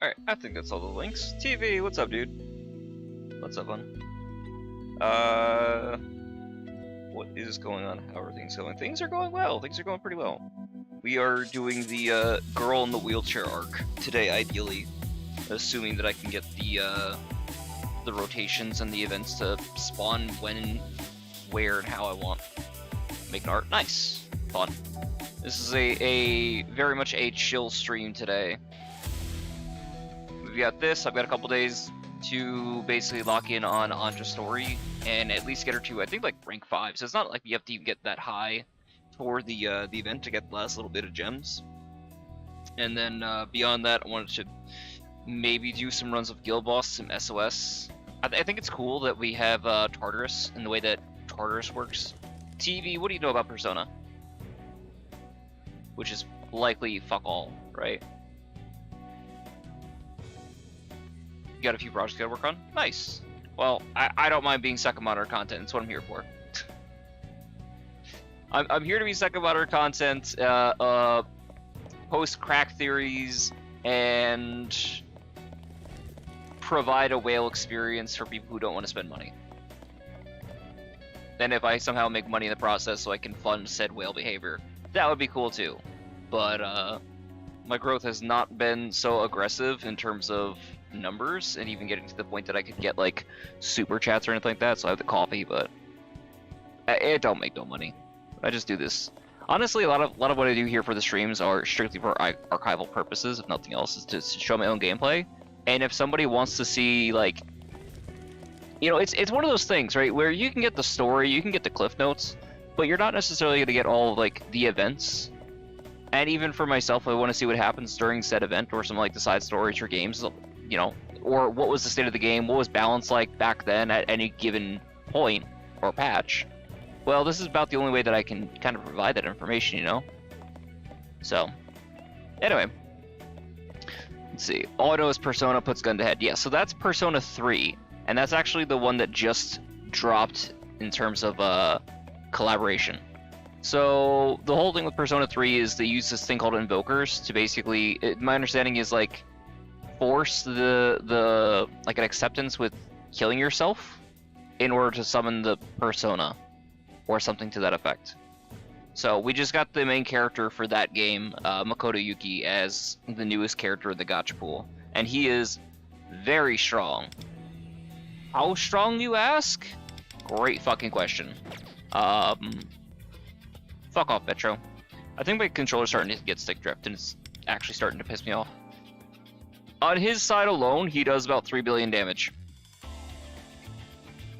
Alright, I think that's all the links. TV, what's up, dude? What's up, man? What is going on? How are things going? Things are going well. Things are going pretty well. We are doing the girl in the wheelchair arc today, ideally, assuming that I can get the rotations and the events to spawn when, where, and how I want. Make an art. Nice. Fun. This is a very much a chill stream today. We've got this. I've got a couple days to basically lock in on Ange's story and at least get her to, I think, like rank 5. So it's not like you have to even get that high for the event to get the last little bit of gems. And then beyond that, I wanted to maybe do some runs of Guild Boss, some SOS. I think it's cool that we have Tartarus in the way that Tartarus works. TV, what do you know about Persona? Which is likely fuck all, right? You got a few projects you gotta work on? Nice. Well, I don't mind being second monitor content. That's what I'm here for. I'm here to be second monitor content, post crack theories, and provide a whale experience for people who don't want to spend money. Then if I somehow make money in the process so I can fund said whale behavior, that would be cool too. But my growth has not been so aggressive in terms of numbers, and even getting to the point that I could get like super chats or anything like that. So I have the coffee, but it don't make no money. I just do this. Honestly, a lot of what I do here for the streams are strictly for archival purposes, if nothing else, is to show my own gameplay. And if somebody wants to see, like, you know, it's one of those things, right, where you can get the story, you can get the cliff notes, but you're not necessarily gonna get all of, like, the events. And even for myself, I want to see what happens during said event, or some like the side stories or games, you know, or what was the state of the game, what was balance like back then at any given point or patch. Well, this is about the only way that I can kind of provide that information, you know? So, anyway. Let's see. All I know is Persona puts gun to head. Yeah, so that's Persona 3, and that's actually the one that just dropped in terms of collaboration. So, the whole thing with Persona 3 is they use this thing called invokers to basically, my understanding is like, force the like an acceptance with killing yourself in order to summon the persona or something to that effect. So we just got the main character for that game, Makoto Yuki, as the newest character in the gacha pool, and he is Very strong. How strong, you ask? Great fucking question. Fuck off, Metro. I think my controller's starting to get stick drift, and it's actually starting to piss me off. On his side alone, he does about 3 billion damage.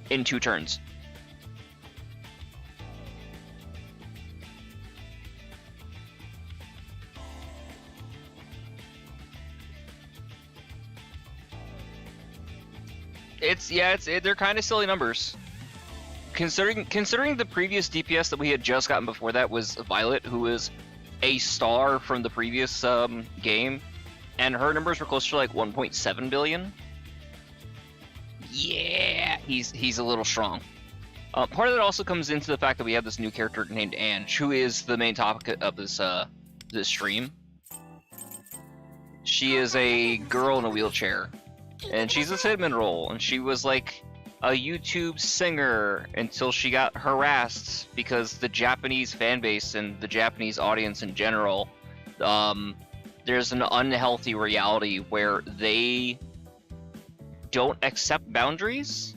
In 2 turns. They're kind of silly numbers. Considering the previous DPS that we had just gotten before that was Violet, who was a star from the previous game, and her numbers were closer to like 1.7 billion. Yeah, he's a little strong. Part of that also comes into the fact that we have this new character named Ange, who is the main topic of this stream. She is a girl in a wheelchair, and she's a cinnamon roll, and she was like a YouTube singer until she got harassed because the Japanese fan base and the Japanese audience in general, there's an unhealthy reality where they don't accept boundaries,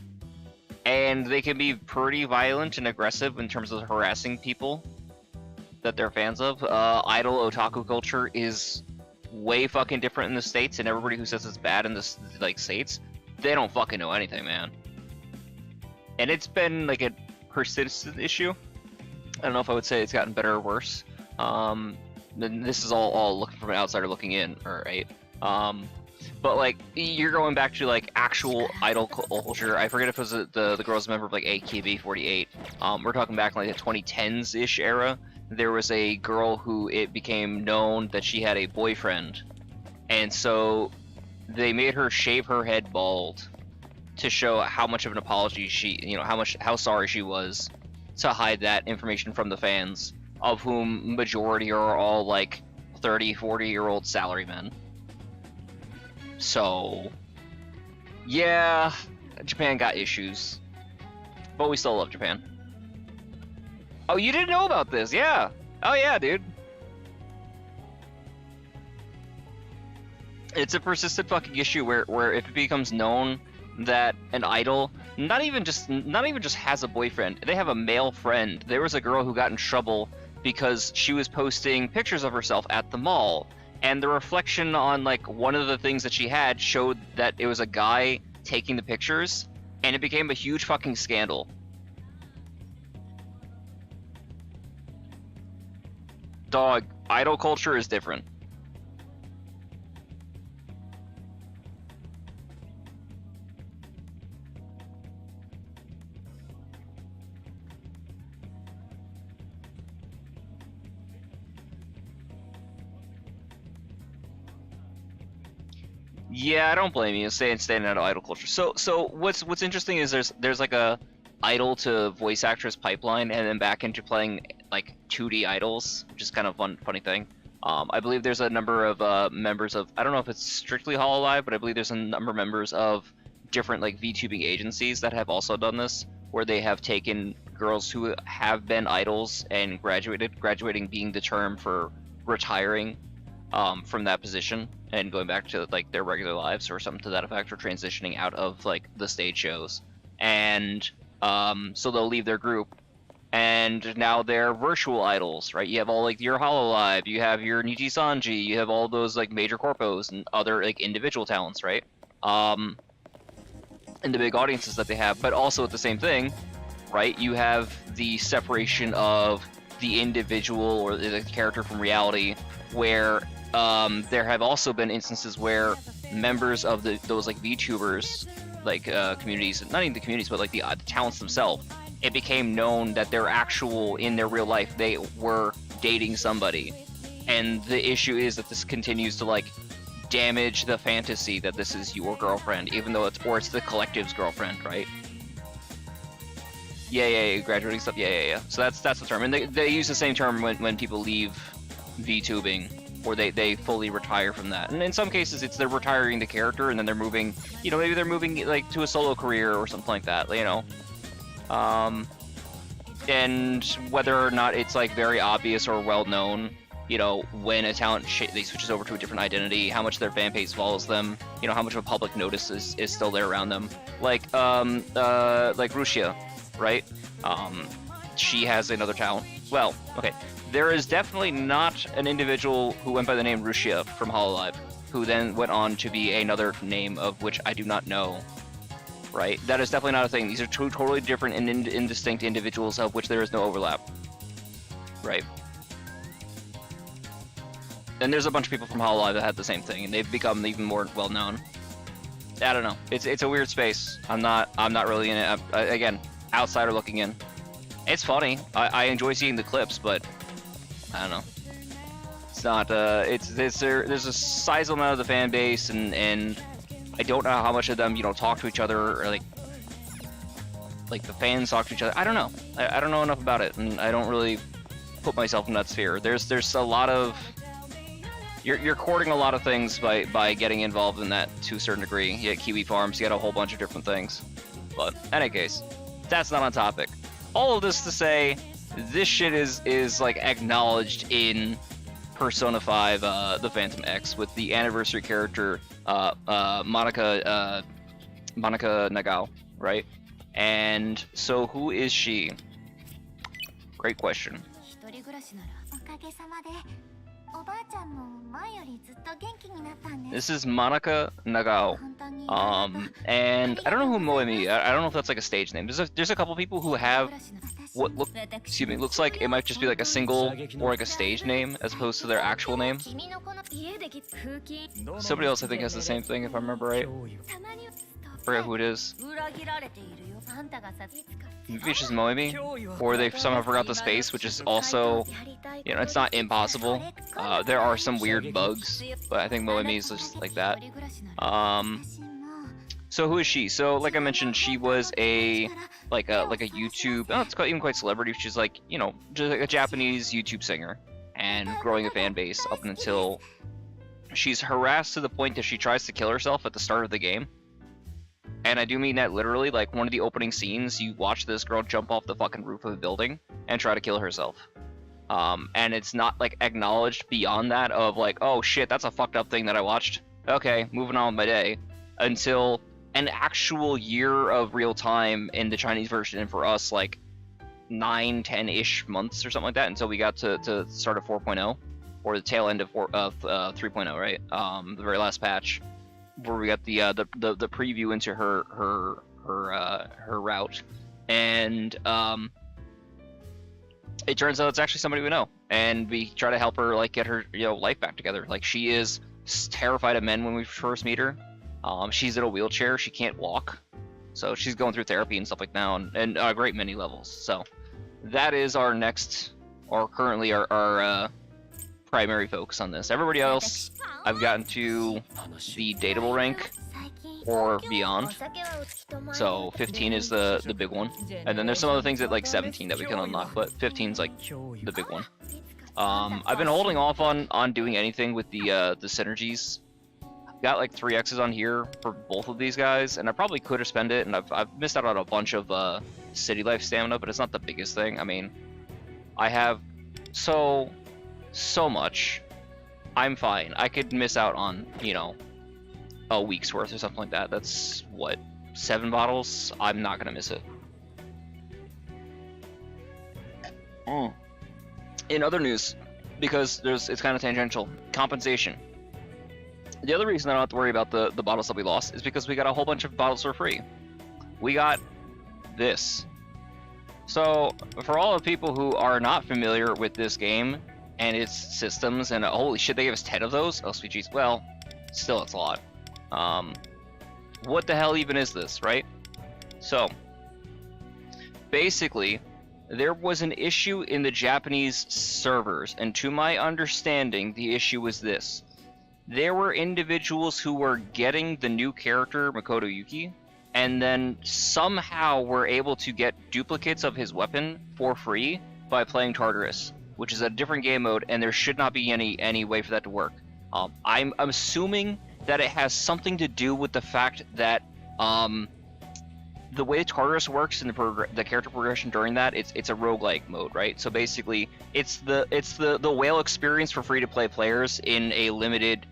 and they can be pretty violent and aggressive in terms of harassing people that they're fans of. Idol otaku culture is way fucking different in the States, and everybody who says it's bad in the like States, they don't fucking know anything, man. And it's been like a persistent issue. I don't know if I would say it's gotten better or worse. This is all looking from an outsider looking in, right? But like, you're going back to like actual idol culture. I forget if it was the girl's member of like AKB48. We're talking back in like the 2010s-ish era. There was a girl who it became known that she had a boyfriend, and so they made her shave her head bald to show how much of an apology how sorry she was, to hide that information from the fans, of whom majority are all like 30-40-year-old salarymen. So yeah, Japan got issues, but we still love Japan. Oh, you didn't know about this? Yeah. Oh yeah, dude. It's a persistent fucking issue where if it becomes known that an idol not even just has a boyfriend, they have a male friend. There was a girl who got in trouble because she was posting pictures of herself at the mall, and the reflection on like one of the things that she had showed that it was a guy taking the pictures, and it became a huge fucking scandal. Dog, idol culture is different. Yeah, I don't blame you. Staying out of idol culture. So what's interesting is there's like a idol to voice actress pipeline, and then back into playing like 2D idols, which is kind of funny thing. I believe there's a number of members of, I don't know if it's strictly Hololive, but I believe there's a number of members of different like VTubing agencies that have also done this, where they have taken girls who have been idols and graduating being the term for retiring from that position and going back to like their regular lives or something to that effect, or transitioning out of like the stage shows, and so they'll leave their group, and now they're virtual idols, right? You have all like your Hololive, you have your Niji Sanji, you have all those like major corpos and other like individual talents, right? And the big audiences that they have, but also at the same thing, right? You have the separation of the individual or the character from reality, where there have also been instances where members of those like VTubers, like communities, not even the communities, but like the talents themselves, it became known that in their real life, they were dating somebody. And the issue is that this continues to like damage the fantasy that this is your girlfriend, even though it's the collective's girlfriend, right? Yeah, graduating stuff, yeah. So that's the term, and they use the same term when people leave VTubing, or they fully retire from that. And in some cases, they're retiring the character, and then they're moving, maybe they're moving like to a solo career or something like that, and whether or not it's like very obvious or well known, you know, when a talent they switches over to a different identity, how much their fan base follows them, you know, how much of a public notice is still there around them. Like Rushia, right? She has another talent. Well, okay. There is definitely not an individual who went by the name Rushia from Hololive, who then went on to be another name of which I do not know. Right? That is definitely not a thing. These are two totally different and indistinct individuals of which there is no overlap. Right? And there's a bunch of people from Hololive that had the same thing, and they've become even more well known. I don't know. It's a weird space. I'm not really in it. Again, outsider looking in. It's funny. I enjoy seeing the clips, but I don't know. It's not. There's a sizable amount of the fan base, and I don't know how much of them, you know, talk to each other, or like the fans talk to each other. I don't know. I don't know enough about it, and I don't really put myself in that sphere. There's a lot of you're courting a lot of things by getting involved in that to a certain degree. You get Kiwi Farms, you get a whole bunch of different things. But in any case, that's not on topic. All of this to say, this shit is like acknowledged in Persona 5, the Phantom X, with the anniversary character Monica Nagao, right? And so who is she? Great question. This is Monica Nagao. And I don't know who Moemi. I don't know if that's like a stage name. There's a couple people who have what looks like it might just be like a single or like a stage name as opposed to their actual name. Somebody else I think has the same thing if I remember right. I forget who it is. Maybe it's just Moemi, or they somehow forgot the space, which is also, you know, it's not impossible. There are some weird bugs, but I think Moemi is just like that. So who is she? So like I mentioned, she was a YouTube, it's even quite celebrity. She's like, you know, just like a Japanese YouTube singer and growing a fan base up until she's harassed to the point that she tries to kill herself at the start of the game. And I do mean that literally. Like, one of the opening scenes, you watch this girl jump off the fucking roof of a building and try to kill herself. And it's not like acknowledged beyond that of like, oh shit, that's a fucked up thing that I watched. Okay, moving on with my day. Until an actual year of real time in the Chinese version, and for us like 9-10-ish months or something like that, until we got to start of 4.0, or the tail end of 3.0, right? The very last patch, where we got the preview into her route, and it turns out it's actually somebody we know, and we try to help her like get her, you know, life back together. Like, she is terrified of men when we first meet her. She's in a wheelchair, she can't walk, so she's going through therapy and stuff like that, and a great many levels. So that is our next, or currently our primary focus on this. Everybody else, I've gotten to the dateable rank or beyond. So 15 is the big one, and then there's some other things at like 17 that we can unlock, but 15's like the big one. I've been holding off on doing anything with the synergies. I've got like 3 X's on here for both of these guys, and I probably could have spent it, and I've missed out on a bunch of city life stamina, but it's not the biggest thing. I mean, I have so much. I'm fine. I could miss out on, you know, a week's worth or something like that. That's what, 7 bottles? I'm not gonna miss it. In other news, because it's kind of tangential, compensation. The other reason I don't have to worry about the bottles that we lost is because we got a whole bunch of bottles for free. We got this. So for all the people who are not familiar with this game and its systems, and holy shit, they gave us 10 of those LSPGs. Well, still, it's a lot. What the hell even is this, right? So basically, there was an issue in the Japanese servers, and to my understanding, the issue was this. There were individuals who were getting the new character, Makoto Yuki, and then somehow were able to get duplicates of his weapon for free by playing Tartarus, which is a different game mode, and there should not be any way for that to work. I'm assuming that it has something to do with the fact that the way Tartarus works and the character progression during that, it's a roguelike mode, right? So basically, it's the whale experience for free to play players in a limited,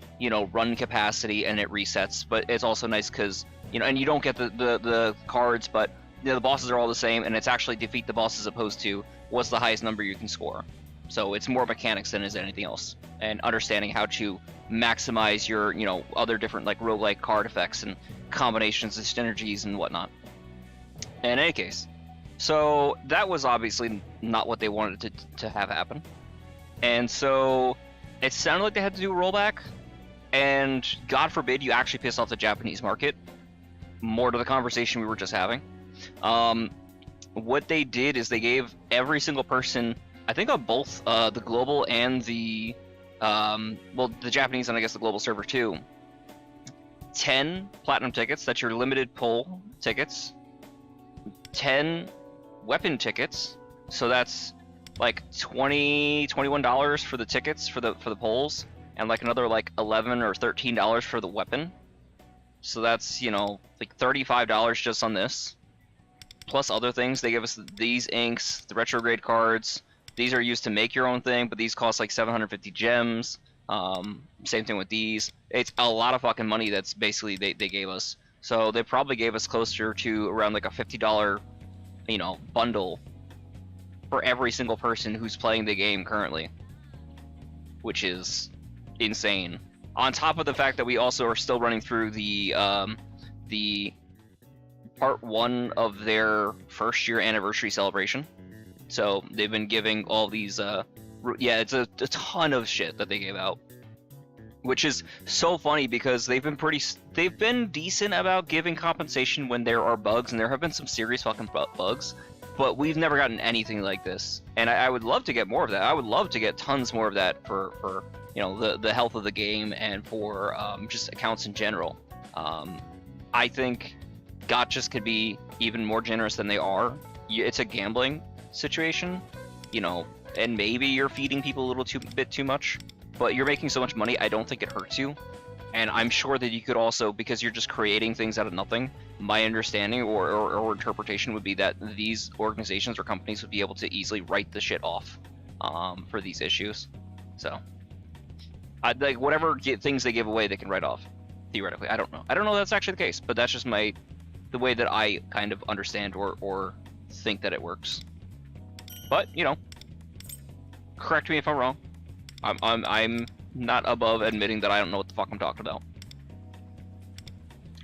run capacity, and it resets. But it's also nice because and you don't get the cards, but the bosses are all the same, and it's actually defeat the boss as opposed to what's the highest number you can score. So it's more mechanics than is anything else, and understanding how to maximize your other different like roguelike card effects and combinations of synergies and whatnot. In any case, so that was obviously not what they wanted to have happen, and so it sounded like they had to do a rollback, and God forbid you actually piss off the Japanese market. More to the conversation we were just having. What they did is they gave every single person, I think on both the global and the the Japanese and I guess the global server too, 10 platinum tickets. That's your limited pull tickets. 10 weapon tickets. So that's like $21 for the tickets for the polls, and like another like $11 or $13 for the weapon. So that's like $35 just on this, plus other things. They give us these inks, the retrograde cards. These are used to make your own thing, but these cost like 750 gems. Same thing with these. It's a lot of fucking money that's basically they gave us. So they probably gave us closer to around like a $50 bundle for every single person who's playing the game currently, which is insane. On top of the fact that we also are still running through the part 1 of their first year anniversary celebration. So they've been giving all these it's a ton of shit that they gave out, which is so funny because they've been decent about giving compensation when there are bugs, and there have been some serious fucking bugs, but we've never gotten anything like this. And I would love to get more of that. I would love to get tons more of that for the health of the game and for just accounts in general. I think gotchas could be even more generous than they are. It's a gambling situation, and maybe you're feeding people a little bit too much, but you're making so much money, I don't think it hurts you. And I'm sure that you could also, because you're just creating things out of nothing, my understanding or interpretation would be that these organizations or companies would be able to easily write the shit off for these issues. So like whatever things they give away, they can write off theoretically. I don't know if that's actually the case, but that's just the way that I kind of understand or think that it works. But correct me if I'm wrong. I'm not above admitting that I don't know what the fuck I'm talking about.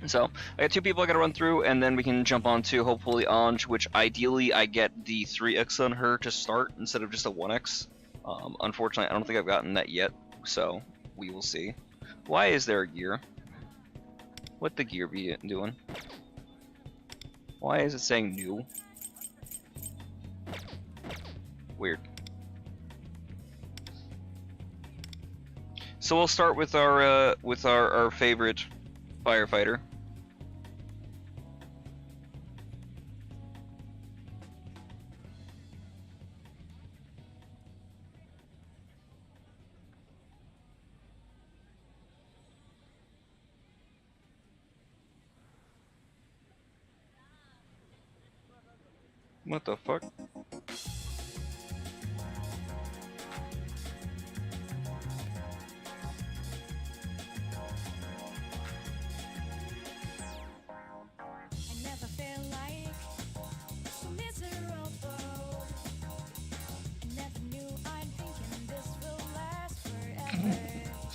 So I got 2 people I gotta run through, and then we can jump on to hopefully Ange, which ideally I get the 3x on her to start instead of just a 1x. Unfortunately, I don't think I've gotten that yet, so we will see. Why is there a gear? What the gear be doing? Why is it saying new? Weird. So we'll start with our favorite firefighter. What the fuck?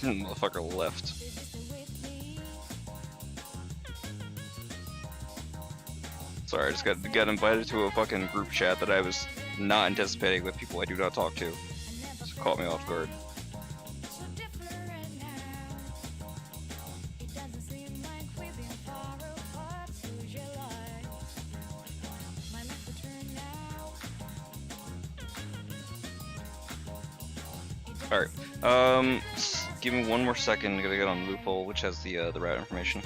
Motherfucker left. Sorry, I just got invited to a fucking group chat that I was not anticipating with people I do not talk to. Just caught me off guard. Alright, give me one more second. I gotta get on Loophole, which has the route information.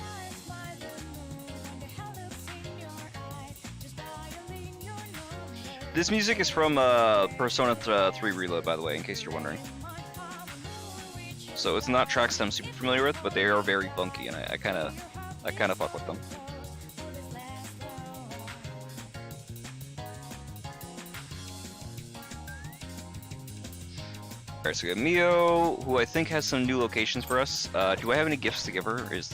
This music is from Persona 3 Reload, by the way, in case you're wondering. So it's not tracks that I'm super familiar with, but they are very funky, and I kind of fuck with them. Alright, so we got Mio, who I think has some new locations for us. Do I have any gifts to give her? Is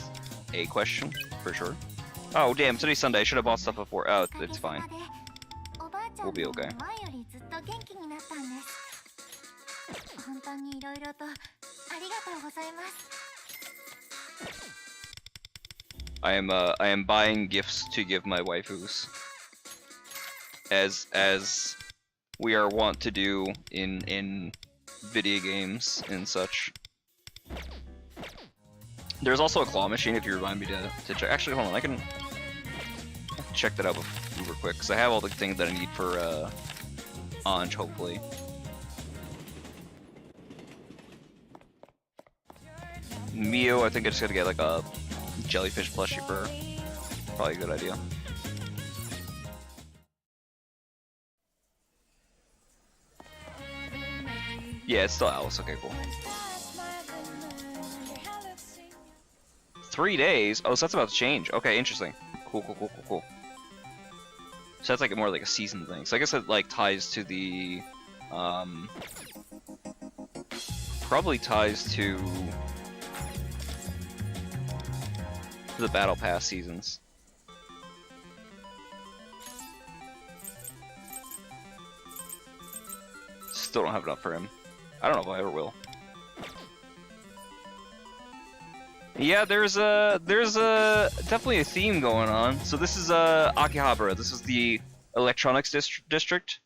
a question, for sure. Oh, damn, today's Sunday. I should have bought stuff before. Oh, it's fine. We'll be okay. I am buying gifts to give my waifus. As we are wont to do in video games and such. There's also a claw machine if you remind me to check. Actually, hold on, I can check that out real quick, because I have all the things that I need for Ange, hopefully. Mio, I think I just gotta get like a jellyfish plushie for her. Probably a good idea. Yeah, it's still Alice. Okay, cool. 3 days? Oh, so that's about to change. Okay, interesting. Cool. So that's like more like a season thing. So I guess it like ties to the, probably ties to the Battle Pass seasons. Still don't have enough for him. I don't know if I ever will. Yeah, there's definitely a theme going on. So this is Akihabara. This is the electronics district,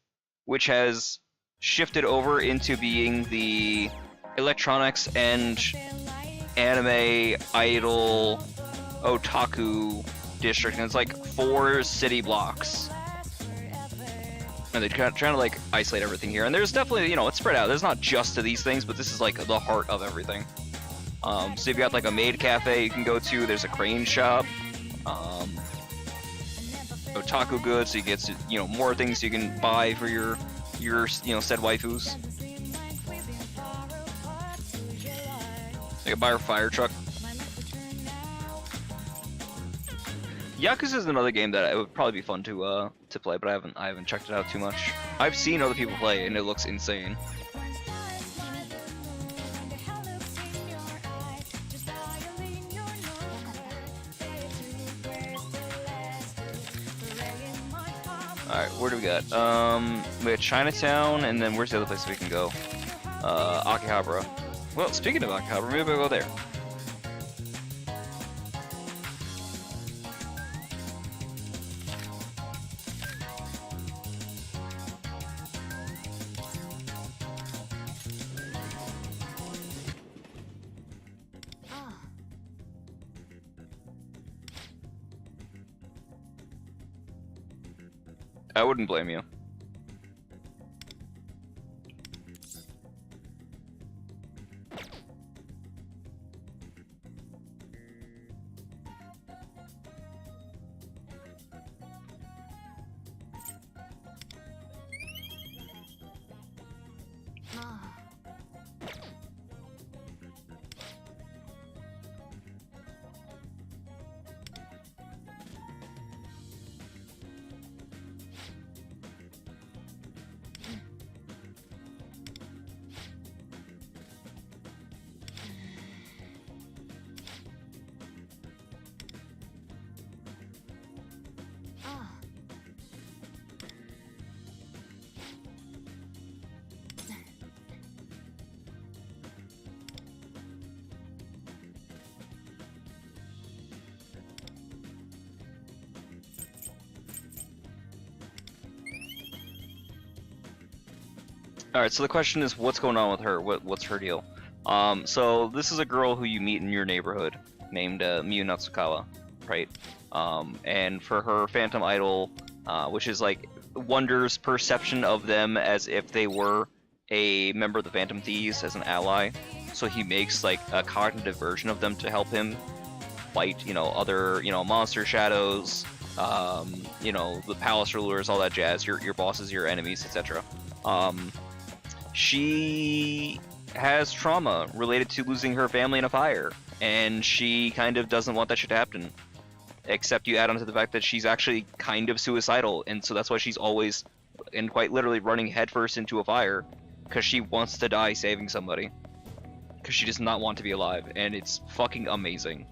which has shifted over into being the electronics and anime idol otaku district, and it's like 4 city blocks. And they're trying to like isolate everything here. And there's definitely, you know, it's spread out. There's not just to these things, but this is like the heart of everything. So you've got like a maid cafe you can go to. There's a crane shop. Otaku goods, so you get, you know, more things you can buy for your you know, said waifus. You can buy her fire truck. Yakuza is another game that it would probably be fun to play, but I haven't checked it out too much. I've seen other people play and it looks insane. Alright, where do we got? We got Chinatown, and then where's the other place we can go? Akihabara. Well, speaking of Akihabara, maybe we'll go there. I wouldn't blame you. Alright, so the question is, what's going on with her? What's her deal? So this is a girl who you meet in your neighborhood named Miyu Natsukawa, right? And for her Phantom Idol, which is like Wonder's perception of them as if they were a member of the Phantom Thieves as an ally. So he makes like a cognitive version of them to help him fight, you know, other, you know, monster shadows, you know, the palace rulers, all that jazz, your bosses, your enemies, etc. She has trauma related to losing her family in a fire, and she kind of doesn't want that shit to happen. Except you add on to the fact that she's actually kind of suicidal, and so that's why she's always, and quite literally, running headfirst into a fire, because she wants to die saving somebody. Because she does not want to be alive, and it's fucking amazing.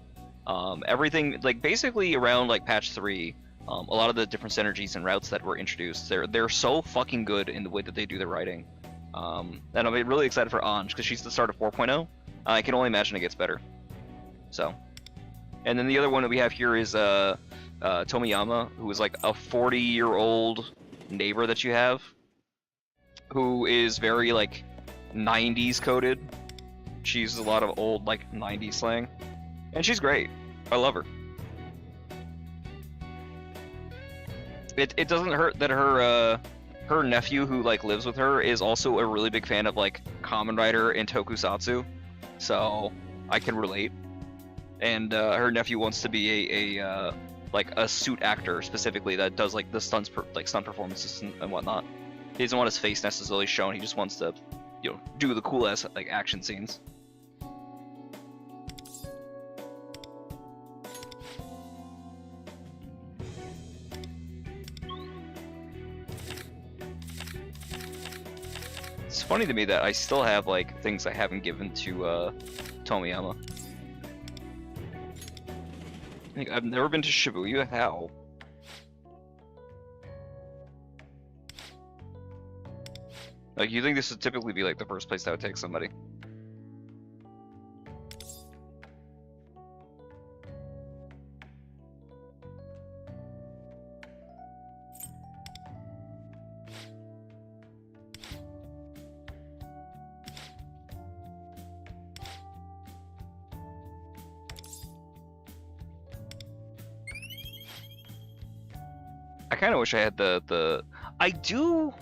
Everything, like, basically around, like, patch 3, a lot of the different synergies and routes that were introduced, they're so fucking good in the way that they do their writing. And I'm really excited for Ange, because she's the start of 4.0. I can only imagine it gets better. So. And then the other one that we have here is Tomiyama, who is like a 40-year-old neighbor that you have, who is very, like, 90s coded. She uses a lot of old, like, 90s slang. And she's great. I love her. It doesn't hurt that her nephew, who, like, lives with her, is also a really big fan of, like, Kamen Rider and Tokusatsu. So, I can relate. And her nephew wants to be like, a suit actor, specifically, that does, like, the stunt performances and whatnot. He doesn't want his face necessarily shown, he just wants to, you know, do the cool-ass, like, action scenes. It's funny to me that I still have, like, things I haven't given to Tomiyama. Like, I've never been to Shibuya. How? Like, you think this would typically be, like, the first place that would take somebody? I kind of wish I had I do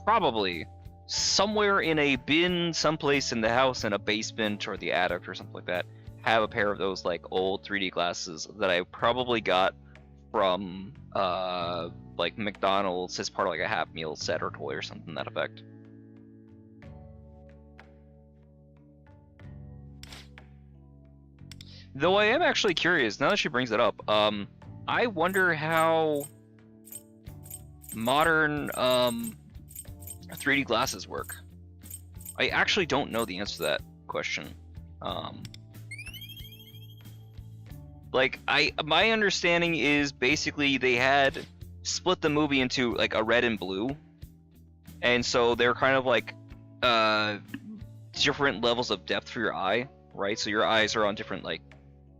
probably somewhere in a bin someplace in the house, in a basement or the attic or something like that, have a pair of those, like, old 3D glasses that I probably got from like McDonald's as part of, like, a Happy Meal set or toy or something to that effect. Though I am actually curious, now that she brings it up, I wonder how modern 3D glasses work. I actually don't know the answer to that question. Like, my understanding is basically they had split the movie into, like, a red and blue, and so they're kind of like different levels of depth for your eye, right? So your eyes are on different, like,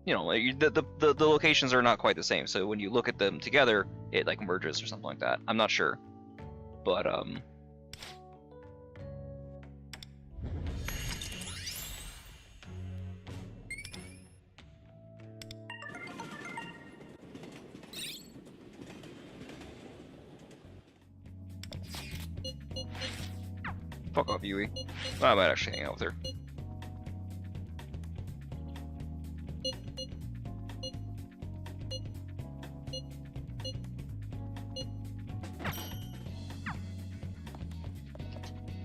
you know, like, the locations are not quite the same. So when you look at them together, it, like, merges or something like that. I'm not sure, but fuck off, Yui. Well, I might actually hang out with her.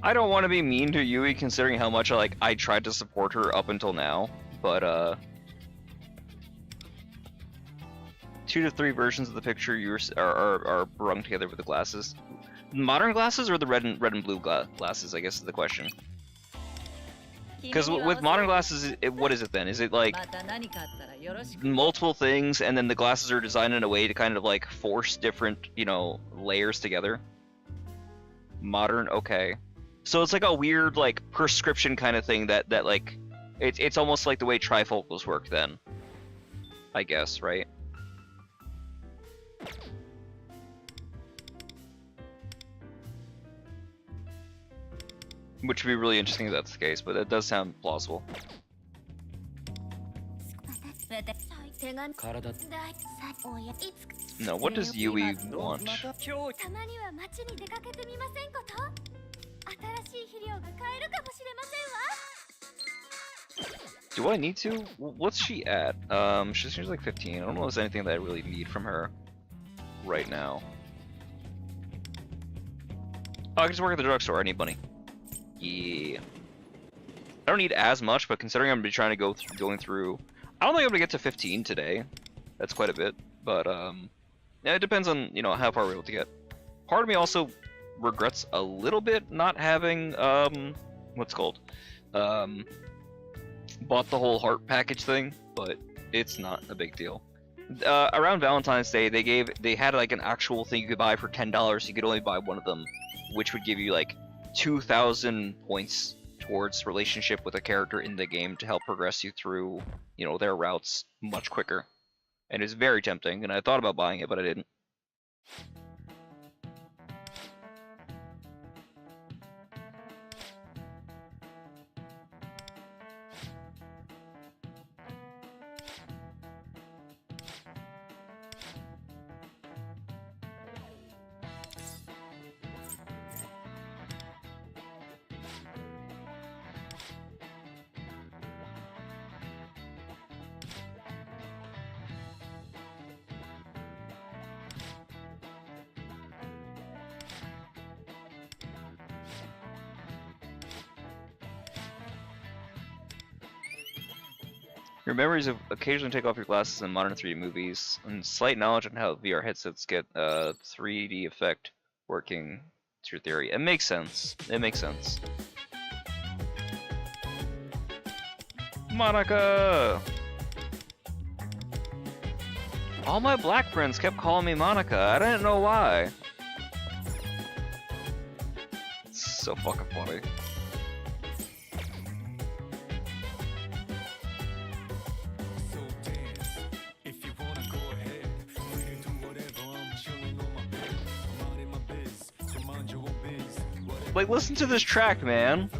I don't want to be mean to Yui, considering how much I tried to support her up until now, but 2 to 3 versions of the picture are brung together with the glasses. Modern glasses or the red and blue glasses, I guess is the question. Because with modern glasses, what is it then? Is it like multiple things, and then the glasses are designed in a way to kind of like force different, you know, layers together? Modern, okay. So it's like a weird, like, prescription kind of thing that like, it's almost like the way trifocals work then, I guess, right? Which would be really interesting if that's the case, but it does sound plausible. No, what does Yui want? Do I need to? What's she at? She's like 15. I don't know if there's anything that I really need from her right now. Oh, I can just work at the drugstore. I need money. Yeah. I don't need as much, but considering I'm gonna be trying to going through, I don't think I'm gonna get to 15 today. That's quite a bit, but yeah, it depends on, you know, how far we're able to get. Part of me also regrets a little bit not having what's it called bought the whole heart package thing, but it's not a big deal. Around Valentine's Day, they had like an actual thing you could buy for $10. You could only buy one of them, which would give you like 2,000 points towards relationship with a character in the game to help progress you through, you know, their routes much quicker. And it's very tempting, and I thought about buying it, but I didn't. Your memories of occasionally take off your glasses in modern 3D movies, and slight knowledge on how VR headsets get a 3D effect working through theory. It makes sense. It makes sense. Monica! All my black friends kept calling me Monica. I didn't know why. It's so fucking funny. Like, listen to this track, man.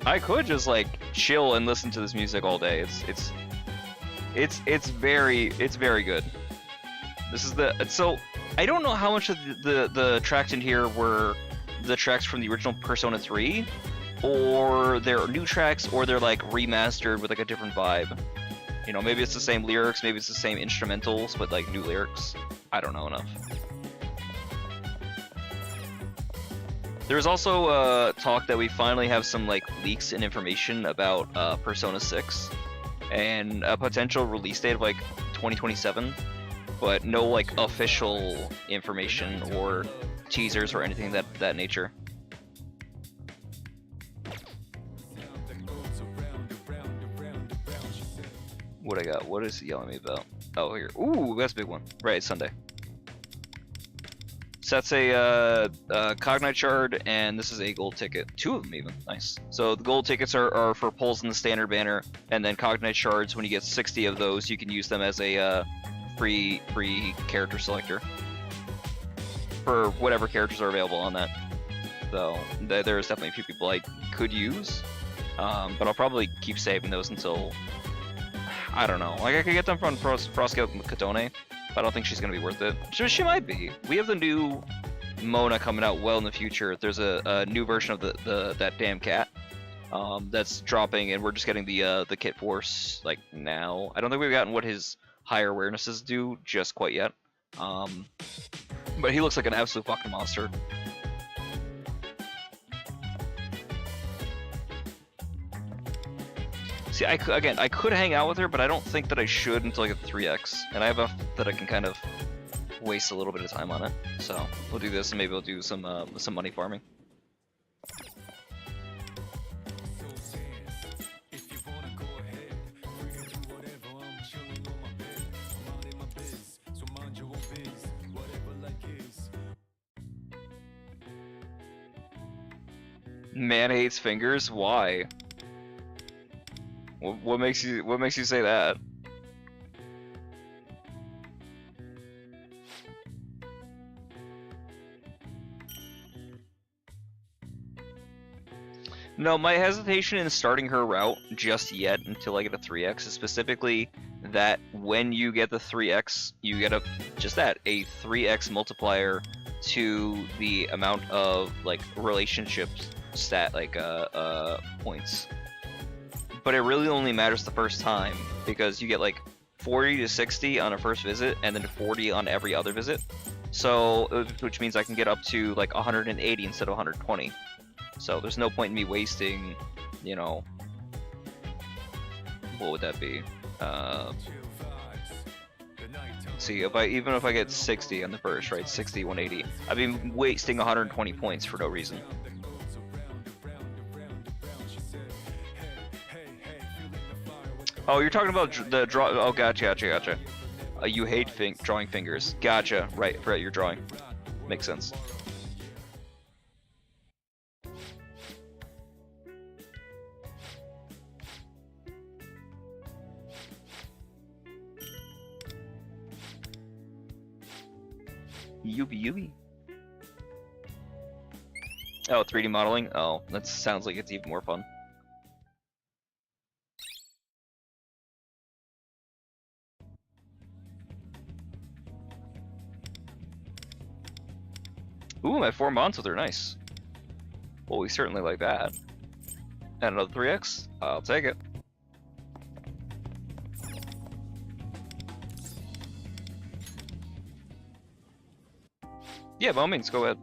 I could just like chill and listen to this music all day. It's very good. This is so I don't know how much of the tracks in here were the tracks from the original Persona 3, or they're new tracks, or they're like remastered with like a different vibe. You know, maybe it's the same lyrics, maybe it's the same instrumentals, but like new lyrics. I don't know enough. There's also talk that we finally have some like leaks and information about Persona 6 and a potential release date of like 2027, but no like official information or teasers or anything that nature. What I got? What is he yelling at me about? Oh, here. Ooh, that's a big one. Right, it's Sunday. So that's a Cognite shard, and this is a gold ticket. 2 of them even. Nice. So the gold tickets are for pulls in the standard banner, and then Cognite shards, when you get 60 of those, you can use them as a free character selector for whatever characters are available on that. So there's definitely a few people I could use, but I'll probably keep saving those until, I don't know. Like, I could get them from Frosco Katone, but I don't think she's gonna be worth it. She might be. We have the new Mona coming out well in the future. There's a new version of that damn cat that's dropping, and we're just getting the kit force like now. I don't think we've gotten what his higher awarenesses do just quite yet. But he looks like an absolute fucking monster. See, I could hang out with her, but I don't think that I should until I get the 3X. And I have enough that I can kind of waste a little bit of time on it. So we'll do this, and maybe we'll do some money farming. Man hates fingers? Why? What makes you say that? No, my hesitation in starting her route just yet until I get a 3X is specifically that when you get the 3X, you get a 3X multiplier to the amount of like relationships stat points. But it really only matters the first time, because you get like 40 to 60 on a first visit and then 40 on every other visit. So, which means I can get up to like 180 instead of 120. So there's no point in me wasting, you know, what would that be? See, even if I get 60 on the first, right? 60, 180. I've been wasting 120 points for no reason. Oh, you're talking about the draw. Oh, gotcha. You hate drawing fingers. Gotcha. Right, you're drawing. Makes sense. Yubi. Oh, 3D modeling? Oh, that sounds like it's even more fun. Ooh, my 4 months with her, nice. Well, we certainly like that. And another 3x? I'll take it. Yeah, by all means, go ahead.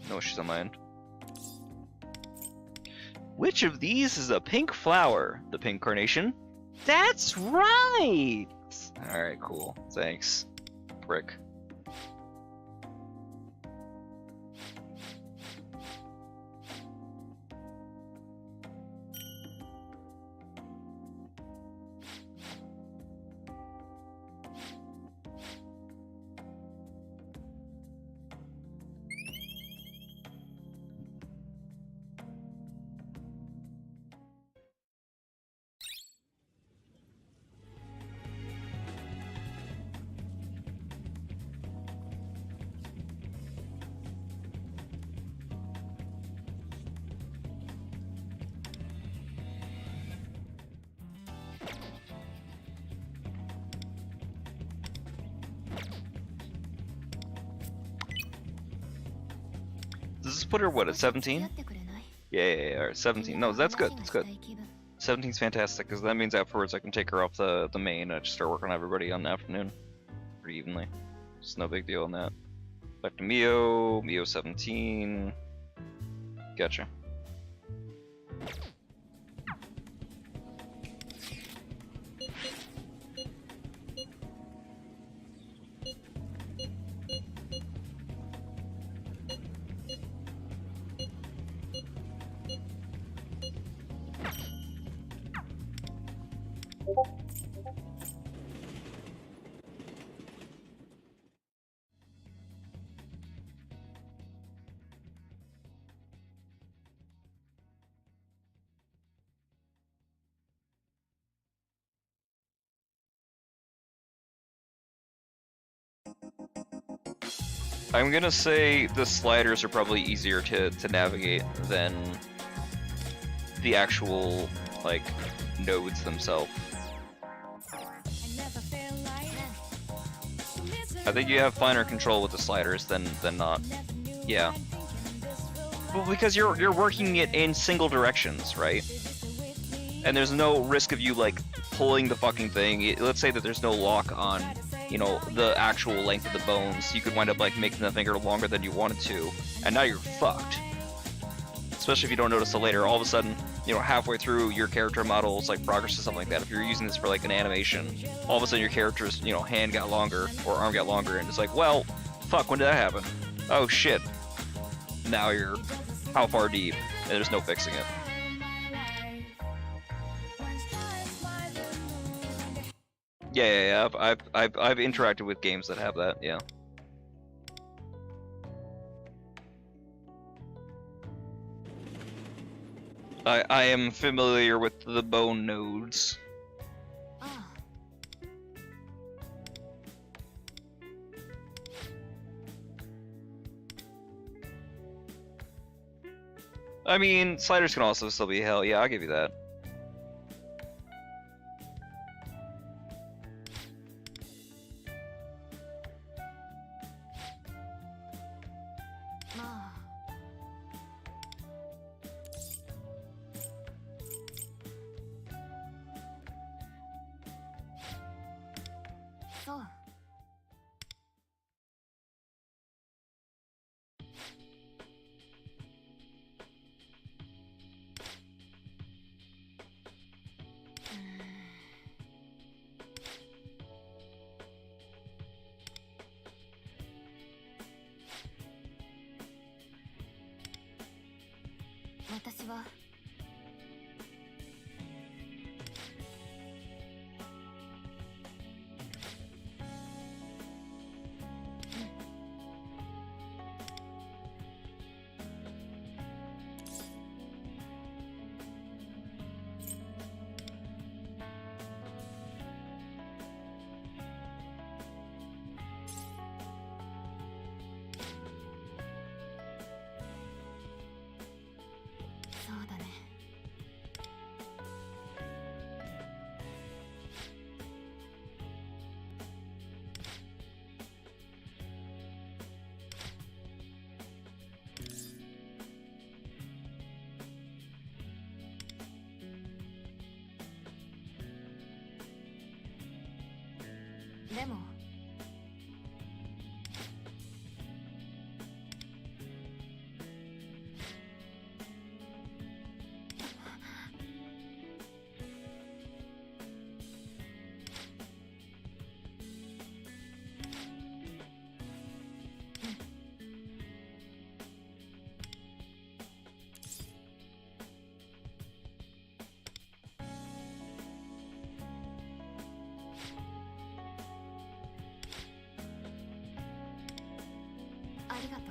No issues on my end. Which of these is a pink flower? The pink carnation? That's right! Alright, cool. Thanks. Prick. Does this put her, what, at 17? Yeah, alright, 17. No, that's good, that's good. 17's fantastic, because that means afterwards I can take her off the main and just start working on everybody on the afternoon. Pretty evenly. Just no big deal on that. Back to Mio 17. Gotcha. I'm gonna say the sliders are probably easier to navigate than the actual, like, nodes themselves. I think you have finer control with the sliders than not. Yeah. Well, because you're working it in single directions, right? And there's no risk of you, like, pulling the fucking thing. Let's say that there's no lock on, you know, the actual length of the bones. You could wind up, like, making the finger longer than you wanted to, and now you're fucked. Especially if you don't notice it later. All of a sudden, you know, halfway through your character model's, like, progress or something like that, if you're using this for, like, an animation, all of a sudden your character's, you know, hand got longer, or arm got longer, and it's like, well, fuck, when did that happen? Oh, shit. Now you're how far deep, and there's no fixing it. Yeah. I've interacted with games that have that. Yeah. I am familiar with the bone nodes. I mean, sliders can also still be hell. Yeah, I'll give you that. 私はそうだね。でもありがとう。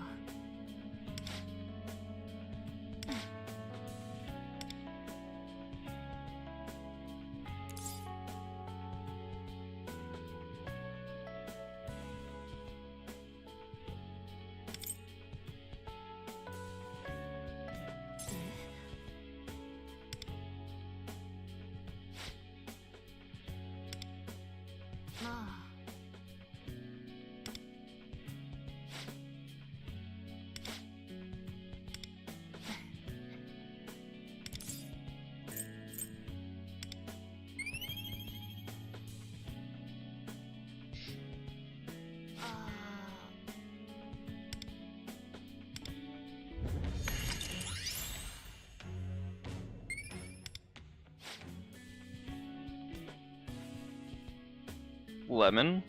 まあLemon?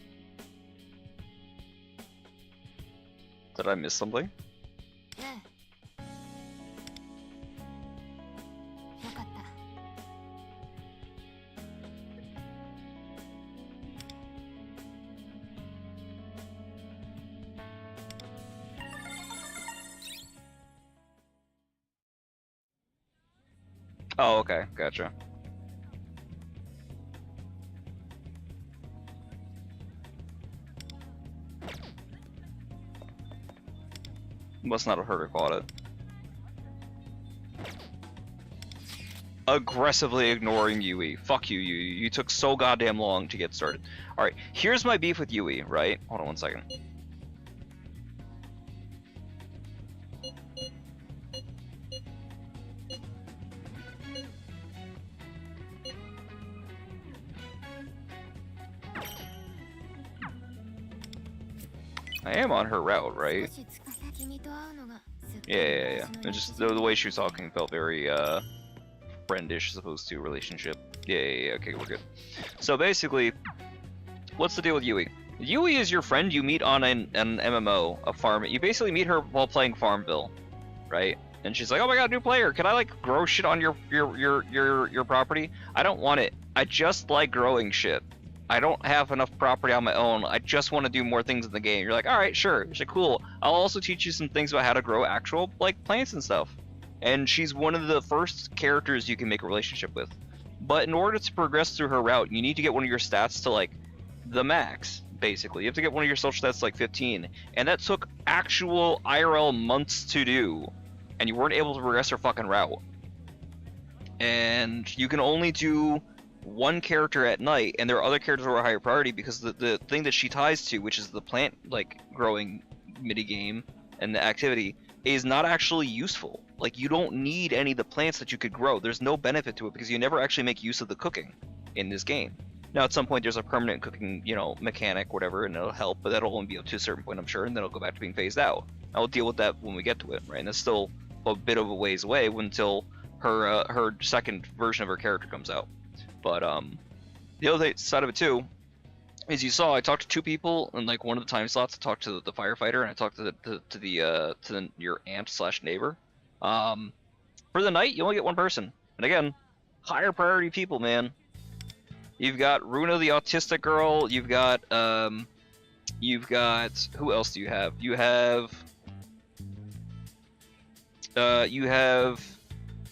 Did I miss something? ねえ、よかった。Oh, okay, gotcha. Must not have heard her caught it. Aggressively ignoring Yui. Fuck you, Yui. You took so goddamn long to get started. Alright, here's my beef with Yui, right? Hold on one second. I am on her route, right? Yeah. And just the way she was talking felt very, friendish as opposed to relationship. Yeah, okay, we're good. So basically, what's the deal with Yui? Yui is your friend you meet on an MMO, a farm. You basically meet her while playing Farmville, right? And she's like, "Oh my god, new player! Can I like grow shit on your property? I don't want it. I just like growing shit. I don't have enough property on my own. I just want to do more things in the game." You're like, "All right, sure. She's like, cool. I'll also teach you some things about how to grow actual like plants and stuff." And she's one of the first characters you can make a relationship with. But in order to progress through her route, you need to get one of your stats to like the max. Basically, you have to get one of your social stats to like 15, and that took actual IRL months to do, and you weren't able to progress her fucking route. And you can only do one character at night, and there are other characters who are higher priority because the thing that she ties to, which is the plant like growing mini game and the activity, is not actually useful. Like, you don't need any of the plants that you could grow. There's no benefit to it because you never actually make use of the cooking in this game. Now, at some point, there's a permanent cooking, mechanic, whatever, and it'll help, but that'll only be up to a certain point, I'm sure, and then it'll go back to being phased out. I'll deal with that when we get to it, right? And that's still a bit of a ways away until her second version of her character comes out. But the other side of it too, as you saw, I talked to two people in like one of the time slots. I talked to the firefighter, and I talked to your aunt/neighbor. For the night, you only get one person. And again, higher priority people, man. You've got Runa the autistic girl. You've got who else do you have? You have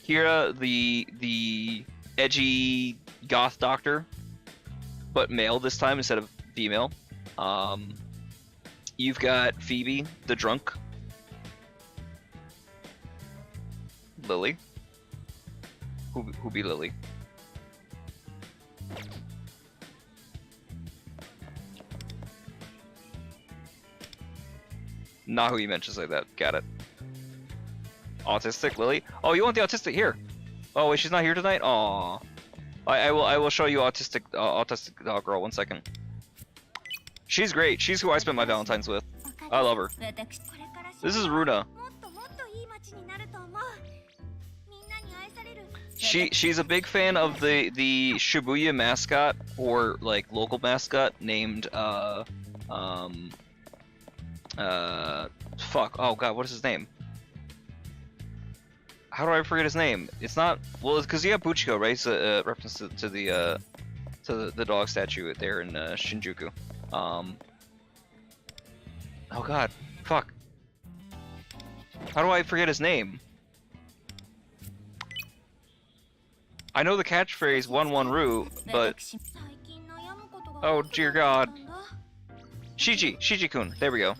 Kira the edgy goth doctor, but male this time instead of female. You've got Phoebe the drunk. Lily. Who be Lily? Not who you meant to say that. Got it. Autistic Lily. Oh, you want the autistic here? Oh wait, she's not here tonight. Aw. I will show you autistic girl. 1 second. She's great. She's who I spent my Valentine's with. I love her. This is Runa. She's a big fan of the Shibuya mascot, or like local mascot named fuck, oh god, what is his name? How do I forget his name? It's not, well, it's because you have Buchiko, right? It's a reference to the dog statue there in Shinjuku. Oh god, fuck. How do I forget his name? I know the catchphrase "one Ru," but oh dear God, Shiji-kun. There we go.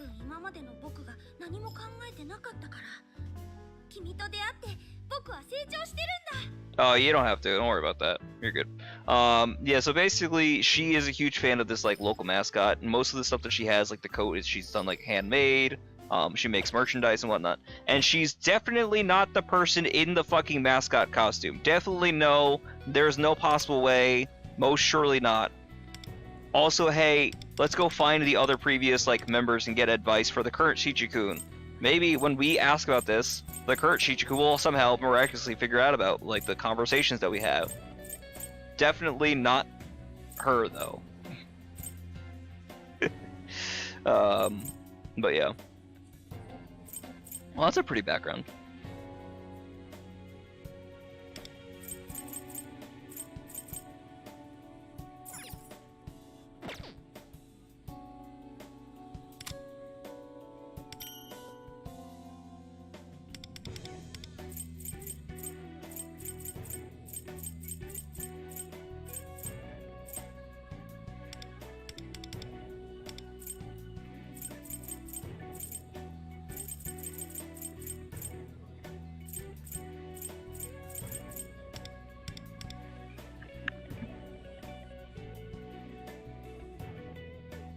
Oh, you don't have to. Don't worry about that. You're good. Yeah. So basically, she is a huge fan of this like local mascot, and most of the stuff that she has, like the coat, is she's done like handmade. She makes merchandise and whatnot, and she's definitely not the person in the fucking mascot costume. Definitely no. There's no possible way. Most surely not. Also, hey, let's go find the other previous like members and get advice for the current Shichi-kun. Maybe when we ask about this, the current Shichi-kun will somehow miraculously figure out about like the conversations that we have. Definitely not her though. But yeah. Well, that's a pretty background.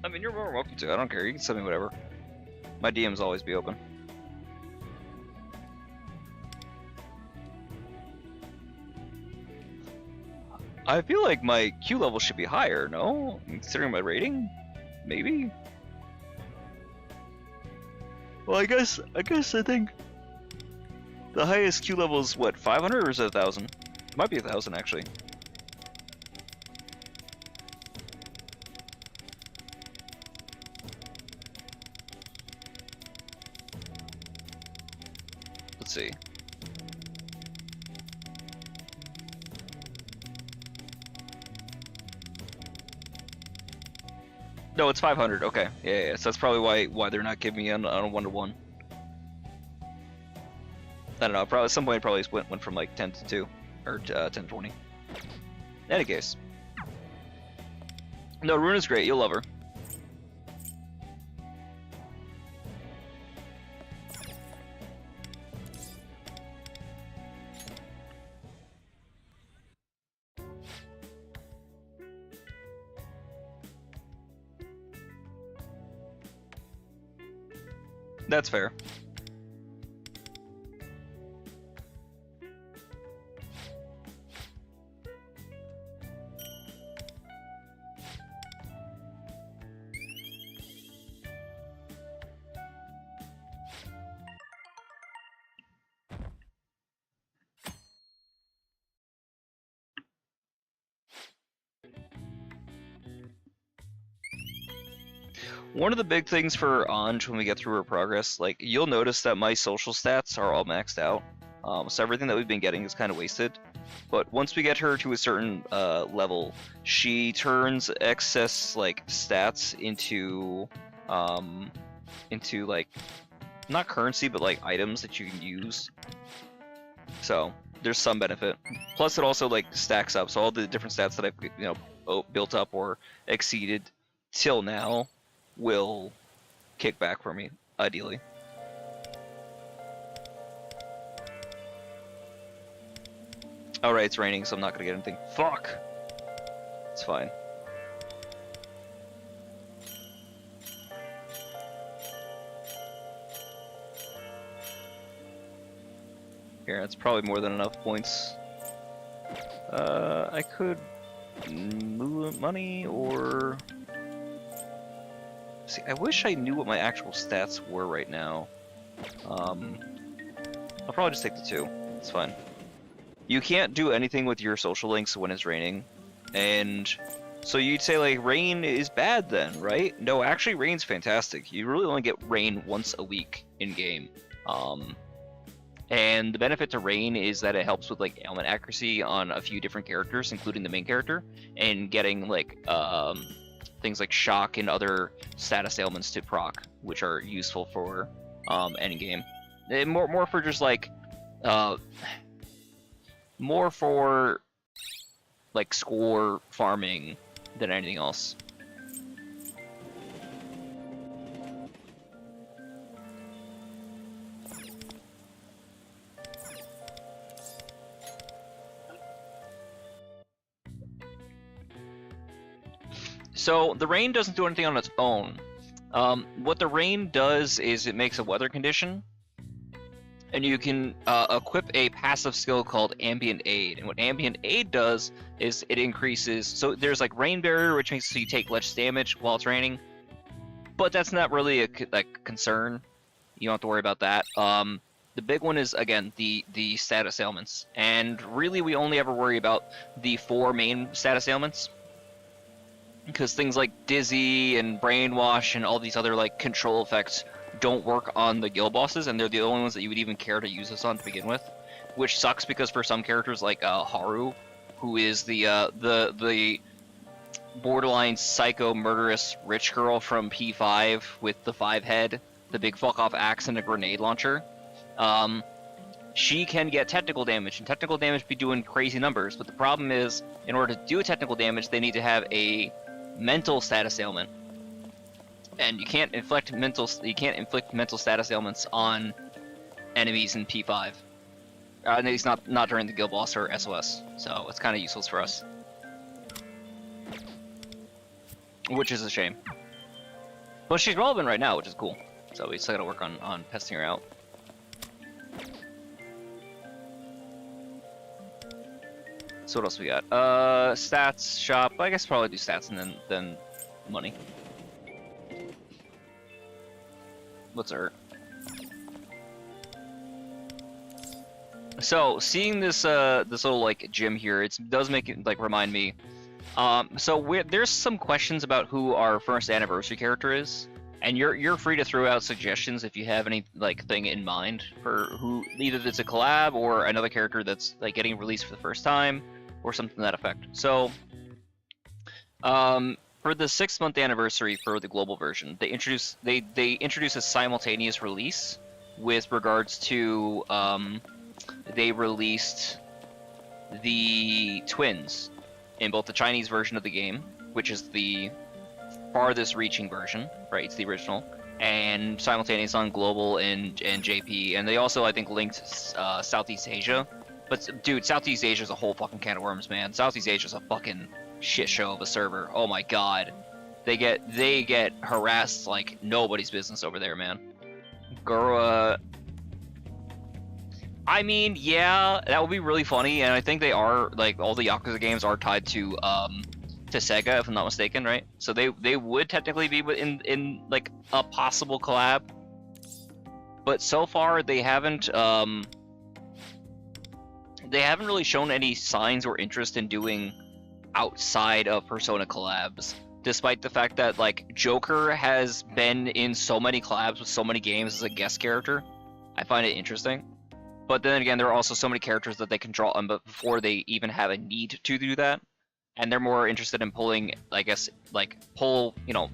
I mean, you're more welcome to. I don't care. You can send me whatever. My DMs always be open. I feel like my Q level should be higher, no? Considering my rating? Maybe? Well, I guess I think the highest Q level is what, 500 or is it 1,000? It might be 1,000 actually. Let's see. No, it's 500. Okay, yeah. So that's probably why they're not giving me on a 1-to-1. I don't know. Probably at some point, it probably went from like 10 to 2 or 10 to 20. In any case, no, Runa's great. You'll love her. That's fair. One of the big things for Ange when we get through her progress, like, you'll notice that my social stats are all maxed out. So everything that we've been getting is kind of wasted. But once we get her to a certain level, she turns excess like stats into like not currency but like items that you can use. So there's some benefit. Plus it also like stacks up. So all the different stats that I've built up or exceeded till now will kick back for me ideally. Alright, it's raining, so I'm not gonna get anything. Fuck! It's fine. Here, that's probably more than enough points. I could move money or... See, I wish I knew what my actual stats were right now. I'll probably just take the 2. It's fine. You can't do anything with your social links when it's raining, and so you'd say like rain is bad then, right? No, actually rain's fantastic. You really only get rain once a week in game, and the benefit to rain is that it helps with like ailment accuracy on a few different characters, including the main character, and getting like things like shock and other status ailments to proc, which are useful for endgame. More for just like more for like score farming than anything else. So the rain doesn't do anything on its own. What the rain does is it makes a weather condition, and you can equip a passive skill called Ambient Aid. And what Ambient Aid does is it increases... So there's like Rain Barrier, which makes so you take less damage while it's raining. But that's not really a concern. You don't have to worry about that. The big one is, again, the status ailments. And really we only ever worry about the 4 main status ailments. Because things like Dizzy and Brainwash and all these other like control effects don't work on the guild bosses, and they're the only ones that you would even care to use this on to begin with, which sucks because for some characters like Haru, who is the borderline psycho murderous rich girl from P5 with the 5 head, the big fuck off axe and a grenade launcher, she can get technical damage, and technical damage be doing crazy numbers. But the problem is, in order to do technical damage, they need to have a mental status ailment. And you can't inflict mental status ailments on enemies in P5. At least not during the guild boss or SOS. So it's kind of useless for us, which is a shame. But she's relevant right now, which is cool. So we still gotta work on testing her out. So what else we got? Stats, shop. I guess probably do stats and then money. What's her? So seeing this this little like gym here, it does make it like remind me. So there's some questions about who our first anniversary character is, and you're free to throw out suggestions if you have any like thing in mind for who, either it's a collab or another character that's like getting released for the first time or something to that effect. So for the 6-month anniversary for the global version, they introduce a simultaneous release with regards to they released the twins in both the Chinese version of the game, which is the farthest reaching version, right? It's the original, and simultaneous on global and JP, and they also I think linked Southeast Asia. But dude, Southeast Asia is a whole fucking can of worms, man. Southeast Asia is a fucking shit show of a server. Oh my god, they get harassed like nobody's business over there, man. Gura. I mean, yeah, that would be really funny, and I think they are, like, all the Yakuza games are tied to Sega, if I'm not mistaken, right? So they would technically be in like a possible collab, but so far they haven't really shown any signs or interest in doing outside of Persona collabs, despite the fact that like Joker has been in so many collabs with so many games as a guest character. I find it interesting. But then again, there are also so many characters that they can draw on before they even have a need to do that. And they're more interested in pulling, I guess, like, pull, you know,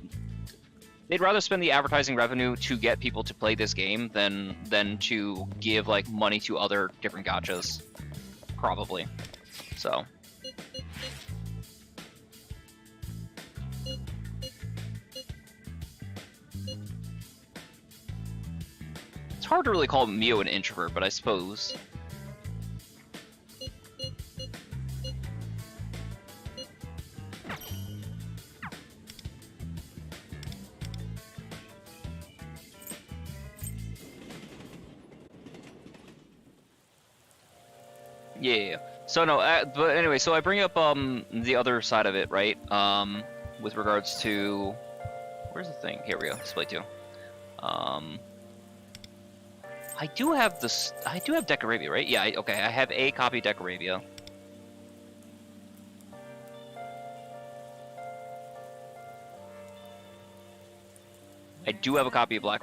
they'd rather spend the advertising revenue to get people to play this game than to give, like, money to other different gachas. Probably. So. It's hard to really call Mio an introvert, but I suppose. Yeah. So no, but anyway, so I bring up the other side of it, right? With regards to where's the thing? Here we go. Display 2. I do have this. I do have Decoravia, right? Yeah. Okay. I have a copy of Decoravia. I do have a copy of Black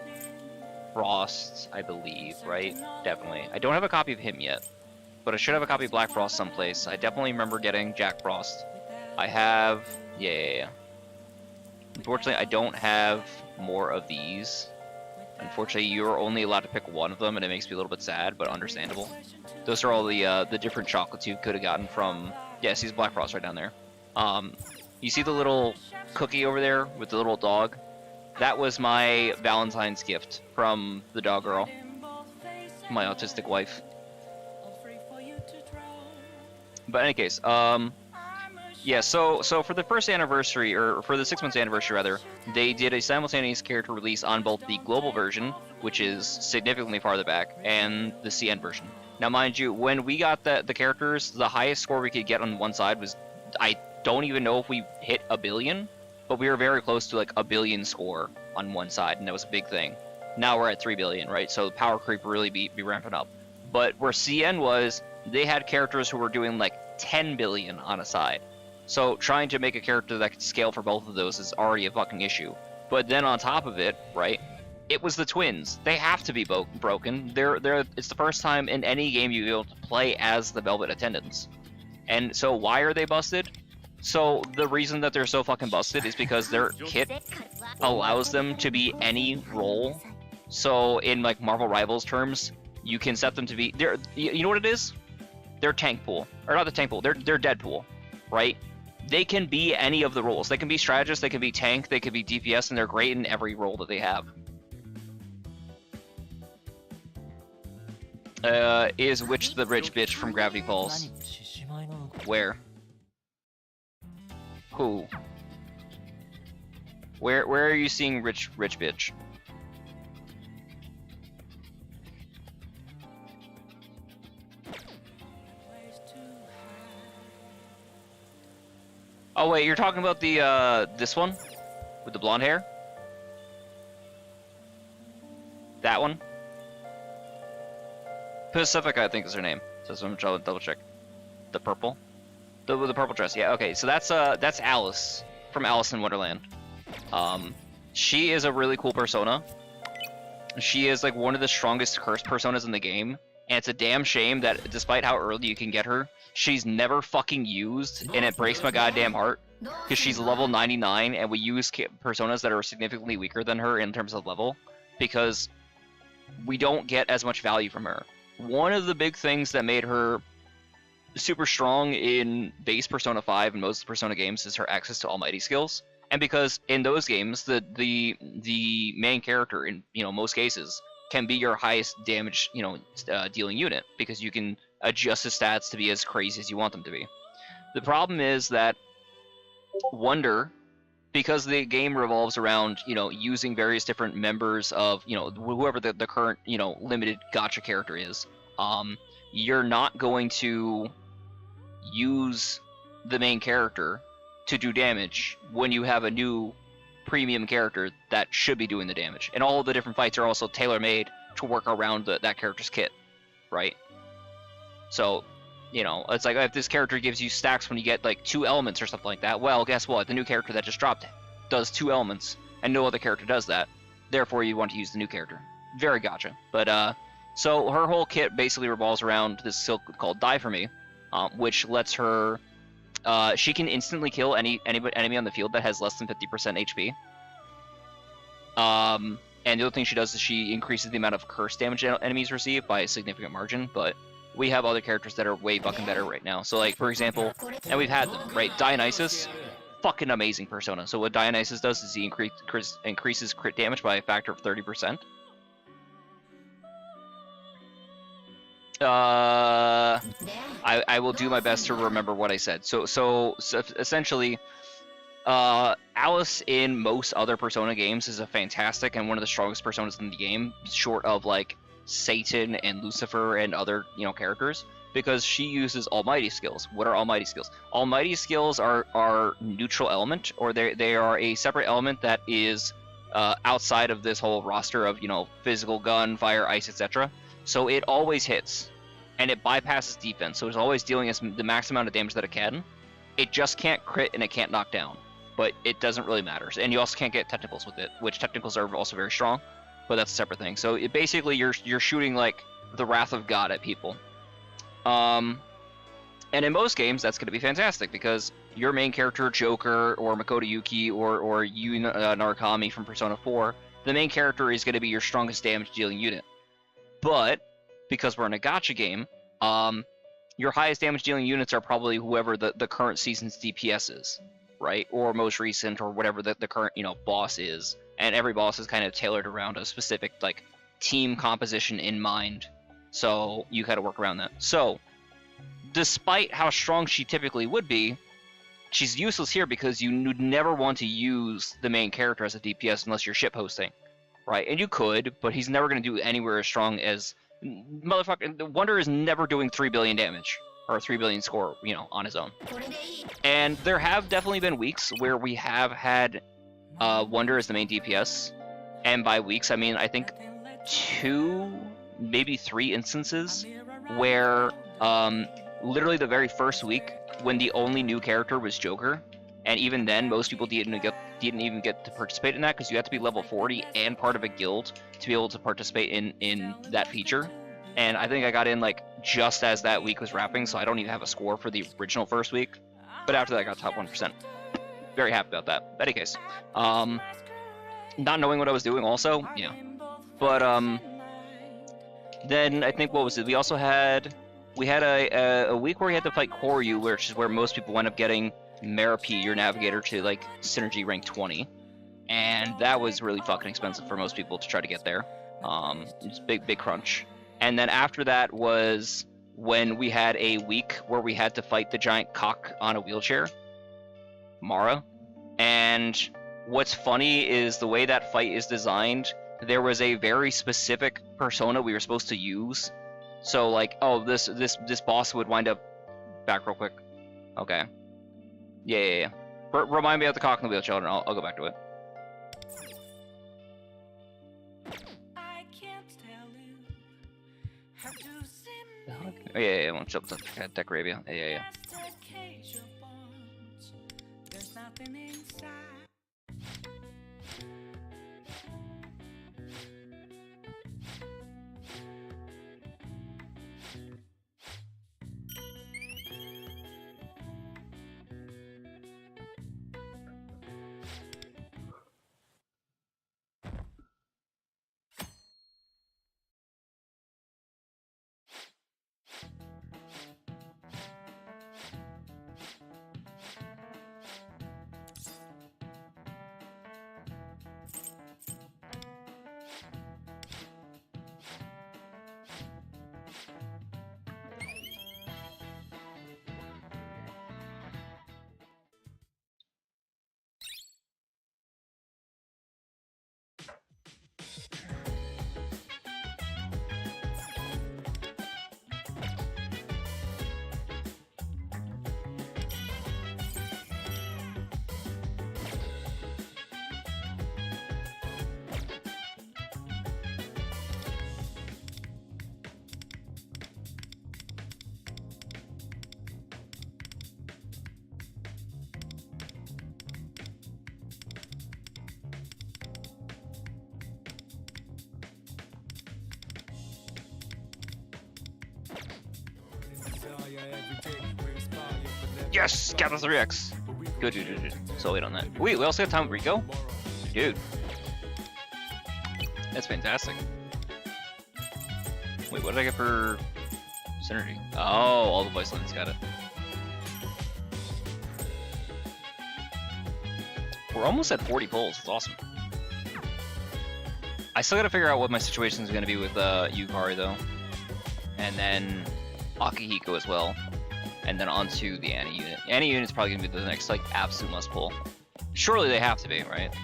Frost, I believe, right? Definitely. I don't have a copy of him yet, but I should have a copy of Black Frost someplace. I definitely remember getting Jack Frost. I have... Yeah. Unfortunately, I don't have more of these. Unfortunately, you're only allowed to pick one of them, and it makes me a little bit sad, but understandable. Those are all the different chocolates you could have gotten from... Yeah, see, Black Frost right down there. You see the little cookie over there with the little dog? That was my Valentine's gift from the dog girl. My autistic wife. But in any case, yeah, so for the first anniversary, or for the 6 months anniversary rather, they did a simultaneous character release on both the global version, which is significantly farther back, and the CN version. Now mind you, when we got the characters, the highest score we could get on one side was, I don't even know if we hit 1 billion, but we were very close to like 1 billion score on one side, and that was a big thing. Now we're at 3 billion, right? So the power creep really be ramping up. But where CN was, they had characters who were doing like 10 billion on a side. So trying to make a character that could scale for both of those is already a fucking issue. But then on top of it, right, it was the twins. They have to be broken. It's the first time in any game you'll be able to play as the Velvet Attendants. And so why are they busted? So the reason that they're so fucking busted is because their kit allows them to be any role. So in like Marvel Rivals terms, you can set them to be... You know what it is? They're tank pool. Or not the tank pool, they're Deadpool, right? They can be any of the roles. They can be strategist, they can be tank, they can be DPS, and they're great in every role that they have. Is which the rich bitch from Gravity Falls? Where? Who? Where are you seeing rich bitch? Oh wait, you're talking about the this one with the blonde hair? That one? Pacifica, I think is her name. So I'm trying to double check. The purple, the purple dress. Yeah. Okay. So that's Alice from Alice in Wonderland. She is a really cool persona. She is like one of the strongest cursed personas in the game, and it's a damn shame that despite how early you can get her, she's never fucking used, and it breaks my goddamn heart because she's level 99, and we use personas that are significantly weaker than her in terms of level because we don't get as much value from her. One of the big things that made her super strong in base Persona 5 and most Persona games is her access to almighty skills. And because in those games, the main character in most cases can be your highest damage dealing unit because you can adjust his stats to be as crazy as you want them to be. The problem is that Wonder, because the game revolves around using various different members of whoever the current limited gacha character is, you're not going to use the main character to do damage when you have a new premium character that should be doing the damage. And all of the different fights are also tailor-made to work around that character's kit, right? So, it's like if this character gives you stacks when you get like 2 elements or something like that, well, guess what? The new character that just dropped does 2 elements, and no other character does that. Therefore, you want to use the new character. Very gacha. But, So her whole kit basically revolves around this skill called Die For Me, which lets her. She can instantly kill any enemy on the field that has less than 50% HP. And the other thing she does is she increases the amount of curse damage enemies receive by a significant margin, but we have other characters that are way fucking better right now. So like, for example, and we've had them, right? Dionysus, fucking amazing persona. So what Dionysus does is he increases crit damage by a factor of 30%. I will do my best to remember what I said. So essentially, Alice in most other Persona games is a fantastic and one of the strongest personas in the game, short of like Satan and Lucifer and other characters, because she uses Almighty skills. What are Almighty skills? Almighty skills are neutral element, or they are a separate element that is outside of this whole roster of physical, gun, fire, ice, etc. So it always hits, and it bypasses defense. So it's always dealing us the max amount of damage that it can. It just can't crit and it can't knock down, but it doesn't really matter. And you also can't get technicals with it, which technicals are also very strong, but that's a separate thing. So basically you're shooting like the wrath of God at people. And in most games that's going to be fantastic because your main character Joker or Makoto Yuki or Yu Narukami from Persona 4, the main character is going to be your strongest damage dealing unit. But because we're in a gacha game, your highest damage dealing units are probably whoever the current season's DPS is, right? Or most recent, or whatever the current boss is. And every boss is kind of tailored around a specific like team composition in mind. So you gotta work around that. So despite how strong she typically would be, she's useless here because you would never want to use the main character as a DPS unless you're shipposting, right? And you could, but he's never gonna do anywhere as strong as motherfucking Wonder is never doing 3 billion damage or 3 billion score, on his own. And there have definitely been weeks where we have had Wonder as the main DPS, and by weeks I mean I think 2, maybe 3 instances where literally the very first week when the only new character was Joker, and even then most people didn't even get to participate in that because you have to be level 40 and part of a guild to be able to participate in that feature. And I think I got in like just as that week was wrapping, so I don't even have a score for the original first week, but after that I got top 1%. Very happy about that. In any case, not knowing what I was doing also, but then I think, what was it, we had a week where we had to fight Koryu, which is where most people wind up getting Merapi, your navigator, to like synergy rank 20, and that was really fucking expensive for most people to try to get there. It's big crunch. And then after that was when we had a week where we had to fight the giant cock on a wheelchair, Mara. And what's funny is the way that fight is designed, there was a very specific persona we were supposed to use. So like, oh, this boss would wind up back real quick. Okay. Yeah. Remind me of the cock and the wheelchair, and I'll go back to it. Oh, yeah. Won't jump to Tech Arabia. Yeah. Yes! Got the 3x! Good, good. So wait on that. Wait, we also got time with Rico? Dude. That's fantastic. Wait, what did I get for synergy? Oh, all the voice lines, got it. We're almost at 40 pulls, it's awesome. I still gotta figure out what my situation is gonna be with Yukari though. And then Akihiko as well. And then onto the Annie unit. Annie unit is probably gonna be the next like absolute must pull. Surely they have to be, right?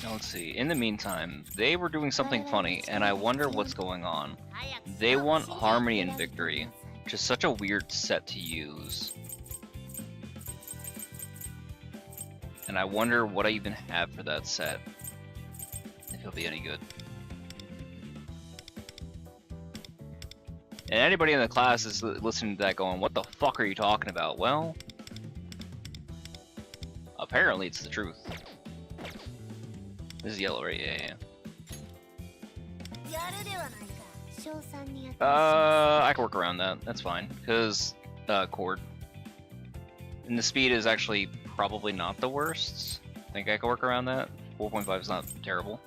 Now let's see. In the meantime, they were doing something funny, and I wonder what's going on. They want Harmony and Victory, which is such a weird set to use. And I wonder what I even have for that set, if it'll be any good. And anybody in the class is listening to that going, what the fuck are you talking about? Well, apparently it's the truth. This is yellow, right? Yeah. I can work around that. That's fine. Because, chord. And the speed is actually probably not the worst. I think I can work around that. 4.5 is not terrible.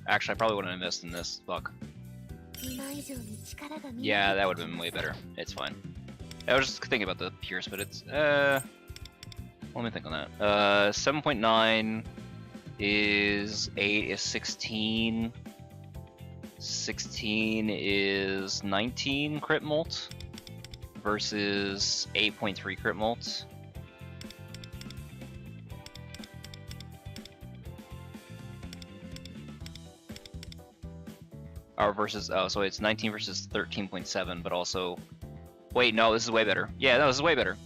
Actually, I probably wouldn't have missed in this. Fuck. Yeah, that would have been way better. It's fine. I was just thinking about the Pierce, but it's, let me think on that. 7.9 is 8 is 16. 16 is 19 crit molt versus 8.3 crit molt. Or versus, oh, so it's 19 versus 13.7, but also, wait, no, this is way better. Yeah, no, this is way better.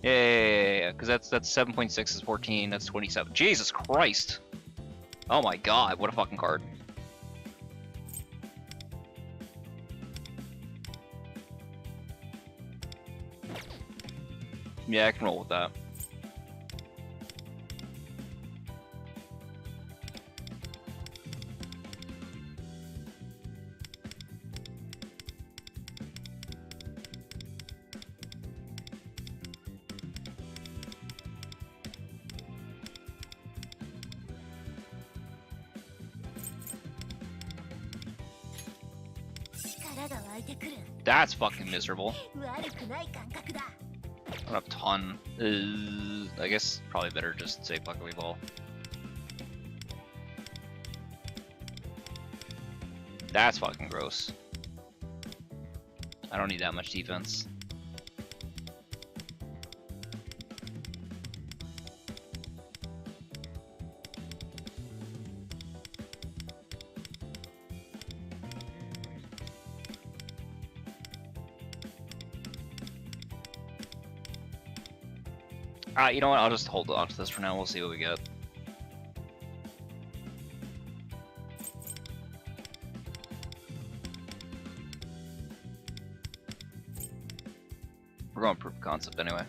Yeah, because that's 7.6 is 14, that's 27. Jesus Christ! Oh my god, what a fucking card. Yeah, I can roll with that. That's fucking miserable. I don't have a ton. I guess probably better just say fuck we ball. That's fucking gross. I don't need that much defense. You know what, I'll just hold on to this for now, we'll see what we get. We're going proof of concept anyway.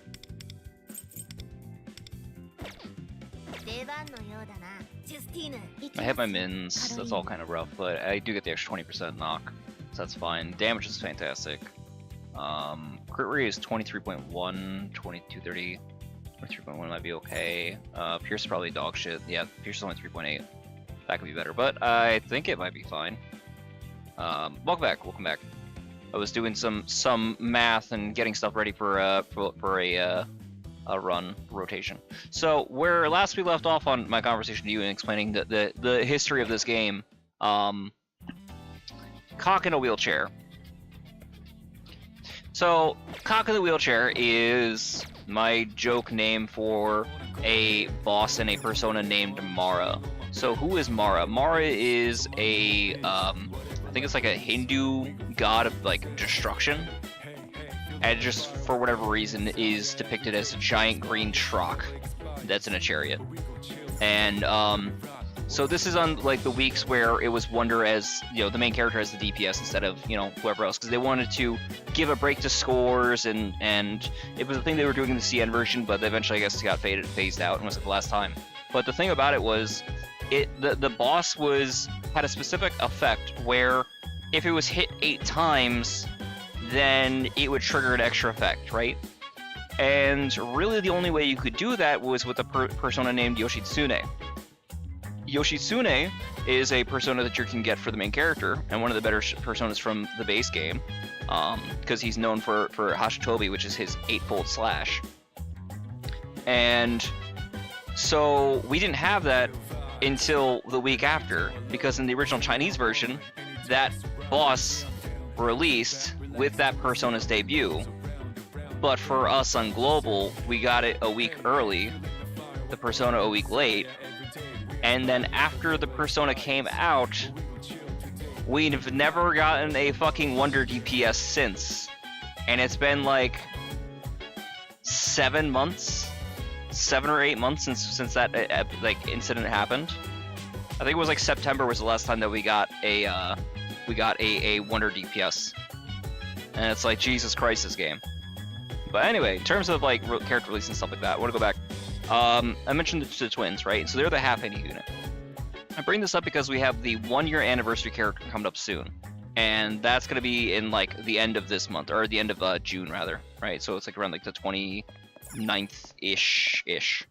I hit my mins, that's all kind of rough, but I do get the extra 20% knock, so that's fine. Damage is fantastic. Crit rate is 23.1, 2230. 3.1 might be okay. Pierce is probably dog shit. Yeah, Pierce is only 3.8. That could be better, but I think it might be fine. Welcome back. I was doing some math and getting stuff ready for a rotation. So where last we left off on my conversation to you and explaining the history of this game, cock in a wheelchair. So cock in the wheelchair is my joke name for a boss and a persona named Mara. So who is Mara? Mara is a, I think it's like a Hindu god of like destruction. And just for whatever reason is depicted as a giant green truck that's in a chariot. And So this is on like the weeks where it was Wonder as, you know, the main character as the DPS instead of, you know, whoever else, because they wanted to give a break to scores, and it was a thing they were doing in the CN version, but eventually I guess it got phased out and was like the last time. But the thing about it was, the boss had a specific effect where if it was hit 8 times, then it would trigger an extra effect, right? And really the only way you could do that was with a persona named Yoshitsune. Yoshitsune is a persona that you can get for the main character, and one of the better personas from the base game, because he's known for Hashitobi, which is his 8-fold slash. And so we didn't have that until the week after, because in the original Chinese version, that boss released with that persona's debut. But for us on Global, we got it a week early, the persona a week late, and then after the persona came out, we've never gotten a fucking Wonder DPS since. And it's been like 7 months, 7 or 8 months since that like incident happened. I think it was like September was the last time that we got a Wonder DPS. And it's like, Jesus Christ, this game. But anyway, in terms of like character release and stuff like that, I want to go back. I mentioned the twins, right? So they're the half Annie unit. I bring this up because we have the 1-year anniversary character coming up soon, and that's going to be in like the end of this month, or the end of June rather, right? So it's like around like the 29th ish.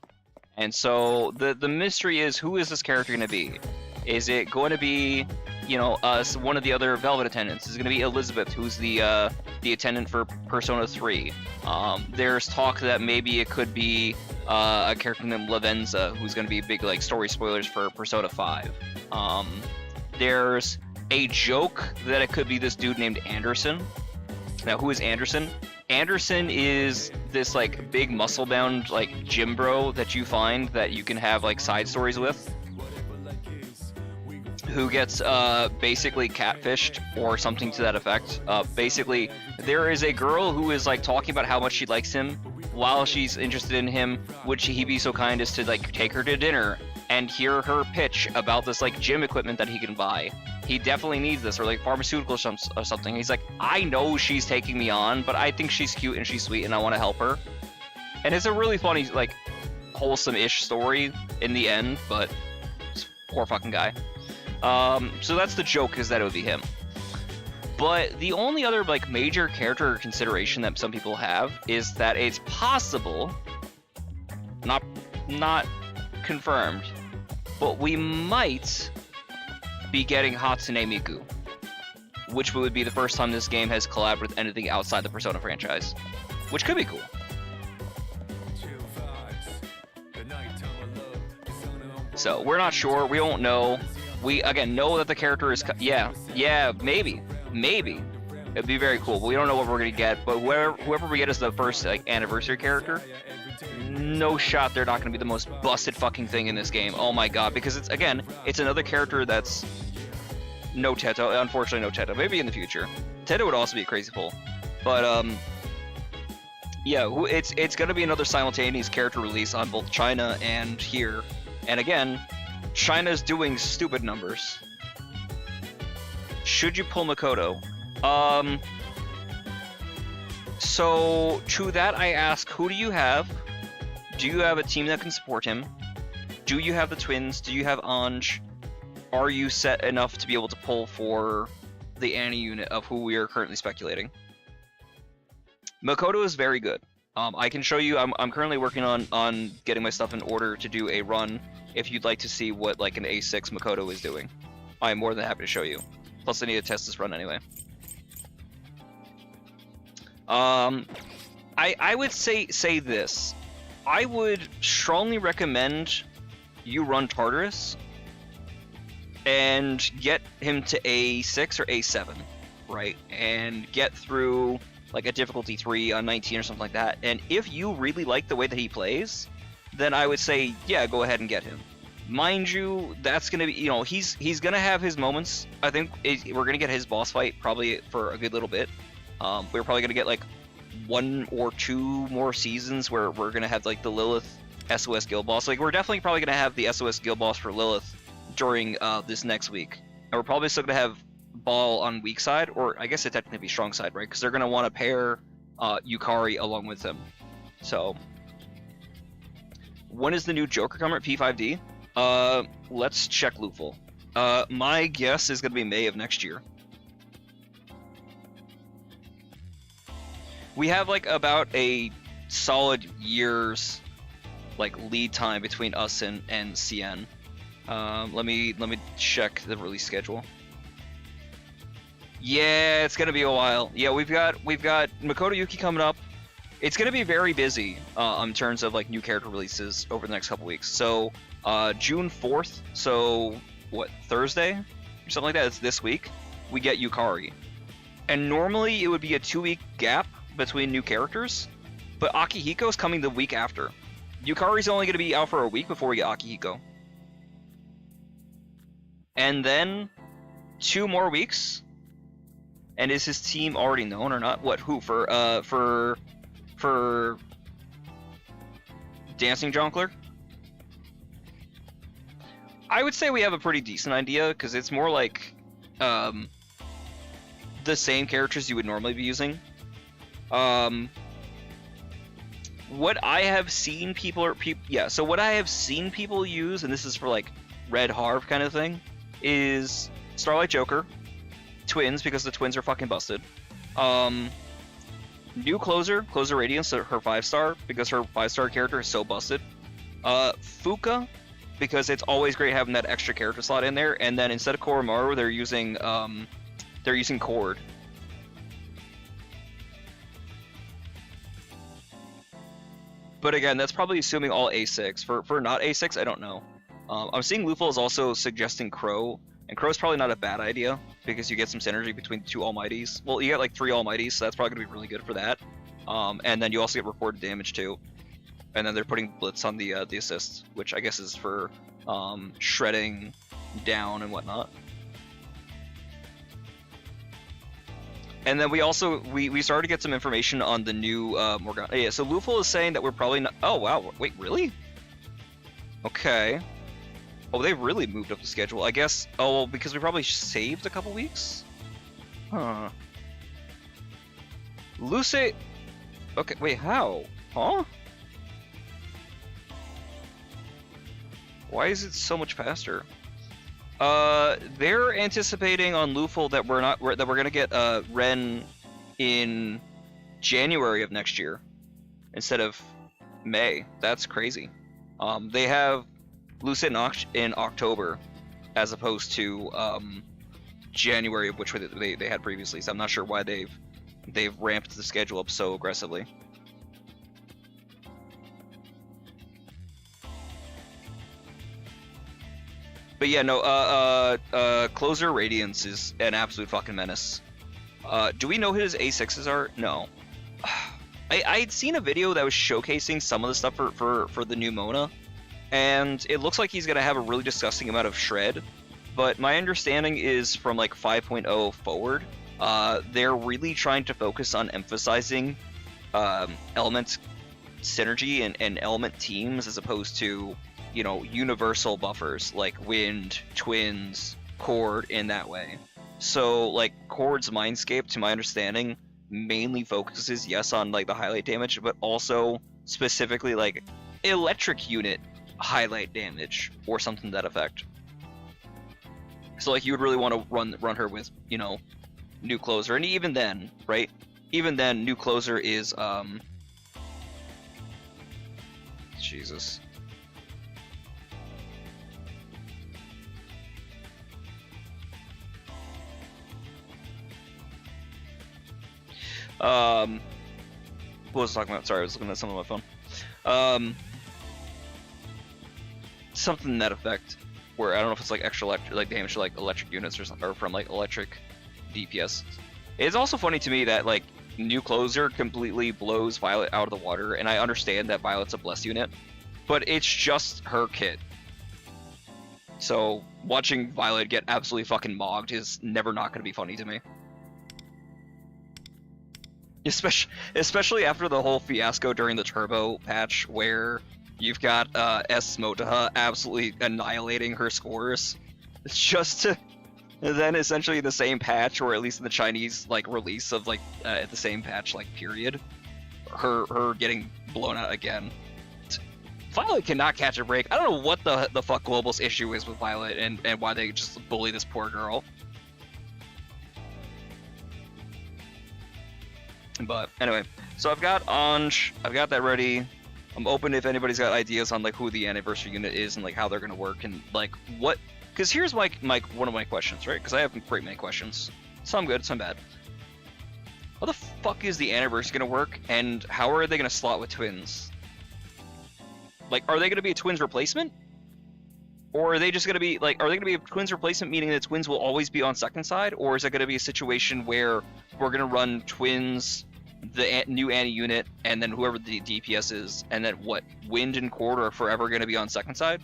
And so the mystery is, who is this character going to be? Is it going to be, you know, one of the other Velvet attendants? Is it going to be Elizabeth, who's the attendant for Persona 3? There's talk that maybe it could be a character named Lavenza, who's going to be big like story spoilers for Persona 5. There's a joke that it could be this dude named Anderson. Now, who is Anderson? Anderson is this like big muscle-bound like gym bro that you find that you can have like side stories with, who gets basically catfished or something to that effect. Basically, there is a girl who is like talking about how much she likes him. While she's interested in him, would he be so kind as to like take her to dinner and hear her pitch about this like gym equipment that he can buy? He definitely needs this, or like pharmaceuticals or something. He's like, I know she's taking me on, but I think she's cute and she's sweet and I want to help her. And it's a really funny, like, wholesome-ish story in the end, but poor fucking guy. So that's the joke, is that it would be him. But the only other like major character consideration that some people have is that it's possible, not confirmed, but we might be getting Hatsune Miku, which would be the first time this game has collabed with anything outside the Persona franchise, which could be cool. So we're not sure. We don't know. We again know that the character is maybe it'd be very cool, but we don't know what we're gonna get. But whoever we get as the first like anniversary character, no shot they're not gonna be the most busted fucking thing in this game. Oh my god, because it's another character that's no Teto. Unfortunately, no Teto. Maybe in the future, Teto would also be a crazy pull. But yeah, it's gonna be another simultaneous character release on both China and here. And again, China's doing stupid numbers. Should you pull Makoto? So to that I ask, who do you have? Do you have a team that can support him? Do you have the twins? Do you have Ange? Are you set enough to be able to pull for the Annie unit of who we are currently speculating? Makoto is very good. I can show you. I'm currently working on getting my stuff in order to do a run. If you'd like to see what like an A6 Makoto is doing, I am more than happy to show you. Plus, I need to test this run anyway. I would say this. I would strongly recommend you run Tartarus and get him to A6 or A7, right? And get through like a difficulty 3 on 19 or something like that. And if you really like the way that he plays, then I would say, yeah, go ahead and get him. Mind you, that's going to be, you know, he's going to have his moments. I think we're going to get his boss fight probably for a good little bit. We're probably going to get like 1 or 2 more seasons where we're going to have like the Lilith SOS guild boss. Like we're definitely probably going to have the SOS guild boss for Lilith during this next week, and we're probably still gonna have Ball on weak side, or I guess it technically be strong side, right? Because they're gonna want to pair Yukari along with him. So when is the new Joker coming at P5D? Let's check Luful. My guess is gonna be May of next year. We have like about a solid year's like lead time between us and CN. Let me check the release schedule. Yeah, it's gonna be a while. Yeah, we've got Makoto Yuki coming up. It's gonna be very busy in terms of like new character releases over the next couple weeks. So June 4th, so what, Thursday or something like that? It's this week. We get Yukari, and normally it would be a 2-week gap between new characters, but Akihiko is coming the week after. Yukari's only gonna be out for a week before we get Akihiko, and then 2 more weeks. And is his team already known or not? What? Who for Dancing Jongleur? I would say we have a pretty decent idea because it's more like the same characters you would normally be using. What I have seen people so what I have seen people use, and this is for like Red Harv kind of thing, is Starlight Joker. Twins, because the twins are fucking busted. New Closer Radiance, her 5-star, because her 5-star character is so busted. Fuka, because it's always great having that extra character slot in there. And then instead of Koromaru, they're using Cord. But again, that's probably assuming all A6. For not A6, I don't know. I'm seeing Luful is also suggesting Crow. And Crow's probably not a bad idea, because you get some synergy between the 2 Almighties. Well, you get like 3 Almighties, so that's probably going to be really good for that. And then you also get reported damage too. And then they're putting Blitz on the assist, which I guess is for shredding down and whatnot. And then we also, we started to get some information on the new Morgana. Yeah, so Luful is saying that we're probably not... Oh, wow. Wait, really? Okay. Oh, they really moved up the schedule. I guess, oh, well, because we probably saved a couple weeks? Huh. Luce... Okay, wait, how? Huh? Why is it so much faster? They're anticipating on Luful that we're gonna get Ren in January of next year instead of May. That's crazy. They have Lucid in October as opposed to January, of which they had previously. So I'm not sure why they've ramped the schedule up so aggressively. But yeah, no, Closer Radiance is an absolute fucking menace. Do we know who his A6s are? No. I'd seen a video that was showcasing some of the stuff for the new Mona, and it looks like he's gonna have a really disgusting amount of shred. But my understanding is from like 5.0 forward, they're really trying to focus on emphasizing element synergy and element teams as opposed to, you know, universal buffers like Wind, Twins, Cord in that way. So like Cord's Mindscape, to my understanding, mainly focuses, yes, on like the highlight damage, but also specifically like electric unit highlight damage or something to that effect. So like you would really want to run her with, you know, New Closer, and even then, right? Even then, New Closer is Jesus. What was I talking about? Sorry, I was looking at something on my phone. Something to that effect, where I don't know if it's like extra like damage to like electric units or something, or from like electric DPS. It's also funny to me that like New Closer completely blows Violet out of the water, and I understand that Violet's a bless unit, but it's just her kit. So watching Violet get absolutely fucking mogged is never not going to be funny to me. Especially after the whole fiasco during the Turbo patch, where you've got S. Motaha absolutely annihilating her scores. just to then essentially in the same patch, or at least in the Chinese like release of like at the same patch like period, her getting blown out again. Violet cannot catch a break. I don't know what the fuck Global's issue is with Violet and why they just bully this poor girl. But anyway, so I've got Ange, I've got that ready. I'm open if anybody's got ideas on like who the anniversary unit is and like how they're gonna work and like what. Because here's my one of my questions, right? Because I have great many questions. Some good, some bad. How the fuck is the anniversary gonna work, and how are they gonna slot with twins? Like, are they gonna be a twins replacement? Or are they just gonna be like, are they gonna be a twins replacement, meaning that twins will always be on second side? Or is it gonna be a situation where we're gonna run twins, the new Annie unit, and then whoever the DPS is, and then what, Wind and Cord are forever gonna be on second side?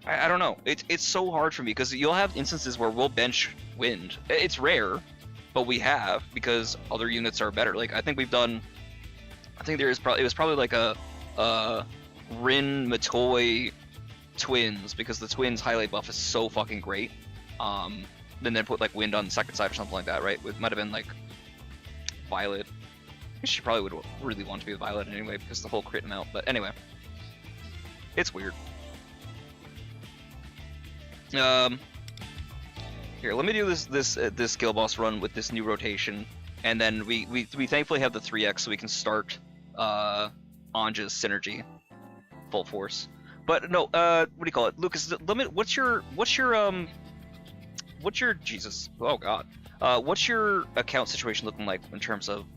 I don't know. It's so hard for me because you'll have instances where we'll bench Wind. It's rare, but we have because other units are better. Like I think we've done. I think there is probably it was probably like a Rin Matoi twins because the twins highlight buff is so fucking great. Then put like Wind on the second side or something like that, right? It might have been like Violet. I guess she probably would really want to be Violet anyway because the whole crit amount. But anyway, it's weird. Here, let me do this skill boss run with this new rotation, and then we thankfully have the 3x, so we can start Ange's synergy full force. But no, what do you call it, Lucas? Limit. What's your Jesus? Oh God. What's your account situation looking like in terms of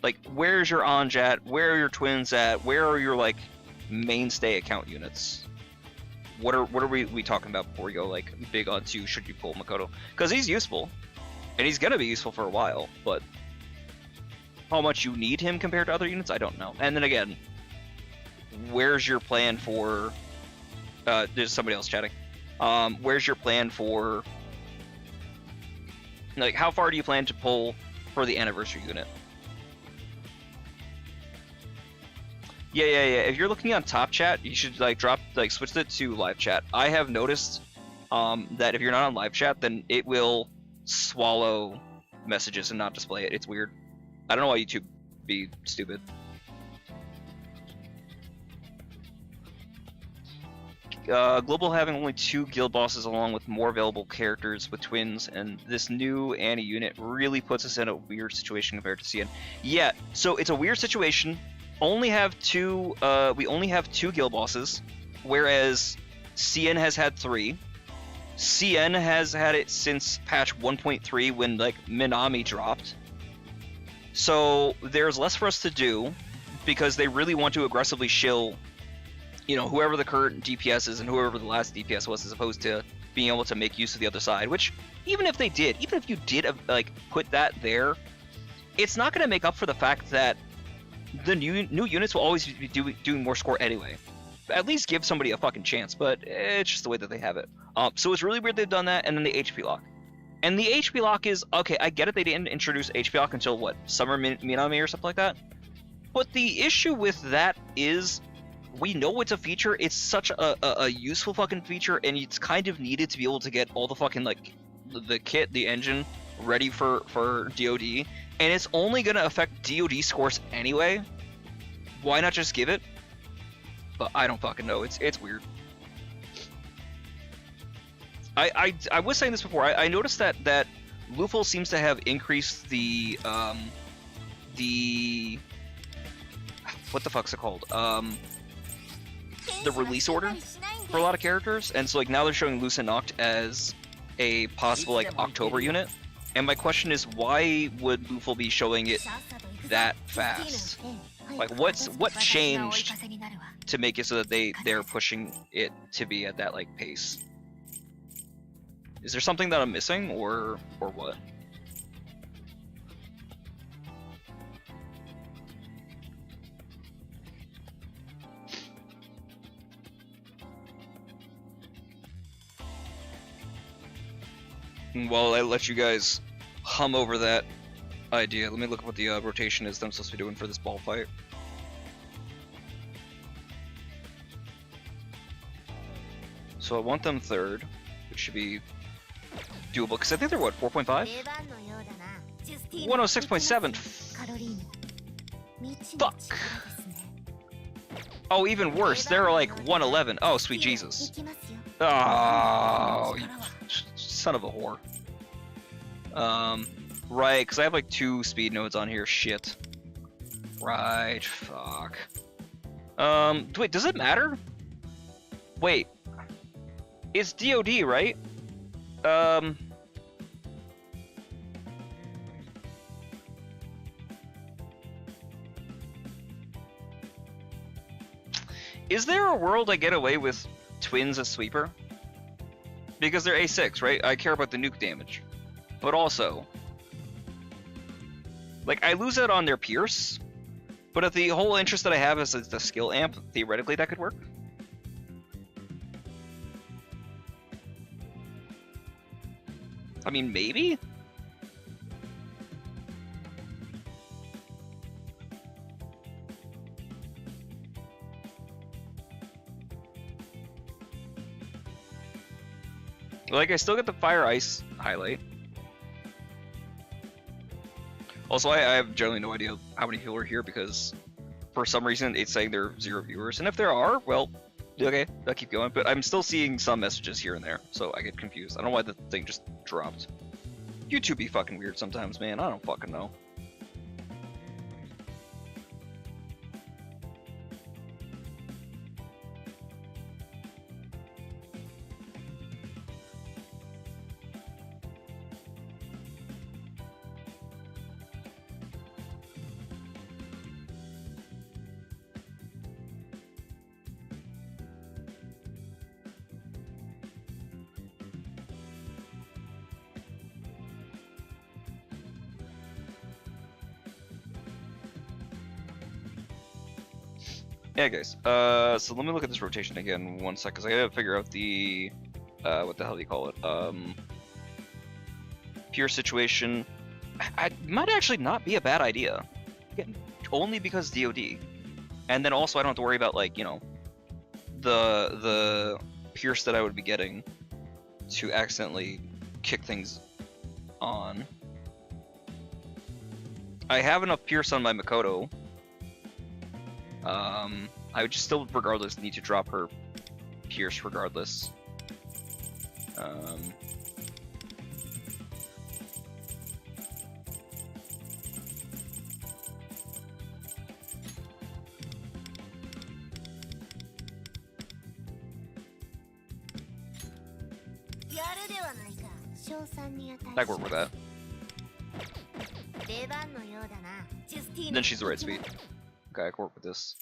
like where's your Ange at? Where are your twins at? Where are your like mainstay account units? What are we talking about before we go like big on to should you pull Makoto? Because he's useful, and he's gonna be useful for a while, but how much you need him compared to other units, I don't know. And then again, where's your plan for? There's somebody else chatting. Where's your plan for? Like, how far do you plan to pull for the anniversary unit? Yeah. If you're looking on top chat, you should like switch it to live chat. I have noticed that if you're not on live chat, then it will swallow messages and not display it. It's weird. I don't know why YouTube be stupid. Global having only 2 guild bosses along with more available characters with twins, and this new Annie unit really puts us in a weird situation compared to CN. Yeah, so it's a weird situation. We only have 2 guild bosses, whereas CN has had 3. CN has had it since patch 1.3 when like Minami dropped. So there's less for us to do because they really want to aggressively shill, you know, whoever the current DPS is and whoever the last DPS was, as opposed to being able to make use of the other side. Which even if you did like put that there, it's not going to make up for the fact that the new units will always be doing more score anyway. At least give somebody a fucking chance, but it's just the way that they have it. So it's really weird they've done that, and then the HP lock. And the HP lock is, okay, I get it, they didn't introduce HP lock until, what, Summer Minami or something like that? But the issue with that is, we know it's a feature, it's such a useful fucking feature, and it's kind of needed to be able to get all the fucking, like, the kit, the engine, ready for DoD. And it's only going to affect DoD scores anyway. Why not just give it? But I don't fucking know. It's weird. I was saying this before. I noticed that Lufel seems to have increased the what the fuck's it called? The release order for a lot of characters, and so like now they're showing Luce and Noct as a possible like October unit. And my question is, why would Lufel be showing it that fast? Like, what changed to make it so that they're pushing it to be at that like pace? Is there something that I'm missing, or what? While I let you guys hum over that idea, let me look at what the rotation is that I'm supposed to be doing for this ball fight. So I want them third, which should be doable, because I think they're what, 4.5? 106.7. Fuck! Oh, even worse, they're like 111. Oh, sweet Jesus. Oh, you son of a whore. Right, because I have like 2 speed nodes on here. Shit. Right, fuck. Wait, does it matter? Wait. It's DOD, right? Is there a world I get away with twins as sweeper? Because they're A6, right? I care about the nuke damage. But also, like, I lose out on their pierce, but if the whole interest that I have is the skill amp, theoretically that could work. I mean, maybe? Like, I still get the fire ice highlight. Also, I have generally no idea how many people are here because for some reason it's saying there are 0 viewers. And if there are, well, okay, I'll keep going. But I'm still seeing some messages here and there, so I get confused. I don't know why the thing just dropped. YouTube be fucking weird sometimes, man. I don't fucking know. Yeah, guys. So let me look at this rotation again 1 sec, because I gotta figure out the what the hell do you call it? Pure situation. I might actually not be a bad idea. Again, only because DOD, and then also I don't have to worry about, like, you know, the pierce that I would be getting to accidentally kick things on. I have enough pierce on my Makoto. I would just still, regardless, need to drop her pierce regardless. I can work with that. Then she's the right speed. Okay, I can work with this.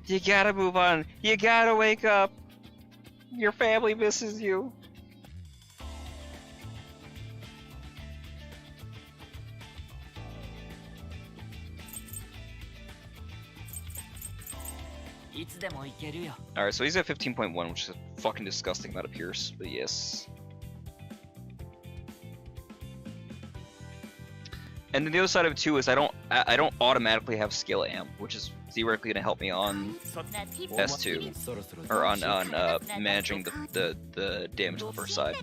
You gotta move on. You gotta wake up. Your family misses you. Alright, so he's at 15.1, which is a fucking disgusting amount of pierce, but yes. And then the other side of it too is I don't automatically have skill amp, which is theoretically gonna help me on S2 or on managing the damage on the first side.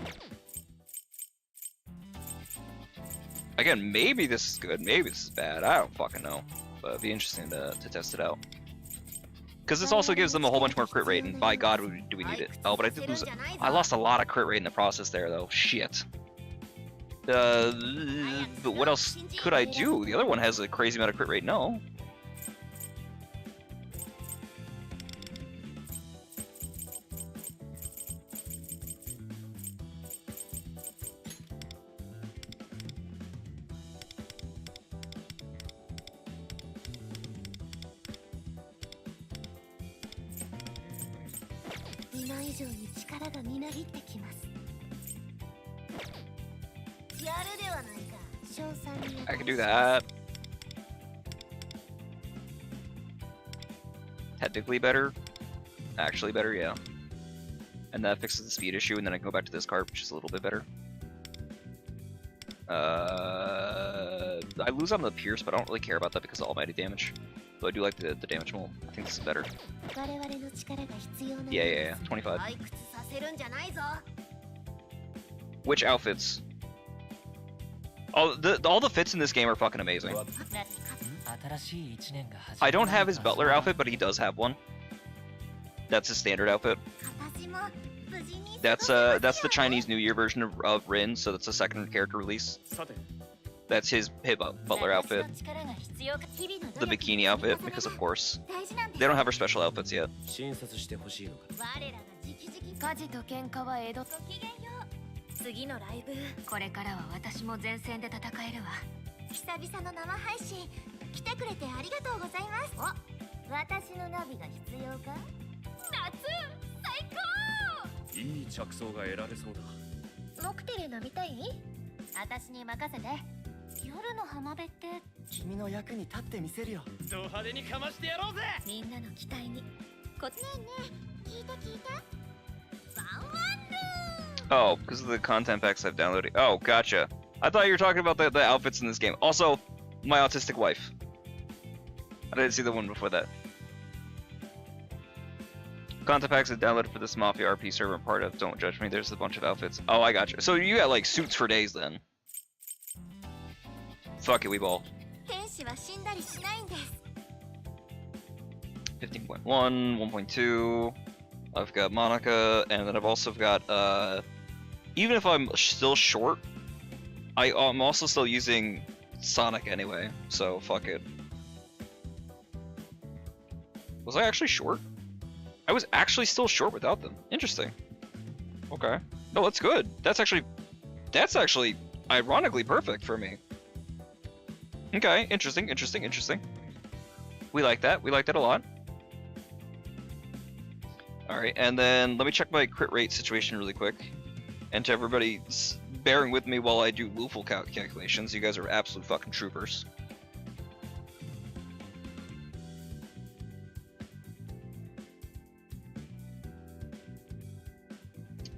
Again, maybe this is good, maybe this is bad. I don't fucking know, but it'd be interesting to test it out. Because this also gives them a whole bunch more crit rate, and by God, do we need it? Oh, but I did lose. I lost a lot of crit rate in the process there, though. Shit. But what else could I do? The other one has a crazy amount of crit rate. No. I can do that. Technically better. Actually better, yeah. And that fixes the speed issue, and then I can go back to this card, which is a little bit better. I lose on the pierce, but I don't really care about that because of almighty damage. But I do like the damage mole. I think this is better. Yeah, 25. Which outfits? All the fits in this game are fucking amazing. I don't have his butler outfit, but he does have one. That's his standard outfit. That's the Chinese New Year version of Rin, so that's a second character release. That's his butler outfit. The bikini outfit, because of course. They don't have her special outfits yet. 次のライブこれからは私も前線で戦えるわ久々の生配信来てくれてありがとうございますお私のナビが必要か夏最高いい着想が得られそうだモクテル飲みたい私に任せて夜の浜辺って君の役に立ってみせるよド派手にかましてやろうぜみんなの期待にこねえねえ聞いて聞いてワンワンルー Oh, because of the content packs I've downloaded. Oh, gotcha. I thought you were talking about the outfits in this game. Also, my autistic wife. I didn't see the one before that. Content packs I've downloaded for this Mafia RP server I'm part of. Don't judge me, there's a bunch of outfits. Oh, I gotcha. So you got like suits for days then. Fuck it, we ball. 15.1, 1.2. I've got Monica, and then I've also got, even if I'm still short, I'm also still using Sonic anyway, so fuck it. Was I actually short? I was actually still short without them. Interesting. Okay. No, that's good. That's actually ironically perfect for me. Okay, interesting. We like that a lot. Alright, and then let me check my crit rate situation really quick. And to everybody bearing with me while I do Luful calculations, you guys are absolute fucking troopers.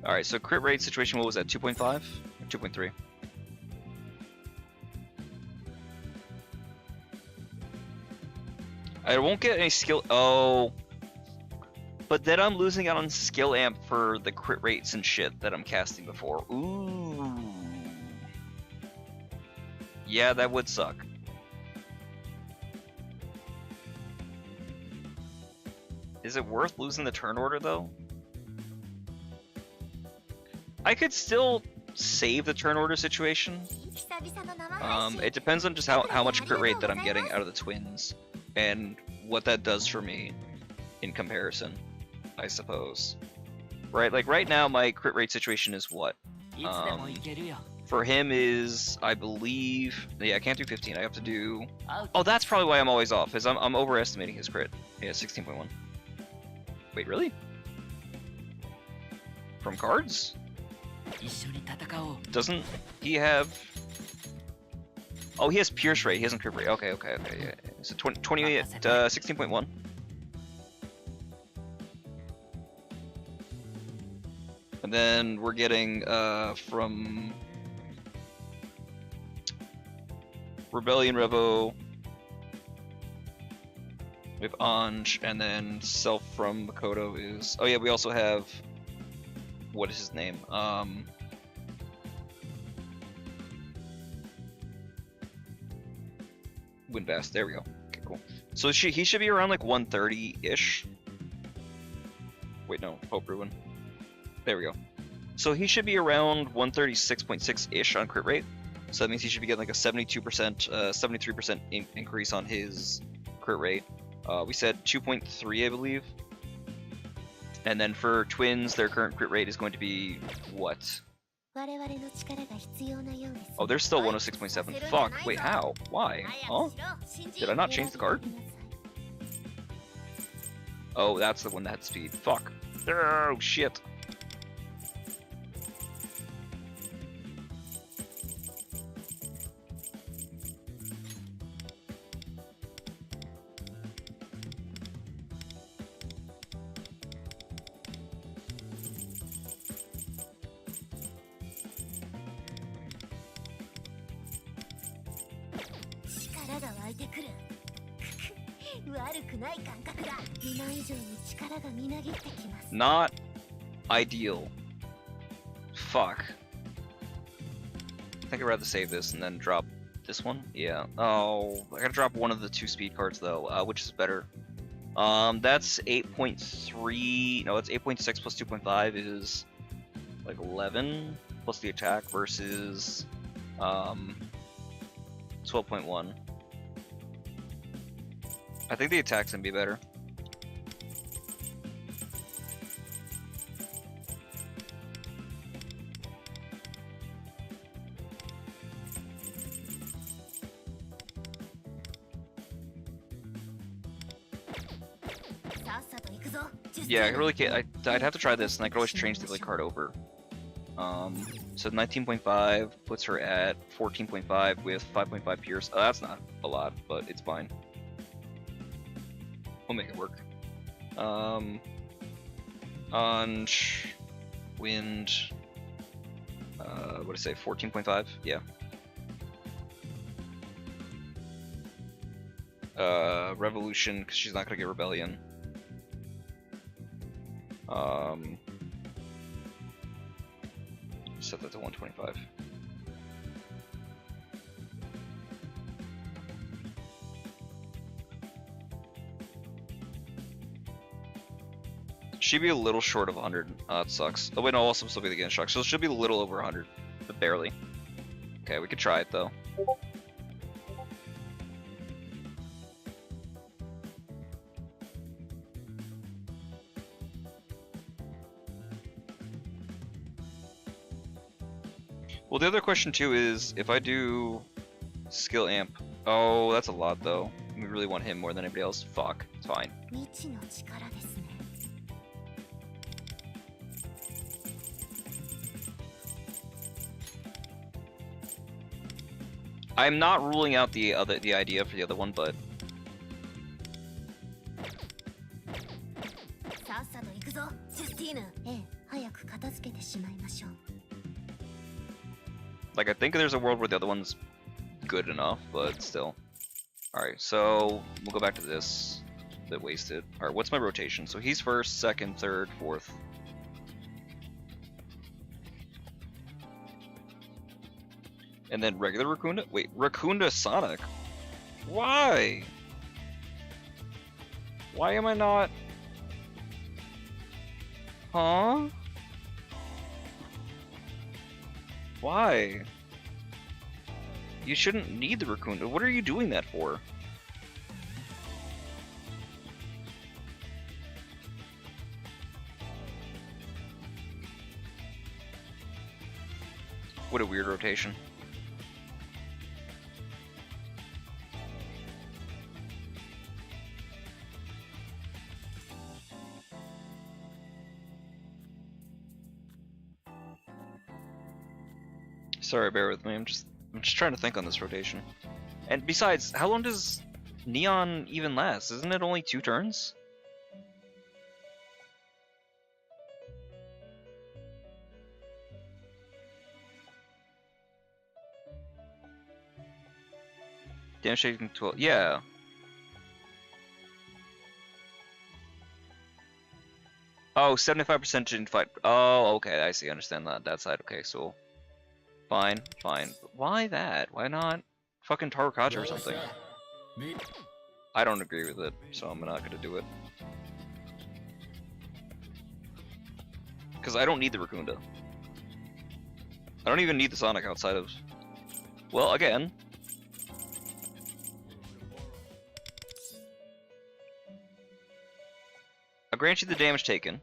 Alright, so crit rate situation, what was that, 2.5? Or 2.3? I won't get any skill. Oh. But then I'm losing out on skill amp for the crit rates and shit that I'm casting before. Ooh. Yeah, that would suck. Is it worth losing the turn order though? I could still save the turn order situation. It depends on just how much crit rate that I'm getting out of the twins and what that does for me in comparison, I suppose. Right, like right now my crit rate situation is what? For him is, I believe, yeah, I can't do 15, I have to do... Oh, that's probably why I'm always off, is I'm overestimating his crit. Yeah, 16.1. Wait, really? From cards? Doesn't he have... Oh, he has pierce rate, he hasn't crit rate. Okay, yeah. So 16.1. And then we're getting from Rebellion Revo, we have Ange, and then Self from Makoto is... Oh yeah, we also have... What is his name? Windvast, there we go. Okay, cool. So he should be around like 130-ish. Wait, no, Hope Ruin. There we go. So he should be around 136.6-ish on crit rate. So that means he should be getting like a 72%, 73% increase on his crit rate. We said 2.3, I believe. And then for twins, their current crit rate is going to be what? Oh, they're still 106.7. Fuck, wait, how? Why? Huh? Did I not change the card? Oh, that's the one that had speed. Fuck. Oh, shit. てくる悪くない感覚だ今以上に力がみなぎってきます Not ideal. Fuck. I think I'd rather save this and then drop this one. Yeah. Oh, I gotta drop one of the 2 speed cards though. Which is better? That's 8.3. No, it's 8.6 plus 2.5 is like 11 plus the attack versus 12.1. I think the attack's gonna be better. Yeah, I really can't. I'd have to try this, and I could always change the card over. So 19.5 puts her at 14.5 with 5.5 Pierce. Oh, that's not a lot, but it's fine. We'll make it work. Ange, Wind. What did I say? 14.5. Yeah. Revolution, because she's not gonna get Rebellion. Set that to 125. She'd be a little short of 100. It sucks. Oh wait, no, also still be the Against Shock, so it should be a little over 100, but barely. Okay, we could try it though. Well, the other question too is, if I do skill amp, oh, that's a lot though. We really want him more than anybody else. Fuck, it's fine. I'm not ruling out the idea for the other one, but like, I think there's a world where the other one's good enough, but still. Alright, so we'll go back to this. Bit wasted. Alright, what's my rotation? So he's first, second, third, fourth. And then regular Raccoonda? Wait, Raccoonda Sonic? Why? Why am I not... Huh? Why? You shouldn't need the Raccoonda. What are you doing that for? What a weird rotation. Sorry, bear with me. I'm just trying to think on this rotation. And besides, how long does Neon even last? Isn't it only 2 turns? Damage taking 12. Yeah. Oh, 75% in fight. Oh, okay. I see. I understand that side. Okay, so. Fine, fine. But why that? Why not fucking Tarukaja or something? I don't agree with it, so I'm not gonna do it. Because I don't need the Raccoonda. I don't even need the Sonic outside of... Well, again. I'll grant you the damage taken.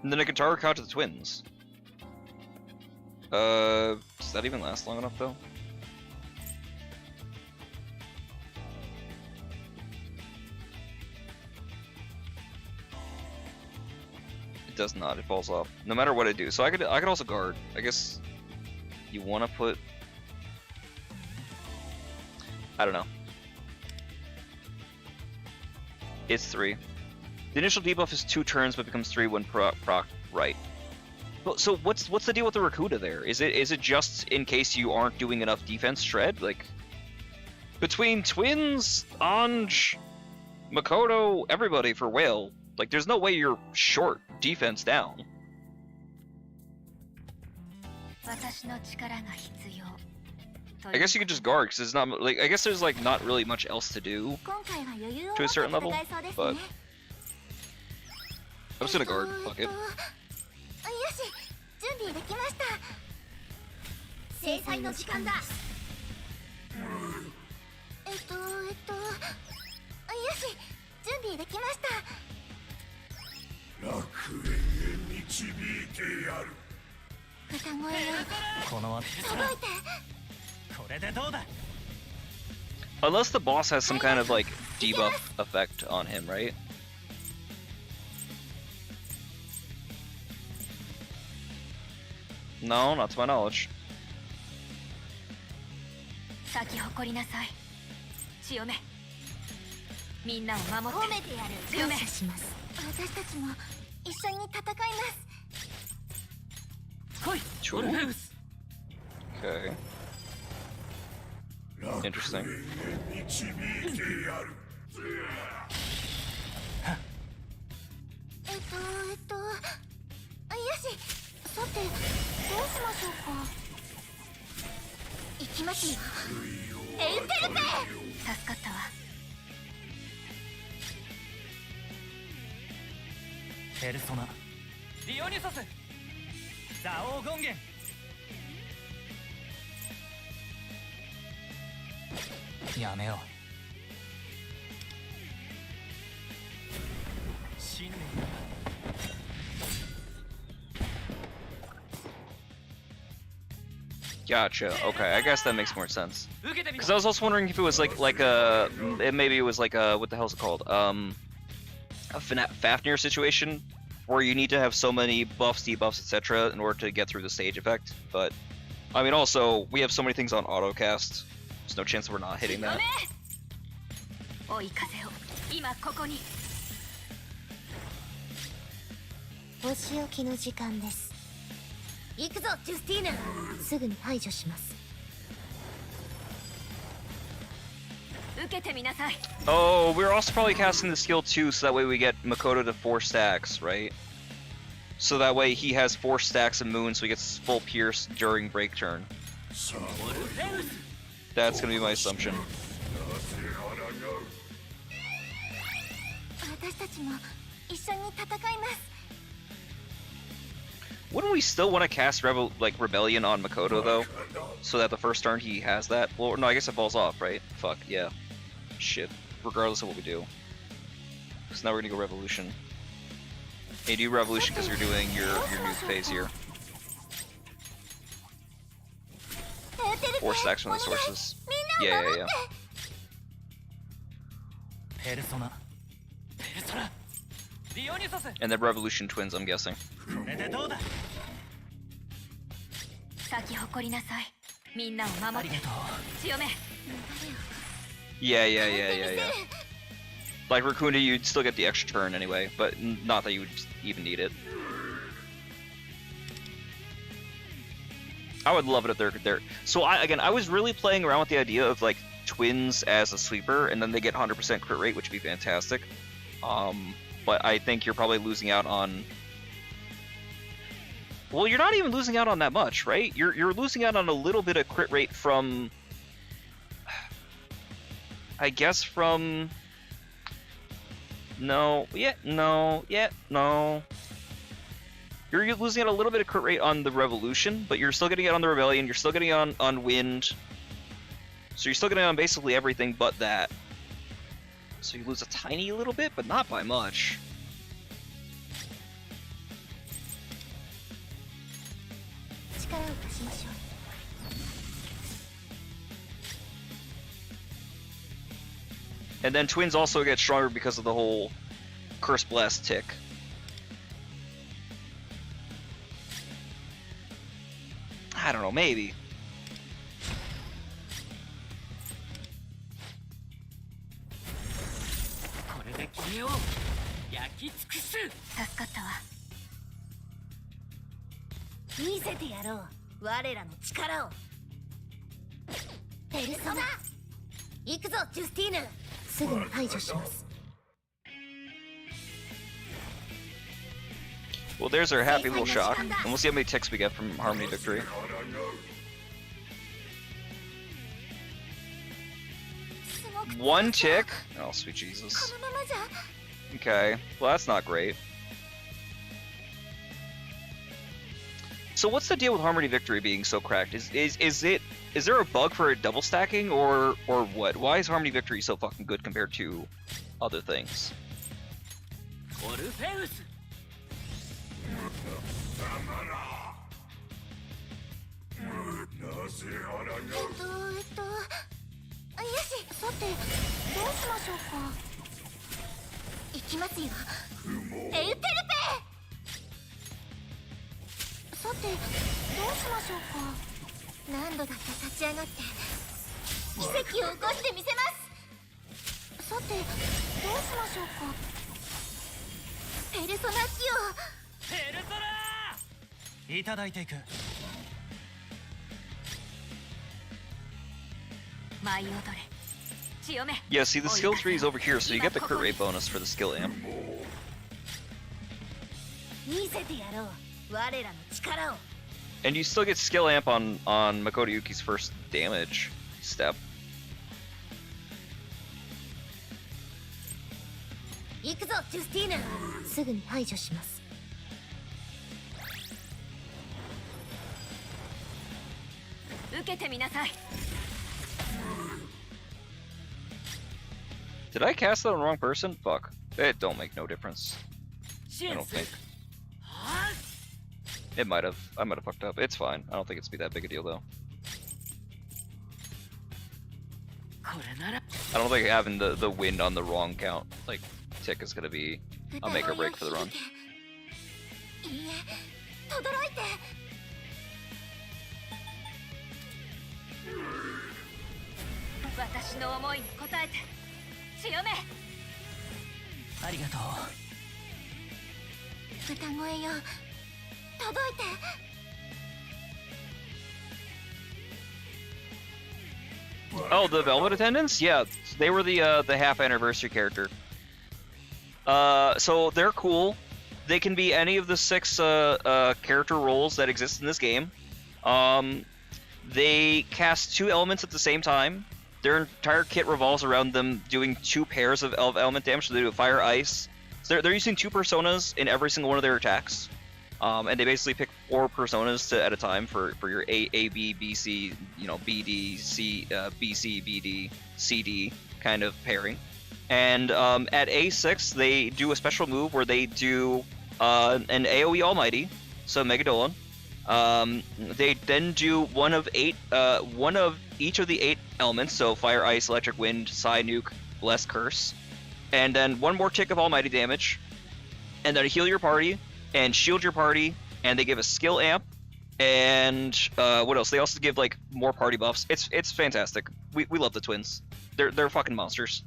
And then I can Tarukaja the twins. Does that even last long enough though? It does not, it falls off. No matter what I do. So I could also guard. I guess you wanna put... I don't know. It's 3. The initial debuff is 2 turns, but becomes 3 when proc right. Well, so what's the deal with the Rakuda there? Is it just in case you aren't doing enough defense shred? Like, between Twins, Ange, Makoto, everybody for Whale, like, there's no way you're short defense down. I guess you could just guard, because it's not, like, I guess there's, like, not really much else to do to a certain level, but I'm just gonna guard, fuck it. Unless the boss has some kind of, like, debuff effect on him, right? No, not to my knowledge. Sure. Okay. Interesting. Gotcha. Okay, I guess that makes more sense. Because I was also wondering if it was maybe it was like a, what the hell is it called? A Fafnir situation where you need to have so many buffs, debuffs, etc. in order to get through the stage effect. But I mean, also we have so many things on autocast. There's no chance we're not hitting that. Oh, we're also probably casting the skill too, so that way we get Makoto to 4 stacks, right? So that way he has 4 stacks of moon, so he gets full pierce during break turn. That's gonna be my assumption. Wouldn't we still want to cast Rebellion on Makoto though, so that the first turn he has that? Well, no, I guess it falls off, right? Fuck yeah, shit. Regardless of what we do, so now we're gonna go Revolution. And you do Revolution because you're doing your new phase here. 4 stacks from the sources. Yeah. And then Revolution Twins, I'm guessing. Yeah. Like Raccoon, you'd still get the extra turn anyway, but not that you would even need it. I would love it if they're. So I was really playing around with the idea of like Twins as a sweeper, and then they get 100% crit rate, which would be fantastic. But I think you're probably losing out on. Well, you're not even losing out on that much, right? You're losing out on a little bit of crit rate from. I guess from. No. You're losing out a little bit of crit rate on the Revolution, but you're still getting it on the Rebellion, you're still getting it on Wind. So you're still getting it on basically everything but that. So you lose a tiny little bit, but not by much. And then Twins also get stronger because of the whole Curse Blast tick. I don't know, maybe. かったわ。見せてやろう、我らの力を。ペルソナ行くぞジュスティーヌ。すぐに排除します。 Well, there's our happy little shock, and we'll see how many ticks we get from Harmony Victory. One tick? Oh, sweet Jesus. Okay, well that's not great. So what's the deal with Harmony Victory being so cracked? Is there a bug for it double stacking or what? Why is Harmony Victory so fucking good compared to other things? Yeah, see the skill tree is over here, so you get the crit rate bonus for the skill amp. And you still get skill amp on Makoto Yuki's first damage step. Did I cast that on the wrong person? Fuck. It don't make no difference. I don't think. It might have. I might have fucked up. It's fine. I don't think it's be that big a deal though. I don't think having the wind on the wrong count, like, tick is gonna be a make or break for the run. Oh, the Velvet Attendants? Yeah, they were the half anniversary character. So they're cool. They can be any of the 6 character roles that exist in this game. They cast 2 elements at the same time. Their entire kit revolves around them doing 2 pairs of element damage. So they do fire, ice. So they're using 2 personas in every single one of their attacks. And they basically pick 4 personas at a time for your A, B, B, C, you know, B, D, C, B, C, B, D, C, D kind of pairing. And at A6, they do a special move where they do an AoE Almighty, so Megadolan. They then do one of each of the 8 elements, so Fire, Ice, Electric, Wind, Psy, Nuke, Bless, Curse. And then one more tick of Almighty damage. And then heal your party, and shield your party, and they give a skill amp, and what else? They also give like more party buffs. It's fantastic. We love the twins. They're fucking monsters.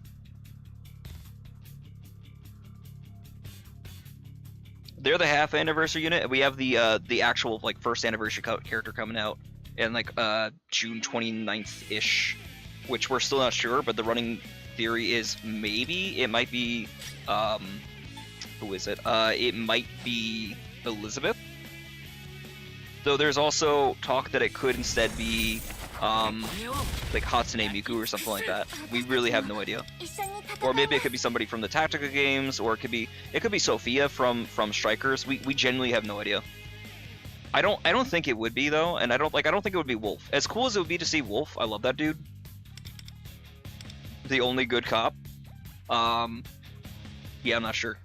They're the half anniversary unit, and we have the actual like first anniversary character coming out in like June 29th ish, which we're still not sure, but the running theory is maybe it might be who is it? It might be Elizabeth. Though there's also talk that it could instead be like Hatsune Miku or something like that. We really have no idea. Or maybe it could be somebody from the Tactica games, or it could be Sophia from Strikers. We genuinely have no idea. I don't think it would be though, and I don't think it would be Wolf. As cool as it would be to see Wolf, I love that dude. The only good cop. Yeah, I'm not sure.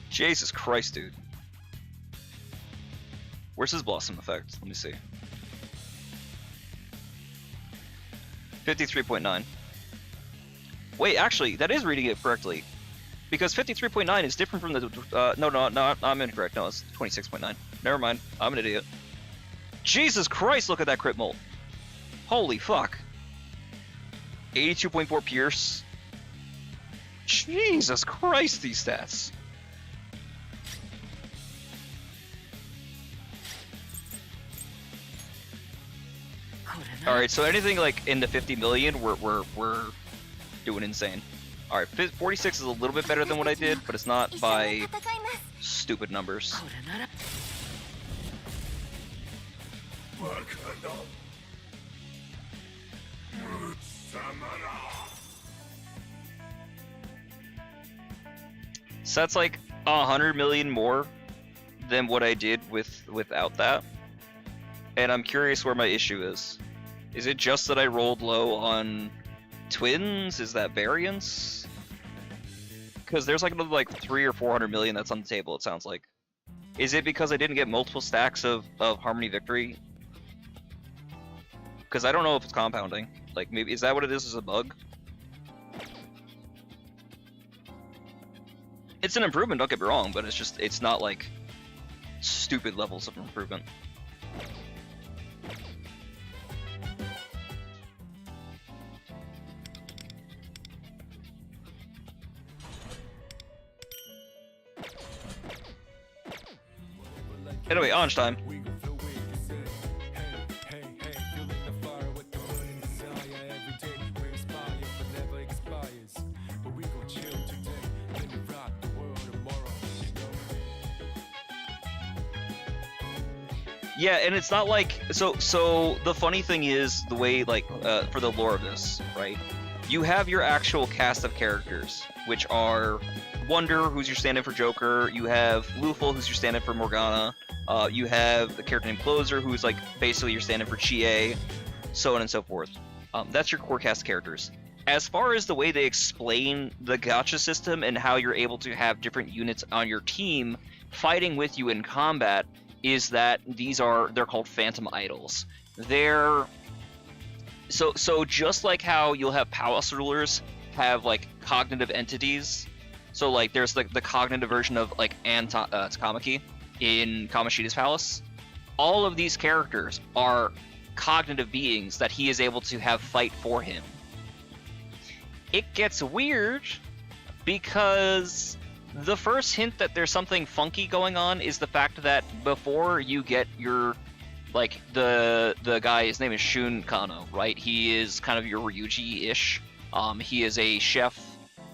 Jesus Christ, dude. Where's his Blossom effect? Let me see. 53.9. Wait, actually, that is reading it correctly. Because 53.9 is different from the... no, I'm incorrect. No, it's 26.9. Never mind. I'm an idiot. Jesus Christ, look at that crit mult. Holy fuck. 82.4 Pierce. Jesus Christ, these stats. Alright, so anything like in the 50 million, we're doing insane. Alright, 46 is a little bit better than what I did, but it's not by stupid numbers. So that's like 100 million more than what I did without that. And I'm curious where my issue is. Is it just that I rolled low on twins? Is that variance? Because there's like another like 300 or 400 million that's on the table, it sounds like. Is it because I didn't get multiple stacks of Harmony Victory? Because I don't know if it's compounding. Like, maybe, is that what it is a bug? It's an improvement, don't get me wrong, but it's just, it's not like stupid levels of improvement. Anyway, Ange time. Yeah, and it's not like so the funny thing is the way like for the lore of this, right? You have your actual cast of characters, which are Wonder, who's your stand-in for Joker, you have Luful, who's your stand-in for Morgana, you have the character named Closer, who's like basically your stand-in for Chie, so on and so forth. That's your core cast of characters. As far as the way they explain the gacha system and how you're able to have different units on your team fighting with you in combat, is that they're called phantom idols. They're so just like how you'll have palace rulers have like cognitive entities. So like there's like the cognitive version of like Takamaki in Kamoshida's palace. All of these characters are cognitive beings that he is able to have fight for him. It gets weird because the first hint that there's something funky going on is the fact that before you get your, like, the guy, his name is Shun Kano, right? He is kind of your Ryuji-ish. He is a chef.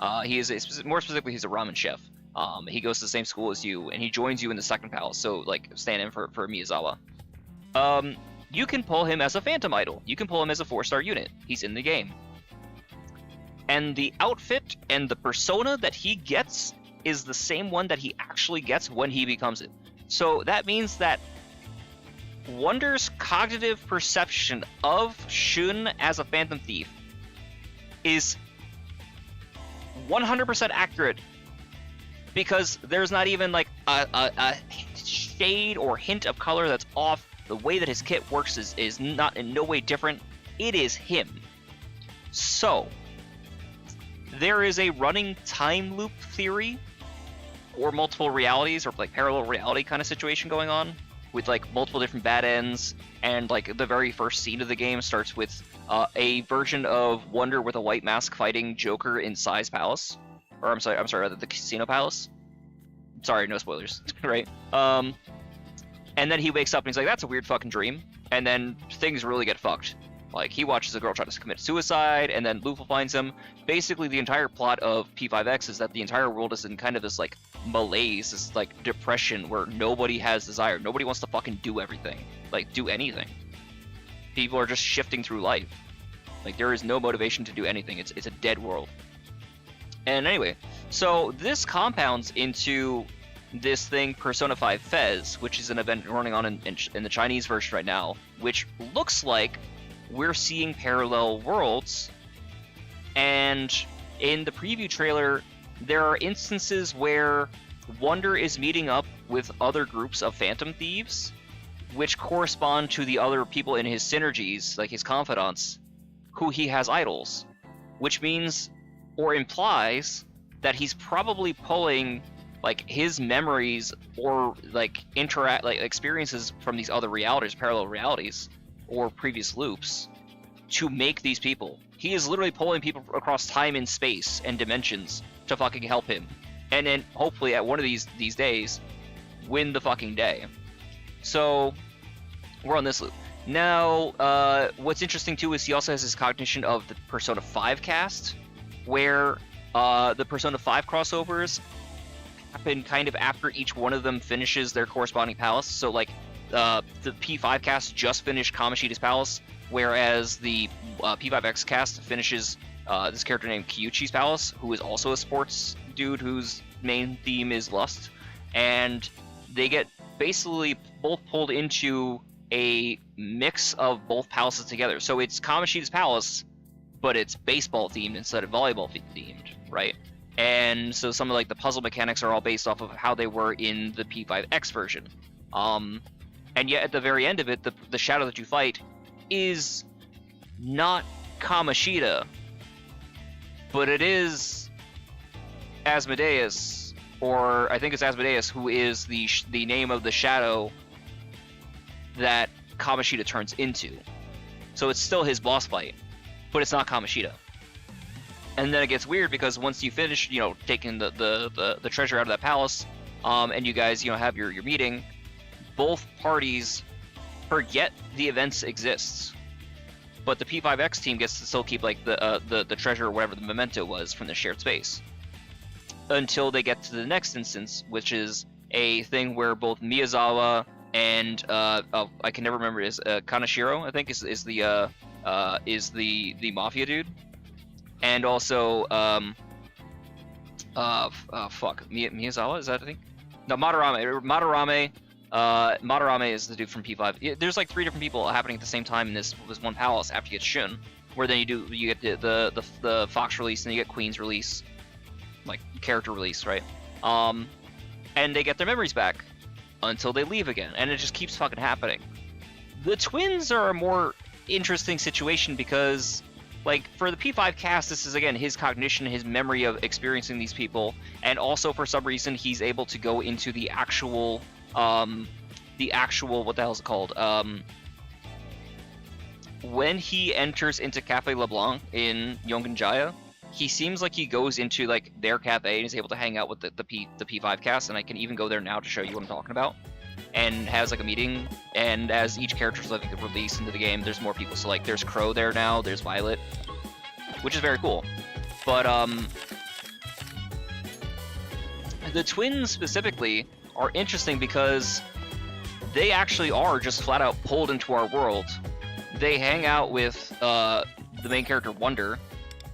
More specifically, he's a ramen chef. He goes to the same school as you, and he joins you in the second palace, so, like, stand in for Miyazawa. You can pull him as a phantom idol. You can pull him as a 4-star unit. He's in the game. And the outfit and the persona that he gets is the same one that he actually gets when he becomes it. So that means that Wonder's cognitive perception of Shun as a phantom thief is 100% accurate, because there's not even like a shade or hint of color that's off. The way that his kit works is not in no way different. It is him. So there is a running time loop theory or multiple realities or like parallel reality kind of situation going on with like multiple different bad ends, and like the very first scene of the game starts with a version of Wonder with a white mask fighting Joker in Sai's palace, or I'm sorry, the casino palace. Sorry, no spoilers, right? And then he wakes up and he's like, that's a weird fucking dream, and then things really get fucked. Like, he watches a girl try to commit suicide, and then Luful finds him. Basically, the entire plot of P5X is that the entire world is in kind of this, like, malaise, this, like, depression where nobody has desire. Nobody wants to fucking do everything. Like, do anything. People are just shifting through life. Like, there is no motivation to do anything. It's a dead world. And anyway, so this compounds into this thing, Persona 5 Fez, which is an event running on in the Chinese version right now, which looks like we're seeing parallel worlds. And in the preview trailer, there are instances where Wonder is meeting up with other groups of phantom thieves, which correspond to the other people in his synergies, like his confidants, who he has idols, which means or implies that he's probably pulling like his memories or like experiences from these other realities, parallel realities, or previous loops, to make these people. He is literally pulling people across time and space and dimensions to fucking help him. And then hopefully at one of these days, win the fucking day. So we're on this loop. Now, what's interesting too is he also has his cognition of the Persona 5 cast, where the Persona 5 crossovers happen kind of after each one of them finishes their corresponding palace. So like the P5 cast just finished Kamoshida's palace, whereas the P5X cast finishes this character named Kyuchi's palace, who is also a sports dude whose main theme is lust, and they get basically both pulled into a mix of both palaces together. So it's Kamoshida's palace, but it's baseball themed instead of volleyball themed, right? And so some of like the puzzle mechanics are all based off of how they were in the P5X version. And yet at the very end of it, the shadow that you fight is not Kamoshida, but it is Asmodeus, or I think it's Asmodeus, who is the name of the shadow that Kamoshida turns into. So it's still his boss fight, but it's not Kamoshida. And then it gets weird because once you finish, you know, taking the treasure out of that palace, and you guys, you know, have your meeting, both parties forget the events exists. But the P5X team gets to still keep like the treasure or whatever the memento was from the shared space, until they get to the next instance, which is a thing where both Miyazawa and I can never remember, is Kaneshiro, I think, is the mafia dude, and also Miyazawa, is that, I think? No, Madarame is the dude from P5. There's like 3 different people happening at the same time in this one palace after you get Shun, where then you get the Fox release, and you get Queen's release, like character release, right? And they get their memories back until they leave again, and it just keeps fucking happening. The twins are a more interesting situation because, like, for the P5 cast, this is again his cognition, his memory of experiencing these people, and also for some reason he's able to go into the actual what the hell is it called? When he enters into Cafe LeBlanc in Yongenjaya, he seems like he goes into like their cafe and is able to hang out with the P5 cast, and I can even go there now to show you what I'm talking about, and has like a meeting, and as each character's like released into the game, there's more people. So like there's Crow there now, there's Violet, which is very cool. But the twins specifically are interesting because they actually are just flat out pulled into our world. They hang out with the main character Wonder,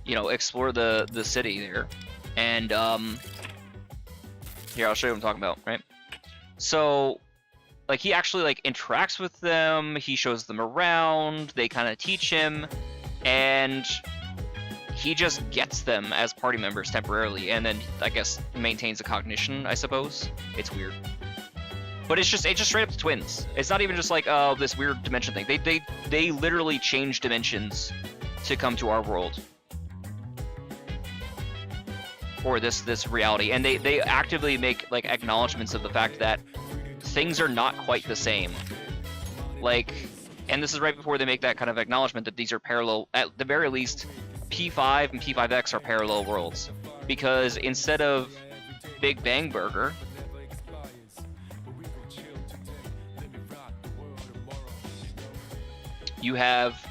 you know, explore the city there, and here, I'll show you what I'm talking about, right? So like he actually like interacts with them, he shows them around, they kind of teach him, and he just gets them as party members temporarily, and then I guess maintains a cognition, I suppose. It's weird, but it's just straight up the twins. It's not even just like this weird dimension thing. They literally change dimensions to come to our world, or this reality, and they actively make like acknowledgments of the fact that things are not quite the same. Like, and this is right before they make that kind of acknowledgement that these are parallel, at the very least, P5 and P5X are parallel worlds, because instead of Big Bang Burger, you have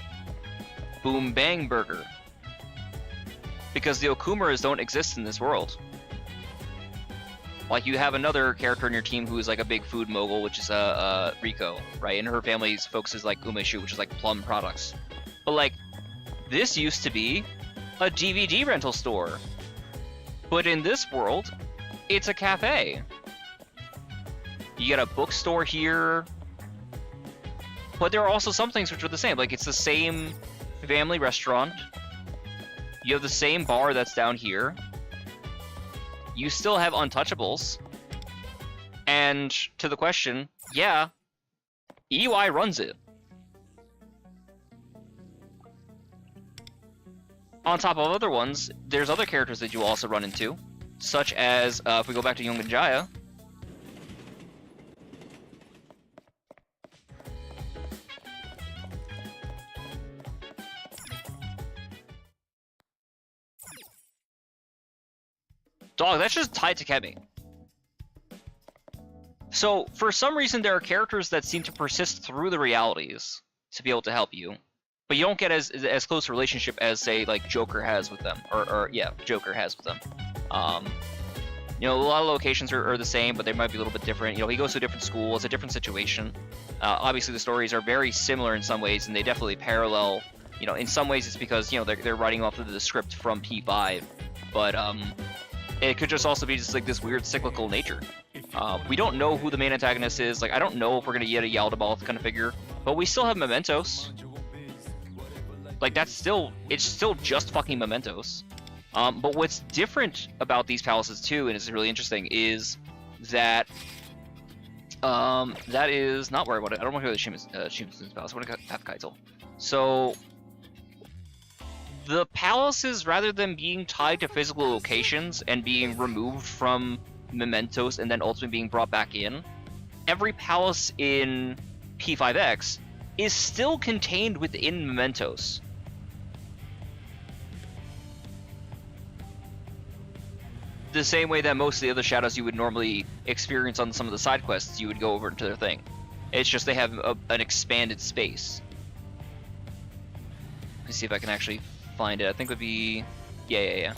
Boom Bang Burger, because the Okumaras don't exist in this world. Like, you have another character in your team who is like a big food mogul, which is Riko, right? And her family's focuses like umeshu, which is like plum products. But like, this used to be a DVD rental store, but in this world, it's a cafe. You get a bookstore here, but there are also some things which are the same. Like, it's the same family restaurant. You have the same bar that's down here. You still have Untouchables. And to the question, yeah, EY runs it. On top of other ones, there's other characters that you also run into, such as, if we go back to Yongenjaya, Dog, that's just tied to Kemi. So, for some reason, there are characters that seem to persist through the realities to be able to help you, but you don't get as close a relationship as, say, like Joker has with them, or yeah, Joker has with them. You know, a lot of locations are the same, but they might be a little bit different. You know, he goes to a different school, it's a different situation. Obviously, the stories are very similar in some ways, and they definitely parallel. You know, in some ways, it's because, you know, they're writing off of the script from P5, but it could just also be just like this weird cyclical nature. We don't know who the main antagonist is. Like, I don't know if we're gonna get a Yaldabaoth kind of figure, but we still have Mementos. Like, it's still just fucking Mementos. But what's different about these palaces too, and it's really interesting, is that that is not where I want to. I don't want to go to the Shimasun's palace. I want to go to Akihiko. So the palaces, rather than being tied to physical locations and being removed from Mementos and then ultimately being brought back in, every palace in P5X is still contained within Mementos. The same way that most of the other shadows you would normally experience on some of the side quests, you would go over into their thing. It's just they have an expanded space. Let me see if I can actually find it. I think it would be... Yeah.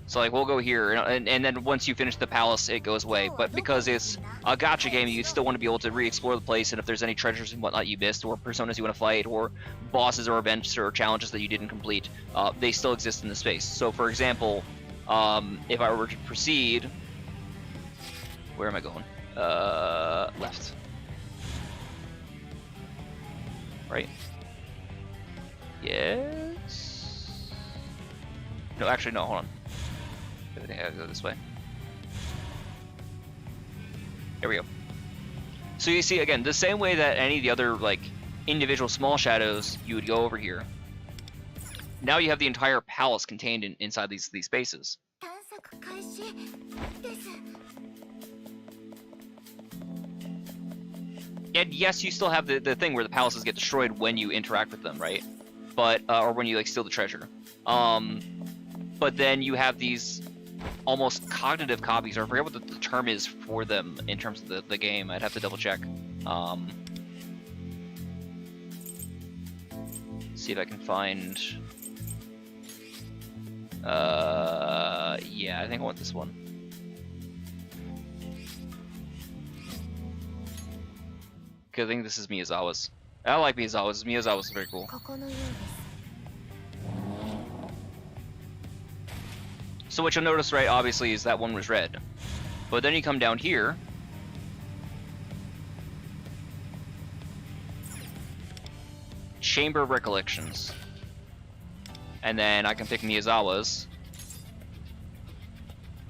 So, like, we'll go here, and then once you finish the palace, it goes away. But because it's a gacha game, you still want to be able to re-explore the place, and if there's any treasures and whatnot you missed, or personas you want to fight, or bosses or events or challenges that you didn't complete, they still exist in the space. So, for example, if I were to proceed... Where am I going? Left. Right? Yes? No, actually, no, hold on. I think I gotta go this way. There we go. So you see, again, the same way that any of the other, like, individual small shadows, you would go over here. Now you have the entire palace contained inside these spaces. And yes, you still have the thing where the palaces get destroyed when you interact with them, right? But, or when you, like, steal the treasure. But then you have these almost cognitive copies, or I forget what the term is for them in terms of the game. I'd have to double check. See if I can find... yeah, I think I want this one. Cause I think this is Miyazawa's. I like Miyazawa's. Miyazawa's very cool. So what you'll notice, right, obviously, is that one was red. But then you come down here. Chamber of Recollections. And then I can pick Miyazawa's.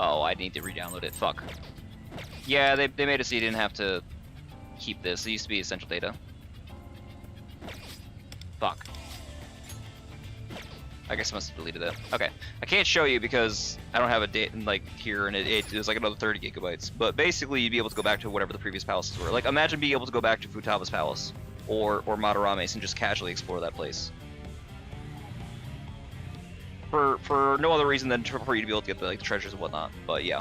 Oh, I need to re-download it. Fuck. Yeah, they made it so you didn't have to keep this. It used to be essential data. Fuck. I guess I must have deleted it. Okay. I can't show you because I don't have a date like here, and it was like another 30 gigabytes. But basically, you'd be able to go back to whatever the previous palaces were. Like, imagine being able to go back to Futaba's palace or Madarame's and just casually explore that place. For no other reason than for you to be able to get the, like, the treasures and whatnot. But yeah.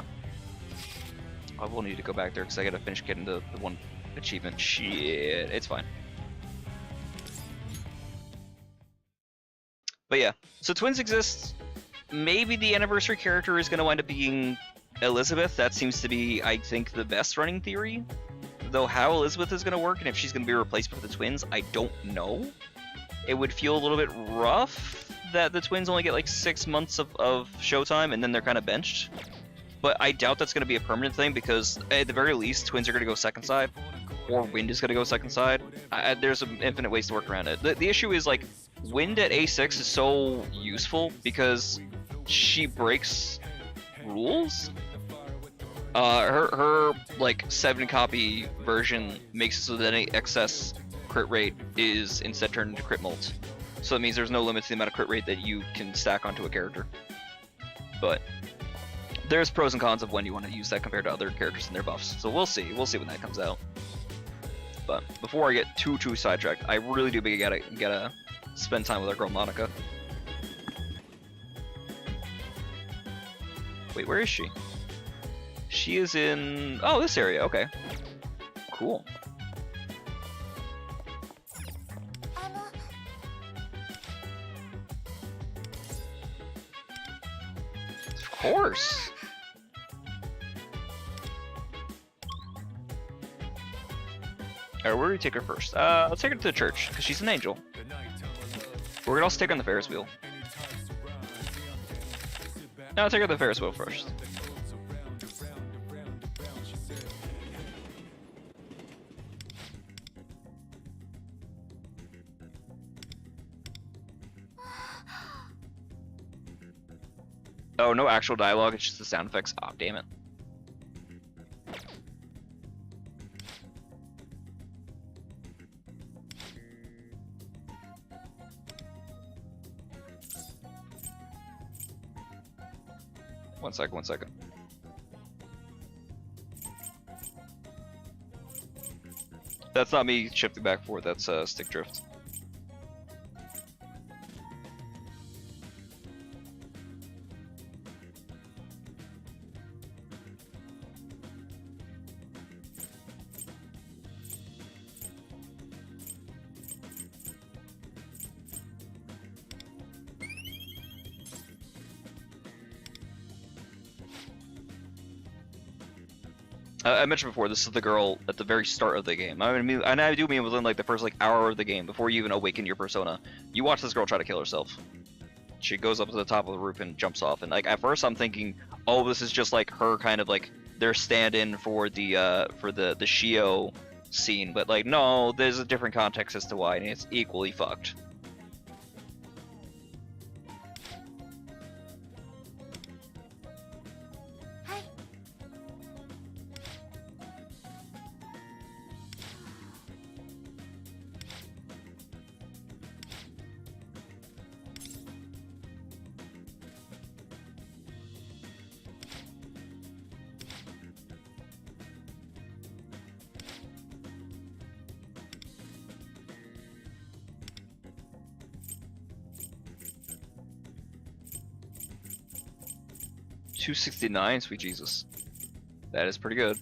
I will need to go back there because I gotta finish getting the one achievement. Shit. It's fine. But yeah, so twins exist. Maybe the anniversary character is going to wind up being Elizabeth. That seems to be, I think, the best running theory. Though how Elizabeth is going to work and if she's going to be a replacement for the twins, I don't know. It would feel a little bit rough that the twins only get like 6 months of showtime and then they're kind of benched. But I doubt that's going to be a permanent thing because at the very least, twins are going to go second side. Or Wind is going to go second side. There's infinite ways to work around it. The issue is, like, Wind at A6 is so useful because she breaks rules. Her like 7 copy version makes it so that any excess crit rate is instead turned into crit mults. So it means there's no limit to the amount of crit rate that you can stack onto a character. But there's pros and cons of when you want to use that compared to other characters and their buffs. So we'll see when that comes out. But before I get too sidetracked, I really do think I gotta spend time with our girl Monica. Wait, where is she? She is in... Oh, this area, okay. Cool. Of course! Alright, where do we take her first? Let's take her to the church, because she's an angel. We're gonna also take her on the Ferris wheel. No, I'll take her to the Ferris wheel first. Oh, no actual dialogue, it's just the sound effects. Aw, damn it. One second. That's not me shifting back and forth, that's stick drift. I mentioned before, this is the girl at the very start of the game. I mean, and I do mean within like the first like hour of the game, before you even awaken your persona. You watch this girl try to kill herself. She goes up to the top of the roof and jumps off. And like at first, I'm thinking, oh, this is just like her kind of like their stand-in for the Shio scene. But like, no, there's a different context as to why, and it's equally fucked. $269, sweet Jesus. That is pretty good.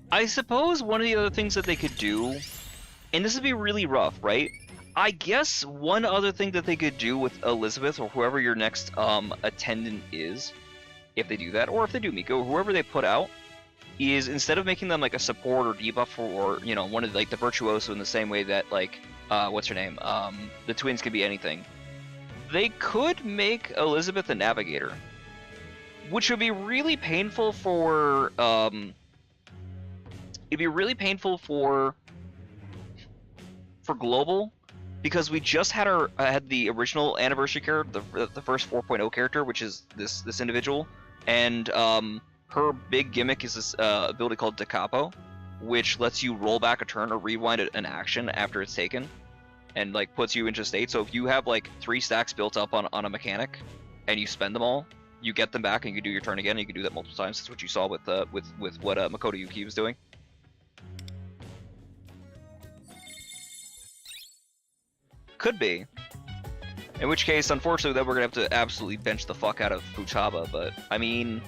I suppose one of the other things that they could do, and this would be really rough, right? I guess one other thing that they could do with Elizabeth or whoever your next attendant is, if they do that, or if they do Miko, whoever they put out, is instead of making them like a support or debuff or you know, one of like the virtuoso in the same way that like what's her name, the twins could be anything, they could make Elizabeth a navigator, which would be really painful for it'd be really painful for Global, because we just had had the original anniversary character, the first 4.0 character, which is this individual. And her big gimmick is this ability called Da Capo, which lets you roll back a turn or rewind an action after it's taken, and like puts you into state. So if you have like 3 stacks built up on a mechanic, and you spend them all, you get them back and you can do your turn again. And you can do that multiple times. That's what you saw with what Makoto Yuki was doing. Could be. In which case, unfortunately, then we're gonna have to absolutely bench the fuck out of Futaba. But I mean,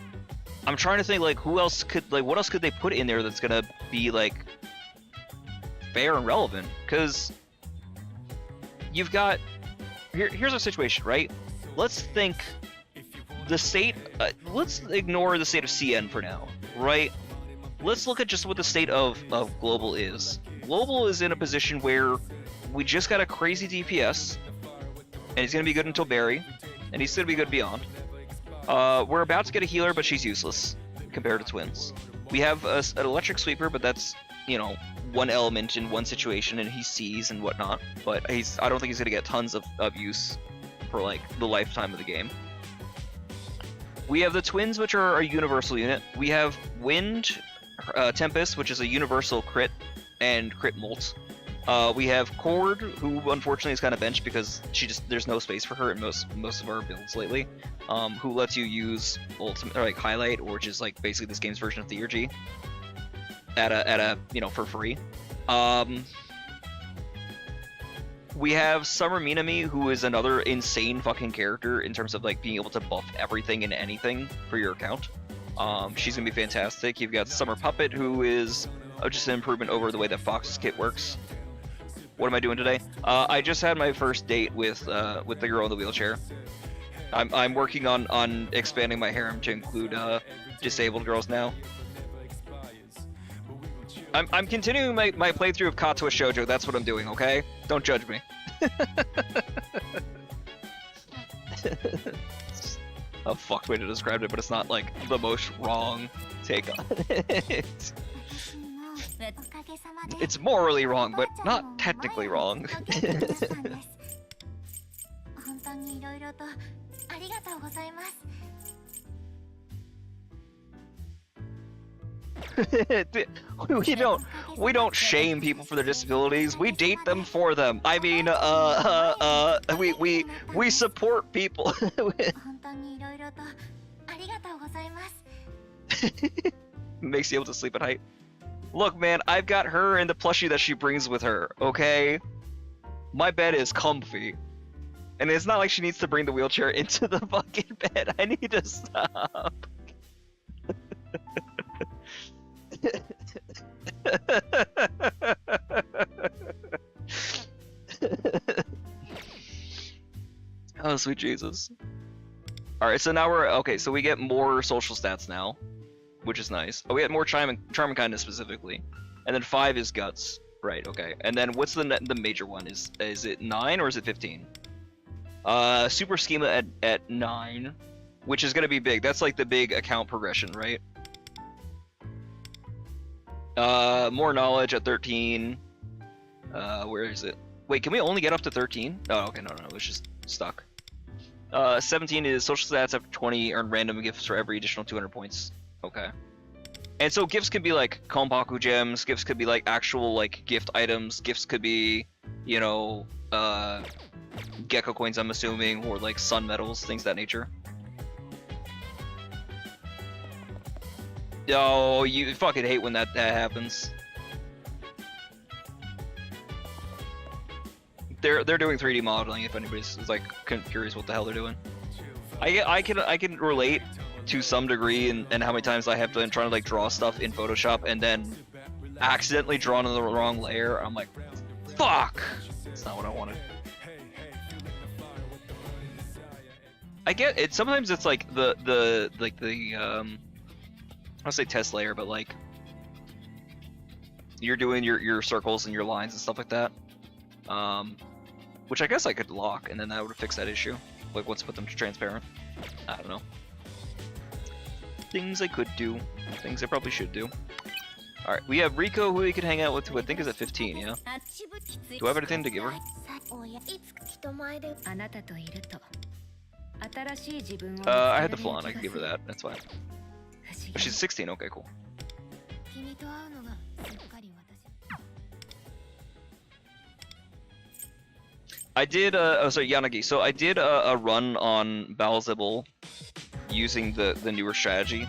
I'm trying to think like who else could what else could they put in there that's gonna be like fair and relevant? Because you've got here's our situation, right? Let's think the state. Let's ignore the state of CN for now, right? Let's look at just what the state of Global is. Global is in a position where we just got a crazy DPS. And he's going to be good until Barry, and he's going to be good beyond. We're about to get a healer, but she's useless compared to twins. We have an electric sweeper, but that's, you know, one element in one situation, and he sees and whatnot. But I don't think he's going to get tons of use for, like, the lifetime of the game. We have the twins, which are a universal unit. We have Wind, Tempest, which is a universal crit, and crit molt. We have Cord, who unfortunately is kind of benched because there's no space for her in most of our builds lately. Who lets you use ultimate or like highlight, or just like basically this game's version of Theurgy at a for free. We have Summer Minami, who is another insane fucking character in terms of like being able to buff everything and anything for your account. She's gonna be fantastic. You've got Summer Puppet, who is just an improvement over the way that Fox's kit works. What am I doing today? I just had my first date with the girl in the wheelchair. I'm working on expanding my harem to include disabled girls now. I'm continuing my playthrough of Katsuo Shoujo. That's what I'm doing. Okay, don't judge me. A fucked way to describe it, but it's not like the most wrong take on it. It's morally wrong, but not technically wrong. we don't shame people for their disabilities. We date them for them. I mean, we support people. Makes you able to sleep at night. Look, man, I've got her and the plushie that she brings with her, okay? My bed is comfy. And it's not like she needs to bring the wheelchair into the fucking bed. I need to stop. Oh, sweet Jesus. Alright, so now so we get more social stats now, which is nice. Oh, we get more charm and kindness specifically. And then 5 is guts. Right, okay. And then what's the major one? Is it 9 or is it 15? Super schema at 9, which is gonna be big. That's like the big account progression, right? More knowledge at 13. Where is it? Wait, can we only get up to 13? Oh, okay, no, it's just stuck. 17 is social stats after 20, earn random gifts for every additional 200 points. Okay. And so gifts could be like Konbaku gems, gifts could be like actual like gift items, gifts could be, Gecko coins, I'm assuming, or like sun medals, things of that nature. Oh, you fucking hate when that happens. They're doing 3D modeling. If anybody's like curious what the hell they're doing, I can relate to some degree and how many times I have been trying to like draw stuff in Photoshop and then accidentally drawn in the wrong layer. I'm like, fuck, that's not what I wanted. I get it. Sometimes it's like the I'll say test layer, but like you're doing your circles and your lines and stuff like that. Which I guess I could lock, and then that would fix that issue. Like, once put them to transparent. I don't know. Things I could do. Things I probably should do. Alright, we have Rico, who we could hang out with, who I think is at 15, yeah? Do I have anything to give her? I had the flan, I could give her that, that's fine. Oh, she's 16, okay, cool. I did, Yanagi, so I did a run on Balzibul using the newer strategy.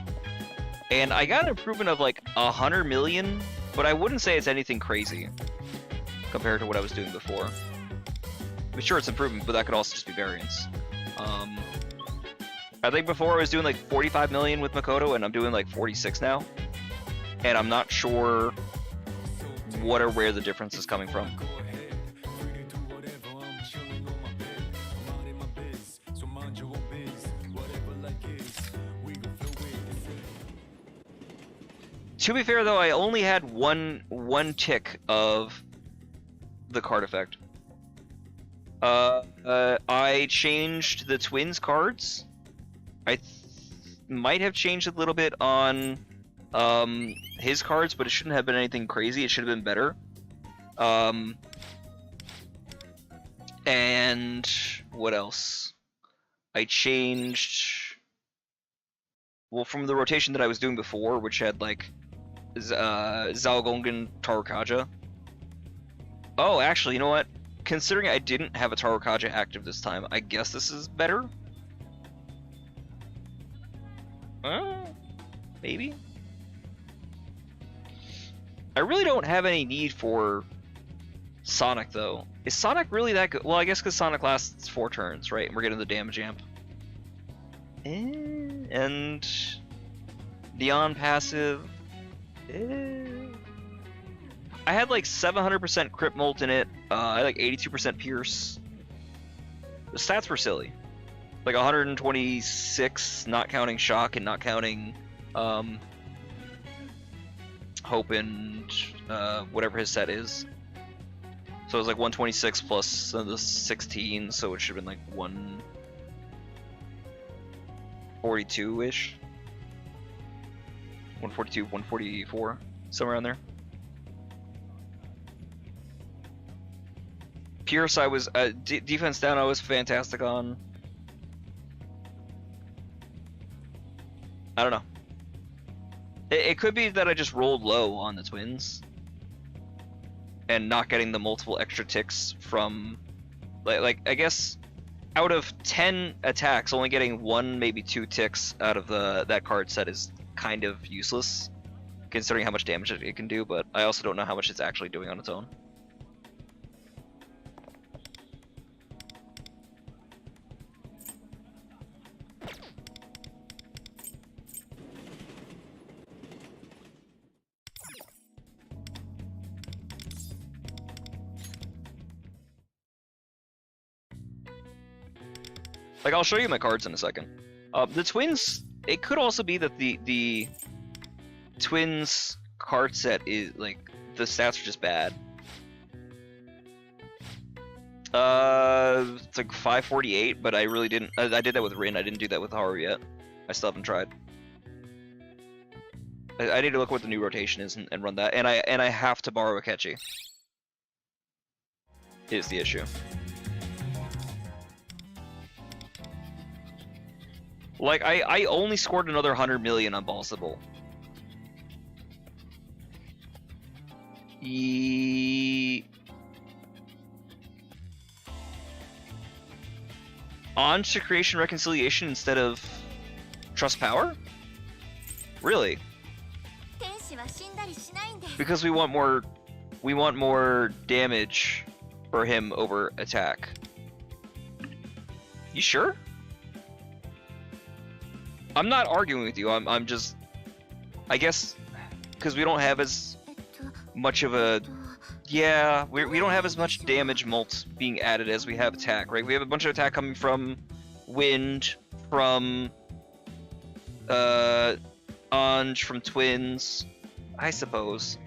And I got an improvement of like 100 million, but I wouldn't say it's anything crazy compared to what I was doing before. I'm sure it's improvement, but that could also just be variance. I think before I was doing like 45 million with Makoto, and I'm doing like 46 now. And I'm not sure what or where the difference is coming from. To be fair though, I only had one tick of the card effect. I changed the twins cards. I might have changed a little bit on his cards, but it shouldn't have been anything crazy. It should have been better. And what else? I changed, well, from the rotation that I was doing before, which had like Zhao Gongan Tarukaja. Oh, actually, you know what? Considering I didn't have a Tarokaja active this time, I guess this is better? Maybe? I really don't have any need for Sonic, though. Is Sonic really that good? Well, I guess because Sonic lasts 4 turns, right? And we're getting the damage amp. And... Neon passive... I had like 700% crit molt in it. I had like 82% pierce. The stats were silly. Like 126, not counting shock and not counting hope and whatever his set is. So it was like 126 plus the 16, so it should have been like 142-ish. 142, 144, somewhere around there. Pierce, I was defense down. I was fantastic on. I don't know. It could be that I just rolled low on the twins, and not getting the multiple extra ticks from, like I guess, out of 10 attacks, only getting 1, maybe 2 ticks out of that card set is kind of useless, considering how much damage it can do. But I also don't know how much it's actually doing on its own. Like, I'll show you my cards in a second. The twins, it could also be that the twins card set is, like, the stats are just bad. It's like 548, but I really didn't, I did that with Rin, I didn't do that with Haru yet. I still haven't tried. I need to look what the new rotation is and run that, and I have to borrow Akechi. Is the issue. Like, I only scored another 100 million on Balsable. Ange to Creation Reconciliation instead of Trust Power? Really? Because we want more damage for him over attack. You sure? I'm not arguing with you. I'm just, I guess, because we don't have as much of a, yeah, we don't have as much damage molt being added as we have attack, right? We have a bunch of attack coming from wind, from Ange, from twins, I suppose.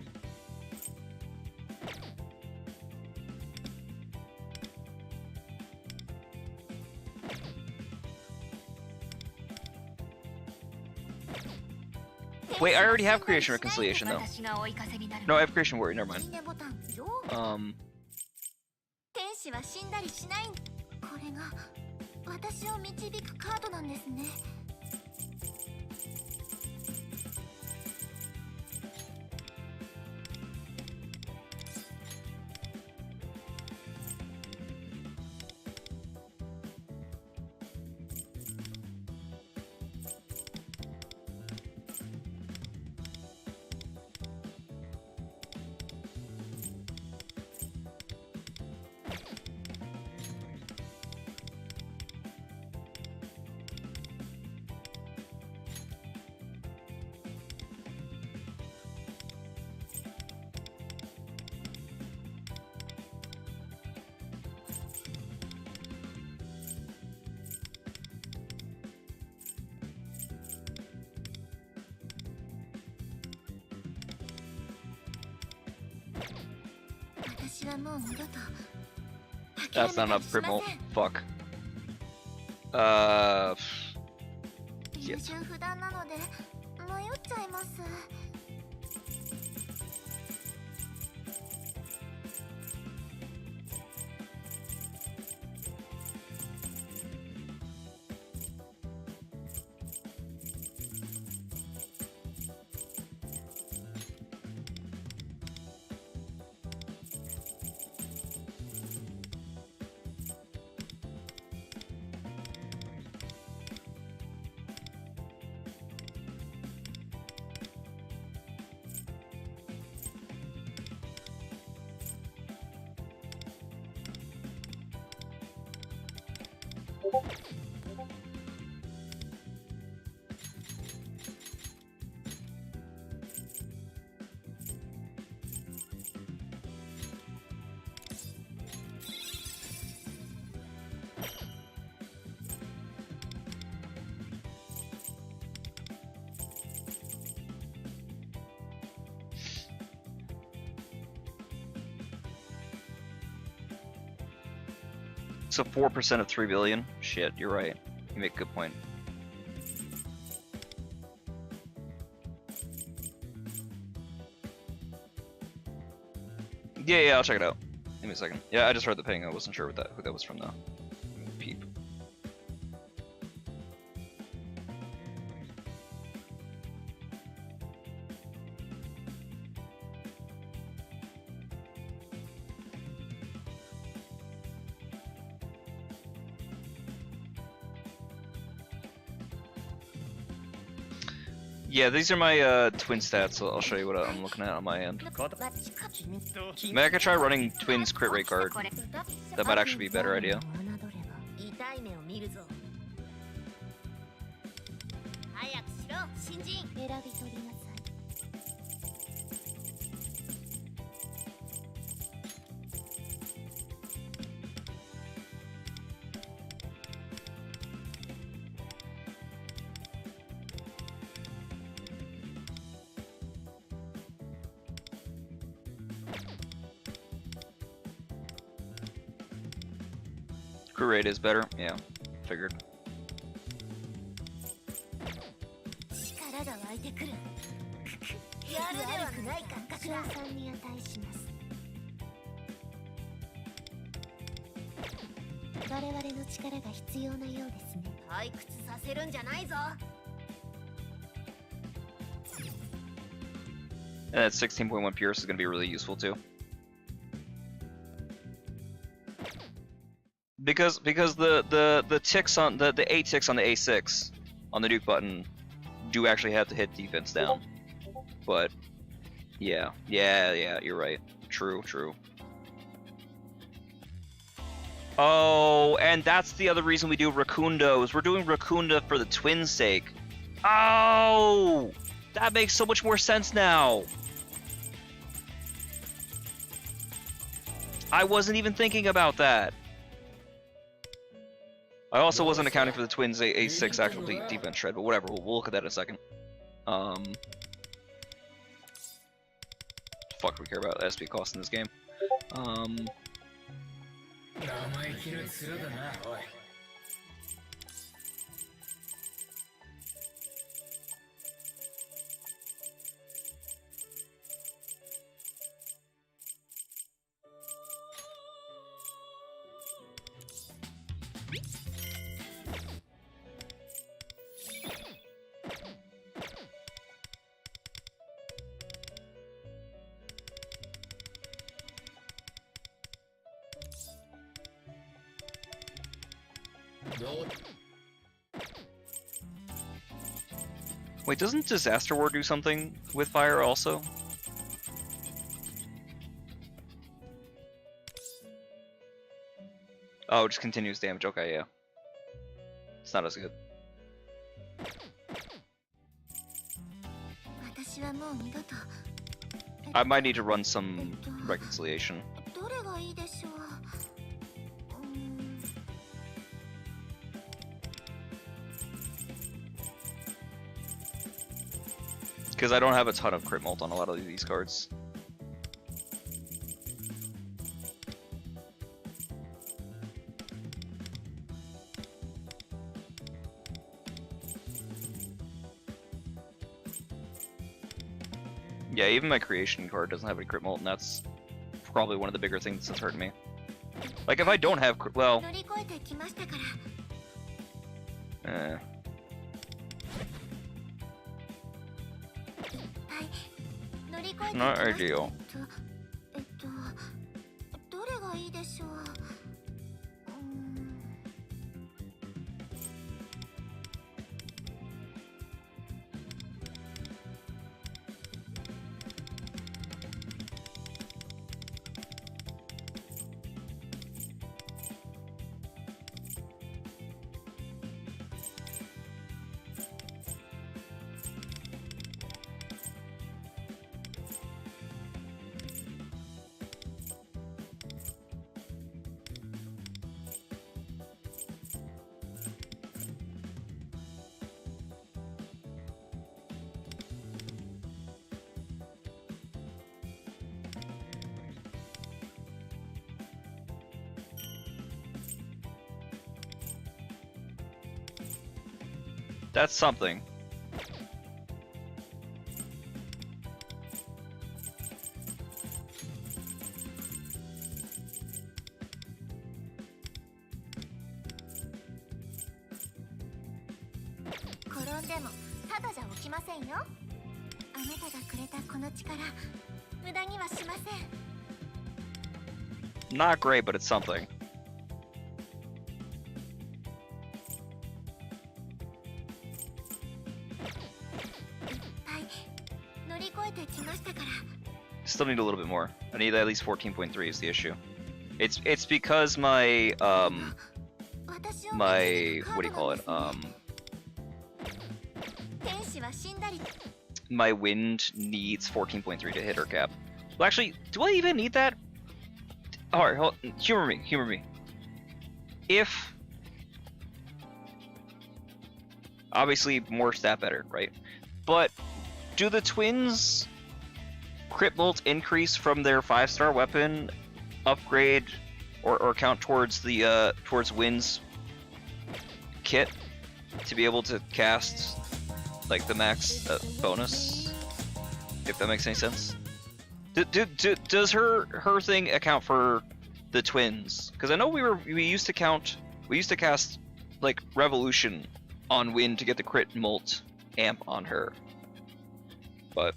Wait, I already have Creation Reconciliation, though. No, I have Creation Warrior, never mind. That's not enough crit molt. Fuck. Yeah. So 4% of 3 billion? Shit, you're right. You make a good point. Yeah, I'll check it out. Give me a second. Yeah, I just heard the ping. I wasn't sure who that was from though. Peep. Yeah, these are my twin stats, so I'll show you what I'm looking at on my end. Maybe I could try running twins crit rate card. That might actually be a better idea. Crew rate is better, yeah, figured. And that 16.1 Pierce is going to be really useful too. Because the ticks on the 8 ticks on the A6 on the nuke button do actually have to hit defense down. But yeah, you're right. True. Oh, and that's the other reason we do Racundos. We're doing Racunda for the twins' sake. Oh, that makes so much more sense now. I wasn't even thinking about that. I also wasn't accounting for the twins A6 actual defense shred, but whatever, we'll look at that in a second. Fuck, we care about SP cost in this game. Wait, doesn't Disaster War do something with fire also? Oh, just continuous damage. Okay, yeah. It's not as good. I might need to run some reconciliation. Because I don't have a ton of crit mult on a lot of these cards. Yeah, even my creation card doesn't have any crit mult, and that's probably one of the bigger things that's hurting me. Like, if I don't have well... Not ideal. That's something. Not great, but it's something. Still need a little bit more. I need at least 14.3 is the issue. It's because my my what do you call it? My wind needs 14.3 to hit her cap. Well, actually, do I even need that? Alright, humor me. If obviously more stat better, right? But do the twins crit bolt increase from their 5-star weapon upgrade or count towards the towards Wynn's kit to be able to cast like the max bonus, if that makes any sense? Does her thing account for the twins? Because I know we used to cast like Revolution on Wynn to get the crit molt amp on her, but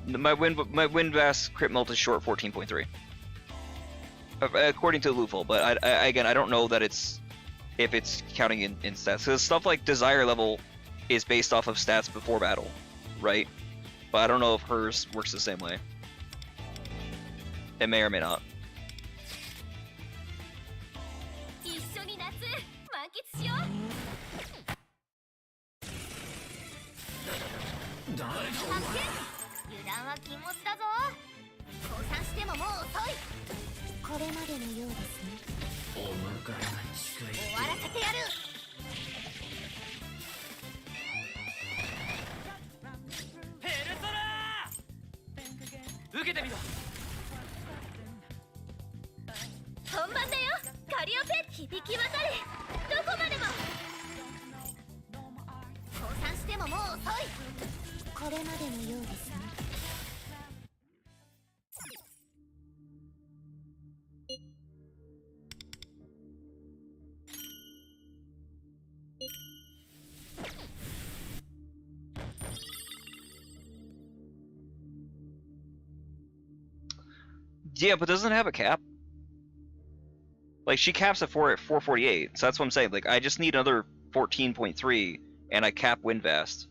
my Wind Vast crit molt is short 14.3 according to Luful, but I again I don't know that if it's counting in stats, because stuff like Desire level is based off of stats before battle, right? But I don't know if hers works the same way. It may or may not. Yeah, but doesn't it have a cap? Like, she caps at 448, so that's what I'm saying. Like, I just need another 14.3, and I cap Windvast.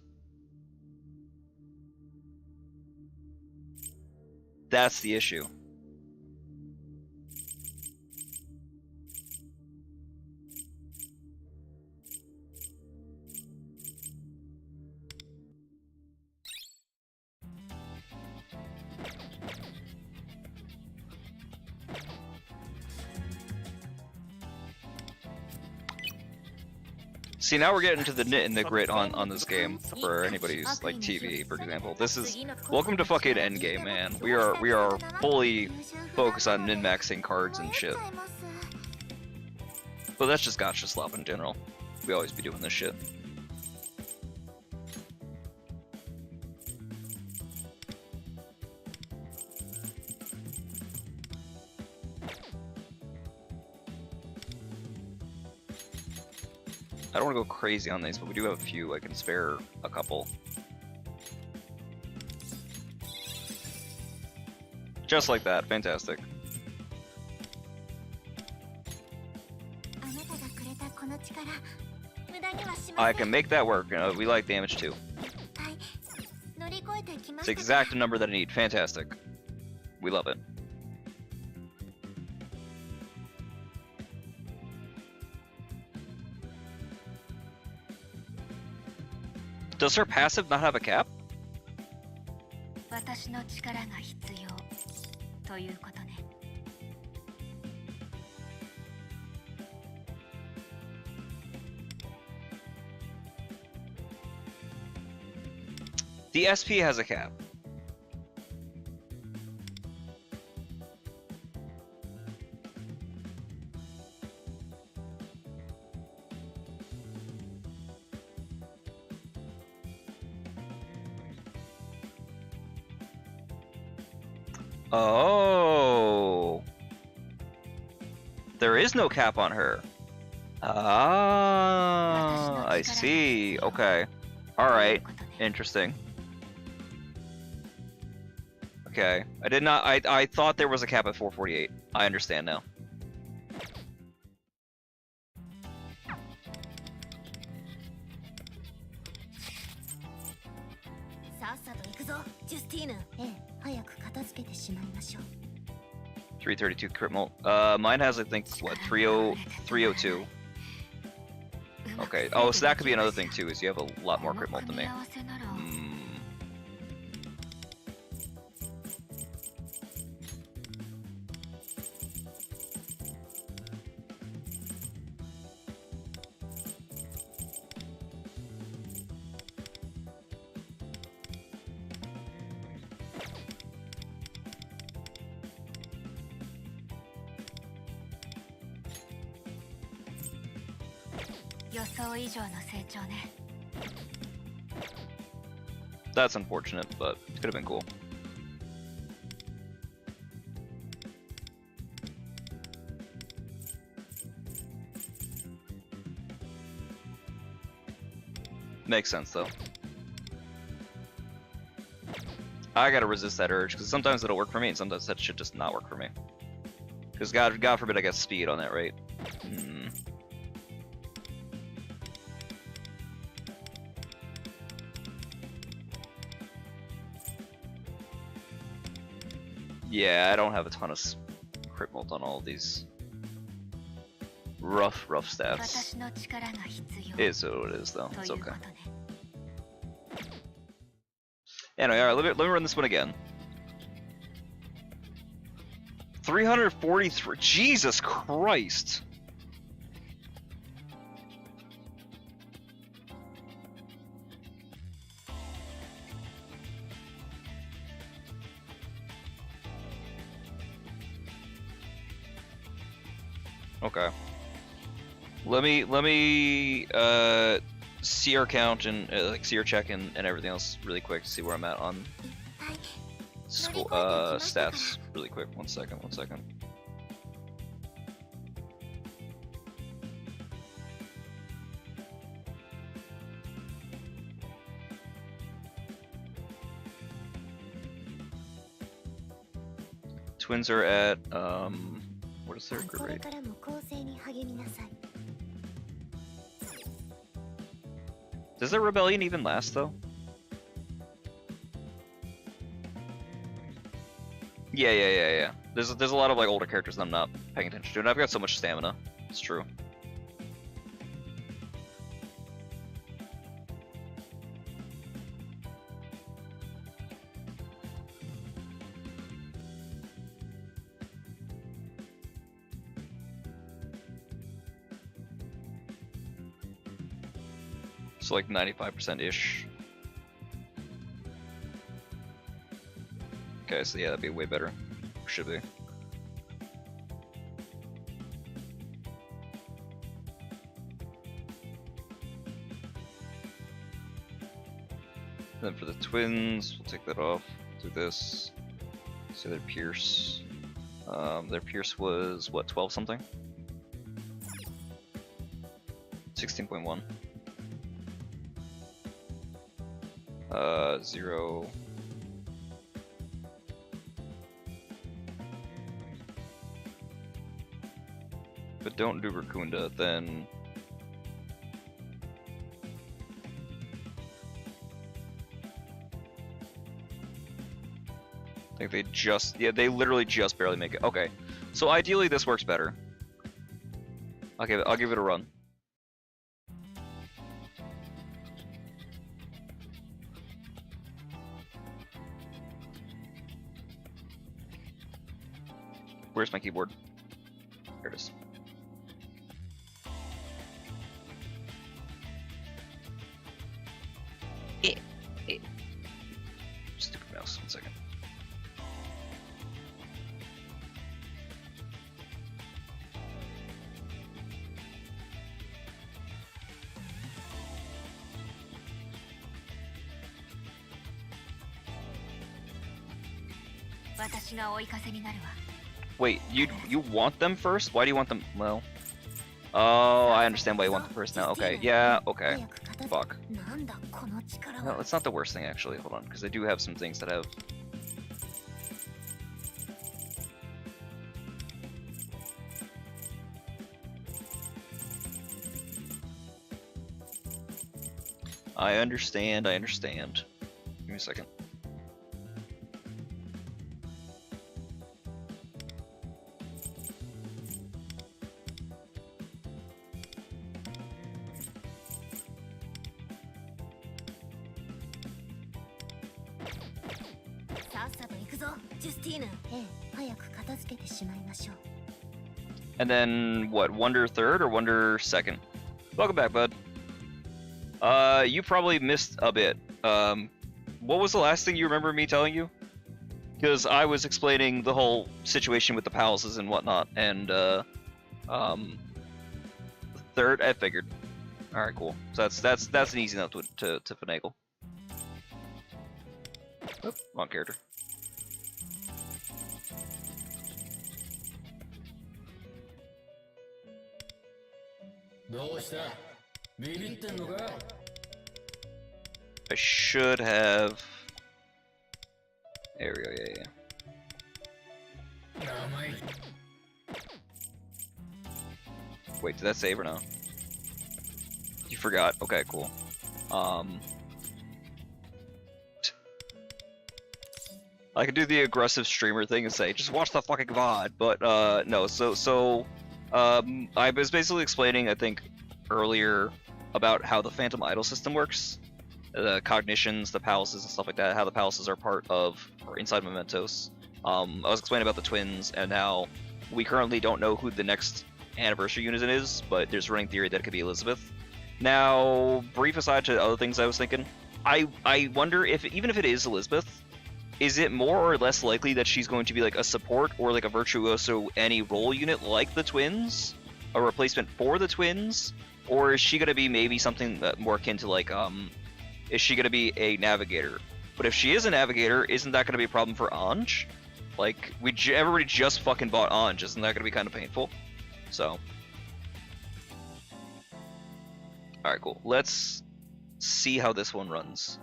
That's the issue. See, now we're getting to the nit and the grit on this game for anybody who's like TV, for example. This is welcome to fucking endgame, man. We are fully focused on min-maxing cards and shit. But that's just gotcha slop in general. We always be doing this shit. I don't want to go crazy on these, but we do have a few. I can spare a couple. Just like that. Fantastic. I can make that work. You know, we like damage too. It's the exact number that I need. Fantastic. We love it. Does her passive not have a cap? The SP has a cap. Oh. There is no cap on her. Ah, I see. Okay. Alright. Interesting. Okay. I did not. I thought there was a cap at 448. I understand now. Justine. 332 crit mult. Mine has, I think, what, 302. Okay. Oh, so that could be another thing too, is you have a lot more crit mult than me. That's unfortunate, but it could have been cool. Makes sense though. I gotta resist that urge, because sometimes it'll work for me, and sometimes that should just not work for me. Because God forbid I get speed on that rate. Yeah, I don't have a ton of crit mult on all of these. Rough stats. It is what it is, though. It's okay. Anyway, alright, let me run this one again. 343. Jesus Christ! Okay. Let me see our count and like see our check and everything else really quick to see where I'm at on school stats really quick. One second. Twins are at what is their group rate? Does their rebellion even last though? Yeah. There's a lot of like older characters that I'm not paying attention to, and I've got so much stamina. It's true. So like 95%-ish. Okay, so yeah, that'd be way better. Should be. Then for the twins, we'll take that off. Do this. So their Pierce. Their Pierce was what, 12 something? 16.1. 0. But don't do Raccoonda, then I think they just, yeah, they literally just barely make it. Okay, so ideally this works better. Okay, I'll give it a run. Where's my keyboard? There it is. Stupid mouse, 1 second. Wait, you want them first? Why do you want them? Well, oh, I understand why you want them first now. Okay, yeah, okay. Fuck. No, it's not the worst thing actually. Hold on, because I do have some things that have. I understand. Give me a second. And then what? Wonder third or Wonder second? Welcome back, bud. You probably missed a bit. What was the last thing you remember me telling you? Because I was explaining the whole situation with the palaces and whatnot, and third, I figured. All right, cool. So that's an easy enough to finagle. Oh, wrong character. I should have. There we go. Yeah. Wait, did that save or no? You forgot. Okay, cool. I could do the aggressive streamer thing and say, just watch the fucking VOD, but no. I was basically explaining, I think, earlier about how the Phantom Idol system works, the cognitions, the palaces, and stuff like that. How the palaces are part of or inside Mementos. I was explaining about the twins and how we currently don't know who the next anniversary unit is, but there's a running theory that it could be Elizabeth. Now, brief aside to other things I was thinking, I wonder if even if it is Elizabeth, is it more or less likely that she's going to be like a support or like a virtuoso any role unit like the twins, a replacement for the twins, or is she going to be maybe something that more akin to like is she going to be a navigator? But if she is a navigator, isn't that going to be a problem for Ange? Like everybody just fucking bought Ange, isn't that going to be kind of painful? So, all right, cool. Let's see how this one runs.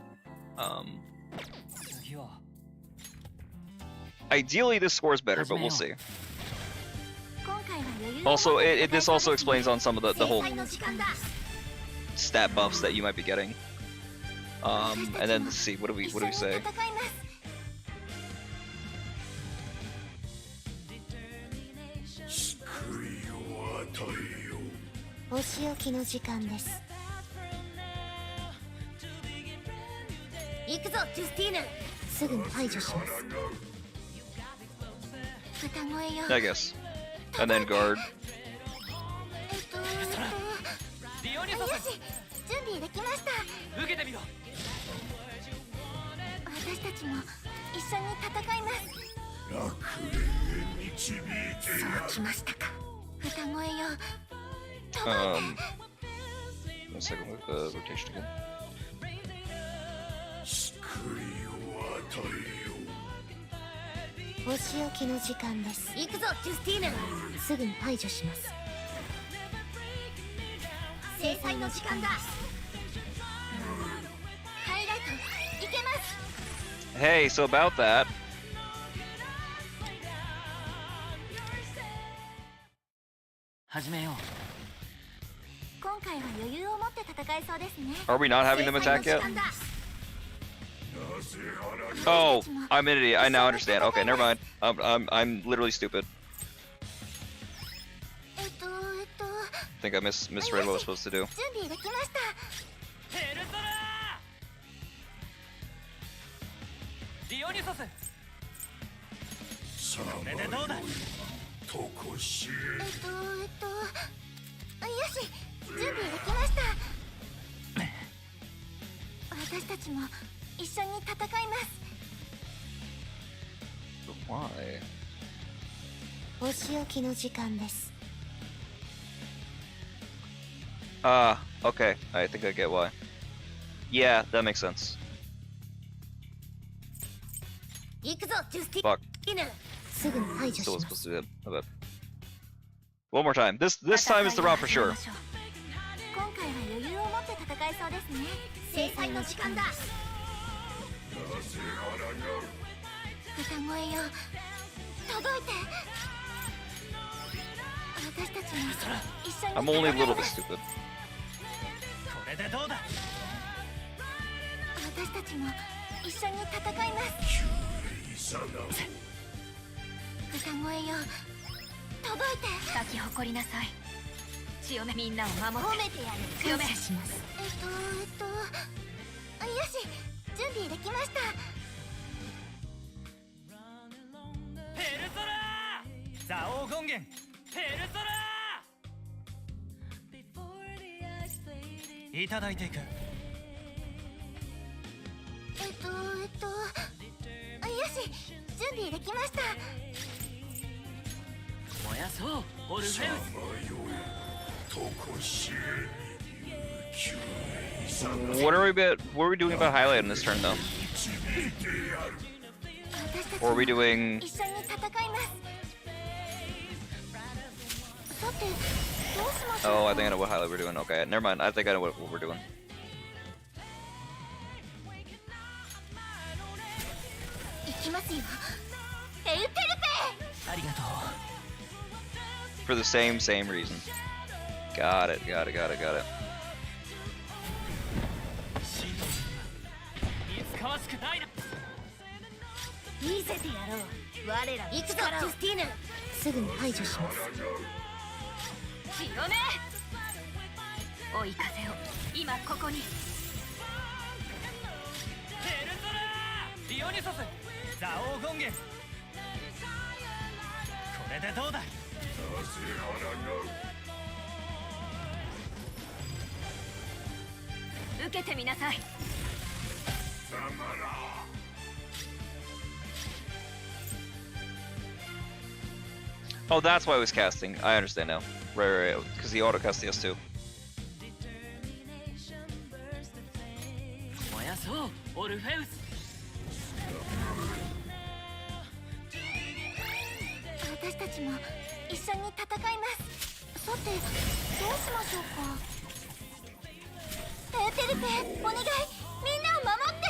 Ideally, this scores better, but we'll see. Also, this also explains on some of the whole stat buffs that you might be getting. And then let's see, what do we say? I guess. And then guard. One second with the rotation again. お仕置きの時間です。行くぞ、ジュスティーヌ。すぐに排除します。制裁の時間だ。ハイライト、いけます。Hey, so about that. 始めよう。今回は余裕を持って戦えそうですね。Are we not having them attack yet? Oh, I'm an idiot. I now understand. Okay, never mind. I'm literally stupid. I think I misread what I was supposed to do. Why? お仕置きの時間です。 Okay. I think I get why. Yeah, that makes sense. Fuck. すぐに排除し Still ま was す supposed to do that. My bad. One more time. This time is the route for sure. 今回は余裕を持って戦えそうですね。制裁の時間だ。歌声よ、届いて。私たちも一緒に I'm only a little bit stupid. 私たちも一緒に戦います。歌声よ、届いて。咲き誇りなさい。強め、みんなを守って褒めてやる。強めします。よし、準備できました。ペルソナー、ザオ権限ペルソナー、いただいていく。よし、準備できました。燃やそうオルフェウス。What are we doing about highlight in this turn though? Or are we doing? 一緒に戦います。さて、どうしましょう。 Oh, I think I know what highlight we're doing. Okay, never mind. I think I know what we're doing. 行きますよ。エウテルペ。ありがとう。 For the same reason. Got it. いつかわしくないな。見せてやろう。我ら行くぞ、ジュスティーヌ。すぐに排除します。強め。追い風を今ここに。ペルソナー、ディオニソス、ザオ権限。これでどうだ。受けてみなさい。 Oh, that's why I was casting. I understand now. Right. Because he auto cast the S2. 燃やそうオルフェウス。私たちも一緒に戦います。さて、どうしましょうか。エウテルペ、お願い、みんなを守って。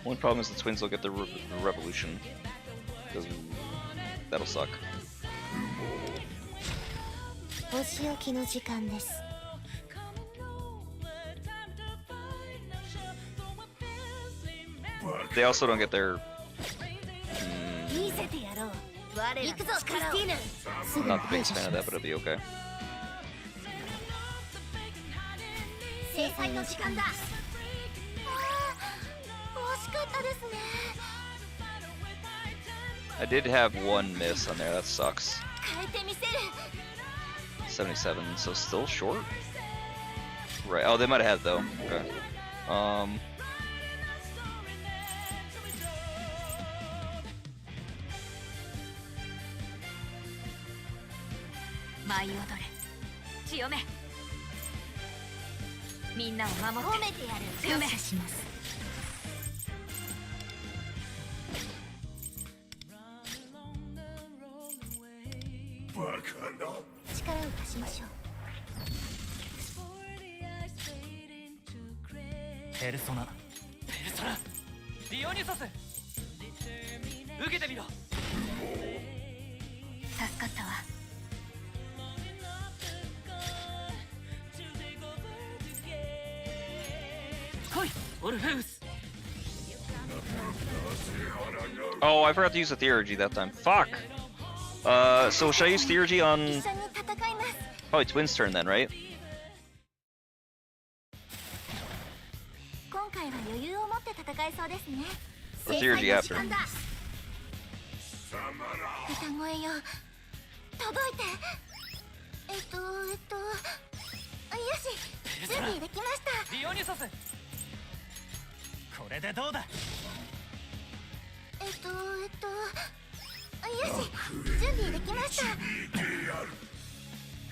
One problem is the twins will get the revolution. Because that'll suck. お仕置きの時間です。 They also don't get their. 見せてやろう。我ら行くぞ、クリスティーヌ。 I'm not the biggest fan of that, but it'll be okay. 制裁の時間だ。惜しかったですね。 I did have one miss on there. That sucks. 変えてみせる。 77, so still short. Right. Oh, they might have had though. Okay.舞い踊れ。強め。みんなを守って。褒めてやる。強め。します。 力を貸しましょう。ペルソナ、ディオニソス、受けてみろ。助かったわ。来い、オルフェウス。 Oh, I forgot to use the Theurgy that time. Fuck. So should I use Theurgy on? 一緒に戦います。 Probably Twins' turn then, right? 今回は余裕を持って戦えそうですね。 Or Theurgy after. 歌声よ、届いて。よし、準備できました。ディオニソス、これでどうだ。よし、準備できました。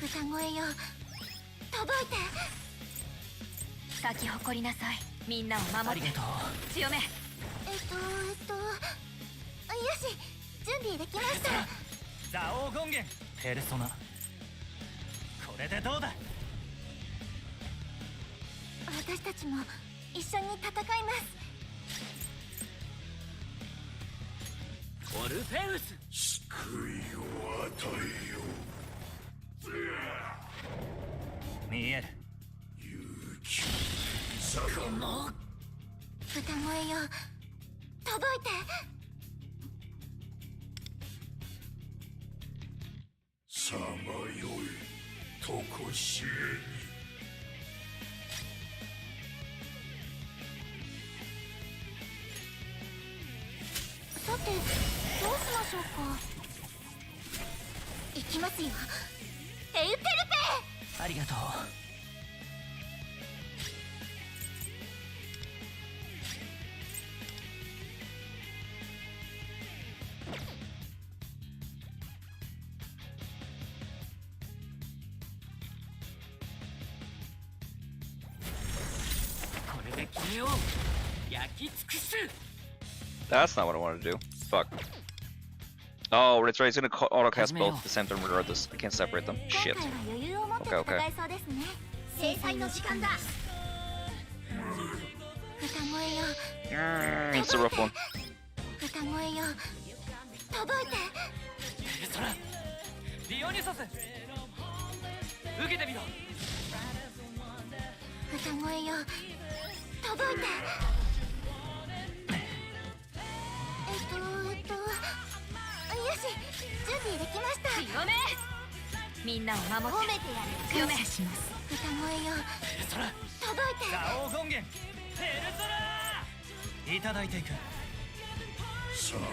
歌声よ、届いて。咲き誇りなさい。みんなを守って。ありがとう。強め。し、準備できました。蔵王権現ペルソナ、これでどうだ。私たちも一緒に戦います。オルフェウス、救いを与えよう。見える。勇気さがの歌声よ、届いて。さまよいとこしえに。さて、どうしましょうか。行きますよ、エウテルペ。ありがとう。これで君を焼き尽くす。 That's not what I wanted to do. Fuck. Oh, that's right. It's gonna auto cast both at the same time regardless. I can't separate them. 今 Shit. 回は余裕を持って Okay, 戦 okay. えそうですね。制裁の時間だ。歌声よ、 It's a rough one. 歌声よ、届いて。ペルソナ、ディオニュソス、受けてみろ。歌声よ、届いて。よし、準備できました。強め、みんなを守って褒めてやる。強めします。歌声よ、ペルソナ、届いて。蔵王権現ペルソナ、いただいていく。さま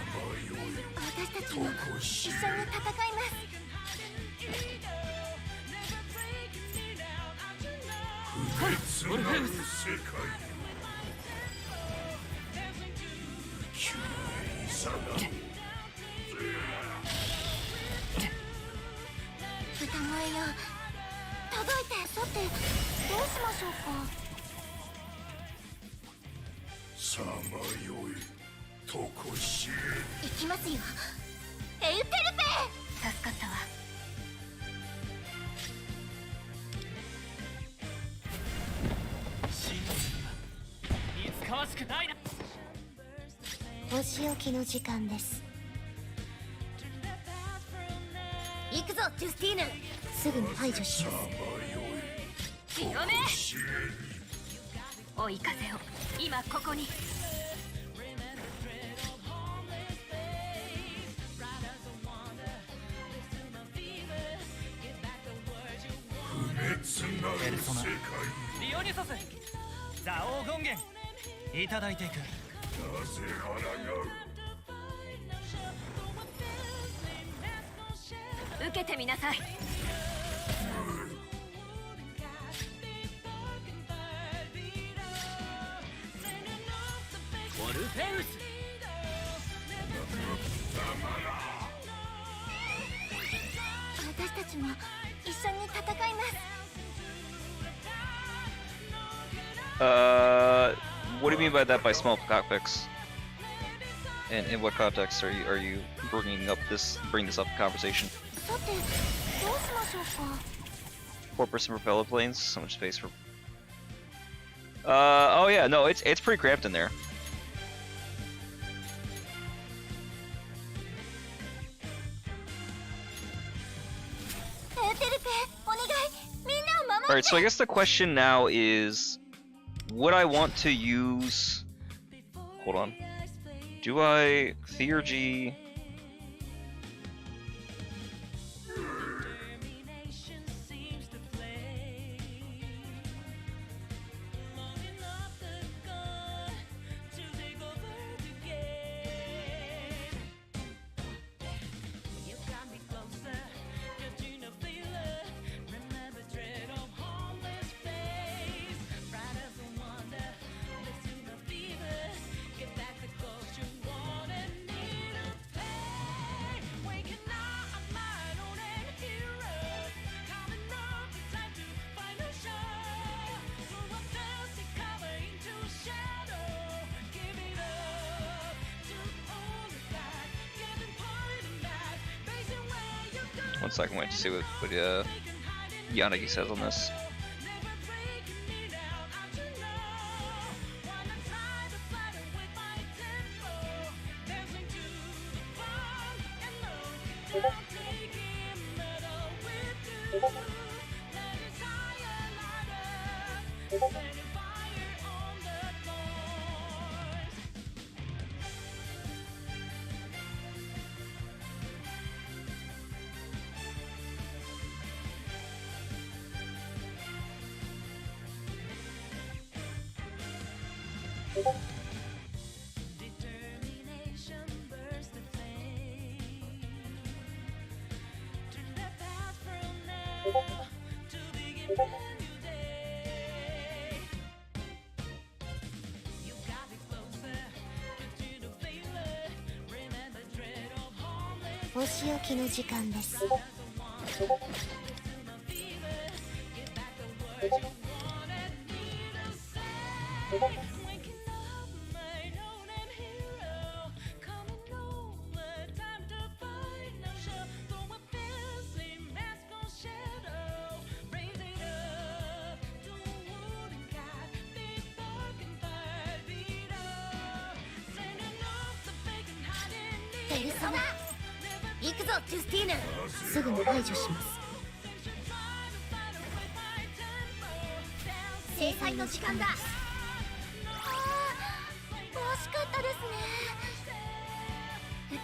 よい私たちも一緒に戦います。不滅なる世界。救いさが歌声よ、届いて。さて、どうしましょうか。さまよいとこしえに。行きますよ、エウテルペ。助かったわ。真のには似つかわしくないな。お仕置きの時間です。行くぞ、ジュスティーヌ。すぐに排除しさまます。よい強め、とこしえに。追い風を今ここに。不滅なる世界。ディオニュソス、蔵王権現いただいていく。なぜ抗う。受けてみなさい。オルフェウス、私たちも一緒に戦います。What do you mean by that by small cockpits? And in what context are you bringing this up in conversation? さて、どうしましょうか。 4-person propeller planes, so much space for. Oh yeah, no, it's pretty cramped in there. エウテルペ、お願い、みんなを守 All って。 right, so I guess the question now is, would I want to use? Hold on. Do I theurgy? 1 second, wait to see what Yanagi says on this.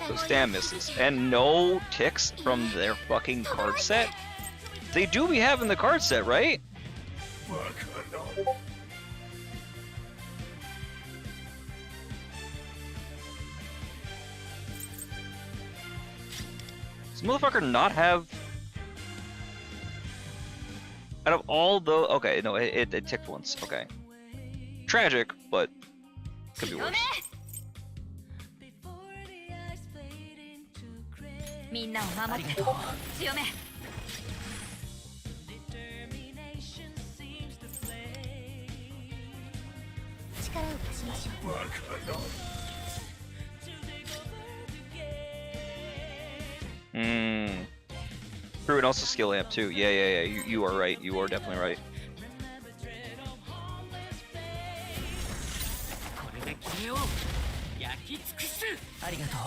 Those damn misses. And no ticks from their fucking card set? They do be having the card set, right? Does this motherfucker not have... Out of all the... Okay, no, it ticked once. Okay. Tragic, but could be worse. みんなを守って強め True, and also skill amp too. Yeah. You are right. You are definitely right. これで決めよう焼き尽くすありがとう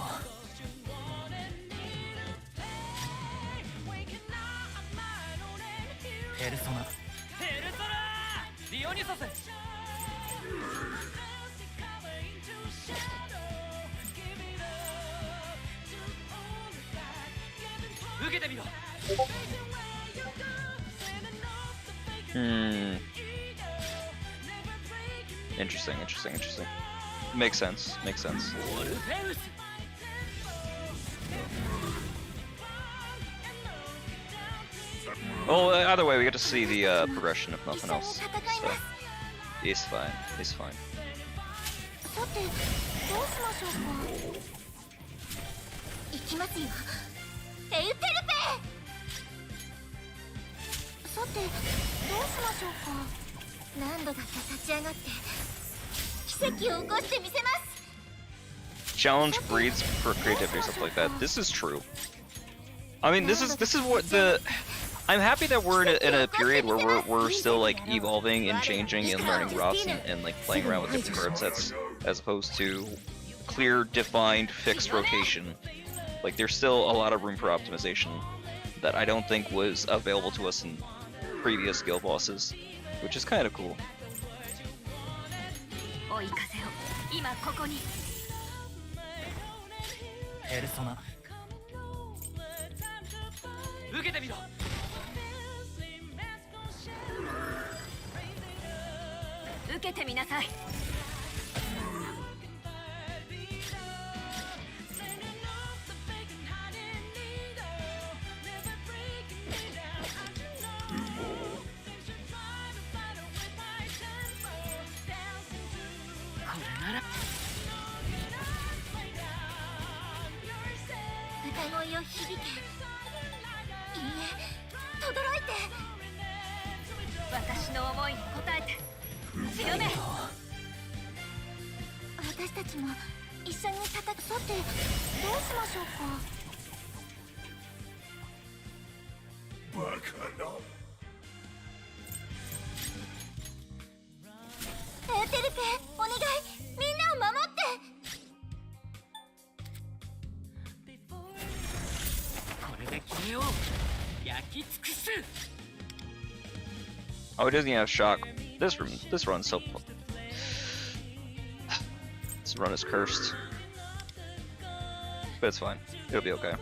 ペルソナディオニソス受けてみろ Interesting. Makes sense. Well, either way, we get to see the progression if nothing else. So, he's fine. さてどうしましょうか。行きますよ。エウテルペ。さてどうしましょうか。何度だって立ち上がって奇跡を起こしてみせます。 Challenge breeds for creativity, stuff like that. This is true. I mean, this is what the. I'm happy that we're in a period where we're still like evolving and changing and learning routes and like playing around with different card sets as opposed to clear, defined, fixed rotation. Like there's still a lot of room for optimization that I don't think was available to us in previous guild bosses, which is kind of cool. 追い風を今ここに ペルソナ受けてみろ 受けてみなさい 歌声を響け。いいえ、轟いて。私の思いに応えて強め 私たちも一緒に戦ってどうしましょうか。Oh, it doesn't have shock. This run's so. This run is cursed, but it's fine. It'll be okay.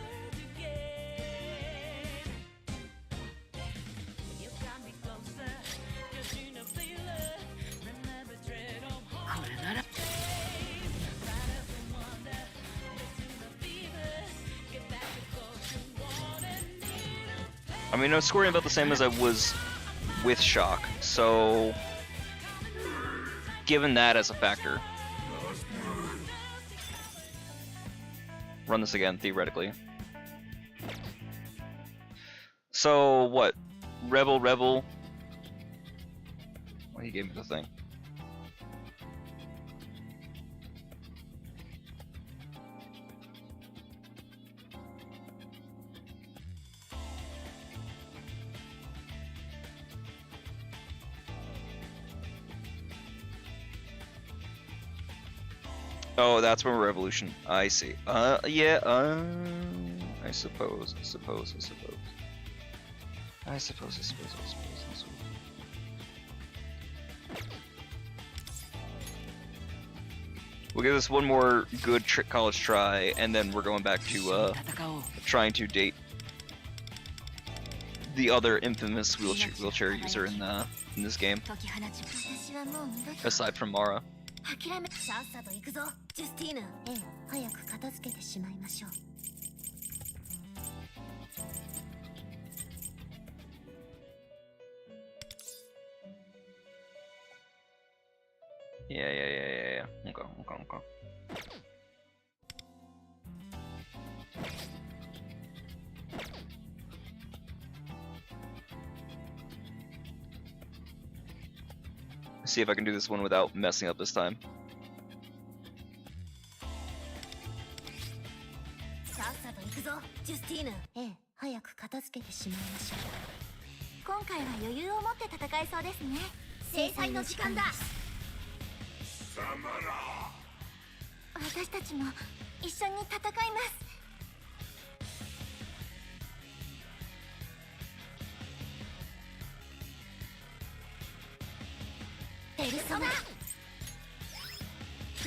I mean, I'm scoring about the same as I was with shock, so given that as a factor, run this again theoretically. So what? Rebel. Well, he gave me the thing. Oh, that's from Revolution. I see. Yeah, I suppose. We'll give this one more good college try, and then we're going back to trying to date the other infamous wheelchair user in this game, aside from Mara. 諦めさっさと行くぞジュスティーヌ。ええ、早く片付けてしまいましょう。Yeah. Okay. See if I can do this one without messing up this time. さっさと行くぞジュスティーヌ。ええ、早く片付けてしまいましょう。今回は余裕を持って戦えそうですね。制裁の時間だ。私たちも一緒に戦います。ペルソナ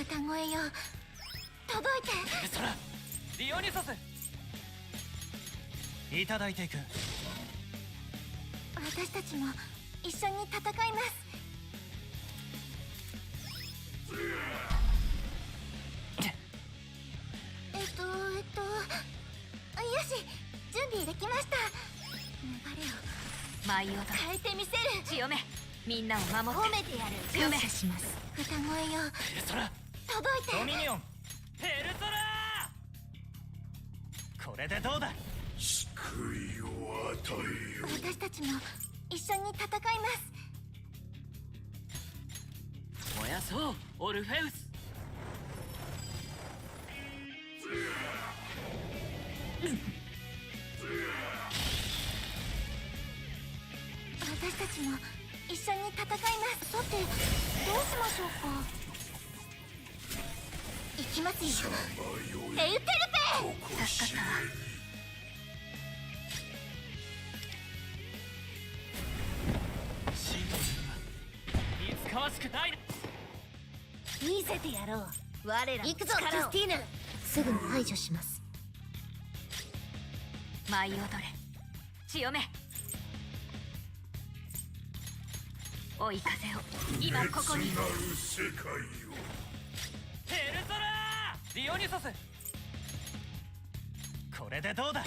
歌声よ届いて。ペルソナディオニソスいただいていく。私たちも一緒に戦います。よし準備できました。流れを舞い踊変えてみせる。強めみんなを守って褒めてやる。強め感謝します。歌声よペルソナ届いて。ドミニオンペルソナこれでどうだ。救いを与えよ。私たちも一緒に戦います。燃やそうオルフェウス。私たちも一緒に戦います。さてどうしましょうか。行きますよエウテルペ。助かったわ。いつかわしくない。見せてやろう我らの力を。行くぞジュスティーヌ。すぐに排除します。舞い踊れ強め追い風を今ここに。なる世界よ。ペルソナディオニソスこれでどうだ。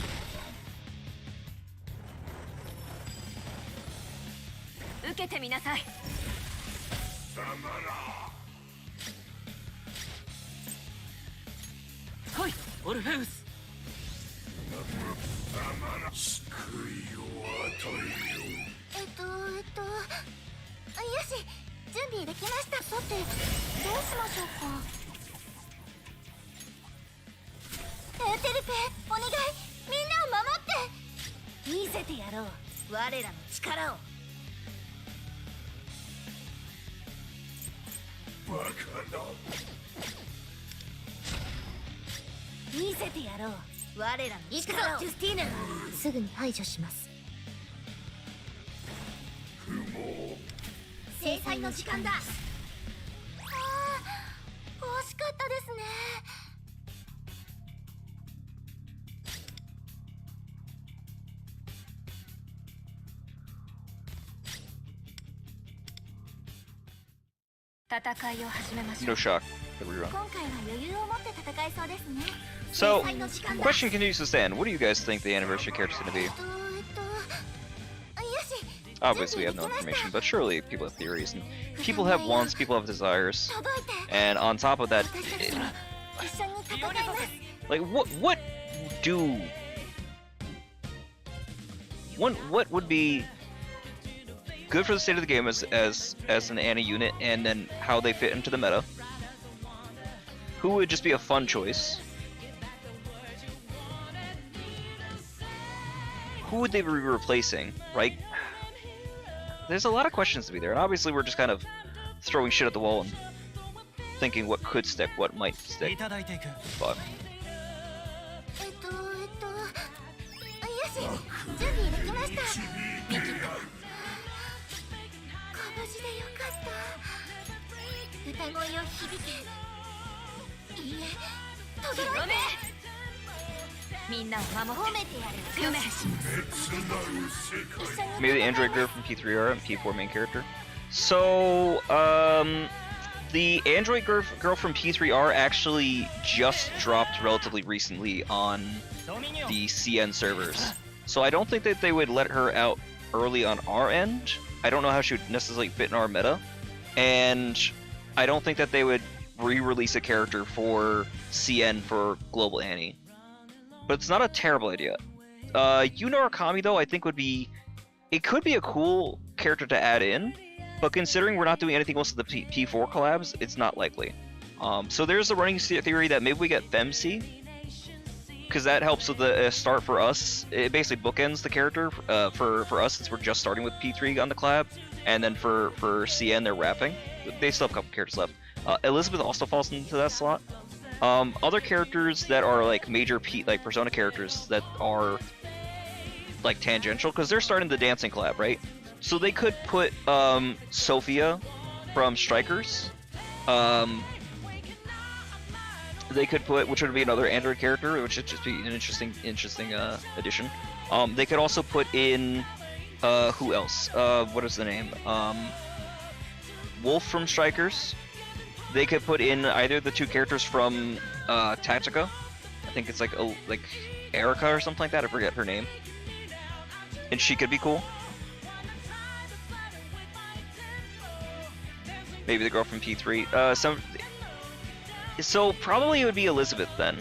受けてみなさい。来いオルフェウス。救いを与えよ。よし準備できました。さてどうしましょうか。エウテルペお願いみんなを守って。見せてやろう我らの力を。バカだ。見せてやろう我らの力を。ジュスティーヌ。すぐに排除します。不毛制裁の時間だ。ああ、惜しかったですね。戦いを始めましょ No う。 shock. The rerun. 今回は余裕を持って戦えそうですね。 So, 制裁の時間だ。 question continues to stand. What do you guys think the anniversary character is going to be? よし。 Obviously, we have no information, but surely people have theories, and people have wants, people have desires, 届いて。 and on top of that, 私たちも一緒に戦います。 like what do what would be good for the state of the game as an Annie unit, and then how they fit into the meta? Who would just be a fun choice? Who would they be replacing, right? There's a lot of questions to be there, and obviously we're just kind of throwing shit at the wall and thinking what could stick, what might stick. いただいていく。 But よし、準備できました。ミキと。拳でよかった。歌声を響け。いいえ、届いて。みんなを守って褒めてやる。夢。maybe the android girl from P3R and P4 main character. So, the android girl from P3R actually just dropped relatively recently on ドミニオン。 the CN servers. So I don't think that they would let her out early on our end. I don't know how she would necessarily fit in our meta. And I don't think that they would re-release a character for CN for Global Annie. But it's not a terrible idea. Yuna Akami though, I think would be... It could be a cool character to add in, but considering we're not doing anything else with the P4 collabs, it's not likely. So there's a running theory that maybe we get FemC, because that helps with the start for us. It basically bookends the character for us, since we're just starting with P3 on the collab, and then for CN they're wrapping. They still have a couple characters left. Elizabeth also falls into that slot. Other characters that are like major like Persona characters that are like tangential, because they're starting the dancing collab, right? So they could put Sophia from Strikers. They could put, which would be another android character, which would just be an interesting addition. They could also put in who else? What is the name? Wolf from Strikers. They could put in either the two characters from Tactica. I think it's like Erica or something like that. I forget her name. And she could be cool. Maybe the girl from P3. So probably it would be Elizabeth then.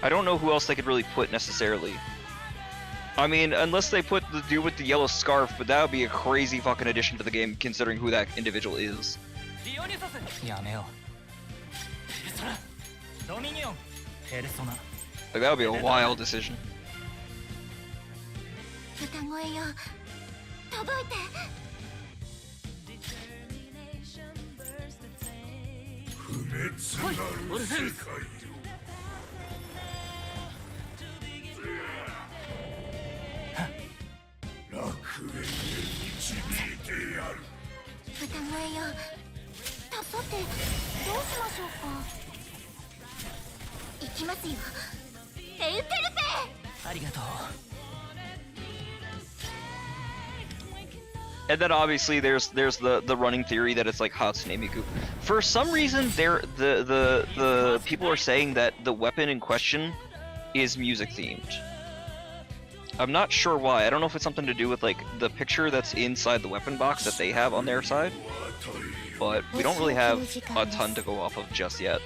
I don't know who else they could really put necessarily. I mean, unless they put the dude with the yellow scarf, but that would be a crazy fucking addition to the game considering who that individual is. ディオニサス。やめよう。ペルソナ。ドミニオン。ペルソナ。 Like that would be a wild decision. 歌声よ、届いて。不滅なる世界よ。楽園へ導いてやる。歌声よ、さてどうしましょうか。行きますよ、エウテルペ。ありがとう。 And then obviously there's the running theory that it's like Hatsune Miku. For some reason, the people are saying that the weapon in question is music themed. I'm not sure why. I don't know if it's something to do with like the picture that's inside the weapon box that they have on their side, but we don't really have a ton to go off of just yet.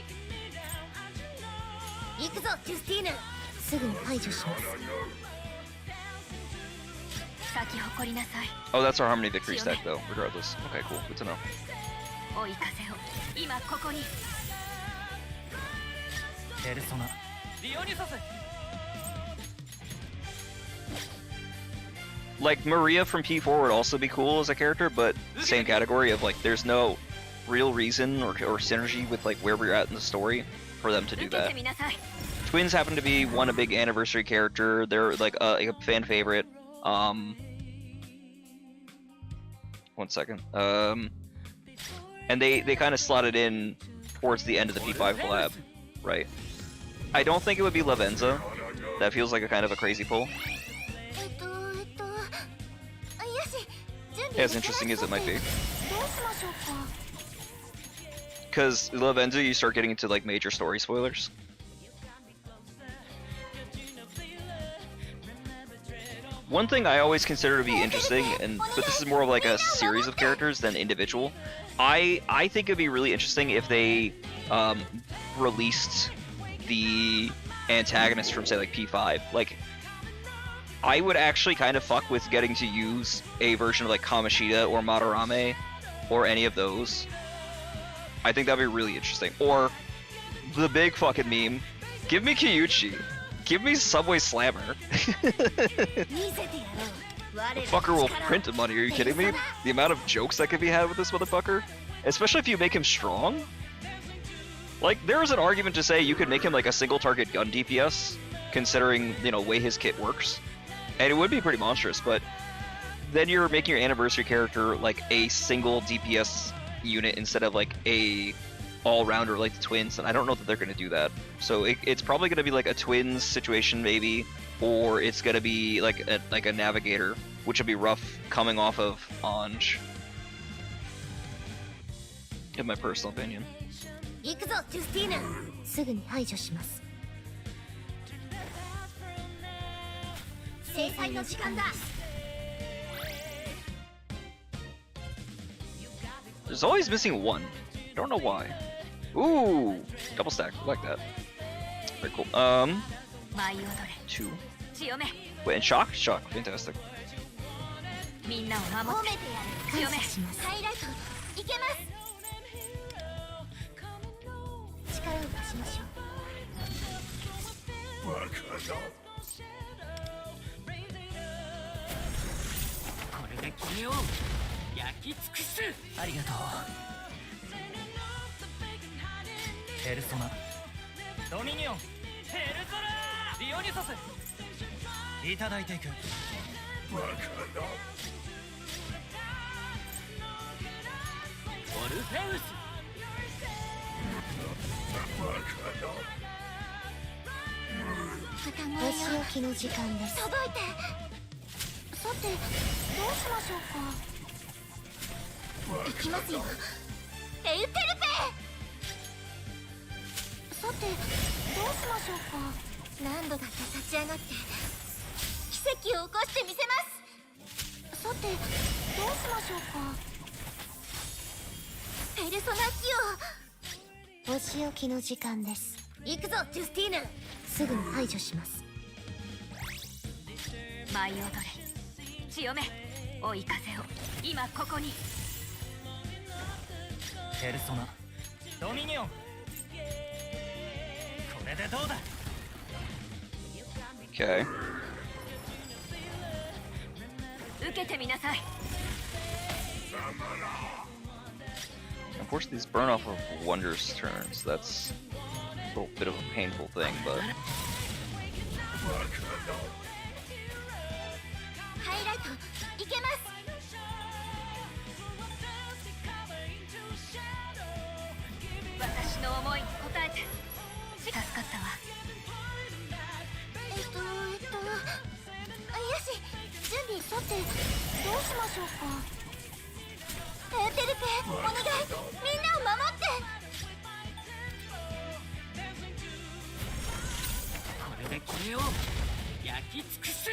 行くぞ、ジュスティーヌ。すぐに排除します。 咲き誇りなさい。 Oh, that's our Harmony Victory stack though, regardless. Okay, cool. Good to know. 追い風を今ここに。ペルソナ。ディオニサス。 Like Maria from P4 would also be cool as a character, but same category of like there's no real reason or synergy with like where we're at in the story for them to do 受け that. てみなさい。 Twins happen to be a big anniversary character. They're like a fan favorite. One second. and they kind of slotted in towards the end of the P5 collab, right? I don't think it would be Lavenza. That feels like a kind of a crazy pull. よし準備 As interesting as it might be. どうしましょうか Because Lavenza, you start getting into like major story spoilers. One thing I always consider to be interesting, but this is more of like a series of characters than individual. I think it'd be really interesting if they released the antagonist from say like P5. Like, I would actually kind of fuck with getting to use a version of like Kamoshida or Madarame or any of those. I think that'd be really interesting. Or the big fucking meme, give me Kyuchi. Give me Subway Slammer. 見せてやろう我ら Fucker will の力を print money, are you kidding me? The amount of jokes that could be had with this motherfucker? Especially if you make him strong? Like, there is an argument to say you could make him like a single target gun DPS, considering, you know, way his kit works. And it would be pretty monstrous, but then you're making your anniversary character like a single DPS unit instead of like a all-rounder like the twins, and I don't know that they're going to do that. So it's probably going to be like a twins situation maybe, or it's going to be like a navigator, which would be rough coming off of Ange, in my personal opinion. 行くぞジュスティーヌすぐに排除します制裁の時間だ There's always missing one. Don't know why. Ooh, double stack. I like that. Very cool. 舞い踊れ Two. 強め Wait, and shock? Shock. Fantastic. みんなを守褒ってめてやる感謝しますハイライトいけます力を出しましょうバカだこれで決めよう焼き尽くすありがとうペルソナドミニオンペルソナディオニソスいただいていくバカだオルフェウスバカだお仕置きの時間です届いてさてどうしましょうか行きますよエウテルペさてどうしましょうか何度だって立ち上がって奇跡を起こしてみせますさてどうしましょうかペルソナキオお仕置きの時間です行くぞジュスティーヌすぐに排除します舞い踊れ強め追い風を今ここにペルソナドミニオンこれでどうだ Okay. 受けてみなさい Unfortunately, these burn off of Wonder's turns. That's a little bit of a painful thing, but ハイライトいけます私の思いに応えて助かったわよし準備さてどうしましょうかエーテルペお願いみんなを守ってこれで決めよう焼き尽くす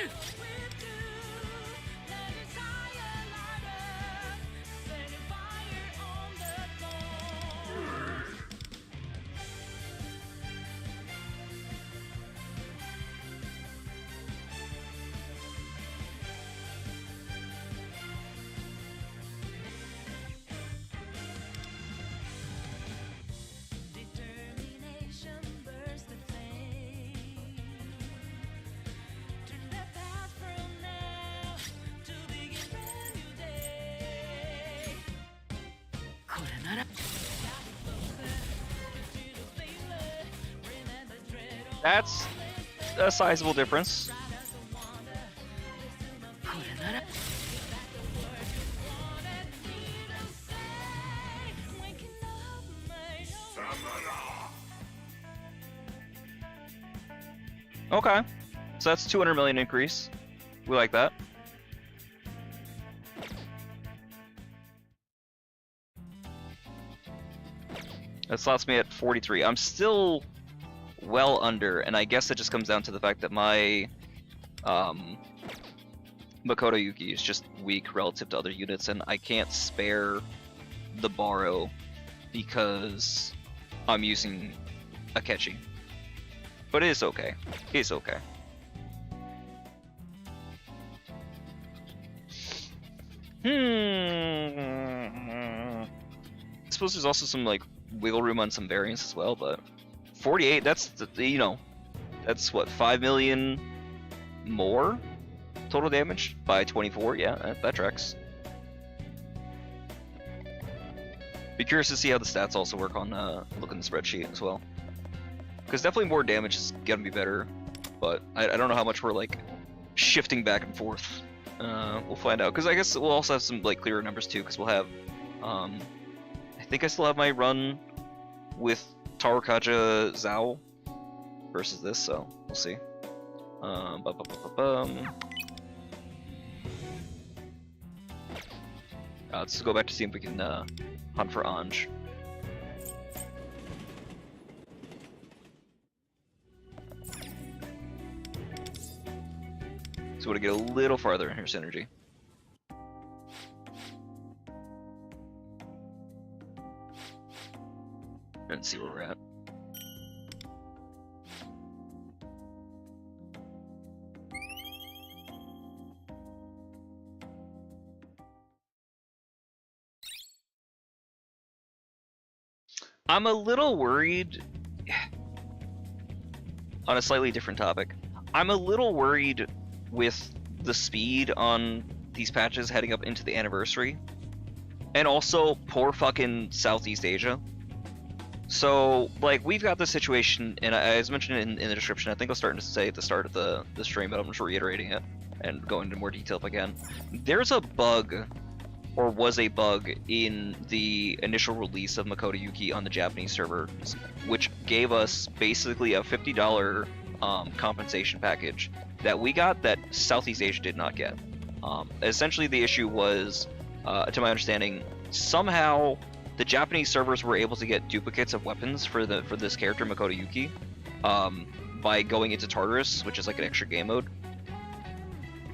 that's a sizable difference. Okay. So that's 200 million increase. We like that. That slots me at 43. I'm still well under, and I guess it just comes down to the fact that my Makoto Yuki is just weak relative to other units, and I can't spare the borrow because I'm using Akechi. But it is okay. It's okay. I suppose there's also some like wiggle room on some variants as well, but 48, that's, you know, that's what, 5 million more total damage by 24? Yeah, that tracks. Be curious to see how the stats also work on looking at the spreadsheet as well. Because definitely more damage is gonna be better, but I don't know how much we're like shifting back and forth. We'll find out, because I guess we'll also have some like clearer numbers too, because we'll have, I think I still have my run with Tarukaja Zao versus this, so we'll see. Let's go back to see if we can hunt for Ange. So we're gonna get a little farther in her synergy. And see where we're at. I'm a little worried on a slightly different topic. I'm a little worried with the speed on these patches heading up into the anniversary, and also poor fucking Southeast Asia. So like we've got this situation, and I was mentioning it in the description. I think I was starting to say at the start of the stream, but I'm just reiterating it and going into more detail if I can. There's a bug, or was a bug, in the initial release of Makoto Yuki on the Japanese server, which gave us basically a $50 compensation package that we got that Southeast Asia did not get. Essentially the issue was, to my understanding, somehow the Japanese servers were able to get duplicates of weapons for this character Makoto Yuki by going into Tartarus, which is like an extra game mode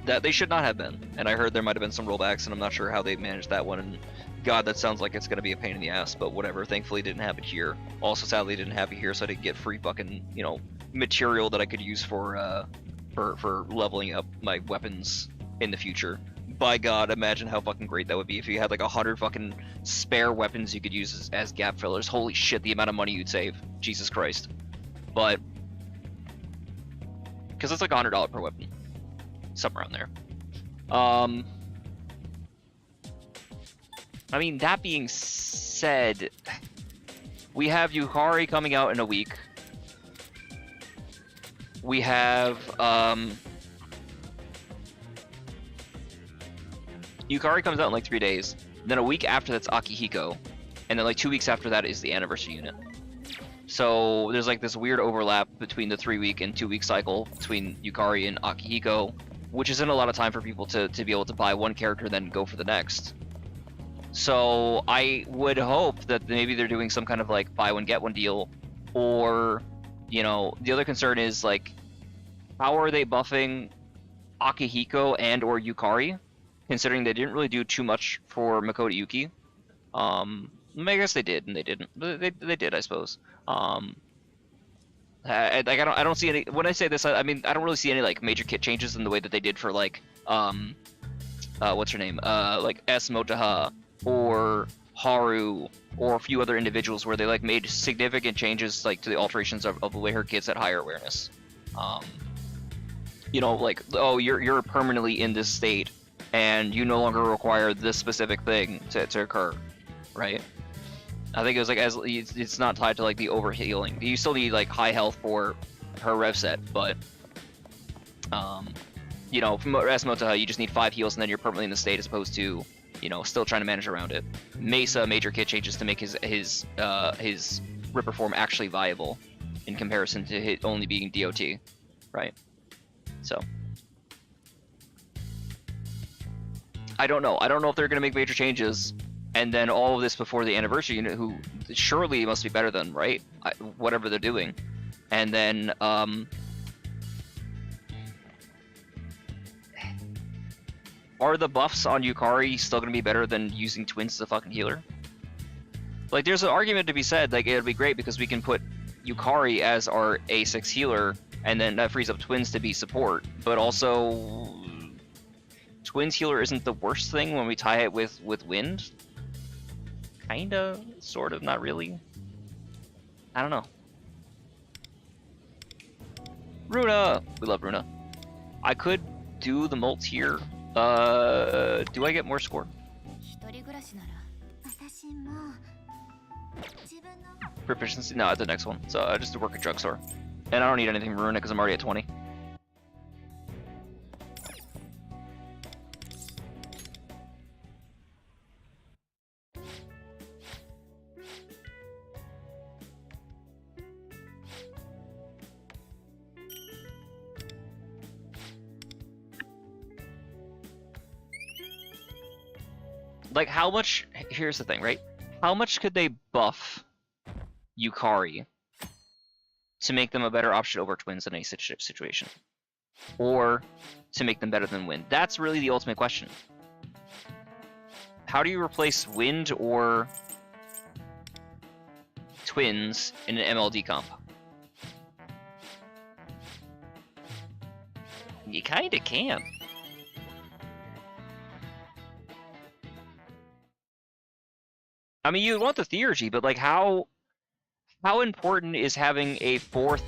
that they should not have been. And I heard there might have been some rollbacks, and I'm not sure how they managed that one. And God, that sounds like it's going to be a pain in the ass, but whatever. Thankfully, it didn't happen here. Also, sadly, it didn't happen here, so I didn't get free fucking, you know, material that I could use for leveling up my weapons in the future. By God, imagine how fucking great that would be if you had like 100 fucking spare weapons you could use as gap fillers. Holy shit, the amount of money you'd save. Jesus Christ. But because it's like $100 per weapon, somewhere around there. I mean, that being said, we have Yukari coming out in a week. We have Yukari comes out in like 3 days. Then a week after that's Akihiko, and then like 2 weeks after that is the anniversary unit. So there's like this weird overlap between the 3 week and 2 week cycle between Yukari and Akihiko, which isn't a lot of time for people to be able to buy one character and then go for the next. So I would hope that maybe they're doing some kind of like buy one get one deal, or, you know, the other concern is like, how are they buffing Akihiko and or Yukari, considering they didn't really do too much for Makoto Yuki. I guess they did and they didn't. They did, I suppose. Like I don't see any. When I say this, I mean I don't really see any like major kit changes in the way that they did for like what's her name? Like S Motaha or Haru or a few other individuals where they like made significant changes like to the alterations of the way her kit's at higher awareness. You know, like, oh, you're permanently in this state and you no longer require this specific thing to occur, right? I think it was like, as it's not tied to like the overhealing. You still need like high health for her rev set, but you know, from Esmota, you just need 5 heals and then you're permanently in the state, as opposed to, you know, still trying to manage around it. Mesa major kit changes to make his Ripper form actually viable in comparison to it only being DOT. right? So I don't know. I don't know if they're going to make major changes, and then all of this before the anniversary unit, who surely must be better than, right? Whatever they're doing, and then are the buffs on Yukari still going to be better than using twins as a fucking healer? Like, there's an argument to be said, like, it'll be great because we can put Yukari as our A6 healer, and then that frees up twins to be support, but also twins healer isn't the worst thing when we tie it with wind? Kinda, sort of, not really. I don't know. Runa! We love Runa. I could do the molt here. Do I get more score? 一人暮らしなら私も自分の Proficiency? No, the next one. So I just work at drugstore. And I don't need anything from Runa because I'm already at 20. Like, how much... Here's the thing, right? How much could they buff Yukari to make them a better option over twins in any situation? Or to make them better than wind? That's really the ultimate question. How do you replace wind or twins in an MLD comp? You kinda can. I mean, you want the theurgy, but like, how important is having a third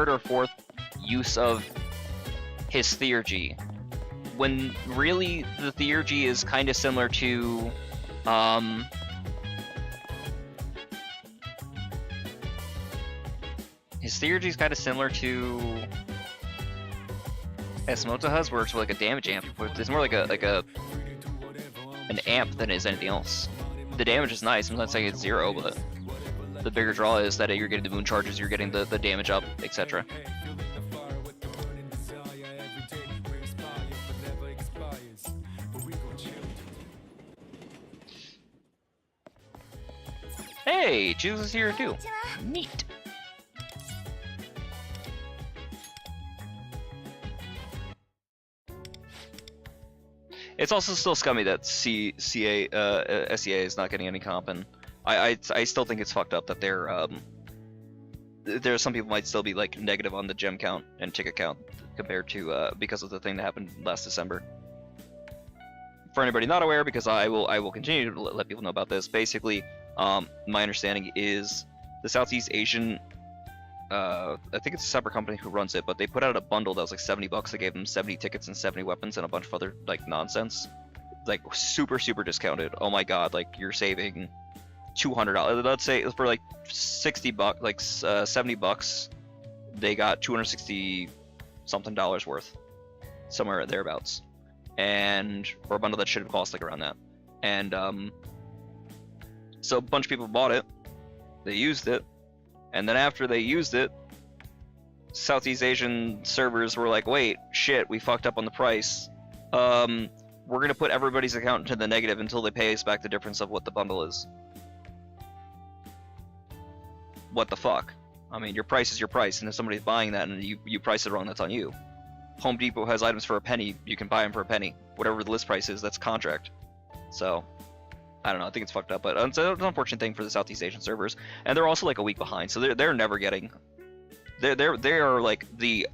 or fourth use of his theurgy, when really the theurgy is kind of similar to, his theurgy is kind of similar to Esmota's, where it's like a damage amp. It's more like an amp than it is anything else. The damage is nice. I'm not saying it's 0, but the bigger draw is that you're getting the moon charges, you're getting the damage up, etc. Hey, Jesus is here too. Neat. It's also still scummy that SEA is not getting any comp, and I still think it's fucked up that there some people might still be like negative on the gem count and ticket count compared to because of the thing that happened last December. For anybody not aware, because I will continue to let people know about this. Basically, my understanding is the Southeast Asian, I think it's a separate company who runs it, but they put out a bundle that was like $70. They gave them 70 tickets and 70 weapons and a bunch of other like nonsense, like super discounted. Oh my god, like you're saving $200. Let's say for like $60, like $70, they got 260 something dollars worth, somewhere thereabouts, and for a bundle that should have cost like around that. And so a bunch of people bought it, they used it. And then after they used it, Southeast Asian servers were like, wait, shit, we fucked up on the price. We're going to put everybody's account into the negative until they pay us back the difference of what the bundle is. What the fuck? I mean, your price is your price, and if somebody's buying that and you price it wrong, that's on you. Home Depot has items for a penny, you can buy them for a penny. Whatever the list price is, that's contract. So... I don't know. I think it's fucked up, but it's an unfortunate thing for the Southeast Asian servers, and they're also like a week behind, so they're never getting. They are like the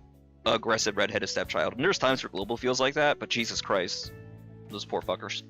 aggressive redheaded stepchild, and there's times where global feels like that, but Jesus Christ, those poor fuckers.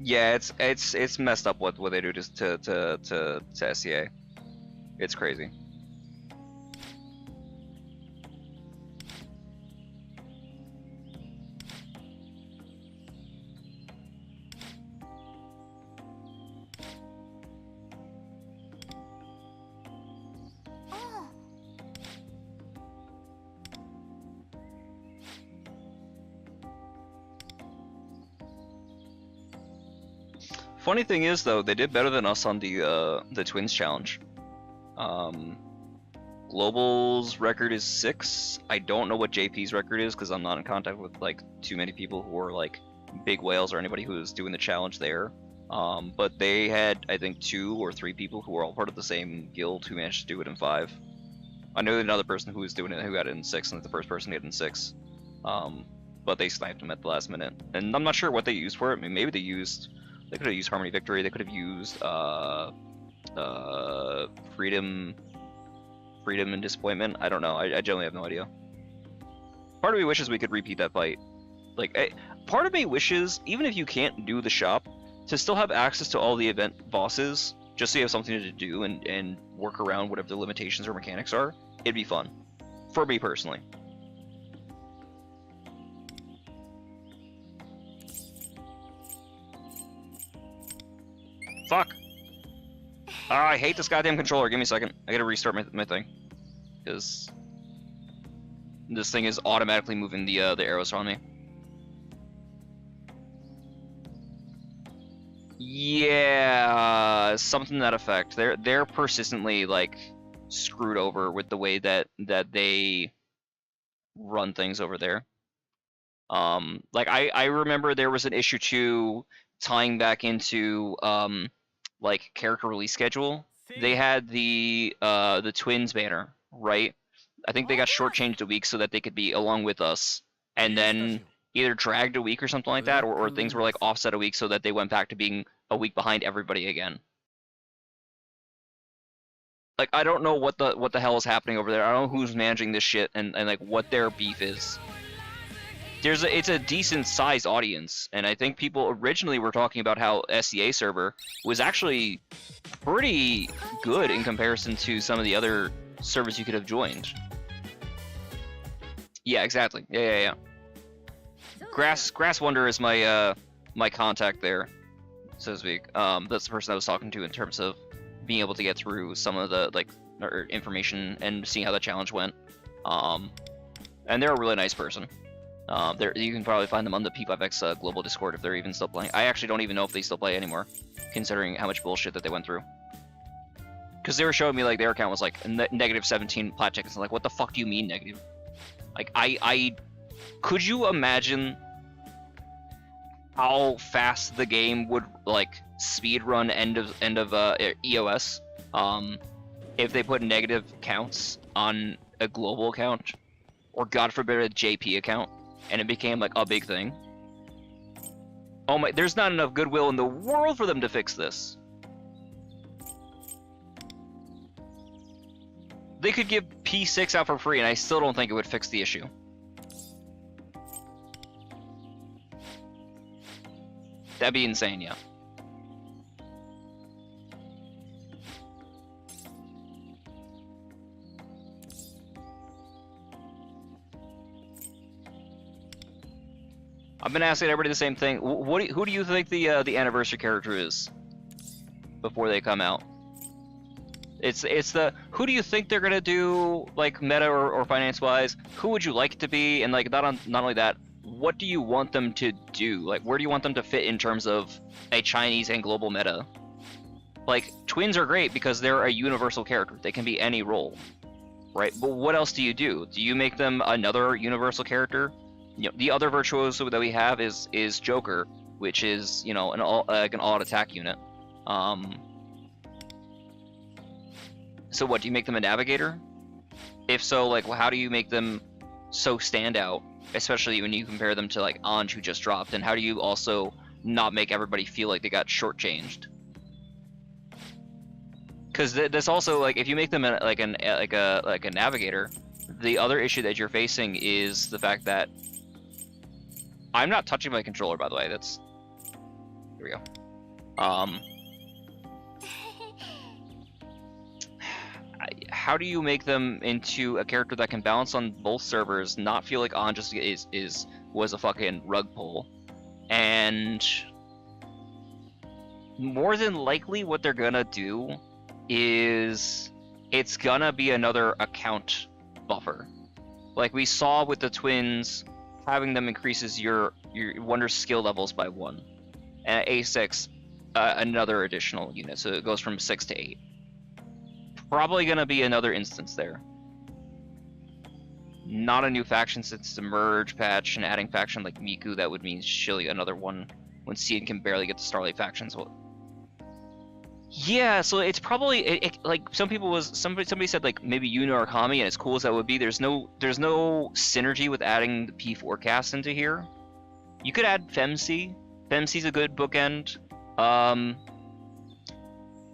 Yeah, it's messed up what they do to SCA. It's crazy. Funny thing is, though, they did better than us on the Twins challenge. Global's record is 6. I don't know what JP's record is because I'm not in contact with like too many people who are like big whales or anybody who is doing the challenge there. But they had, I think, 2 or 3 people who were all part of the same guild who managed to do it in 5. I know another person who was doing it who got it in 6, and the first person got it in 6. But they sniped him at the last minute, and I'm not sure what they used for it. I mean, maybe they could have used Harmony Victory. They could have used Freedom and Disappointment. I don't know. I generally have no idea. Part of me wishes we could repeat that fight. Like, part of me wishes, even if you can't do the shop, to still have access to all the event bosses, just so you have something to do and work around whatever the limitations or mechanics are. It'd be fun. For me personally. Fuck! I hate this goddamn controller. Give me a second. I gotta restart my thing. Because this thing is automatically moving the arrows on me. Yeah, something to that effect. They're persistently like screwed over with the way that they run things over there. Like I remember there was an issue too tying back into like character release schedule. They had the Twins banner, right? I think they got shortchanged a week so that they could be along with us, and then either dragged a week or something like that, or things were like offset a week so that they went back to being a week behind everybody again. Like, I don't know what the hell is happening over there. I don't know who's managing this shit and like what their beef is. It's a decent sized audience, and I think people originally were talking about how SCA server was actually pretty good in comparison to some of the other servers you could have joined. Yeah, exactly. Yeah. Grass Wonder is my my contact there, so to speak. That's the person I was talking to in terms of being able to get through some of the like information and seeing how the challenge went. And they're a really nice person. You can probably find them on the P5X global Discord if they're even still playing. I actually don't even know if they still play anymore, considering how much bullshit that they went through. Because they were showing me like their account was like negative 17 plat tickets. I'm like, what the fuck do you mean negative? Like, could you imagine how fast the game would like speed run end of EOS if they put negative counts on a global account, or God forbid a JP account, and it became like a big thing? Oh my, there's not enough goodwill in the world for them to fix this. They could give P6 out for free, and I still don't think it would fix the issue. That'd be insane, yeah. I've been asking everybody the same thing. Who do you think the anniversary character is before they come out? It's the who do you think they're gonna do, like meta or finance wise? Who would you like it to be? And like not only that, what do you want them to do? Like, where do you want them to fit in terms of a Chinese and global meta? Like, Twins are great because they're a universal character. They can be any role, right? But what else do you do? Do you make them another universal character? You know, the other virtuoso that we have is Joker, which is, you know, an all attack unit. So what, do you make them a navigator? If so, like, well, how do you make them so stand out, especially when you compare them to like Ange, who just dropped? And how do you also not make everybody feel like they got shortchanged? Because there's also, like, if you make them like a navigator, the other issue that you're facing is the fact that I'm not touching my controller, by the way. Here we go. How do you make them into a character that can balance on both servers, not feel like Ange was a fucking rug pull? And more than likely what they're gonna do is it's gonna be another account buffer. Like we saw with the twins, having them increases your wonder skill levels by 1. And at A6, another additional unit, so it goes from 6 to 8. Probably gonna be another instance there. Not a new faction since the merge patch, and adding faction like Miku, that would mean surely another one when Seed can barely get the Starlight factions. Well, yeah, so it's probably like somebody said like maybe Yuna or Kami, and as cool as that would be, there's no synergy with adding the P4 cast into here. You could add Femc. Femc's a good bookend.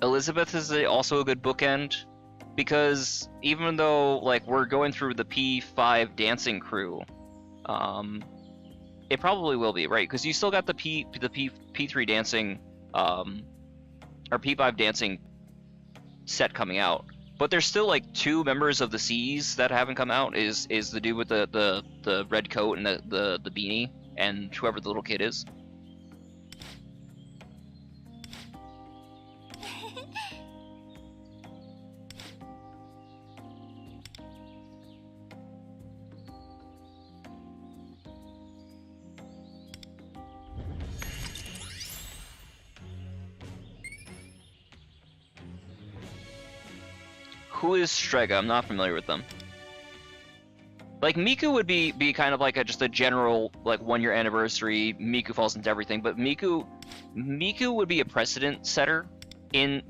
Elizabeth is also a good bookend, because even though like we're going through the P5 dancing crew, it probably will be, right? Because you still got the P3 dancing or P5 dancing set coming out, but there's still like 2 members of the C's that haven't come out. Is the dude with the red coat and the beanie, and whoever the little kid is. Who is Strega? I'm not familiar with them. Like Miku would be kind of like just a general like 1-year anniversary. Miku falls into everything, but Miku would be a precedent setter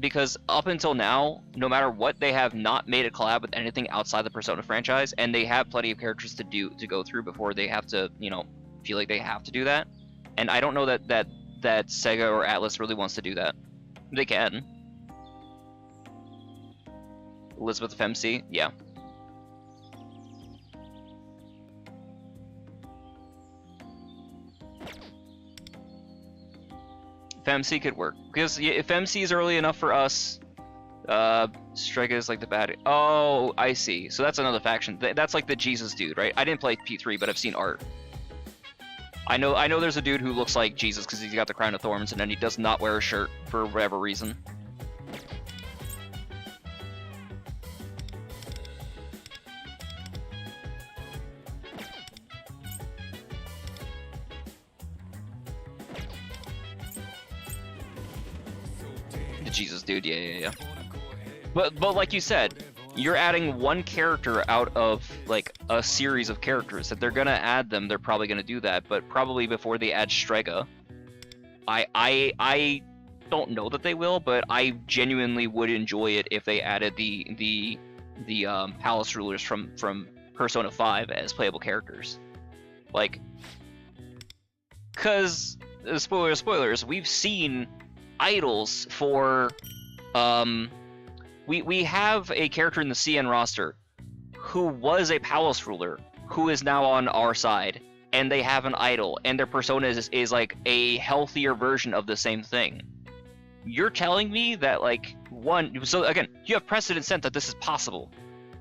because up until now, no matter what, they have not made a collab with anything outside the Persona franchise, and they have plenty of characters to go through before they have to, you know, feel like they have to do that. And I don't know that Sega or Atlus really wants to do that. They can. Elizabeth Femc, yeah. Femc could work, because if Femc is early enough for us, Strega is like the bad. Oh, I see. So that's another faction. That's like the Jesus dude, right? I didn't play P3, but I've seen art. I know there's a dude who looks like Jesus because he's got the crown of thorns, and then he does not wear a shirt for whatever reason. Jesus dude, yeah. But like you said, you're adding one character out of like a series of characters. That they're gonna add them, they're probably gonna do that, but probably before they add Strega. I don't know that they will, but I genuinely would enjoy it if they added the Palace Rulers from Persona 5 as playable characters. Like, cause spoilers, we've seen idols for we have a character in the CN roster who was a palace ruler who is now on our side, and they have an idol, and their persona is like a healthier version of the same thing. You're telling me that like so again, you have precedent set that this is possible.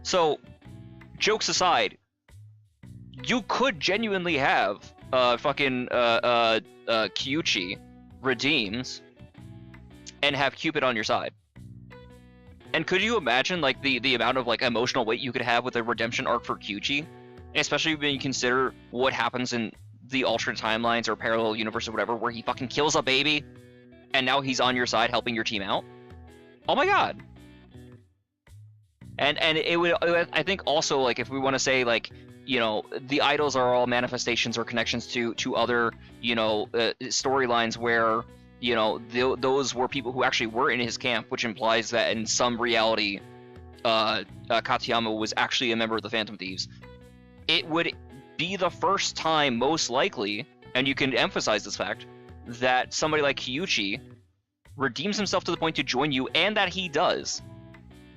So jokes aside, you could genuinely have Kyuchi redeems and have Cupid on your side. And could you imagine like the amount of like emotional weight you could have with a redemption arc for Kyuchi, especially when you consider what happens in the alternate timelines or parallel universe or whatever, where he fucking kills a baby and now he's on your side helping your team out? Oh my god. And it would, I think also, like, if we want to say like, you know, the idols are all manifestations or connections to other, you know, storylines where, you know, those were people who actually were in his camp, which implies that in some reality, Katayama was actually a member of the Phantom Thieves. It would be the first time, most likely, and you can emphasize this fact, that somebody like Kyuchi redeems himself to the point to join you, and that he does.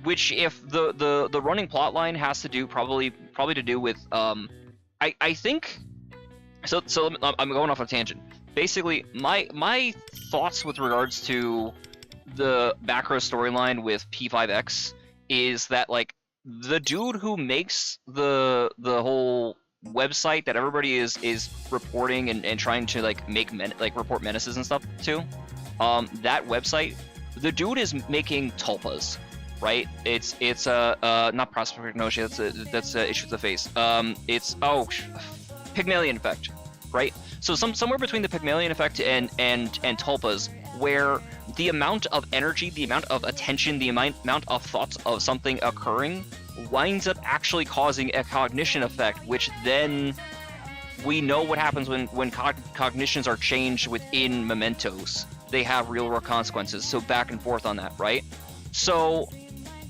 Which, if the running plotline has to do probably to do with I think so I'm going off a tangent. basically, my thoughts with regards to the macro storyline with P5X is that, like, the dude who makes the whole website that everybody is reporting and trying to like report menaces and stuff to, that website, the dude is making tulpas, right? It's not prosperognosia, that's issue with the face. It's Pygmalion effect, right? So somewhere between the Pygmalion effect and tulpas, where the amount of energy, the amount of attention, the amount of thoughts of something occurring winds up actually causing a cognition effect, which then we know what happens when cognitions are changed within mementos. They have real world consequences, so back and forth on that, right? So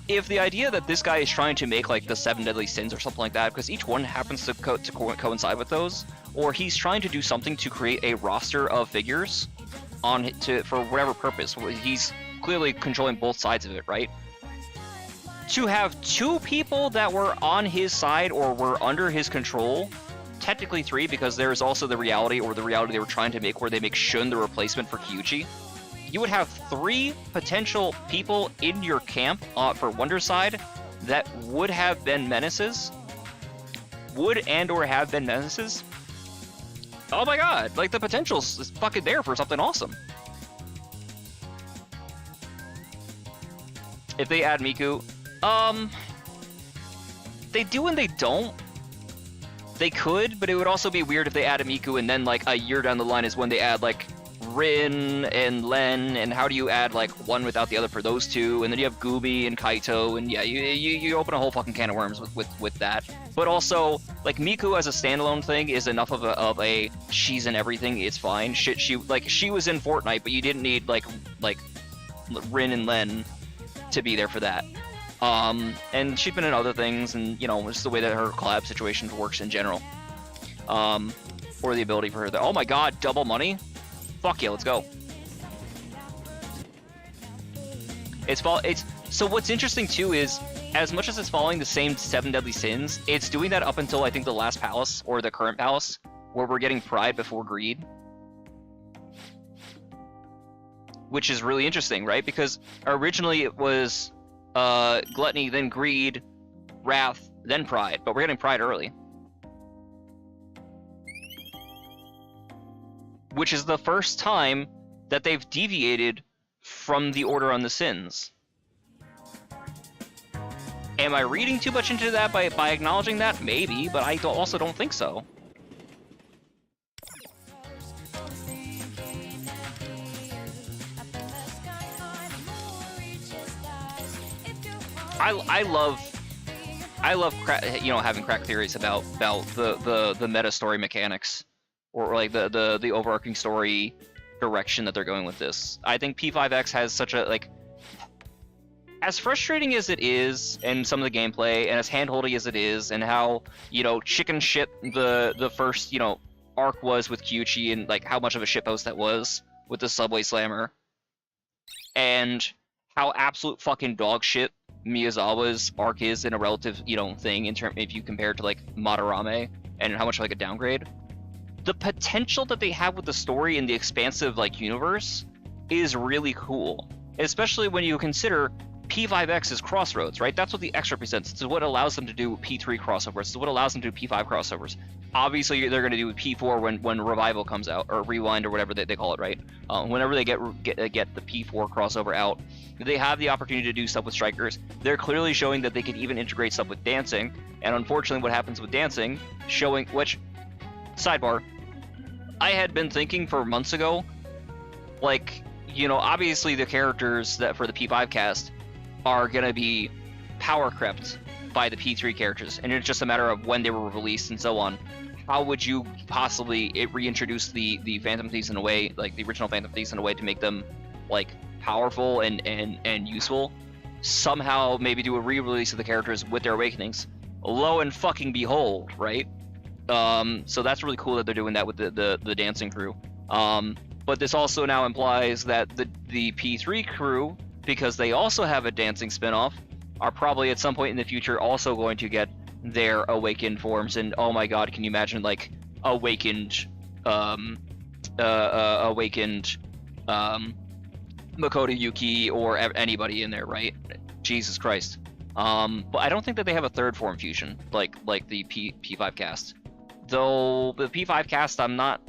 if the idea that this guy is trying to make like the 7 deadly sins or something like that, because each one happens to coincide with those, or he's trying to do something to create a roster of figures for whatever purpose, he's clearly controlling both sides of it, right? To have 2 people that were on his side or were under his control, technically 3, because there's also the reality they were trying to make where they make Shun the replacement for Kyuchi. You would have 3 potential people in your camp for Wonder's side that would have been menaces, or have been menaces. Oh my god, like the potential is fucking there for something awesome. If they add Miku, they do and they don't. They could, but it would also be weird if they add a Miku and then like a year down the line is when they add like Rin and Len, and how do you add like one without the other for those 2, and then you have Gumi and Kaito, and yeah, you open a whole fucking can of worms with that. But also, like, Miku as a standalone thing is enough of a she's in everything, it's fine. She was in Fortnite, but you didn't need like Rin and Len to be there for that. And she's been in other things, and you know, just the way that her collab situation works in general. Or the ability for her that, oh my god, double money? Fuck yeah, let's go. So what's interesting too is, as much as it's following the same 7 deadly sins, it's doing that up until I think the last palace, or the current palace, where we're getting pride before greed. Which is really interesting, right? Because originally it was gluttony, then greed, wrath, then pride, but we're getting pride early. Which is the first time that they've deviated from the order on the sins. Am I reading too much into that by acknowledging that? Maybe, but I also don't think so. I love having crack theories about the meta story mechanics, or like the overarching story direction that they're going with this. I think P5X has such a, like, as frustrating as it is in some of the gameplay, and as handholdy as it is, and how, you know, chicken shit the first, you know, arc was with Kyuchi, and like how much of a shitpost that was with the Subway Slammer, and how absolute fucking dog shit Miyazawa's arc is in a relative, you know, thing in term if you compare it to like Madarame, and how much like a downgrade. The potential that they have with the story in the expansive like universe is really cool, especially when you consider P5X is Crossroads, right? That's what the X represents. It's what allows them to do P3 crossovers. It's what allows them to do P5 crossovers. Obviously, they're going to do P4 when Revival comes out, or Rewind, or whatever they call it, right? Whenever they get the P4 crossover out, they have the opportunity to do stuff with Strikers. They're clearly showing that they could even integrate stuff with dancing, and unfortunately what happens with dancing, which, sidebar, I had been thinking for months ago, like, you know, obviously the characters that for the P5 cast are going to be power crept by the P3 characters, and it's just a matter of when they were released and so on. How would you possibly reintroduce the Phantom Thieves in a way, like the original Phantom Thieves in a way to make them like powerful and useful? Somehow maybe do a re-release of the characters with their awakenings. Lo and fucking behold, right? So that's really cool that they're doing that with the dancing crew. But this also now implies that the P3 crew, because they also have a dancing spinoff, are probably at some point in the future also going to get their awakened forms. And oh my god, can you imagine like awakened awakened Makoto Yuki or anybody in there, right? Jesus Christ. But I don't think that they have a third form fusion like the P5 cast. Though the P5 cast, I'm not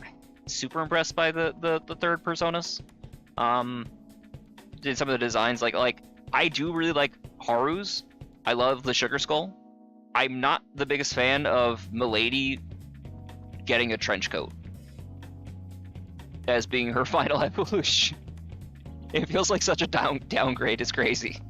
super impressed by the third personas. Did some of the designs like I do really like Haru's. I love the Sugar Skull. I'm not the biggest fan of Milady getting a trench coat as being her final evolution. It feels like such a downgrade. It's crazy.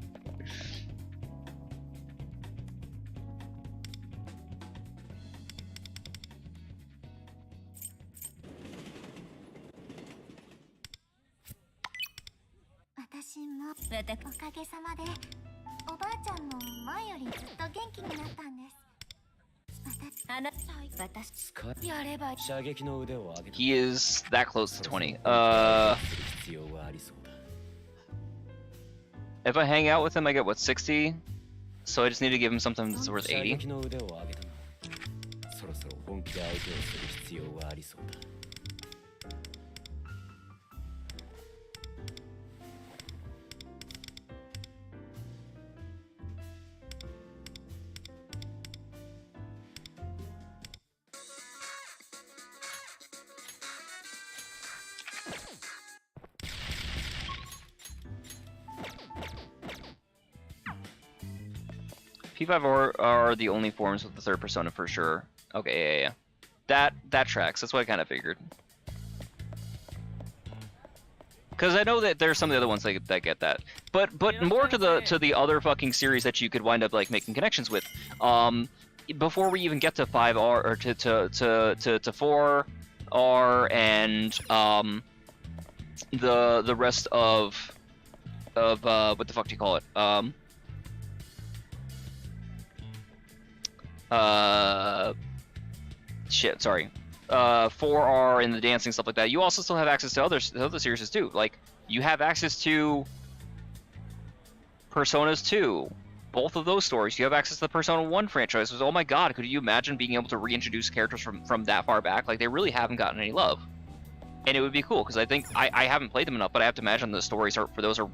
He is that close to 20. If I hang out with him, I get what, 60? So I just need to give him something that's worth 80. P5 are the only forms with the third persona for sure. Okay, yeah. That tracks. That's what I kind of figured. Because I know that there's some of the other ones that get that. But more to the other fucking series that you could wind up like making connections with. Before we even get to 5R or to 4R and the rest of what the fuck do you call it? Shit, sorry. 4R and the dancing stuff like that. You also still have access to other series too. Like you have access to Personas 2, both of those stories. You have access to the Persona 1 franchise. Oh my god, could you imagine being able to reintroduce characters from that far back? Like they really haven't gotten any love. And it would be cool because I think I haven't played them enough, but I have to imagine the stories are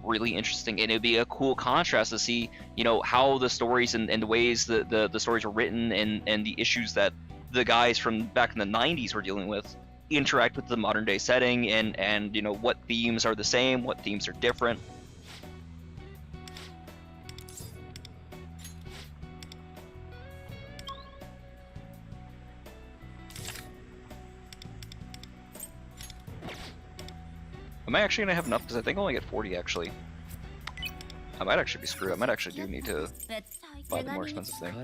really interesting, and it'd be a cool contrast to see, you know, how the stories and the ways the stories are written and the issues that the guys from back in the 90s were dealing with interact with the modern day setting, and you know what themes are the same, what themes are different. Am I actually gonna have enough? Because I think I only get 40 actually. I might actually be screwed. I might actually do need to buy the more expensive thing.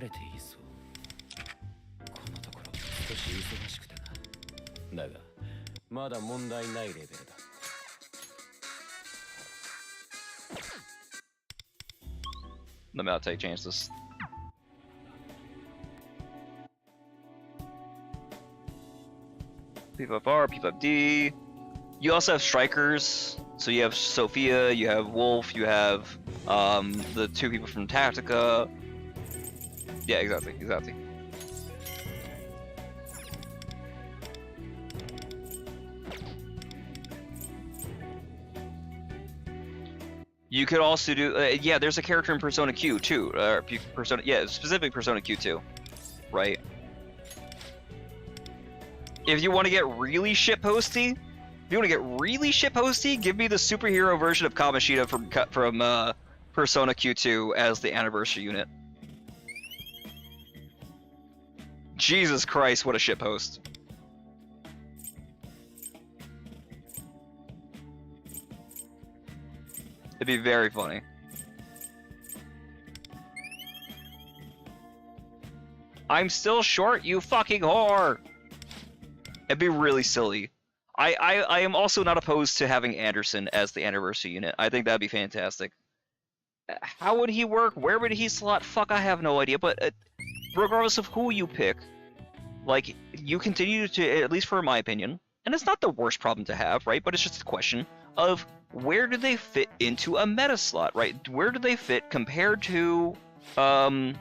Let me out take change this. P5R, P5D. You also have strikers, so you have Sophia, you have Wolf, you have the two people from Tactica. Yeah, exactly. You could also do, yeah, there's a character in Persona Q too, specifically Persona Q2, right? If you want to get really shitposty, give me the superhero version of Kamoshida from Persona Q2 as the anniversary unit. Jesus Christ, what a shitpost. It'd be very funny. I'm still short, you fucking whore! It'd be really silly. I am also not opposed to having Anderson as the anniversary unit. I think that'd be fantastic. How would he work? Where would he slot? Fuck, I have no idea. But regardless of who you pick, like, you continue to, at least for my opinion, and it's not the worst problem to have, right? But it's just a question of where do they fit into a meta slot, right? Where do they fit compared to, what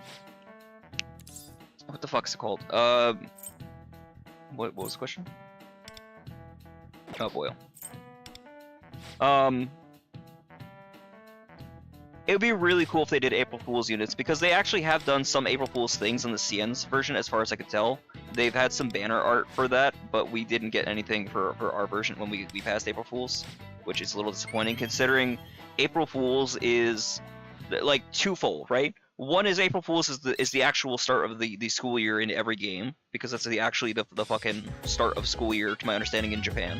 the fuck is it called? What was the question? Oh boy. It would be really cool if they did April Fool's units, because they actually have done some April Fool's things in the CN's version, as far as I could tell. They've had some banner art for that, but we didn't get anything for our version when we passed April Fool's, which is a little disappointing, considering April Fool's is like twofold, right? One is April Fool's is the actual start of the school year in every game, because that's actually the fucking start of school year, to my understanding, in Japan.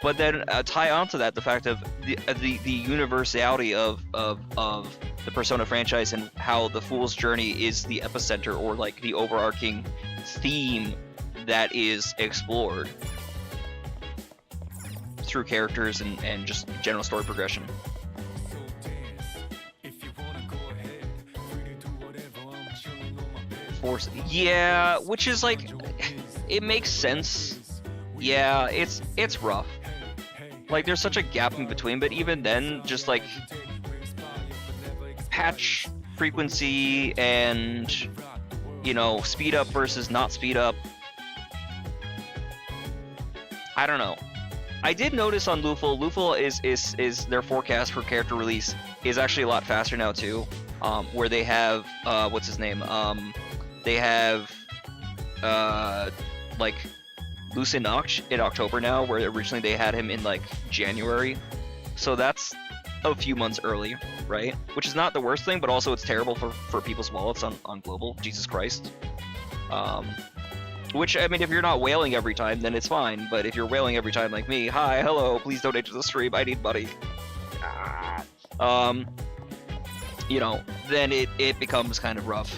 But then tie onto that the fact of the universality of the Persona franchise, and how the Fool's Journey is the epicenter, or like the overarching theme that is explored through characters and just general story progression. Force, yeah, which is like, it makes sense. Yeah, it's rough. Like, there's such a gap in between, but even then, just like patch frequency and, you know, speed up versus not speed up. I don't know. I did notice on Lufel is their forecast for character release is actually a lot faster now too. Where they have what's his name? They have like Lucien Notch in October now, where originally they had him in like January. So that's a few months early, right? Which is not the worst thing, but also it's terrible for people's wallets on global. Jesus Christ. Which, I mean, if you're not wailing every time, then it's fine. But if you're wailing every time like me, hi, hello, please donate to the stream, I need money. You know, then it becomes kind of rough.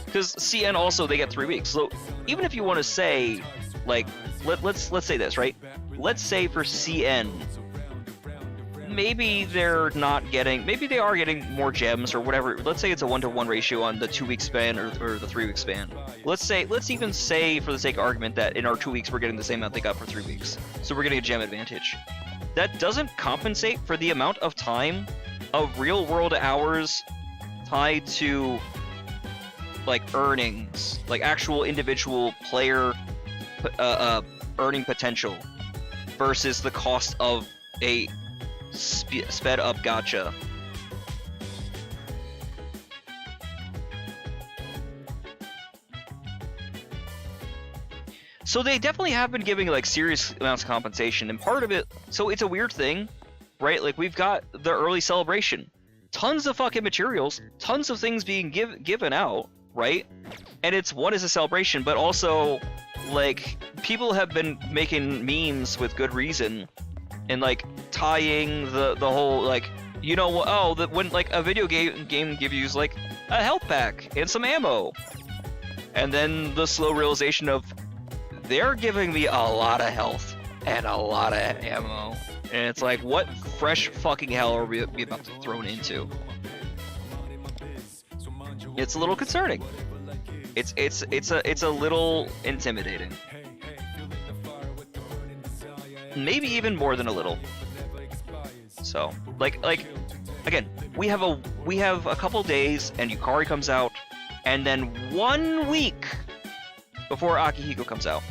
Because CN also, they get 3 weeks. So even if you want to say, like, let's say this, right? Let's say for CN, maybe they're not getting, maybe they are getting more gems or whatever. Let's say it's a 1-to-1 ratio on the 2 week span or the 3 week span. Let's even say for the sake of argument that in our 2 weeks we're getting the same amount they got for 3 weeks. So we're getting a gem advantage. That doesn't compensate for the amount of time of real world hours tied to like earnings, like actual individual player earning potential versus the cost of a sped up gacha. So they definitely have been giving like serious amounts of compensation, and part of it, so it's a weird thing, right? Like, we've got the early celebration, tons of fucking materials, tons of things being given out, right? And it's, one is a celebration, but also like people have been making memes with good reason and like tying the whole, like, you know, oh, that when like a video game gives you like a health pack and some ammo, and then the slow realization of they're giving me a lot of health and a lot of ammo, and it's like, what fresh fucking hell are we about to thrown into? It's a little concerning. It's a little intimidating. Maybe even more than a little. So, like again, we have a couple days and Yukari comes out, and then 1 week before Akihiko comes out.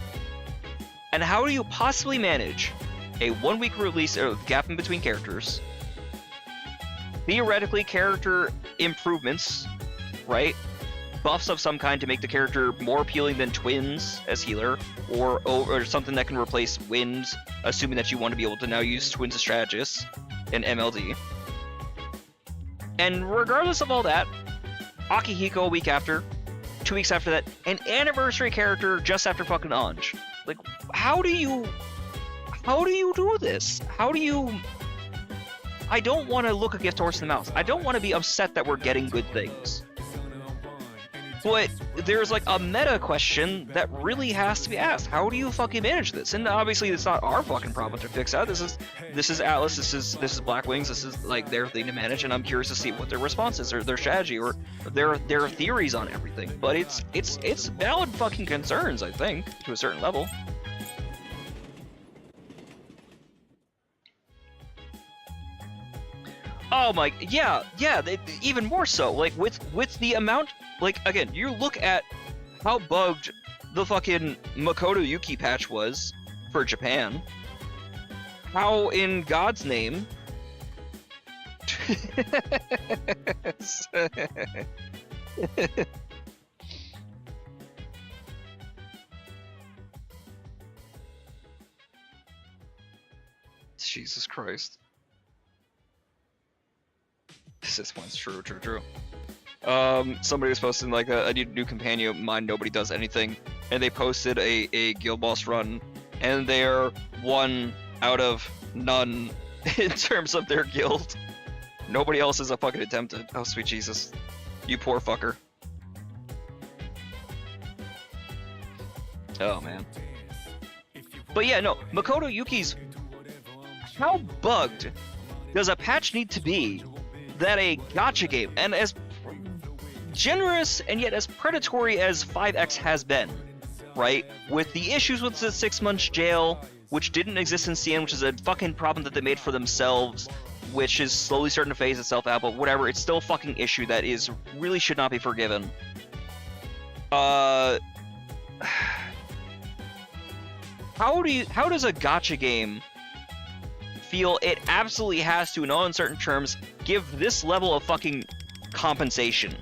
And how do you possibly manage a 1 week release or gap in between characters? Theoretically, character improvements, right? Buffs of some kind to make the character more appealing than Twins as healer, or something that can replace Wind, assuming that you want to be able to now use Twins as strategists in MLD. And regardless of all that, Akihiko a week after, 2 weeks after that, an anniversary character just after fucking Ange. Like, how do you do this? How do you... I don't want to look a gift horse in the mouth. I don't want to be upset that we're getting good things. But there's like a meta question that really has to be asked. How do you fucking manage this? And obviously it's not our fucking problem to fix out. This is Atlas, this is Black Wings, this is like their thing to manage, and I'm curious to see what their response is, or their strategy, or their theories on everything. But it's valid fucking concerns, I think, to a certain level. Oh my, yeah, even more so. Like with the amount, like, again, you look at how bugged the fucking Makoto Yuki patch was for Japan, How in God's name? Jesus Christ. This one's true. Somebody was posting like I need a new companion of mine, nobody does anything, and they posted a guild boss run, and they're 1 out of none in terms of their guild. Nobody else is a fucking attempted. Oh sweet Jesus, you poor fucker. Oh man. But yeah, no, Makoto Yuki's. How bugged does a patch need to be that a gacha game, and as generous and yet as predatory as 5X has been, right? With the issues with the 6 months jail, which didn't exist in CN, which is a fucking problem that they made for themselves, which is slowly starting to phase itself out, but whatever, it's still a fucking issue that is really should not be forgiven. How does a gacha game feel it absolutely has to, in all uncertain terms, give this level of fucking compensation?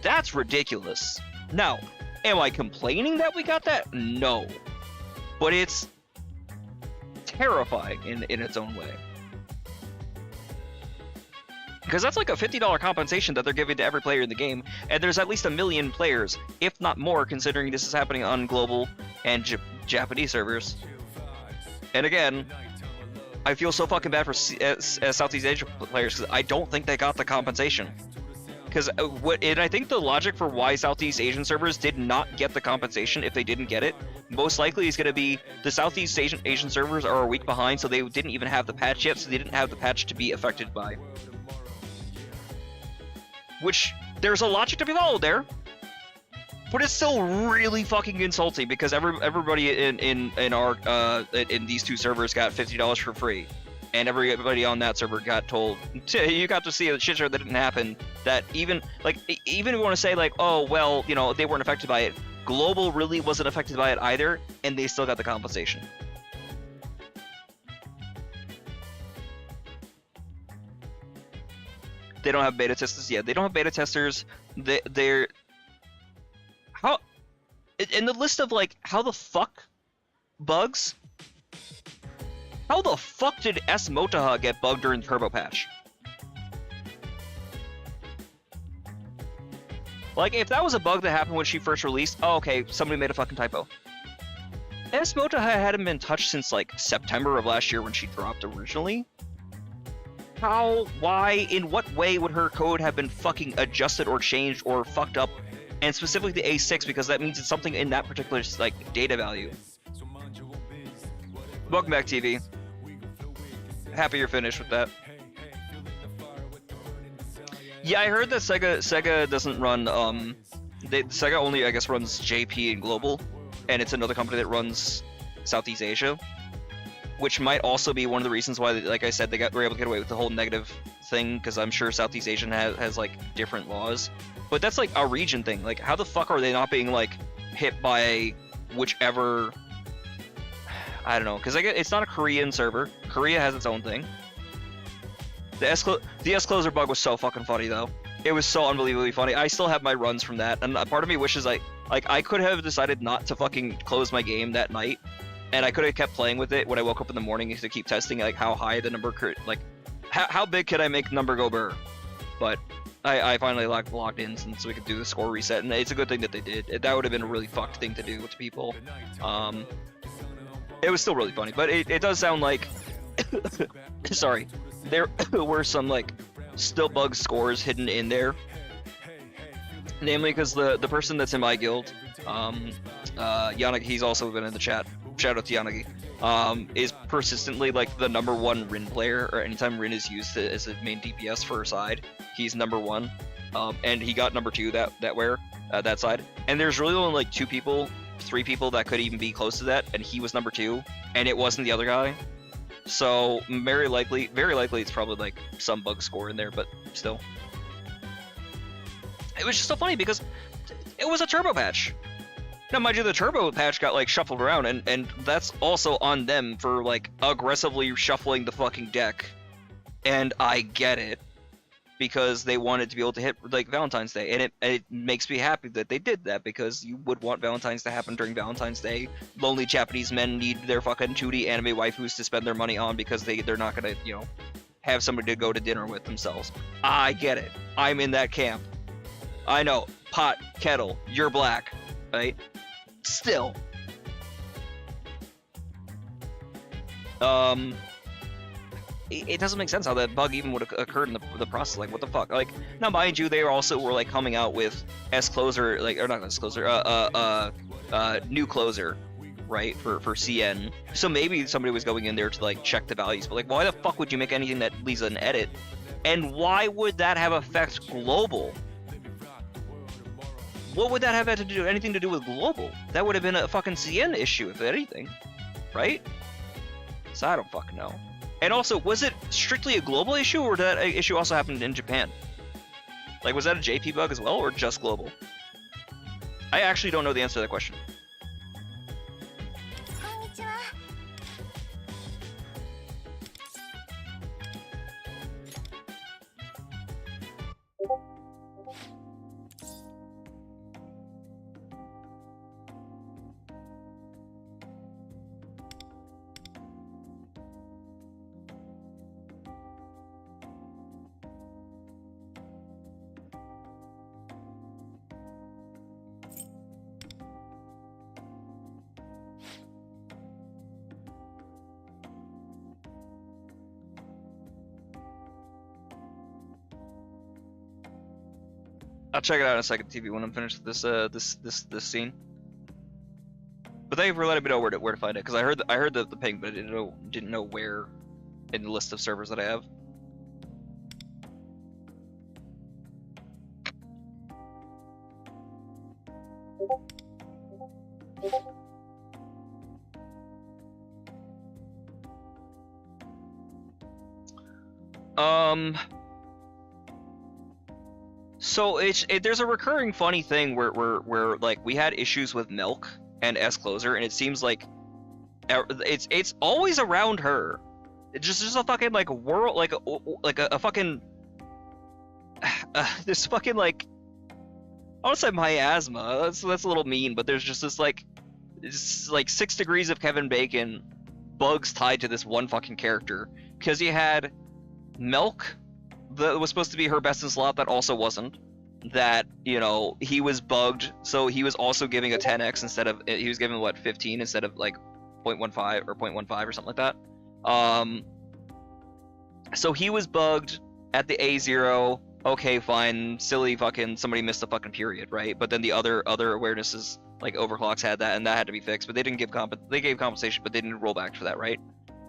That's ridiculous. Now, am I complaining that we got that? No. But it's terrifying in its own way. Because that's like a $50 compensation that they're giving to every player in the game, and there's at least 1 million players, if not more, considering this is happening on global and Japanese servers. And again, I feel so fucking bad for Southeast Asia players because I don't think they got the compensation. Because and I think the logic for why Southeast Asian servers did not get the compensation, if they didn't get it, most likely is going to be the Southeast Asian servers are a week behind, so they didn't even have the patch yet, so they didn't have the patch to be affected by. Which, there's a logic to be followed there. But it's still really fucking insulting because everybody in our in these 2 servers got $50 for free, and everybody on that server got told you got to see a shit show that didn't happen. That even if you want to say like, oh well, you know, they weren't affected by it, global really wasn't affected by it either, and they still got the compensation. They don't have beta testers. Yeah, they don't have beta testers. They're how in the list of like how the fuck bugs. How the fuck did S Motaha get bugged during Turbo Patch? Like, if that was a bug that happened when she first released, oh, okay, somebody made a fucking typo. S Motaha hadn't been touched since like September of last year when she dropped originally. How, why, in what way would her code have been fucking adjusted or changed or fucked up? And specifically the A6, because that means it's something in that particular like data value. Welcome back, TV. Happy you're finished with that. Yeah, I heard that Sega doesn't run Sega only I guess runs JP and Global, and it's another company that runs Southeast Asia, which might also be one of the reasons why, like I said, were able to get away with the whole negative thing, because I'm sure Southeast Asian has like different laws. But that's like a region thing. Like, how the fuck are they not being like hit by whichever? I don't know, because it's not a Korean server. Korea has its own thing. The S-Closer bug was so fucking funny though. It was so unbelievably funny. I still have my runs from that, and part of me wishes I could have decided not to fucking close my game that night, and I could have kept playing with it when I woke up in the morning to keep testing like how high the number could, like how big could I make number go burr. But I finally logged in so we could do the score reset, and it's a good thing that they did. That would have been a really fucked thing to do to people. It was still really funny, but it does sound like sorry, there were some like still bug scores hidden in there, namely because the person that's in my guild, Yanagi, he's also been in the chat, shout out to Yanagi, is persistently like the #1 Rin player, or anytime Rin is used as a main DPS for a side, he's #1, and he got #2 that side, and there's really only like 3 people that could even be close to that, and he was #2, and it wasn't the other guy. So very likely it's probably like some bug score in there, but still. It was just so funny because it was a turbo patch. Now, mind you, the turbo patch got like shuffled around, and that's also on them for like aggressively shuffling the fucking deck. And I get it, because they wanted to be able to hit like Valentine's Day, and it makes me happy that they did that, because you would want Valentine's to happen during Valentine's Day. Lonely Japanese men need their fucking 2D anime waifus to spend their money on, because they're not gonna, you know, have somebody to go to dinner with themselves. I get it. I'm in that camp. I know. Pot, kettle, you're black, right? Still. It doesn't make sense how that bug even would have occurred in the process. Like, what the fuck? Like, now mind you, they also were like coming out with S-Closer, like, or not S-Closer, new closer, right, for CN. So maybe somebody was going in there to like check the values, but like, why the fuck would you make anything that leaves an edit? And why would that have effect global? What would that have had to do anything to do with global? That would have been a fucking CN issue, if anything, right? So I don't fucking know. And also, was it strictly a global issue, or did that issue also happen in Japan? Like, was that a JP bug as well, or just global? I actually don't know the answer to that question. I'll check it out in a second, TV, when I'm finished with this scene. But thank you for letting me know where to find it, because I heard the ping, but I didn't know where in the list of servers that I have. So there's a recurring funny thing where like we had issues with Milk and S-Closer, and it seems like it's always around her. It's just a fucking like world, like a fucking this fucking like, I want to say miasma. That's a little mean, but there's just this like 6 degrees of Kevin Bacon bugs tied to this one fucking character, because you had Milk that was supposed to be her best in slot that also wasn't. That, you know, he was bugged, so he was also giving a 10x instead of, he was giving what, 15 instead of like 0.15 or 0.15 or something like that. So he was bugged at the A0. Okay, fine, silly fucking somebody missed a fucking period, right? But then the other awarenesses like overclocks had that, and that had to be fixed. But they didn't give they gave compensation, but they didn't roll back for that, right?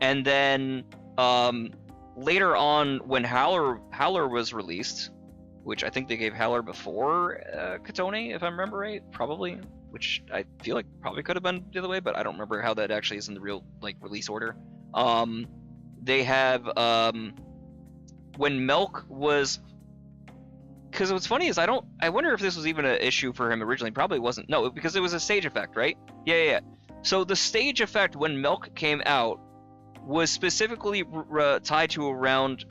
And then later on, when Howler was released, which I think they gave Howler before Katone, if I remember right, probably. Which I feel like probably could have been the other way, but I don't remember how that actually is in the real like release order. They have when Milk was, because what's funny is I wonder if this was even an issue for him originally. Probably wasn't. No, because it was a stage effect, right? Yeah. So the stage effect when Milk came out was specifically tied to around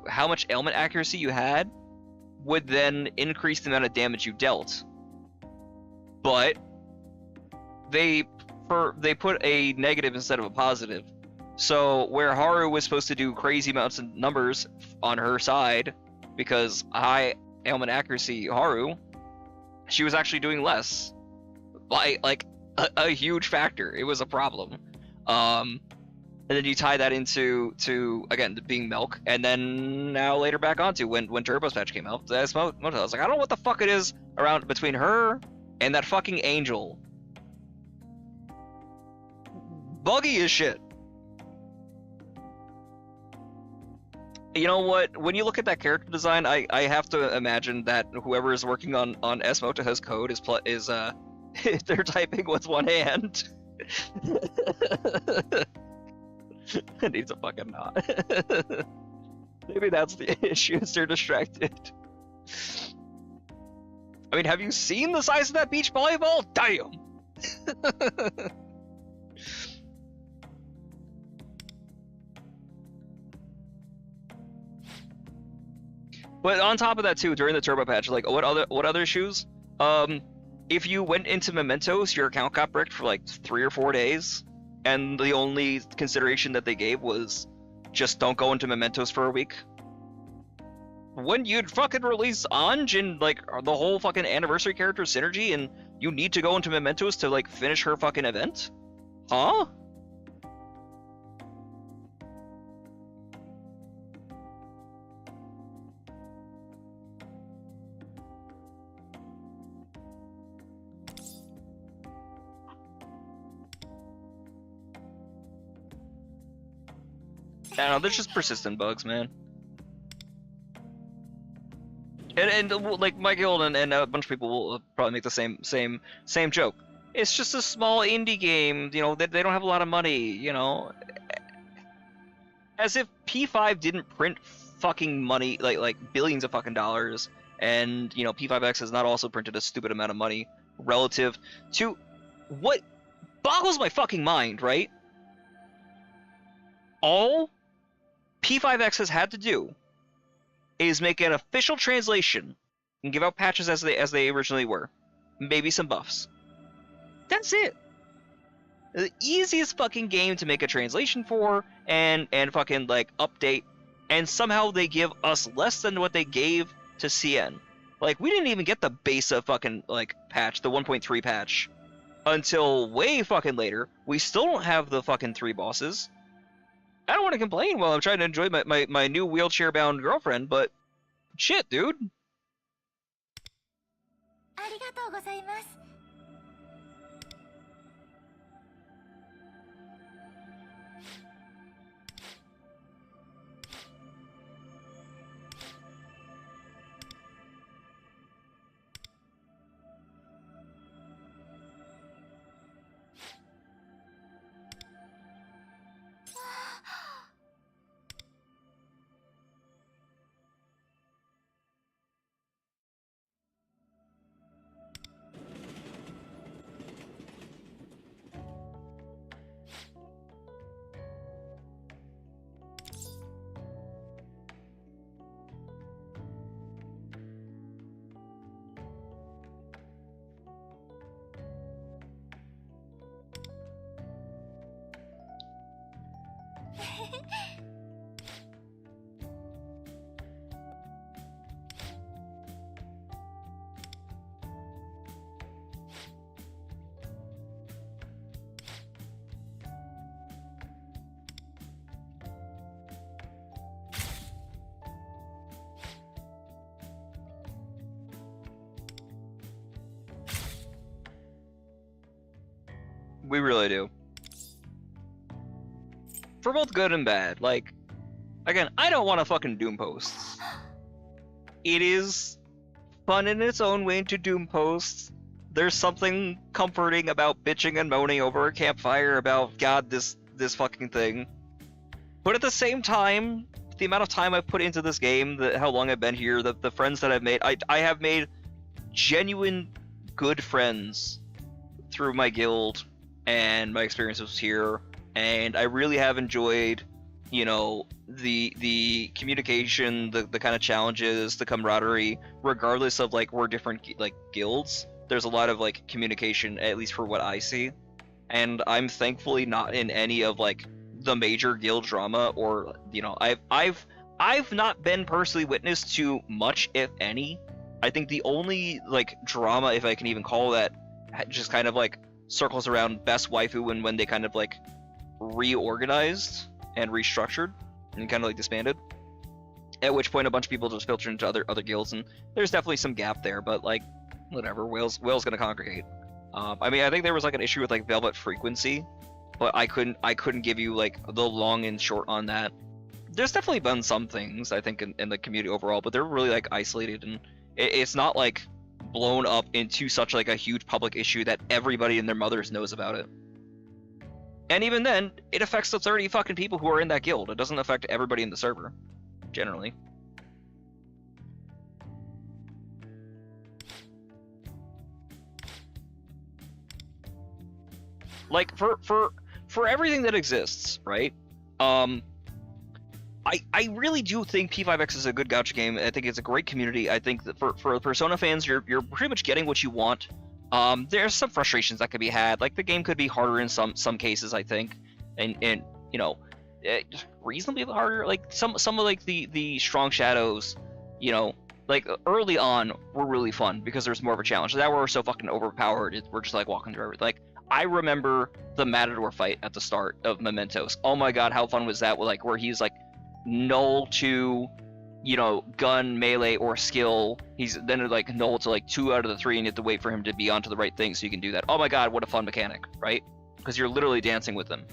how much ailment accuracy you had would then increase the amount of damage you dealt. But they put a negative instead of a positive. So where Haru was supposed to do crazy amounts of numbers on her side because high ailment accuracy Haru, she was actually doing less. Like a huge factor. It was a problem. And then you tie that into again being Milk, and then now later back onto when Turbo's patch came out, that's Moto. I was like, I don't know what the fuck it is around between her and that fucking Angel. Buggy as shit. You know what? When you look at that character design, I have to imagine that whoever is working on S Motoha's code is they're typing with one hand. It needs a fucking knot. Maybe that's the issue, they're distracted. I mean, have you seen the size of that beach volleyball? Damn! But on top of that too, during the turbo patch, like what other issues? If you went into Mementos, your account got bricked for like 3 or 4 days, and the only consideration that they gave was just don't go into Mementos for a week. When you'd fucking release Ange and like the whole fucking anniversary character synergy, and you need to go into Mementos to like finish her fucking event? Huh? I don't know, there's just persistent bugs, man. And like my guild and a bunch of people will probably make the same joke. It's just a small indie game, you know. They don't have a lot of money, you know. As if P5 didn't print fucking money, like billions of fucking dollars, and you know P5X has not also printed a stupid amount of money relative to what boggles my fucking mind, right? All P5X has had to do is make an official translation and give out patches as they originally were. Maybe some buffs. That's it. The easiest fucking game to make a translation for and fucking like update, and somehow they give us less than what they gave to CN. Like we didn't even get the beta fucking like patch, the 1.3 patch, until way fucking later. We still don't have the fucking 3 bosses. I don't want to complain while I'm trying to enjoy my new wheelchair-bound girlfriend, but shit, dude. ありがとうございます。 We really do. For both good and bad. Like, again, I don't want to fucking Doom posts. It is fun in its own way to Doom posts. There's something comforting about bitching and moaning over a campfire about, God, this fucking thing. But at the same time, the amount of time I've put into this game, how long I've been here, the friends that I've made, I have made genuine good friends through my guild and my experiences here, and I really have enjoyed, you know, the communication, the kind of challenges, the camaraderie, regardless of like we're different like guilds. There's a lot of like communication, at least for what I see, and I'm thankfully not in any of like the major guild drama, or you know, I've not been personally witness to much, if any. I think the only like drama, if I can even call that, just kind of like circles around best waifu when they kind of like reorganized and restructured and kind of like disbanded, at which point a bunch of people just filtered into other guilds, and there's definitely some gap there, but like whatever, whale's gonna congregate. I mean, I think there was like an issue with like Velvet Frequency, but I couldn't give you like the long and short on that. There's definitely been some things I think in the community overall, but they're really like isolated, and it's not like blown up into such like a huge public issue that everybody and their mothers knows about it. And even then, it affects the 30 fucking people who are in that guild. It doesn't affect everybody in the server, generally. Like for everything that exists, right? I really do think P5X is a good gacha game. I think it's a great community. I think that for Persona fans, you're pretty much getting what you want. There's some frustrations that could be had. Like the game could be harder in some cases, I think, and you know, reasonably harder. Like some of like the strong shadows, you know, like early on were really fun because there's more of a challenge. That we're so fucking overpowered, we're just like walking through everything. Like I remember the Matador fight at the start of Mementos. Oh my god, how fun was that? Like where he's like null to, you know, gun, melee, or skill. He's then like null to like 2 out of the 3, and you have to wait for him to be onto the right thing so you can do that. Oh my god, what a fun mechanic, right? Because you're literally dancing with them.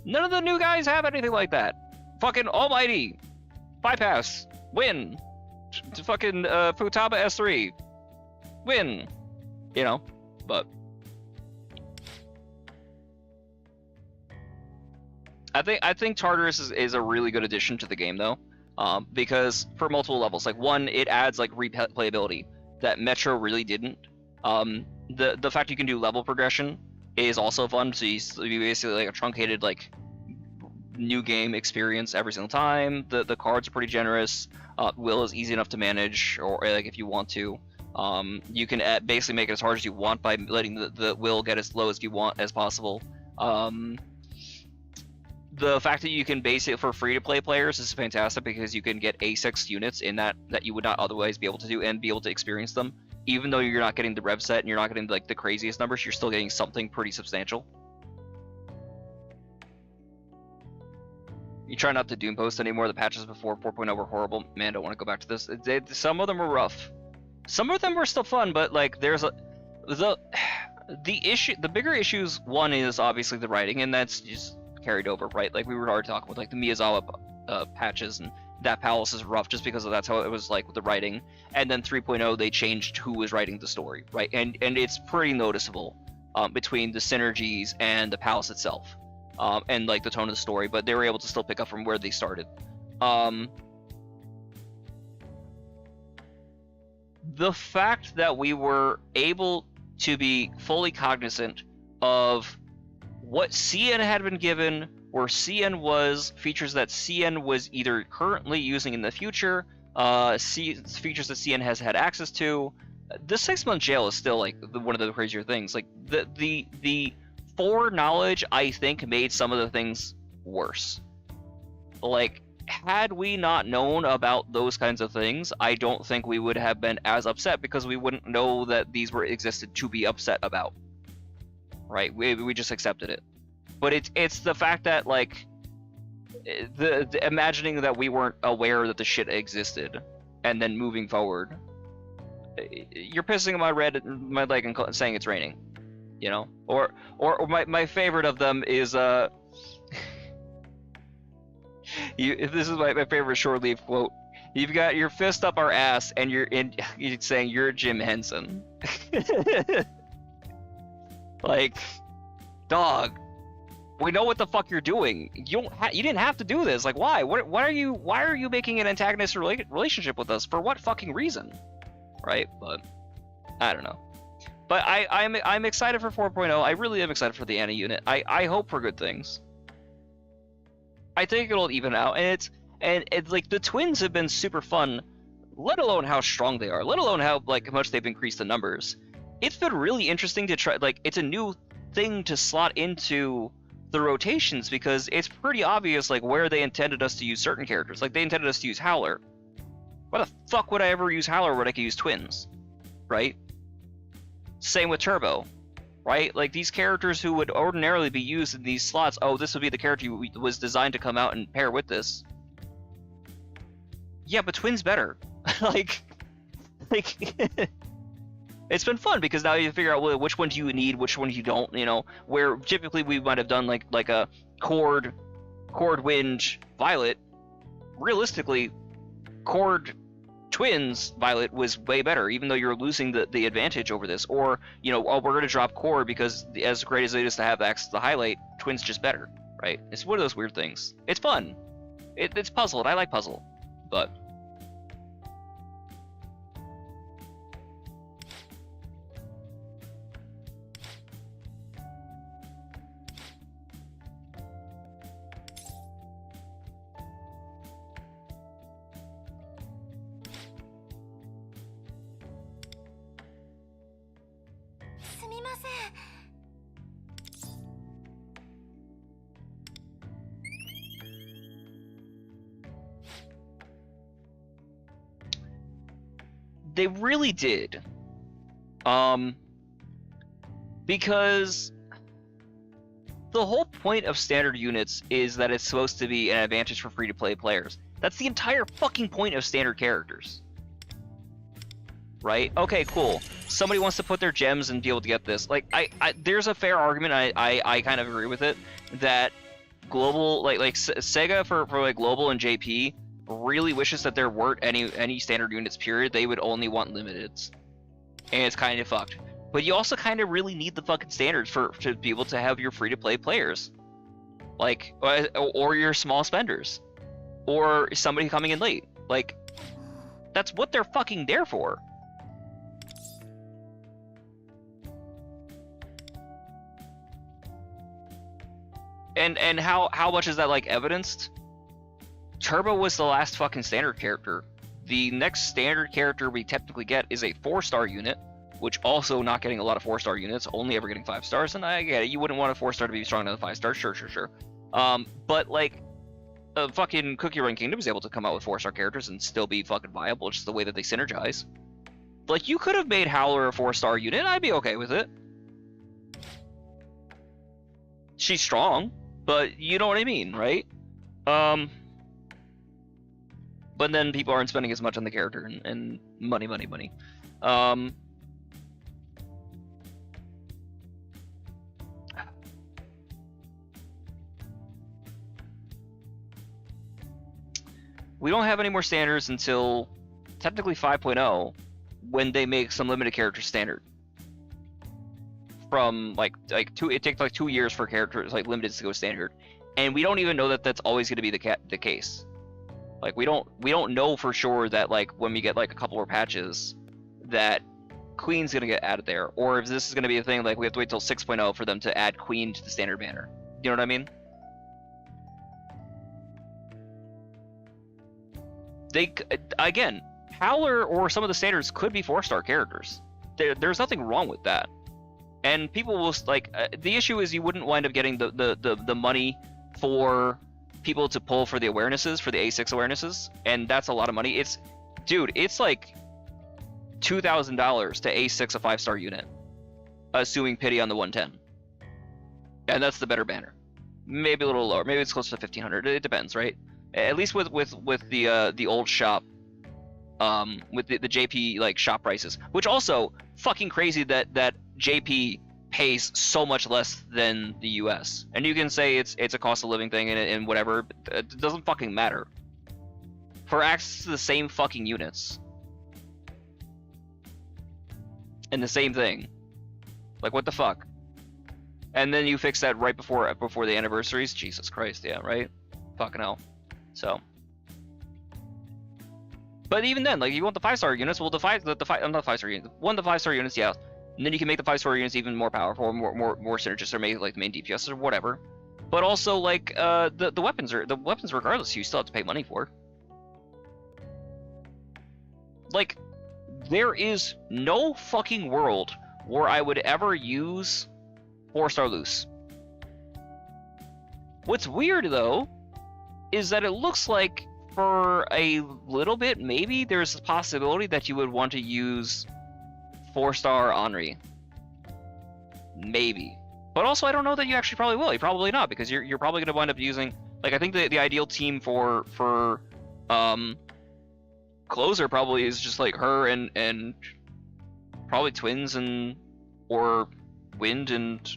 None of the new guys have anything like that. Fucking almighty, bypass, win. To fucking Futaba S3, win. You know, but I think Tartarus is a really good addition to the game though, because for multiple levels. Like one, it adds like replayability that Metro really didn't. The fact you can do level progression is also fun. So you basically like a truncated like new game experience every single time. The cards are pretty generous. Will is easy enough to manage, or like if you want to. You can basically make it as hard as you want by letting the will get as low as you want as possible. The fact that you can base it for free-to-play players is fantastic because you can get A6 units in that you would not otherwise be able to do and be able to experience them. Even though you're not getting the rev set and you're not getting like the craziest numbers, you're still getting something pretty substantial. You try not to doom post anymore. The patches before 4.0 were horrible. Man, I don't want to go back to this. Some of them were rough. Some of them were still fun, but like there's the bigger issues. One is obviously the writing, and that's just carried over, right? Like we were already talking with like the Miyazawa patches, and that palace is rough just because that's how it was like with the writing. And then 3.0 they changed who was writing the story, right? And it's pretty noticeable between the synergies and the palace itself. And like the tone of the story, but they were able to still pick up from where they started. The fact that we were able to be fully cognizant of what CN had been given, where CN was, features that CN was either currently using in the future, features that CN has had access to. The 6-month jail is still like one of the crazier things. Like the foreknowledge, I think, made some of the things worse. Like, had we not known about those kinds of things, I don't think we would have been as upset because we wouldn't know that these existed to be upset about. Right? We just accepted it. But it's the fact that like the imagining that we weren't aware that the shit existed, and then moving forward. You're pissing my leg and saying it's raining. You know, or my favorite of them is this is my favorite short leaf quote. You've got your fist up our ass and you're saying you're Jim Henson. Like, dog, we know what the fuck you're doing. You didn't have to do this. Like, why? Why are you making an antagonist relationship with us for what fucking reason? Right? But I don't know. But I'm excited for 4.0. I really am excited for the Anni unit. I hope for good things. I think it'll even out, and it's like the twins have been super fun, let alone how strong they are, let alone how like much they've increased the numbers. It's been really interesting to try. Like it's a new thing to slot into the rotations because it's pretty obvious like where they intended us to use certain characters. Like they intended us to use Howler. Why the fuck would I ever use Howler when I could use twins, right? Same with Turbo, right? Like these characters who would ordinarily be used in these slots, oh, this would be the character who was designed to come out and pair with this. Yeah, but Twin's better. like, it's been fun because now you figure out well, which one do you need, which one you don't, you know, where typically we might have done like a Cord Wind Violet. Realistically, Cord Twins Violet was way better, even though you're losing the advantage over this. Or, you know, oh, we're going to drop Core because as great as it is to have access to the highlight, Twins just better, right? It's one of those weird things. It's fun. It's puzzle, and I like puzzle, but... みません。They really did. Because the whole point of standard units is that it's supposed to be an advantage for free-to-play players. That's the entire fucking point of standard characters. Right? Okay, cool. Somebody wants to put their gems and be able to get this. Like, there's a fair argument, I kind of agree with it, that global, like Sega for like global and JP really wishes that there weren't any standard units, period. They would only want limiteds. And it's kind of fucked. But you also kind of really need the fucking standards to be able to have your free-to-play players. Like, or your small spenders. Or somebody coming in late. Like, that's what they're fucking there for. And how much is that, like, evidenced? Turbo was the last fucking standard character. The next standard character we technically get is a 4-star unit, which also not getting a lot of 4-star units, only ever getting 5 stars, and I get it, you wouldn't want a 4-star to be stronger than a 5-star, sure. But, like, fucking Cookie Run Kingdom is able to come out with 4-star characters and still be fucking viable, just the way that they synergize. Like, you could have made Howler a 4-star unit, I'd be okay with it. She's strong, but you know what I mean, right? But then people aren't spending as much on the character, and money. We don't have any more standards until technically 5.0, when they make some limited characters standard. From it takes like 2 years for characters like limiteds to go standard, and we don't even know that that's always going to be the case. Like, we don't know for sure that, like, when we get like a couple more patches, that Queen's gonna get added there, or if this is gonna be a thing like we have to wait till 6.0 for them to add Queen to the standard banner. You know what I mean? They, again, Howler or some of the standards could be 4-star characters. There's nothing wrong with that. And people will, like, the issue is you wouldn't wind up getting the money for people to pull for the awarenesses, for the A6 awarenesses, and that's a lot of money. It's like $2,000 to A6 a 5-star unit, assuming pity on the 110. And that's the better banner. Maybe a little lower, maybe it's close to 1,500, it depends, right? At least with the old shop, with the JP like shop prices, which also fucking crazy that JP pays so much less than the US. And you can say it's a cost of living thing and whatever, it doesn't fucking matter. For access to the same fucking units and the same thing, like, what the fuck? And then you fix that right before the anniversaries. Jesus Christ, yeah, right? Fucking hell. So, but even then, like, you want the 5-star units, well, not the 5-star units, one of the 5-star units, yeah, and then you can make the 5-star units even more powerful, more synergistic, or make like the main DPS or whatever. But also, like, the weapons regardless, you still have to pay money for. Like, there is no fucking world where I would ever use 4-star loose. What's weird though is that it looks like for a little bit, maybe there's a possibility that you would want to use 4-star Anri. Maybe. But also, I don't know that you actually probably will. You're probably not, because you're probably going to wind up using, like, I think the ideal team for closer probably is just like her and probably Twins or Wind and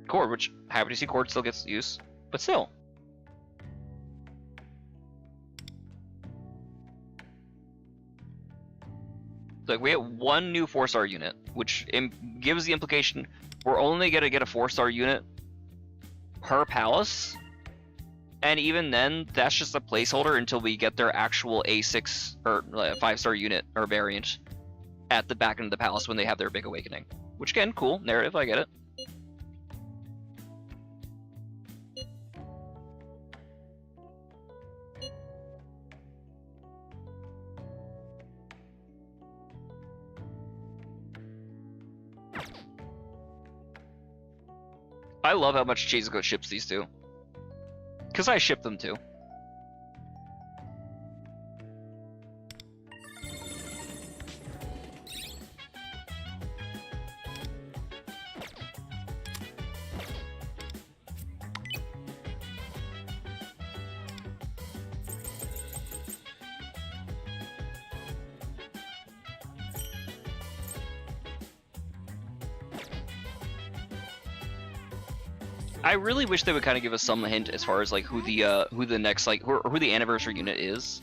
Cord, which happy to see Cord still gets use, but still. Like, we have one new 4-star unit, which gives the implication we're only gonna get a 4-star unit per palace, and even then, that's just a placeholder until we get their actual A6 or 5-star unit or variant at the back end of the palace when they have their big awakening. Which, again, cool narrative, I get it. I love how much Chizuko ships these two. Because I ship them too. I really wish they would kind of give us some hint as far as like who the next like who the anniversary unit is,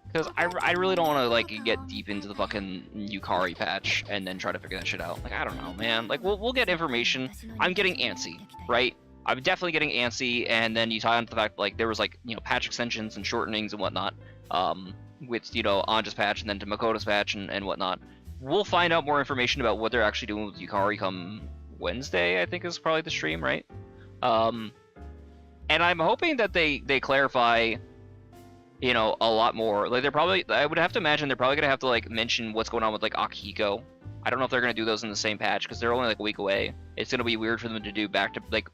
because I really don't want to like get deep into the fucking Yukari patch and then try to figure that shit out. Like I don't know, man. Like we'll get information. I'm getting antsy, right? I'm definitely getting antsy, and then you tie onto the fact like there was like patch extensions and shortenings and whatnot, with Ange's patch and then to Makoto's patch and whatnot. We'll find out more information about what they're actually doing with Yukari come Wednesday. I think is probably the stream, right? And I'm hoping that they clarify, a lot more. Like I would have to imagine they're probably gonna have to like mention what's going on with like Akihiko. I don't know if they're gonna do those in the same patch because they're only like a week away. It's gonna be weird for them to do back to like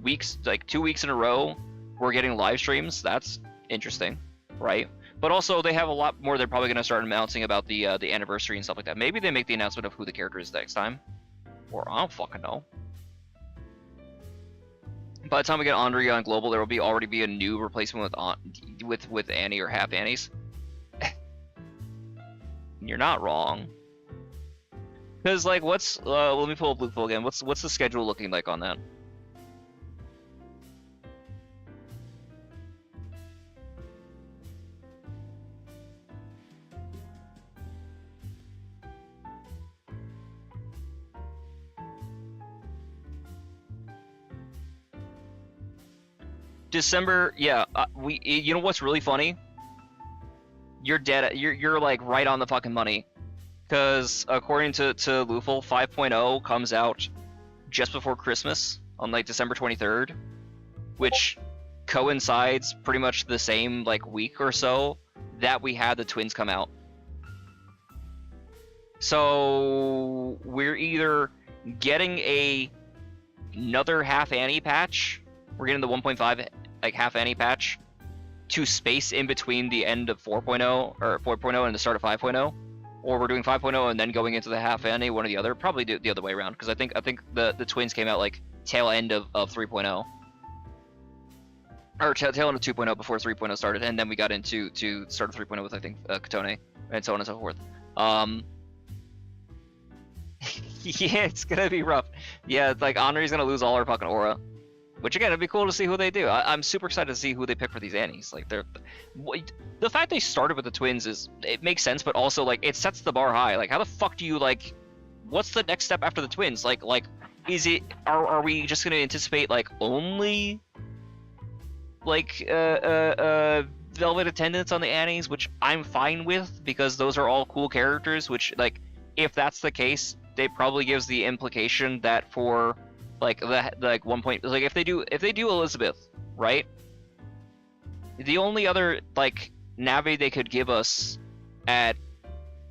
weeks, like 2 weeks in a row. We're getting live streams. That's interesting, right? But also they have a lot more. They're probably gonna start announcing about the anniversary and stuff like that. Maybe they make the announcement of who the character is next time, or I don't fucking know. By the time we get Andrea on Global, there will already be a new replacement with Annie or half Annies. You're not wrong. Because like, let me pull up Bluepool again. What's the schedule looking like on that? December, yeah. You know what's really funny? You're dead. You're like right on the fucking money, because according to Lufel, 5.0 comes out just before Christmas on like December 23rd, which coincides pretty much the same like week or so that we had the twins come out. So we're either getting another half Annie patch. We're getting the 1.5 like half Annie patch to space in between the end of 4.0 or 4.0 and the start of 5.0, or we're doing 5.0 and then going into the half Annie, one or the other. Probably do the other way around, because I think the twins came out like tail end of 3.0, or tail end of 2.0 before 3.0 started, and then we got into start of 3.0 with I think Katone and so on and so forth. Yeah, it's gonna be rough. Yeah, like Henri's gonna lose all her fucking aura. Which again, it'd be cool to see who they do. I'm super excited to see who they pick for these Annies. Like the fact they started with the twins it makes sense, but also like it sets the bar high. Like how the fuck do you like? What's the next step after the twins? Like is it are we just gonna anticipate like only like Velvet Attendants on the Annies, which I'm fine with because those are all cool characters. Which like if that's the case, it probably gives the implication that for like one point, like if they do Elizabeth, right? The only other like Navi they could give us at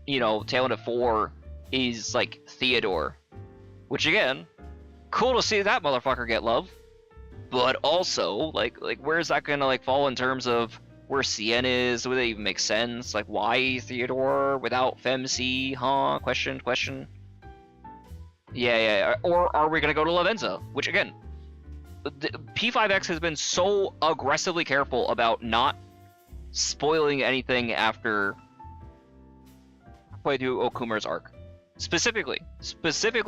tail end of 4 is like Theodore, which again, cool to see that motherfucker get love, but also like where is that gonna like fall in terms of where CN is? Would it even make sense? Like why Theodore without FemC? Huh? Question. Yeah. Or are we gonna go to Lavenza? Which again, P5X has been so aggressively careful about not spoiling anything after halfway through Okumura's arc. Specifically,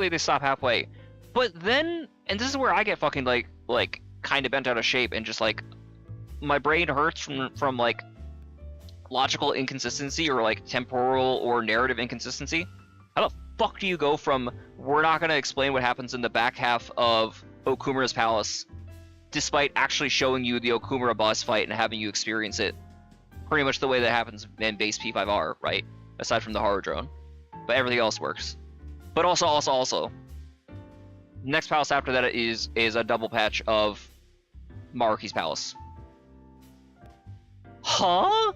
they stop halfway. But then, and this is where I get fucking like kind of bent out of shape and just like my brain hurts from like logical inconsistency or like temporal or narrative inconsistency. How the fuck do you go from we're not gonna explain what happens in the back half of Okumura's palace, despite actually showing you the Okumura boss fight and having you experience it pretty much the way that happens in base P5R, right? Aside from the horror drone, but everything else works. But also, next palace after that is a double patch of Maruki's palace. Huh?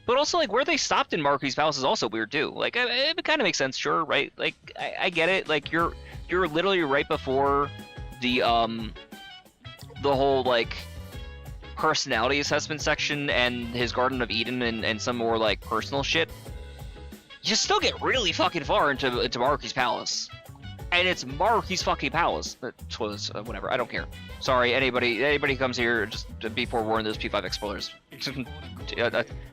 But also, like, where they stopped in Maruki's palace is also weird too. Like, it kind of makes sense, sure, right? Like, I get it. Like, you're literally right before the whole like personality assessment section and his Garden of Eden and some more like personal shit. You still get really fucking far into Maruki's palace, and it's Maruki's fucking palace. Whatever, I don't care. Sorry, anybody comes here, just to be forewarned, there's P5X spoilers.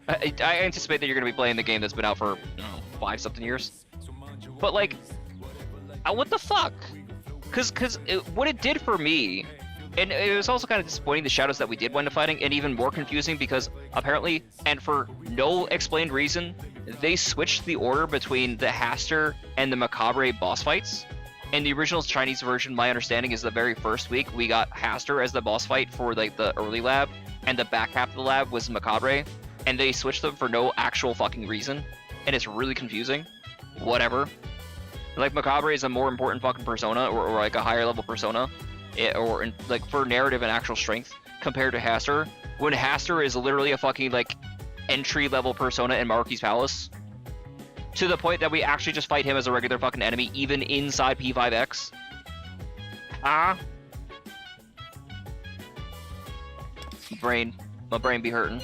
I anticipate that you're gonna be playing the game that's been out for, I don't know, 5-something years. But like, what the fuck? Cause what it did for me, and it was also kind of disappointing, the shadows that we did wind up fighting, and even more confusing because apparently, and for no explained reason, they switched the order between the Haster and the Macabre boss fights. In the original Chinese version, my understanding is the very first week we got Haster as the boss fight for like the early lab, and the back half of the lab was Macabre, and they switched them for no actual fucking reason, and it's really confusing. Whatever. Like, Macabre is a more important fucking persona, or like a higher level persona, like for narrative and actual strength compared to Haster, when Haster is literally a fucking like entry level persona in Maruki's palace, to the point that we actually just fight him as a regular fucking enemy even inside P5X. My brain be hurting.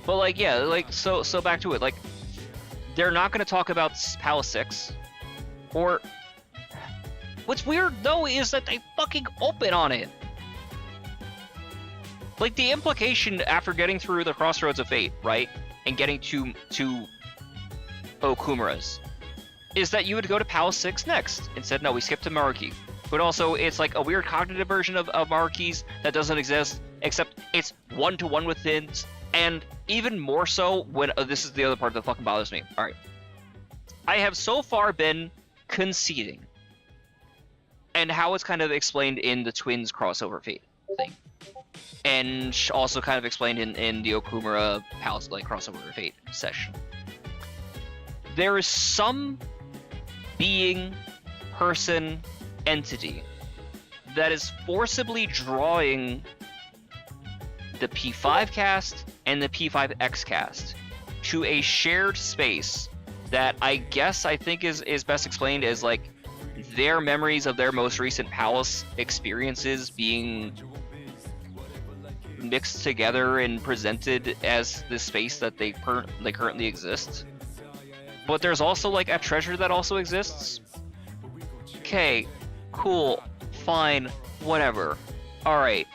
But like, yeah, like, so back to it, like, they're not gonna talk about Palace 6, or, what's weird though is that they fucking open on it. Like, the implication after getting through the Crossroads of Fate, right, and getting to Okumura's, is that you would go to Palace 6 next. Instead, no, we skipped to Maruki. But also, it's like a weird cognitive version of Maruki's that doesn't exist, except it's one-to-one with things. And even more so when this is the other part that fucking bothers me. All right, I have so far been conceding, and how it's kind of explained in the Twins crossover Fate thing, and also kind of explained in the Okumura Palace like crossover Fate session. There is some being, person, entity that is forcibly drawing the P5 cast and the P5X cast to a shared space that I think is best explained as like their memories of their most recent palace experiences being mixed together and presented as the space that they currently exist. But there's also like a treasure that also exists. Okay, cool, fine, whatever. Alright.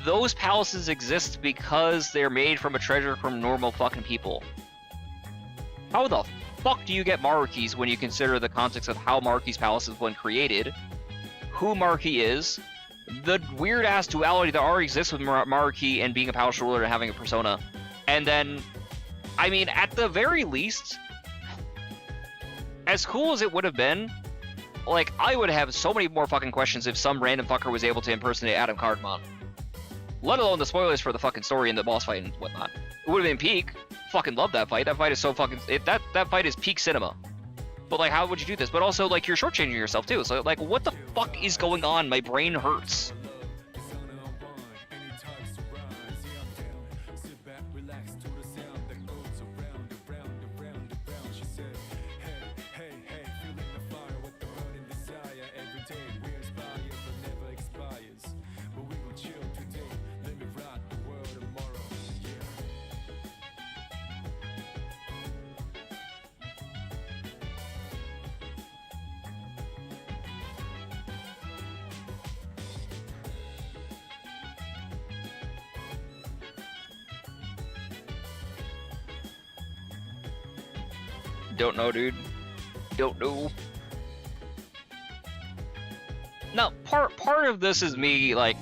Those palaces exist because they're made from a treasure from normal fucking people. How the fuck do you get Maruki's when you consider the context of how Maruki's palace was created, who Maruki is, the weird-ass duality that already exists with Maruki and being a palace ruler and having a persona, and then, I mean, at the very least, as cool as it would have been, like, I would have so many more fucking questions if some random fucker was able to impersonate Adam Cardamon. Let alone the spoilers for the fucking story and the boss fight and whatnot. It would have been peak. Fucking love that fight. That fight is so fucking... that fight is peak cinema. But, like, how would you do this? But also, like, you're shortchanging yourself, too. So, like, what the fuck is going on? My brain hurts. Don't know, dude. Don't know. Now, part of this is me, like,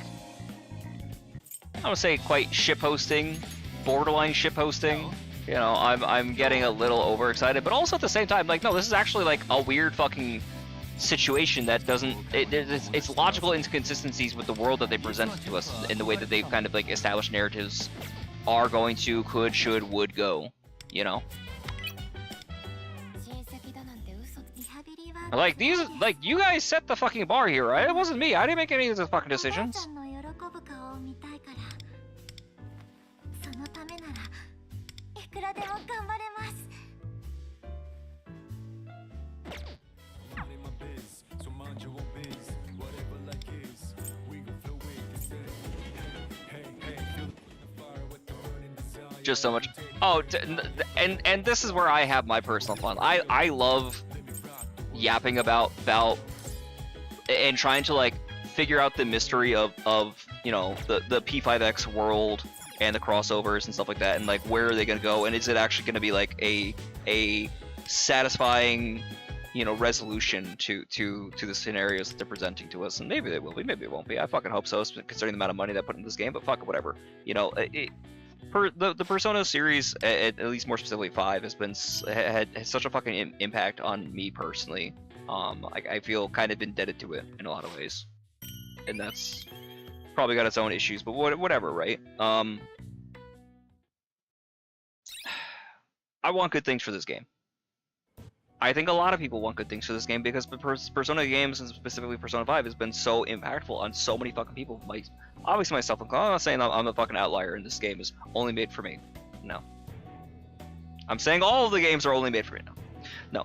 I don't say quite shitposting, borderline shitposting. You know, I'm getting a little overexcited, but also at the same time, like, no, this is actually like a weird fucking situation that doesn't it's logical inconsistencies with the world that they present to us in the way that they've kind of like established narratives are going to, could, should, would go, you know. Like these, like you guys set the fucking bar here, right? It wasn't me. I didn't make any of those fucking decisions. Just so much. Oh, and this is where I have my personal fun. I love yapping about and trying to like figure out the mystery of you know the P5X world and the crossovers and stuff like that, and like where are they gonna go, and is it actually gonna be like a satisfying, you know, resolution to the scenarios that they're presenting to us. And maybe they will be, maybe it won't be. I fucking hope so, considering the amount of money they put in this game, but fuck it, whatever. You know, the Persona series, at least more specifically 5, had such a fucking impact on me personally. I feel kind of indebted to it in a lot of ways, and that's probably got its own issues, but whatever, right? I want good things for this game. I think a lot of people want good things for this game because Persona games, and specifically Persona 5, has been so impactful on so many fucking people. Like, obviously myself, I'm not saying I'm a fucking outlier and this game is only made for me. No. I'm saying all of the games are only made for me. No.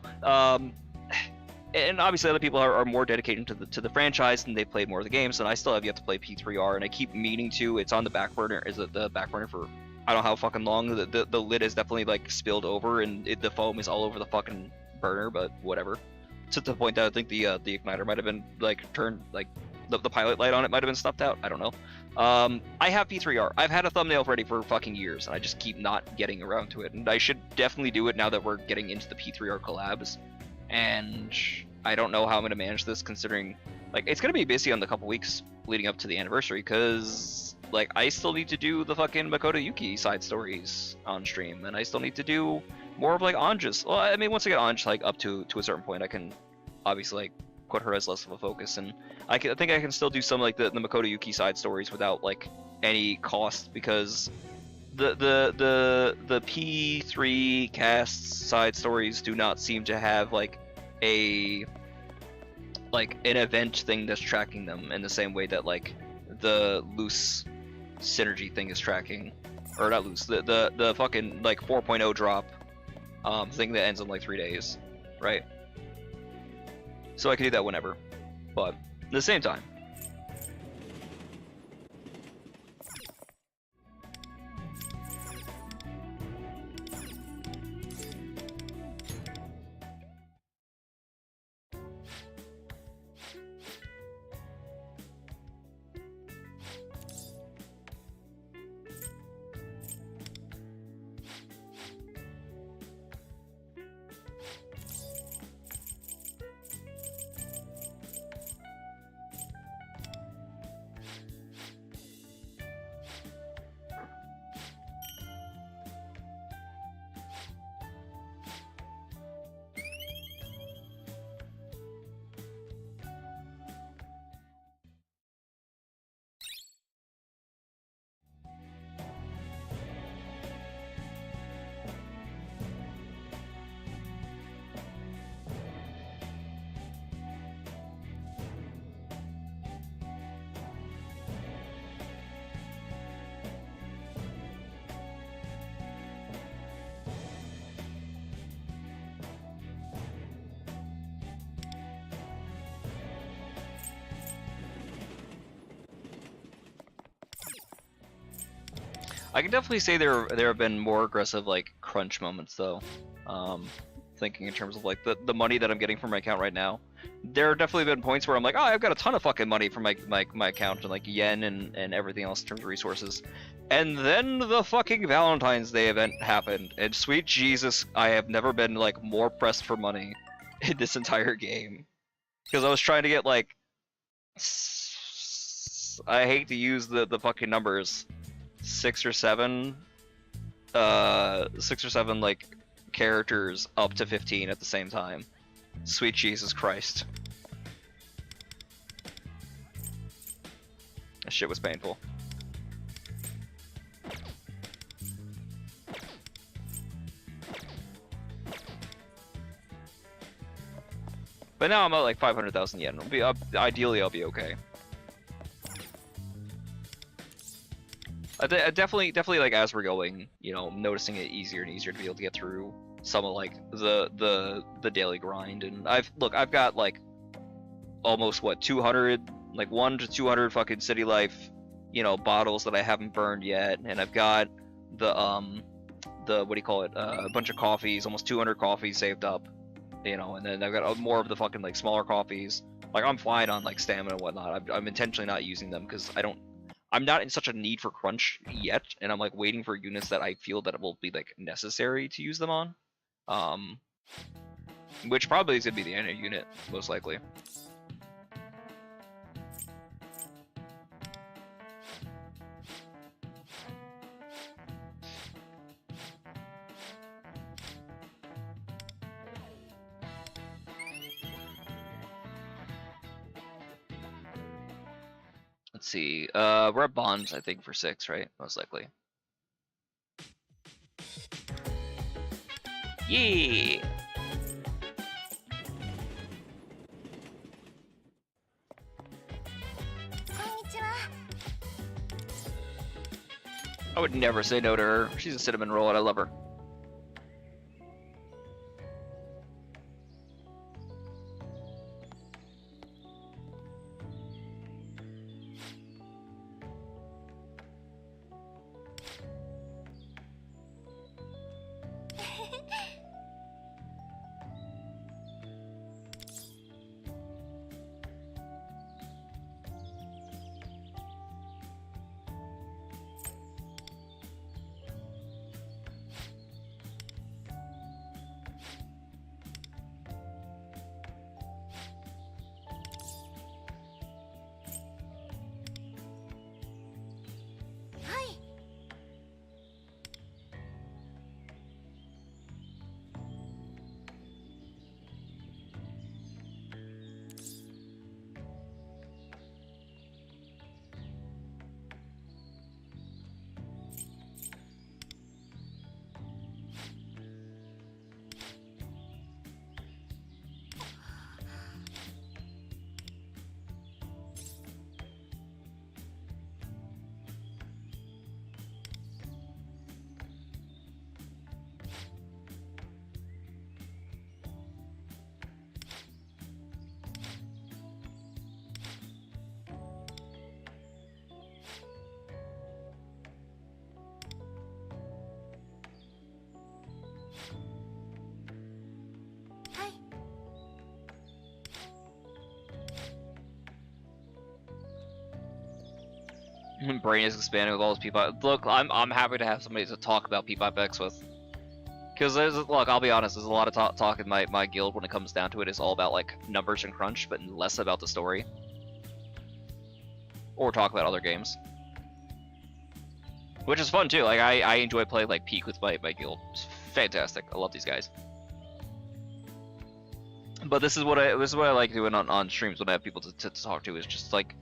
And obviously other people are more dedicated to the franchise and they've played more of the games, and I still have yet to play P3R, and I keep meaning to. It's on the back burner. Is it the back burner for I don't know how fucking long. The lid is definitely like spilled over and the foam is all over the fucking burner, but whatever. To the point that I think the igniter might have been like turned, like the pilot light on it might have been snuffed out. I don't know. I have P3R. I've had a thumbnail ready for fucking years, and I just keep not getting around to it. And I should definitely do it now that we're getting into the P3R collabs. And I don't know how I'm gonna manage this, considering like it's gonna be busy on the couple weeks leading up to the anniversary, because like I still need to do the fucking Makoto Yuki side stories on stream, and I still need to do more of like Ange's. Well, I mean, once I get Ange like up to a certain point, I can obviously like put her as less of a focus, and I think I can still do some like the Makoto Yuki side stories without like any cost, because the P3 cast side stories do not seem to have like an event thing that's tracking them in the same way that like the loose synergy thing is tracking, or not loose, the fucking like 4.0 drop thing that ends in like 3 days, right? So I can do that whenever, but at the same time, I can definitely say there have been more aggressive like crunch moments though. Thinking in terms of like the money that I'm getting from my account right now, there have definitely been points where I'm like, oh, I've got a ton of fucking money from my account and like yen and everything else in terms of resources, and then the fucking Valentine's Day event happened, and sweet Jesus, I have never been like more pressed for money in this entire game, because I was trying to get like, I hate to use the fucking numbers, 6 or 7 like characters up to 15 at the same time. Sweet Jesus Christ. That shit was painful. But now I'm at like 500,000 yen. It'll be ideally I'll be okay. Definitely like as we're going, you know, noticing it easier and easier to be able to get through some of like the daily grind. And I've got like almost what 200, like 1 to 200 fucking City Life, you know, bottles that I haven't burned yet, and I've got the what do you call it, a bunch of coffees, almost 200 coffees saved up, you know, and then I've got more of the fucking like smaller coffees. Like I'm fine on like stamina and whatnot. I'm intentionally not using them because I'm not in such a need for crunch yet, and I'm like waiting for units that I feel that it will be like necessary to use them on. Which probably is gonna be the Anni unit, most likely. Let's see. We're at bonds, I think, for 6, right? Most likely. Yeah. I would never say no to her. She's a cinnamon roll and I love her. Brain is expanding with all those P5. Look, I'm happy to have somebody to talk about P5X with. Because look, I'll be honest, there's a lot of talk in my guild when it comes down to it. It's all about like numbers and crunch, but less about the story. Or talk about other games. Which is fun too. Like I enjoy playing like Peak with my guild. It's fantastic. I love these guys. But this is what I like doing on streams when I have people to talk to, is just like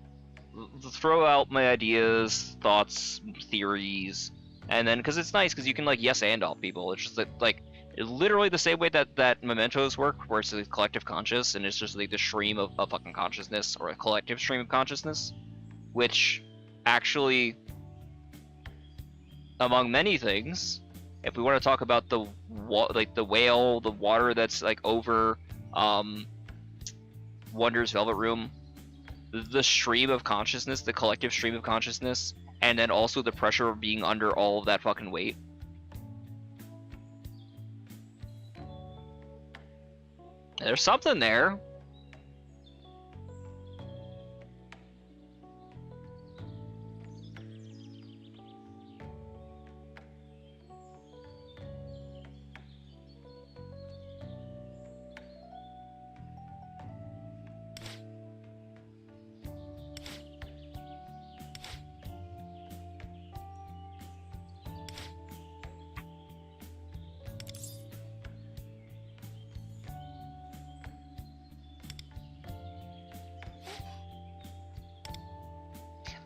throw out my ideas, thoughts, theories, and then because it's nice because you can like yes and all people. It's just like literally the same way that mementos work, where it's a collective conscious and it's just like the stream of fucking consciousness, or a collective stream of consciousness, which actually, among many things, if we want to talk about the whale, the water that's like over Wonder's Velvet Room, the stream of consciousness, the collective stream of consciousness, and then also the pressure of being under all of that fucking weight. There's something there.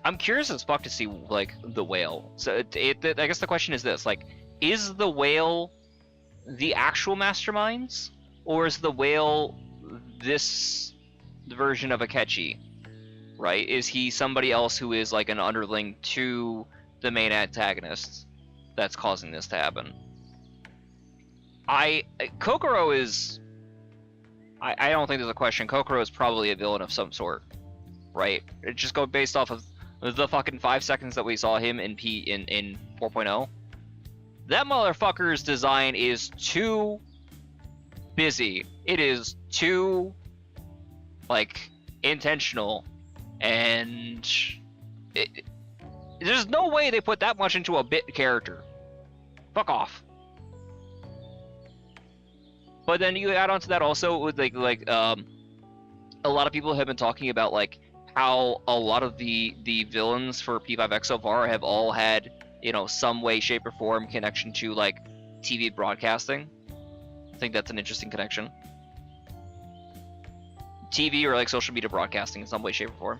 I'm curious as fuck to see like the whale. So I guess the question is this: like, is the whale the actual masterminds, or is the whale this version of Akechi? Right? Is he somebody else who is like an underling to the main antagonist that's causing this to happen? Kokoro is. I don't think there's a question. Kokoro is probably a villain of some sort, right? It just go based off of the fucking 5 seconds that we saw him in 4.0. That motherfucker's design is too busy. It is too like intentional, and there's no way they put that much into a bit character. Fuck off. But then you add on to that also with a lot of people have been talking about like how a lot of the villains for P5X so far have all had, you know, some way, shape, or form connection to like TV broadcasting. I think that's an interesting connection. TV or like social media broadcasting in some way, shape, or form.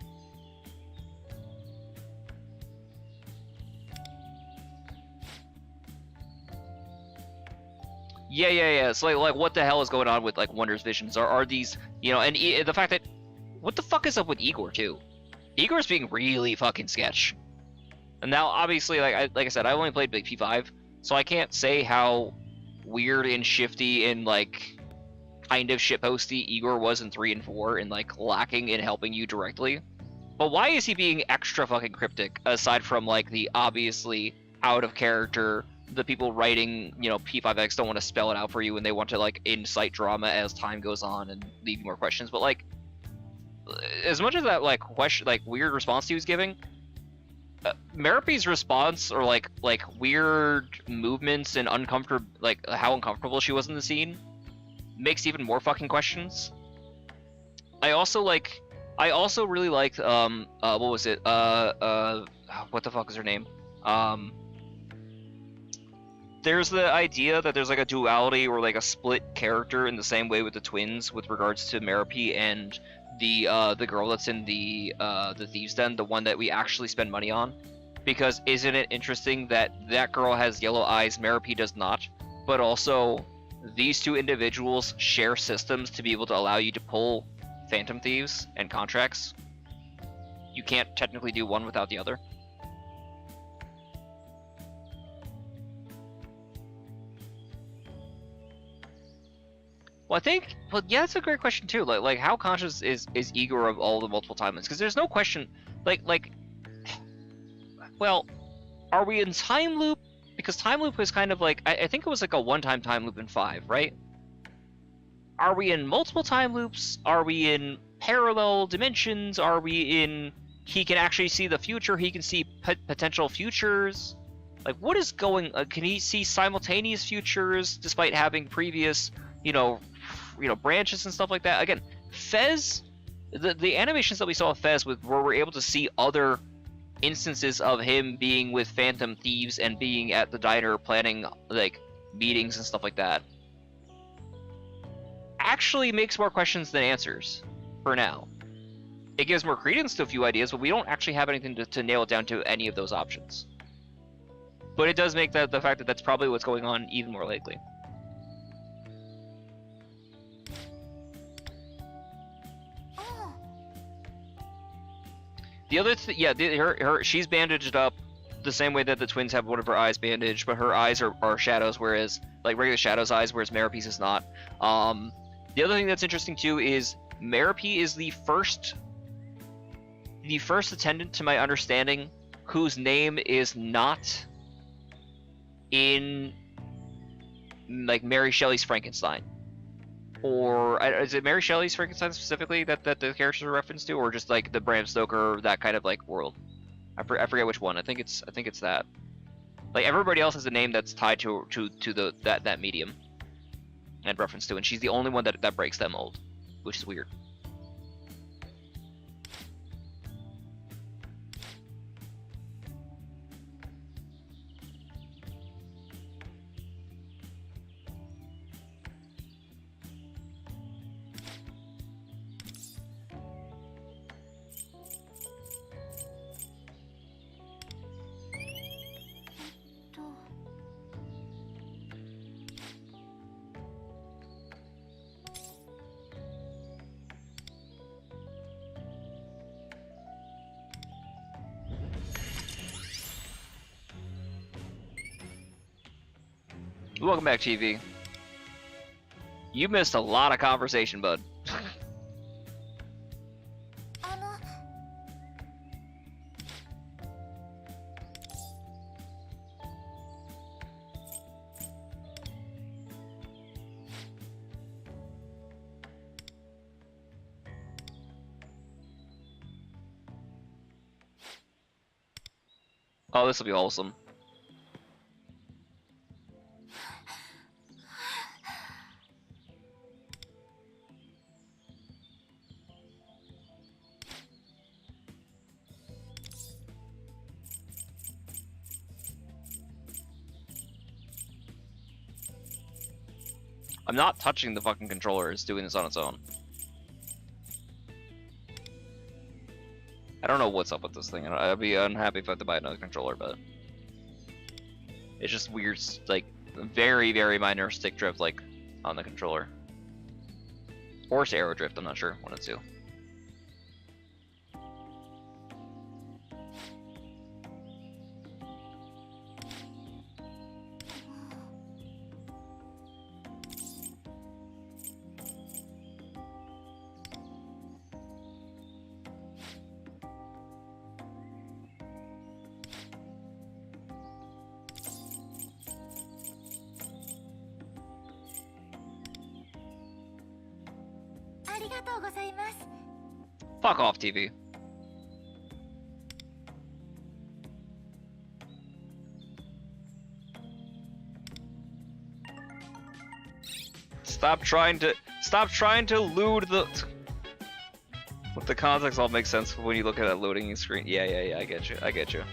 Yeah. So like what the hell is going on with like Wonder's visions? Are these, you know, and the fact that what the fuck is up with Igor too? Igor's being really fucking sketch. And now obviously like I said, I only played like P5, so I can't say how weird and shifty and like kind of shitposty Igor was in 3 and 4 and like lacking in helping you directly. But why is he being extra fucking cryptic aside from like the obviously out of character, the people writing, you know, P5X don't want to spell it out for you and they want to like incite drama as time goes on and leave more questions. But like, as much as that like question, like weird response he was giving, Merope's response or like weird movements and uncomfortable, like how uncomfortable she was in the scene, makes even more fucking questions. I also really liked what was it? What the fuck is her name? There's the idea that there's like a duality or like a split character in the same way with the twins with regards to Merope and the girl that's in the Thieves' Den, the one that we actually spend money on. Because isn't it interesting that that girl has yellow eyes, Merope does not, but also these two individuals share systems to be able to allow you to pull Phantom Thieves and contracts. You can't technically do one without the other. Well, I think, well, yeah, that's a great question too. Like how conscious is Igor of all the multiple timelines? Because there's no question, well, are we in time loop? Because time loop was kind of like, I think it was like a one-time time loop in 5, right? Are we in multiple time loops? Are we in parallel dimensions? Are we in, he can actually see the future, he can see potential futures? Like, what is going, can he see simultaneous futures despite having previous, you know, branches and stuff like that? Again, Fez, the animations that we saw of Fez where we're able to see other instances of him being with Phantom Thieves and being at the diner planning like meetings and stuff like that, actually makes more questions than answers for now. It gives more credence to a few ideas, but we don't actually have anything to nail it down to any of those options. But it does make the fact that that's probably what's going on even more likely. The other she's bandaged up the same way that the twins have one of her eyes bandaged, but her eyes are shadows, whereas like regular Shadow's eyes, whereas Merope's is not. The other thing that's interesting too is Merope is the first attendant, to my understanding, whose name is not in like Mary Shelley's Frankenstein. Or is it Mary Shelley's Frankenstein specifically that the characters are referenced to, or just like the Bram Stoker, that kind of like world? I forget which one. I think it's that. Like everybody else has a name that's tied to that medium and reference to, and she's the only one that breaks that mold, which is weird. Welcome back, TV. You missed a lot of conversation, bud. あの Oh, this will be wholesome. I'm not touching the fucking controller, it's doing this on its own. I don't know what's up with this thing. I'd be unhappy if I had to buy another controller, but it's just weird, like very, very minor stick drift, like on the controller, or it's arrow drift. I'm not sure one of the two. Fuck off, TV. Stop trying to loot the. With the context, all makes sense when you look at that loading screen. Yeah. I get you.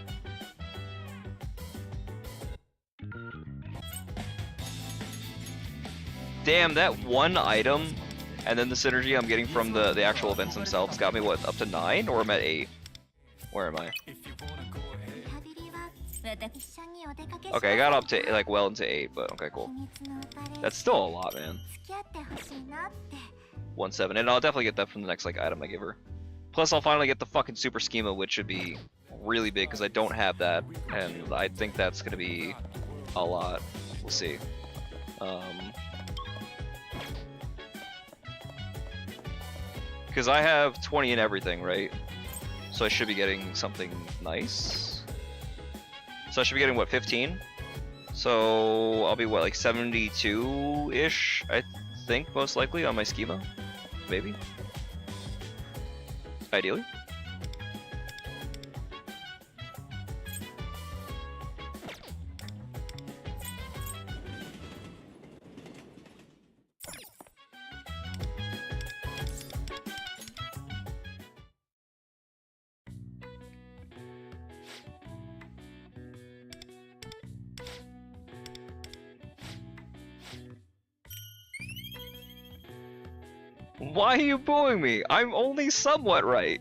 Damn, that one item. And then the synergy I'm getting from the actual events themselves got me, what, up to 9? Or I'm at 8? Where am I? Okay, I got up to, like, well into 8, but okay, cool. That's still a lot, man. 1-7, and I'll definitely get that from the next, like, item I give her. Plus, I'll finally get the fucking super schema, which should be really big, because I don't have that, and I think that's gonna be a lot. We'll see. Because I have 20 in everything, right? So I should be getting something nice. So I should be getting, what, 15? So I'll be, what, like 72-ish, I think, most likely, on my schema? Maybe? Ideally? Why are you booing me? I'm only somewhat right.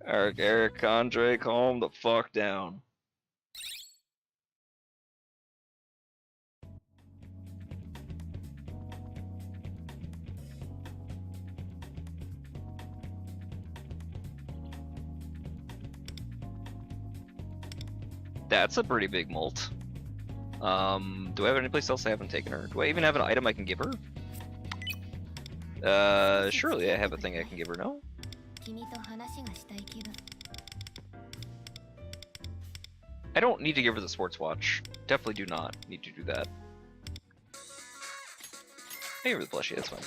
Eric, Andre, calm the fuck down. That's a pretty big molt. Do I have any place else I haven't taken her? Do I even have an item I can give her? Surely I have a thing I can give her, no? I don't need to give her the sports watch. Definitely do not need to do that. I give her the plushie, that's fine.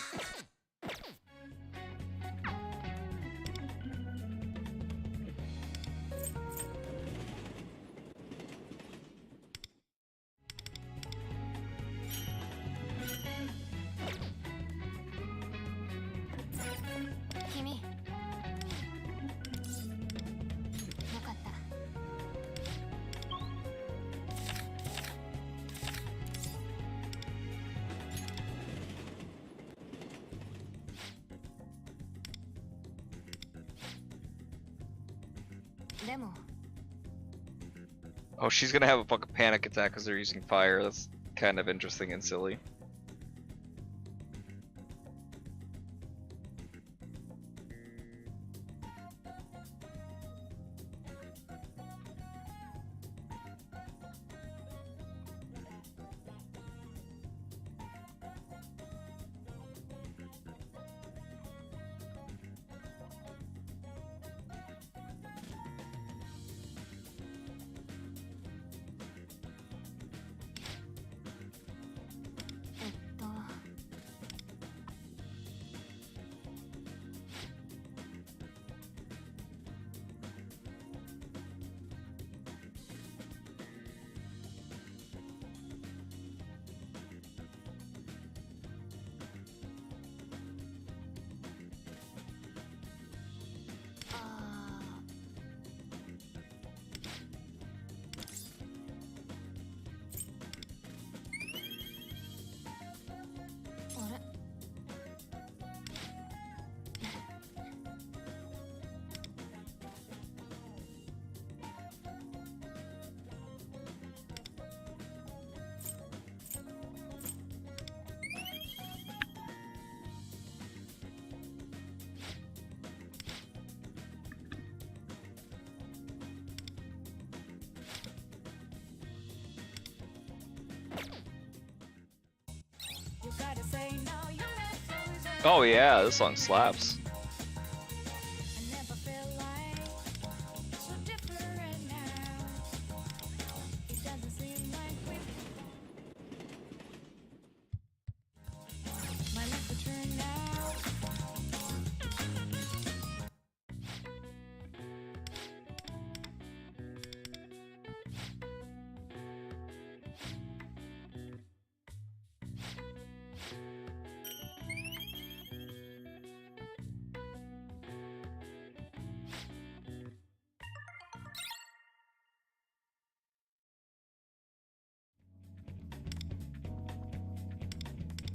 Oh, she's gonna have a fucking panic attack because they're using fire. That's kind of interesting and silly. Oh yeah, this song slaps.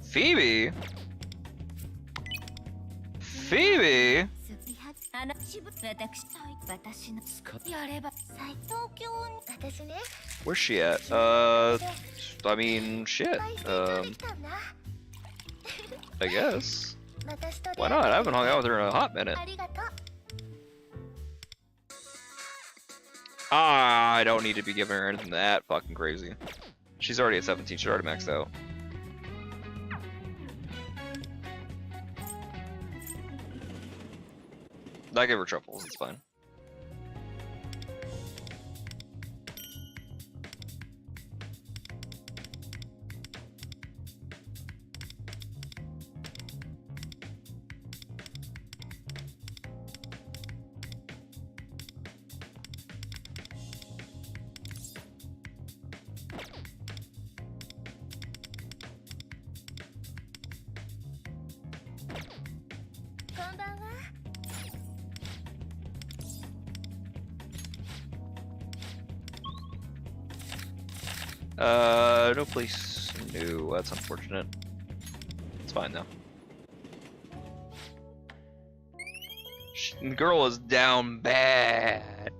Phoebe? Phoebe? Where's she at? I mean, shit. I guess. Why not? I haven't hung out with her in a hot minute. I don't need to be giving her anything that fucking crazy. She's already at 17, she's already maxed out. I give her truffles, it's fine. No place new. That's unfortunate. It's fine though. The girl is down bad.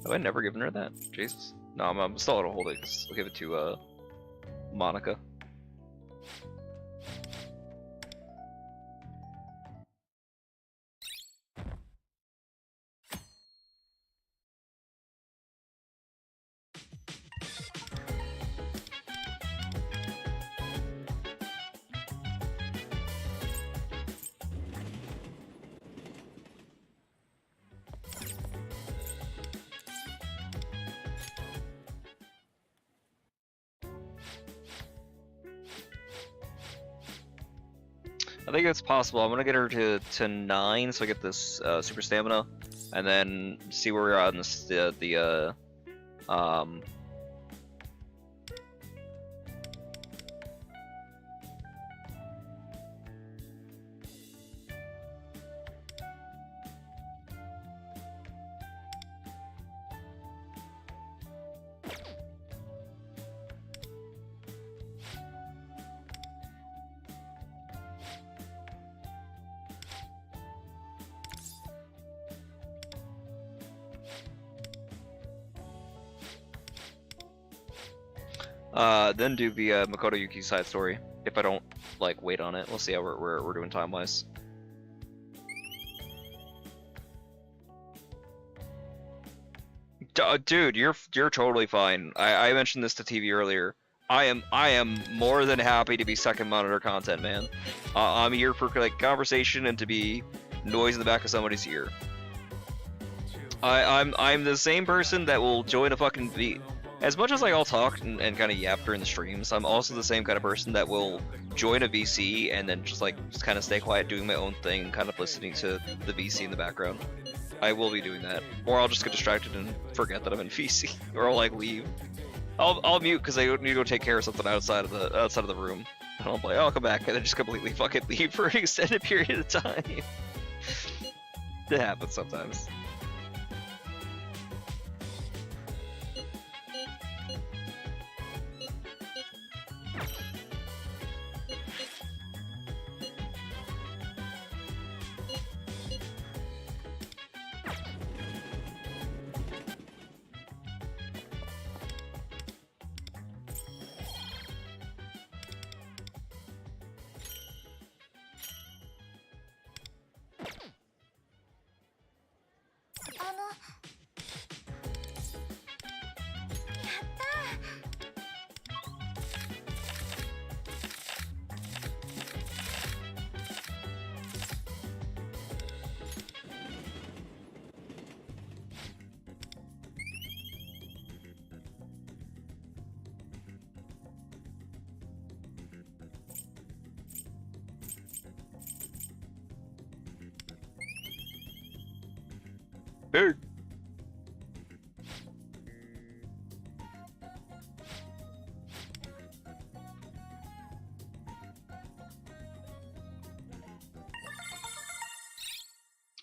Have I never given her that? Jesus. No, I'm still gonna hold it because I'll give it to Monica. I think it's possible. I'm gonna get her to 9, so I get this super stamina, and then see where we're at in this, then do the Makoto Yuki side story. If I don't like wait on it, we'll see how we're doing time wise. Dude, you're totally fine. I mentioned this to TV earlier. I am more than happy to be second monitor content, man. I'm here for like conversation and to be noise in the back of somebody's ear. I'm the same person that will join a fucking beat. As much as like I'll talk and kind of yap during the streams, I'm also the same kind of person that will join a VC and then just kind of stay quiet doing my own thing and kind of listening to the VC in the background. I will be doing that, or I'll just get distracted and forget that I'm in VC, or I'll like leave. I'll mute because I need to go take care of something outside of the room, and I'll be like, oh, I'll come back, and then just completely fucking leave for an extended period of time. It happens sometimes. Big.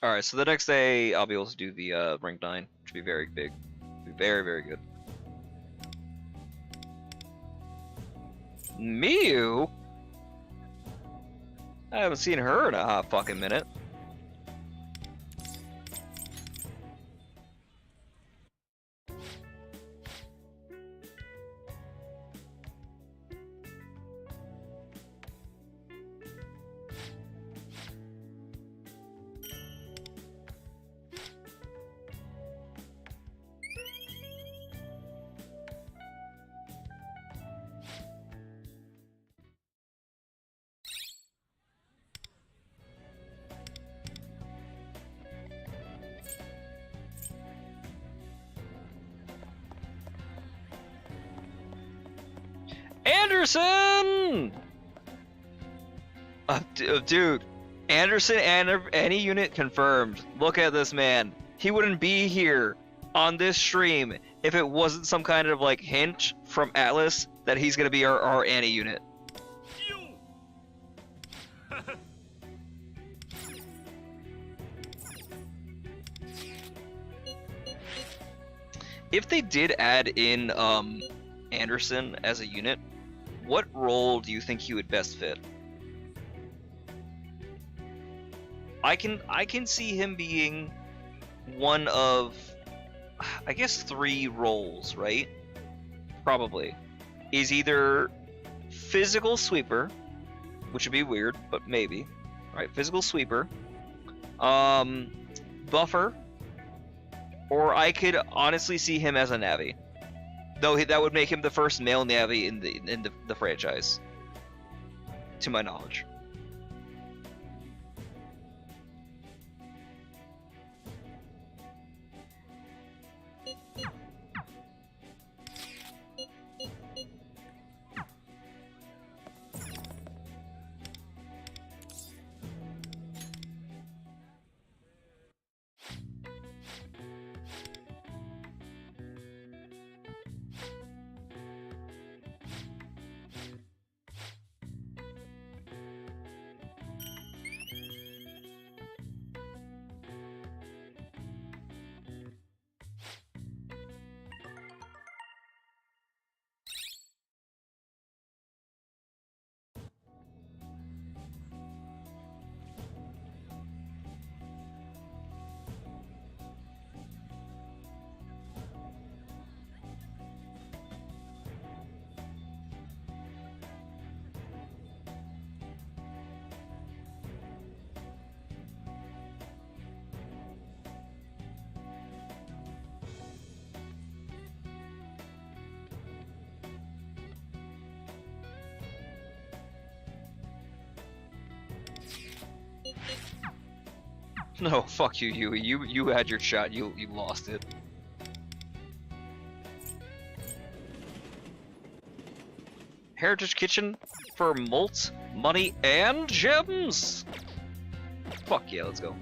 Alright, so the next day I'll be able to do the rank 9, which will be very big. Be very, very good. Miu? I haven't seen her in a hot fucking minute. Anderson! Dude, Anderson and any unit confirmed. Look at this man. He wouldn't be here on this stream if it wasn't some kind of like hint from Atlas that he's gonna be our Annie unit. If they did add in Anderson as a unit, what role do you think he would best fit? I can see him being one of, I guess, 3 roles, right? Probably. Is either physical sweeper, which would be weird, but maybe. Alright, physical sweeper. Buffer. Or I could honestly see him as a Navi. Though that would make him the first male Navi in the franchise. To my knowledge. No, fuck you, Yui. You had your shot. You lost it. Heritage Kitchen for malt, money, and gems. Fuck yeah, let's go.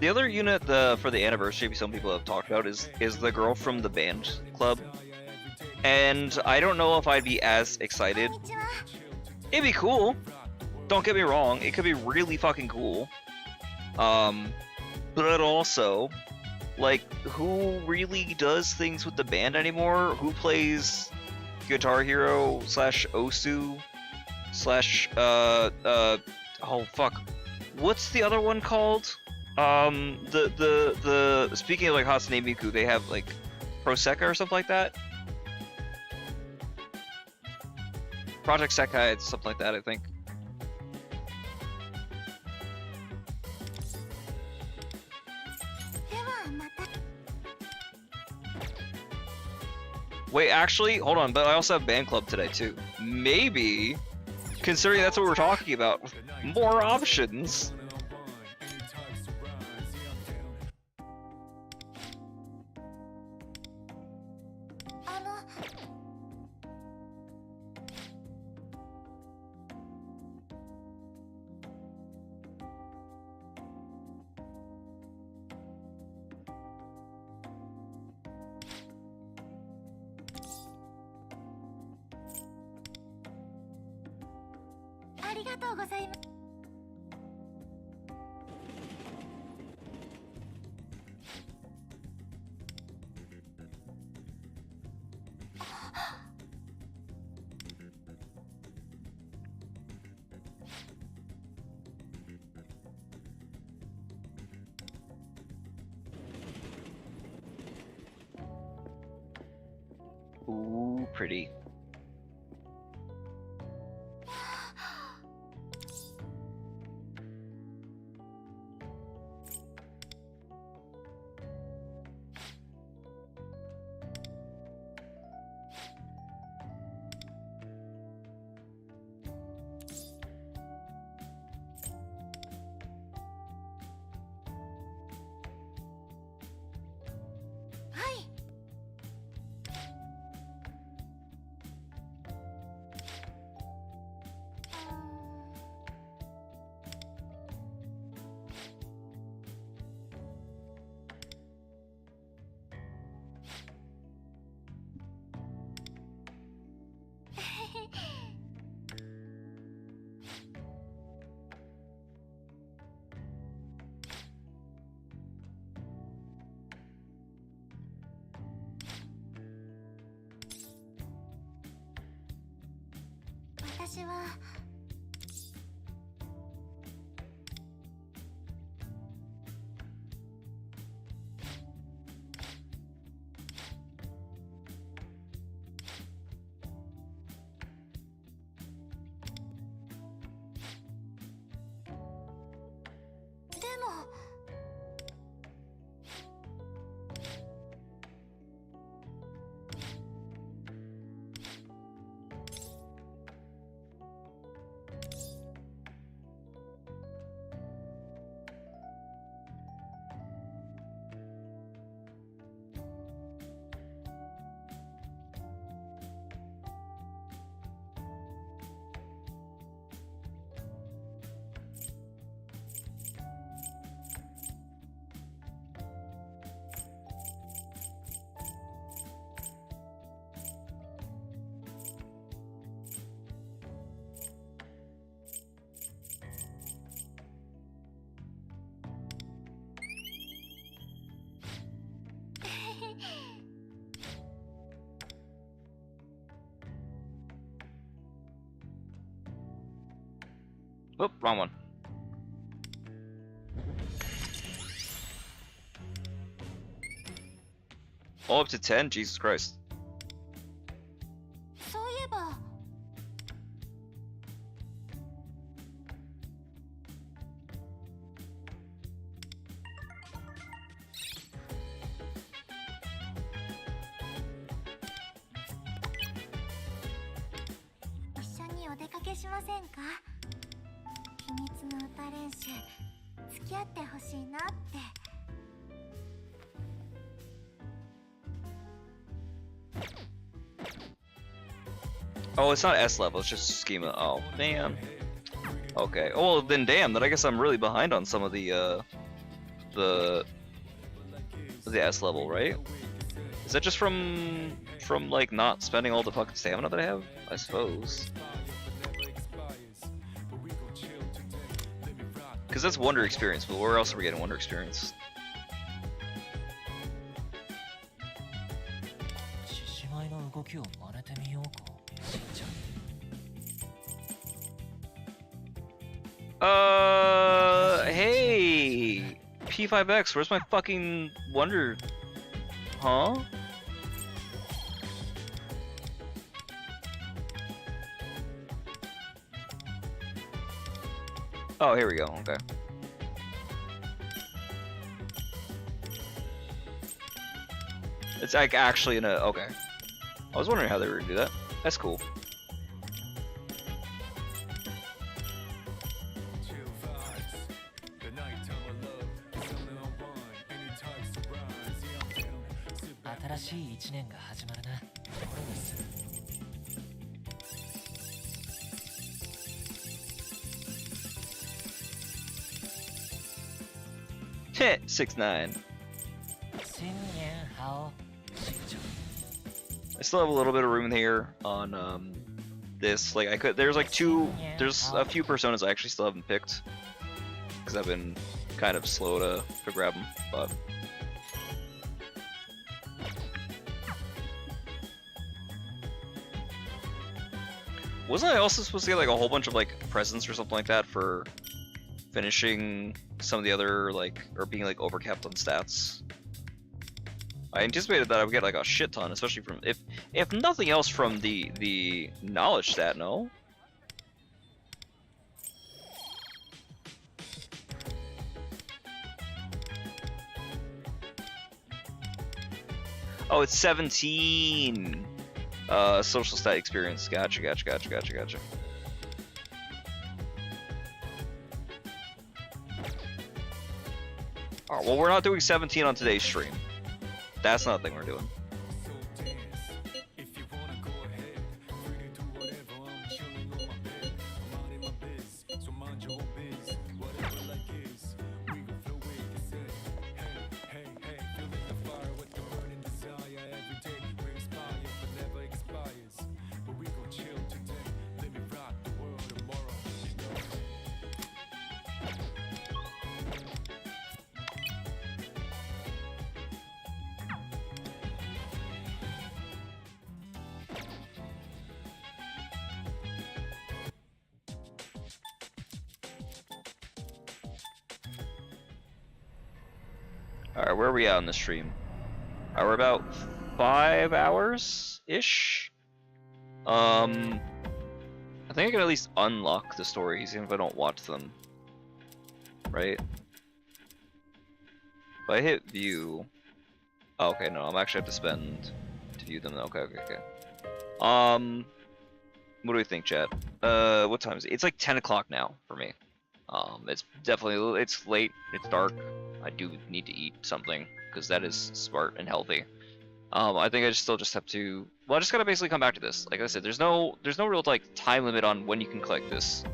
The other unit for the anniversary some people have talked about is the girl from the band club. And I don't know if I'd be as excited. It'd be cool. Don't get me wrong, it could be really fucking cool. But also, like, who really does things with the band anymore? Who plays Guitar Hero / Osu / oh fuck, what's the other one called? Speaking of like Hatsune Miku, they have like Prosecca or something like that. Project Sekai, something like that, I think. Wait, actually, hold on, but I also have band club today too. Maybe, considering that's what we're talking about, more options. Ooh, pretty. Oop, wrong one. All up to 10? Jesus Christ. Oh, it's not S level, it's just schema. Oh, man. Okay. Oh, well, then damn, then I guess I'm really behind on some of the the S level, right? Is that just from like not spending all the fucking stamina that I have? I suppose. Because that's Wonder Experience, but where else are we getting Wonder Experience? Hey! P5X, where's my fucking Wonder? Huh? Oh, here we go, okay. It's like actually in a, okay. I was wondering how they were gonna do that. That's cool. Heh, 6'9". I still have a little bit of room here on this. Like there's a few personas I actually still haven't picked because I've been kind of slow to grab them, but. Wasn't I also supposed to get like a whole bunch of like presents or something like that for finishing some of the other like, or being like overcapped on stats? I anticipated that I would get like a shit ton, especially from if nothing else from the knowledge stat. No. Oh, it's 17. Social stat experience. Gotcha. Oh, well, we're not doing 17 on today's stream. That's not the thing we're doing. Alright, where are we at on the stream? We're about 5 hours-ish? I think I can at least unlock the stories even if I don't watch them. Right? If I hit view... Oh, okay, no, I'm actually have to spend to view them. Okay. What do we think, chat? What time is it? It's like 10 o'clock now for me. It's definitely, it's late, it's dark. I do need to eat something, because that is smart and healthy. I think I still just have to, well, I just gotta basically come back to this. Like I said, there's no real like time limit on when you can collect this,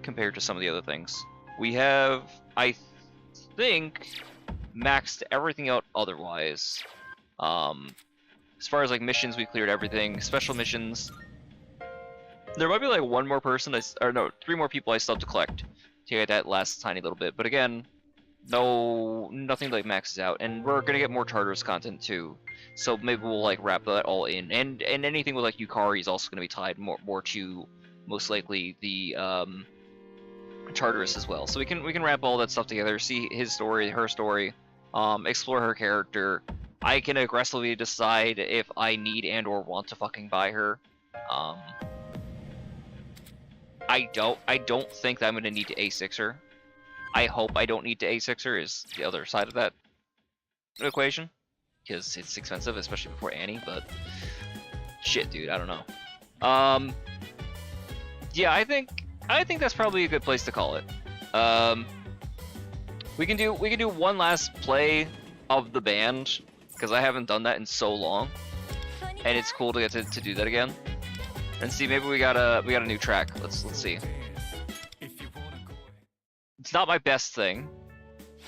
compared to some of the other things. We have, I think, maxed everything out otherwise. As far as like missions, we cleared everything. Special missions, there might be like one more person, or no, 3 more people I still have to collect to get that last tiny little bit. But again, nothing like maxes out, and we're gonna get more Tartarus content too. So maybe we'll like wrap that all in, and anything with like Yukari is also gonna be tied more to most likely the Tartarus as well. So we can wrap all that stuff together, see his story, her story, explore her character. I can aggressively decide if I need and or want to fucking buy her. I don't think that I'm gonna need to A6 her. I hope I don't need to A6 her is the other side of that equation, because it's expensive, especially before Annie. But shit, dude, I don't know. Yeah, I think that's probably a good place to call it. We can do one last play of the band, because I haven't done that in so long, and it's cool to get to do that again. And see, maybe we got a new track. Let's see. It's not my best thing,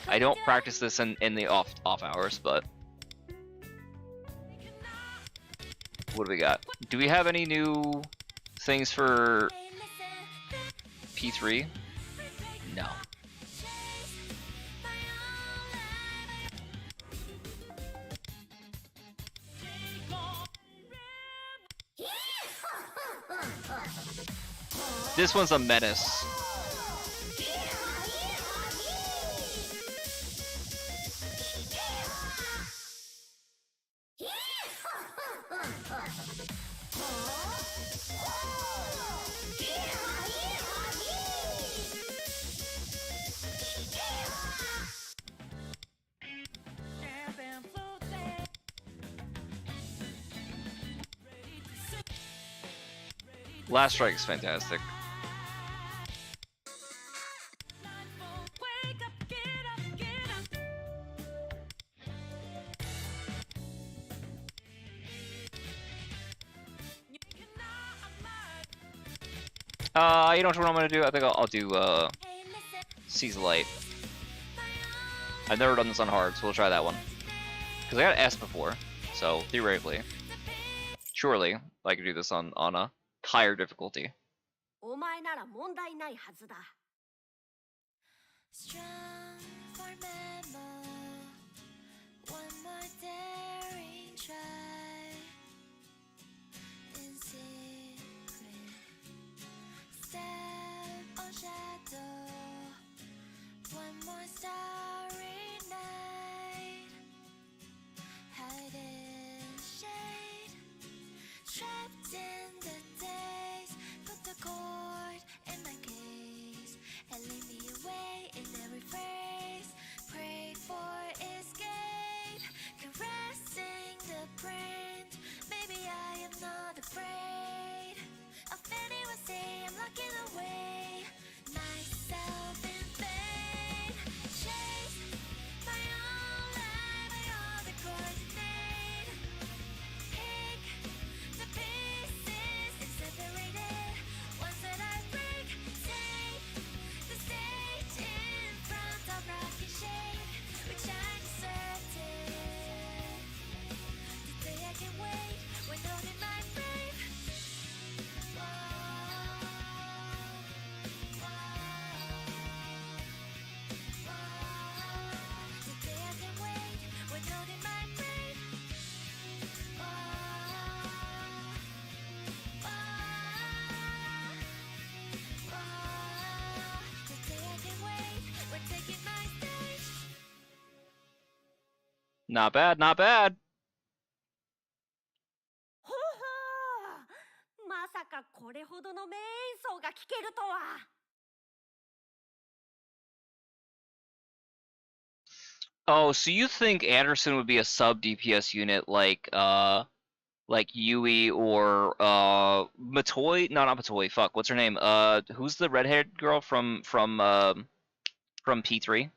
I don't practice this in the off hours, but what do we got? Do we have any new things for P3? No. This one's a menace. Last Strike is fantastic. You know what I'm gonna do? I think I'll do Seize the Light. I've never done this on hard, so we'll try that one. Because I got S before, so theoretically, surely I could do this on a higher difficulty. Trapped in the days, put the cord in my case, and lead me away in every phrase. Pray for escape, caressing the print. Maybe I am not afraid of anyone say I'm locking away myself in vain. Chase my own life, my all the coordinate. Pick the pieces and separated ones that I break. Take the stage in front of rocky shape, which I deserted. Today I can wait when holding my brave. Today I can wait when holding my brave. Today I can wait when taking my stage. Not bad, not bad. ほほー、まさかこれほどの名演奏が聴けるとは。Oh, so you think Anderson would be a sub DPS unit like Yui or Matoi? No, not Matoi. Fuck, what's her name? Who's the redhead girl from P3?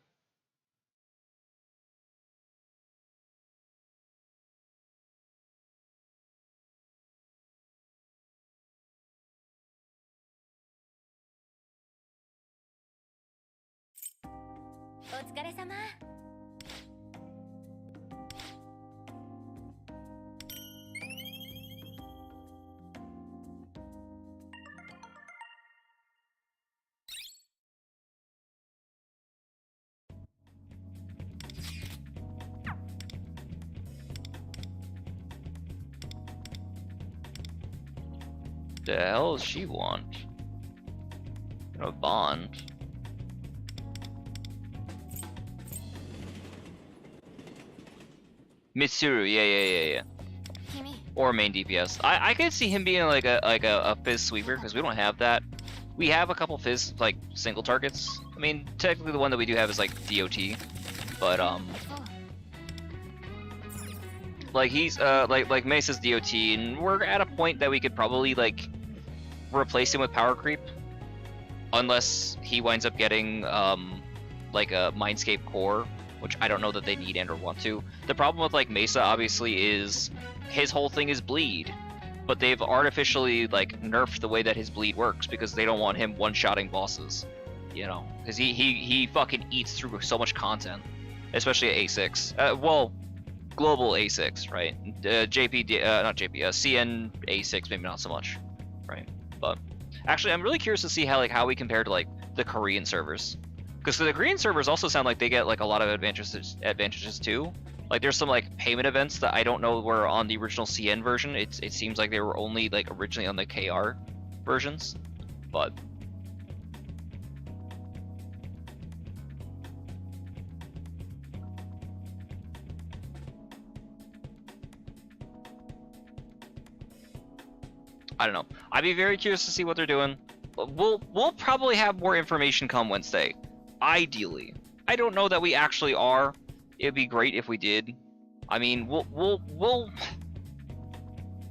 The hell does she want? A bond. Mitsuru, yeah. Or main DPS. I could see him being like a Fizz sweeper because we don't have that. We have a couple Fizz like single targets. I mean, technically the one that we do have is like DOT, but like he's like Mesa's DOT, and we're at a point that we could probably like replace him with power creep, unless he winds up getting like a Mindscape core, which I don't know that they need and or want to. The problem with like Mesa obviously is his whole thing is bleed, but they've artificially like nerfed the way that his bleed works because they don't want him one-shotting bosses. you know, because he fucking eats through so much content, especially at A6. Well, global A6, right? JP, not JP, CN A6, maybe not so much, right? But actually, I'm really curious to see how we compare to like the Korean servers, because the Korean servers also sound like they get like a lot of advantages too. Like there's some like payment events that I don't know were on the original CN version. It seems like they were only like originally on the KR versions, but. I don't know. I'd be very curious to see what they're doing. We'll probably have more information come Wednesday. Ideally. I don't know that we actually are. It'd be great if we did. I mean, we'll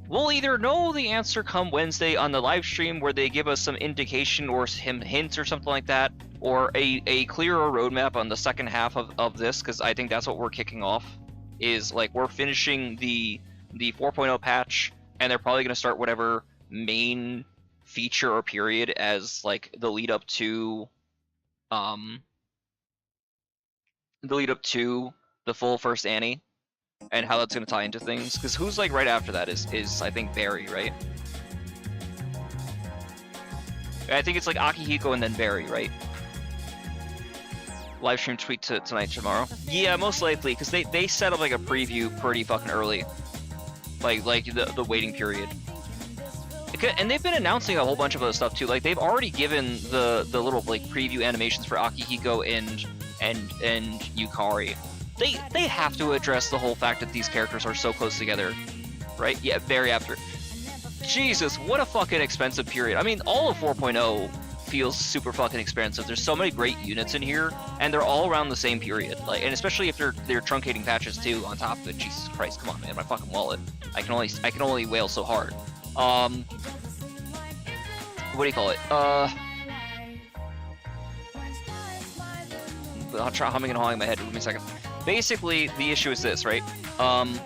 either know the answer come Wednesday on the live stream where they give us some indication or some hints or something like that, or a clearer roadmap on the second half of this, because I think that's what we're kicking off. Is like we're finishing the 4.0 patch, and they're probably going to start whatever main feature or period as like the lead up to the full first Annie, and how that's going to tie into things, because who's like right after that is I think Barry, right? I think it's like Akihiko and then Barry, right? Live stream tweet tonight, tomorrow. Yeah, most likely, because they set up like a preview pretty fucking early, like the waiting period. And they've been announcing a whole bunch of other stuff too. Like they've already given the little like preview animations for Akihiko and Yukari. They have to address the whole fact that these characters are so close together, right? Yeah, very after. Jesus, what a fucking expensive period. I mean, all of 4.0 feels super fucking expensive. There's so many great units in here, and they're all around the same period. Like, and especially if they're truncating patches too on top of it. Jesus Christ, come on, man, my fucking wallet. I can only wail so hard. What do you call it? I'll try humming and hawing in my head. Give me a second. Basically, the issue is this, right? How do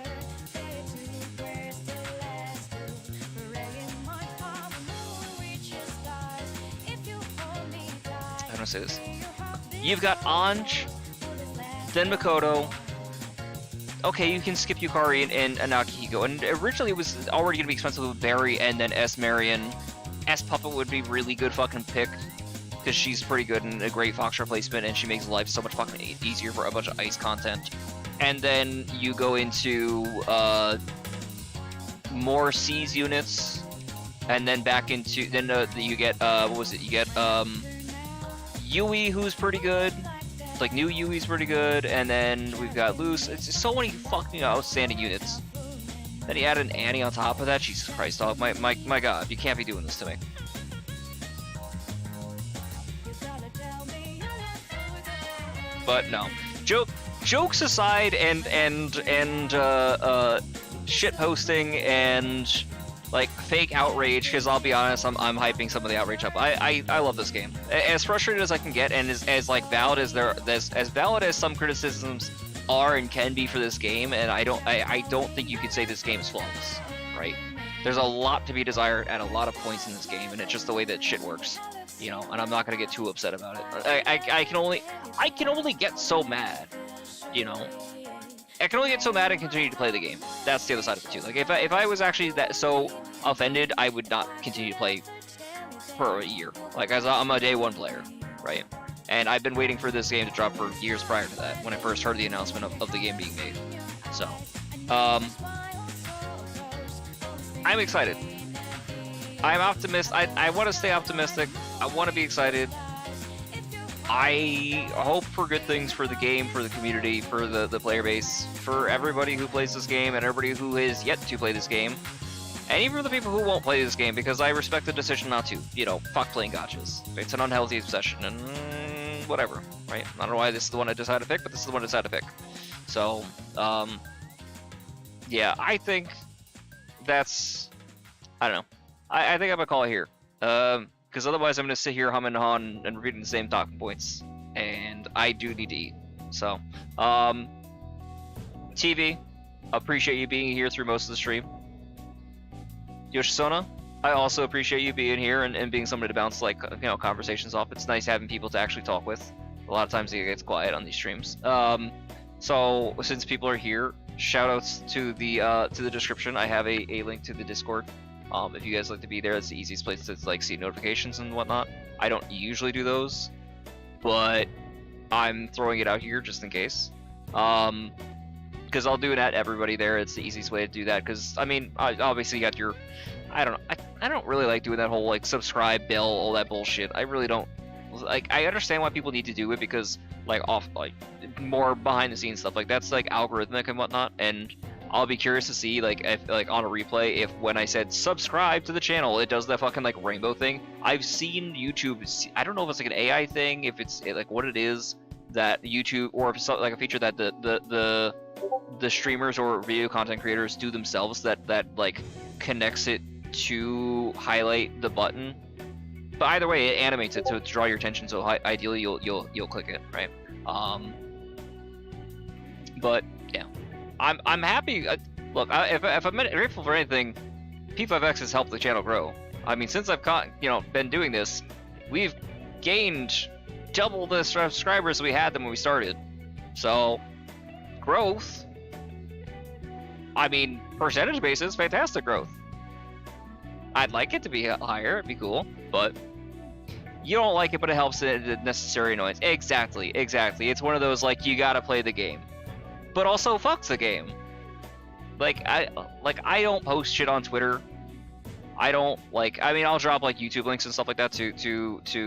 I say this? You've got Ange, then Makoto. Okay, you can skip Yukari and Akihiko. And originally it was already going to be expensive with Barry and then S. Marion. S. Puppet would be really good fucking pick, because she's pretty good and a great Fox replacement, and she makes life so much fucking easier for a bunch of ice content. And then you go into more C's units, and then back into you get what was it? You get Yui, who's pretty good. Like new Yui's pretty good, and then we've got Luce. It's just so many fucking outstanding units. Then he added an Annie on top of that. Jesus Christ, dog! My God, you can't be doing this to me. But no, jokes aside, and shit posting and like fake outrage, because I'll be honest, I'm hyping some of the outrage up. I love this game. As frustrated as I can get, and as like valid as valid as some criticisms are and can be for this game, and I don't think you could say this game is flawless, right? There's a lot to be desired at a lot of points in this game, and it's just the way that shit works, you know. And I'm not gonna get too upset about it. I can only get so mad, you know. I can only get so mad and continue to play the game. That's the other side of it too. Like if I was actually that so offended, I would not continue to play for a year. Like I'm a day one player, right? And I've been waiting for this game to drop for years prior to that, when I first heard the announcement of the game being made. So, I'm excited. I'm optimistic. I want to stay optimistic. I want to be excited. I hope for good things for the game, for the community, for the player base, for everybody who plays this game and everybody who is yet to play this game. And even for the people who won't play this game, because I respect the decision not to. You know, fuck playing gachas. It's an unhealthy obsession, and whatever, right? I don't know why this is the one I decided to pick, but this is the one I decided to pick. So, yeah, I think that's... I don't know. I think I'm gonna call it here. Because otherwise I'm going to sit here humming and hawing and repeating the same talking points. And I do need to eat. So, TV, appreciate you being here through most of the stream. Yoshitsuna, I also appreciate you being here and being somebody to bounce like conversations off. It's nice having people to actually talk with. A lot of times it gets quiet on these streams. So since people are here, shout outs to the description. I have a link to the Discord. If you guys like to be there, it's the easiest place to like see notifications and whatnot. I don't usually do those, but I'm throwing it out here just in case. Because I'll do it at everybody there. It's the easiest way to do that. Because I mean, obviously you got your, I don't really like doing that whole like subscribe bell, all that bullshit. I really don't like. I understand why people need to do it because like more behind the scenes stuff like that's like algorithmic and whatnot. And I'll be curious to see like if like on a replay if when I said subscribe to the channel it does that fucking like rainbow thing. I've seen YouTube. I don't know if it's like an AI thing, if it's like what it is that YouTube, or if it's like a feature that the streamers or video content creators do themselves that like connects it to highlight the button. But either way, it animates it to draw your attention. So ideally, you'll click it, right? But yeah, I'm happy. Look, if I'm grateful for anything, P5X has helped the channel grow. I mean, since I've been doing this, we've gained double the subscribers we had than when we started. So growth. I mean, percentage basis, fantastic growth. I'd like it to be higher, it'd be cool, but you don't like it, but it helps the necessary annoyance. Exactly. It's one of those, like, you gotta play the game. But also, fuck the game. Like, I don't post shit on Twitter. I don't, like, I mean, I'll drop, like, YouTube links and stuff like that to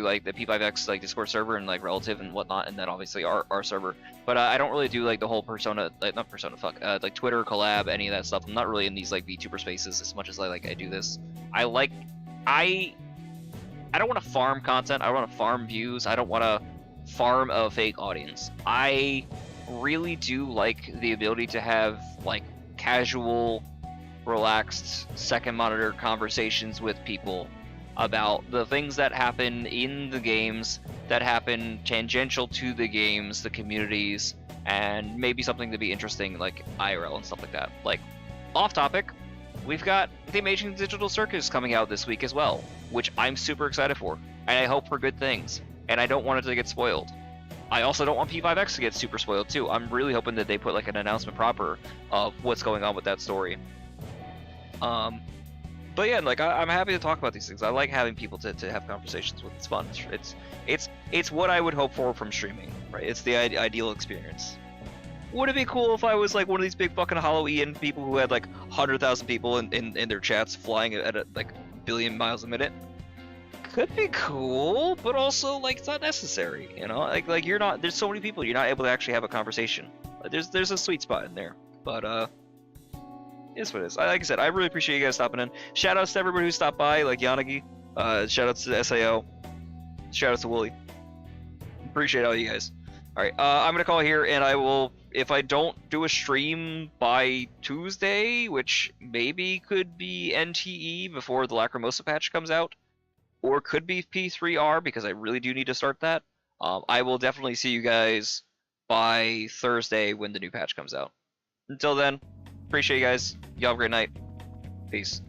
like, the P5X, like, Discord server and, like, Relative and whatnot, and then, obviously, our server. But I don't really do, like, the whole Persona, like, not Persona, fuck, like, Twitter collab, any of that stuff. I'm not really in these, like, VTuber spaces as much as, I do this. I don't want to farm content. I want to farm views. I don't want to farm a fake audience. I really do like the ability to have, like, casual, relaxed second monitor conversations with people about the things that happen in the games, that happen tangential to the games, the communities, and maybe something to be interesting like IRL and stuff like that. Like, off topic, we've got the Amazing Digital Circus coming out this week as well, which I'm super excited for, and I hope for good things, and I don't want it to get spoiled. I also don't want P5X to get super spoiled too. I'm really hoping that they put like an announcement proper of what's going on with that story. But yeah, like I'm happy to talk about these things. I like having people to have conversations with. It's fun. It's what I would hope for from streaming, right? It's the ideal experience. Would it be cool if I was like one of these big fucking Halloween people who had like 100,000 people in their chats flying at like a billion miles a minute? Could be cool, but also like it's not necessary, you know? Like you're not. There's so many people, you're not able to actually have a conversation. There's a sweet spot in there, but it's what it is. Like I said, I really appreciate you guys stopping in. Shout outs to everybody who stopped by, like Yanagi. Shout outs to SAO. Shout outs to Wooly. Appreciate all you guys. All right, I'm gonna call here, and I will. If I don't do a stream by Tuesday, which maybe could be NTE before the Lacrimosa patch comes out, or could be P3R because I really do need to start that, I will definitely see you guys by Thursday when the new patch comes out. Until then, appreciate you guys. Y'all have a great night. Peace.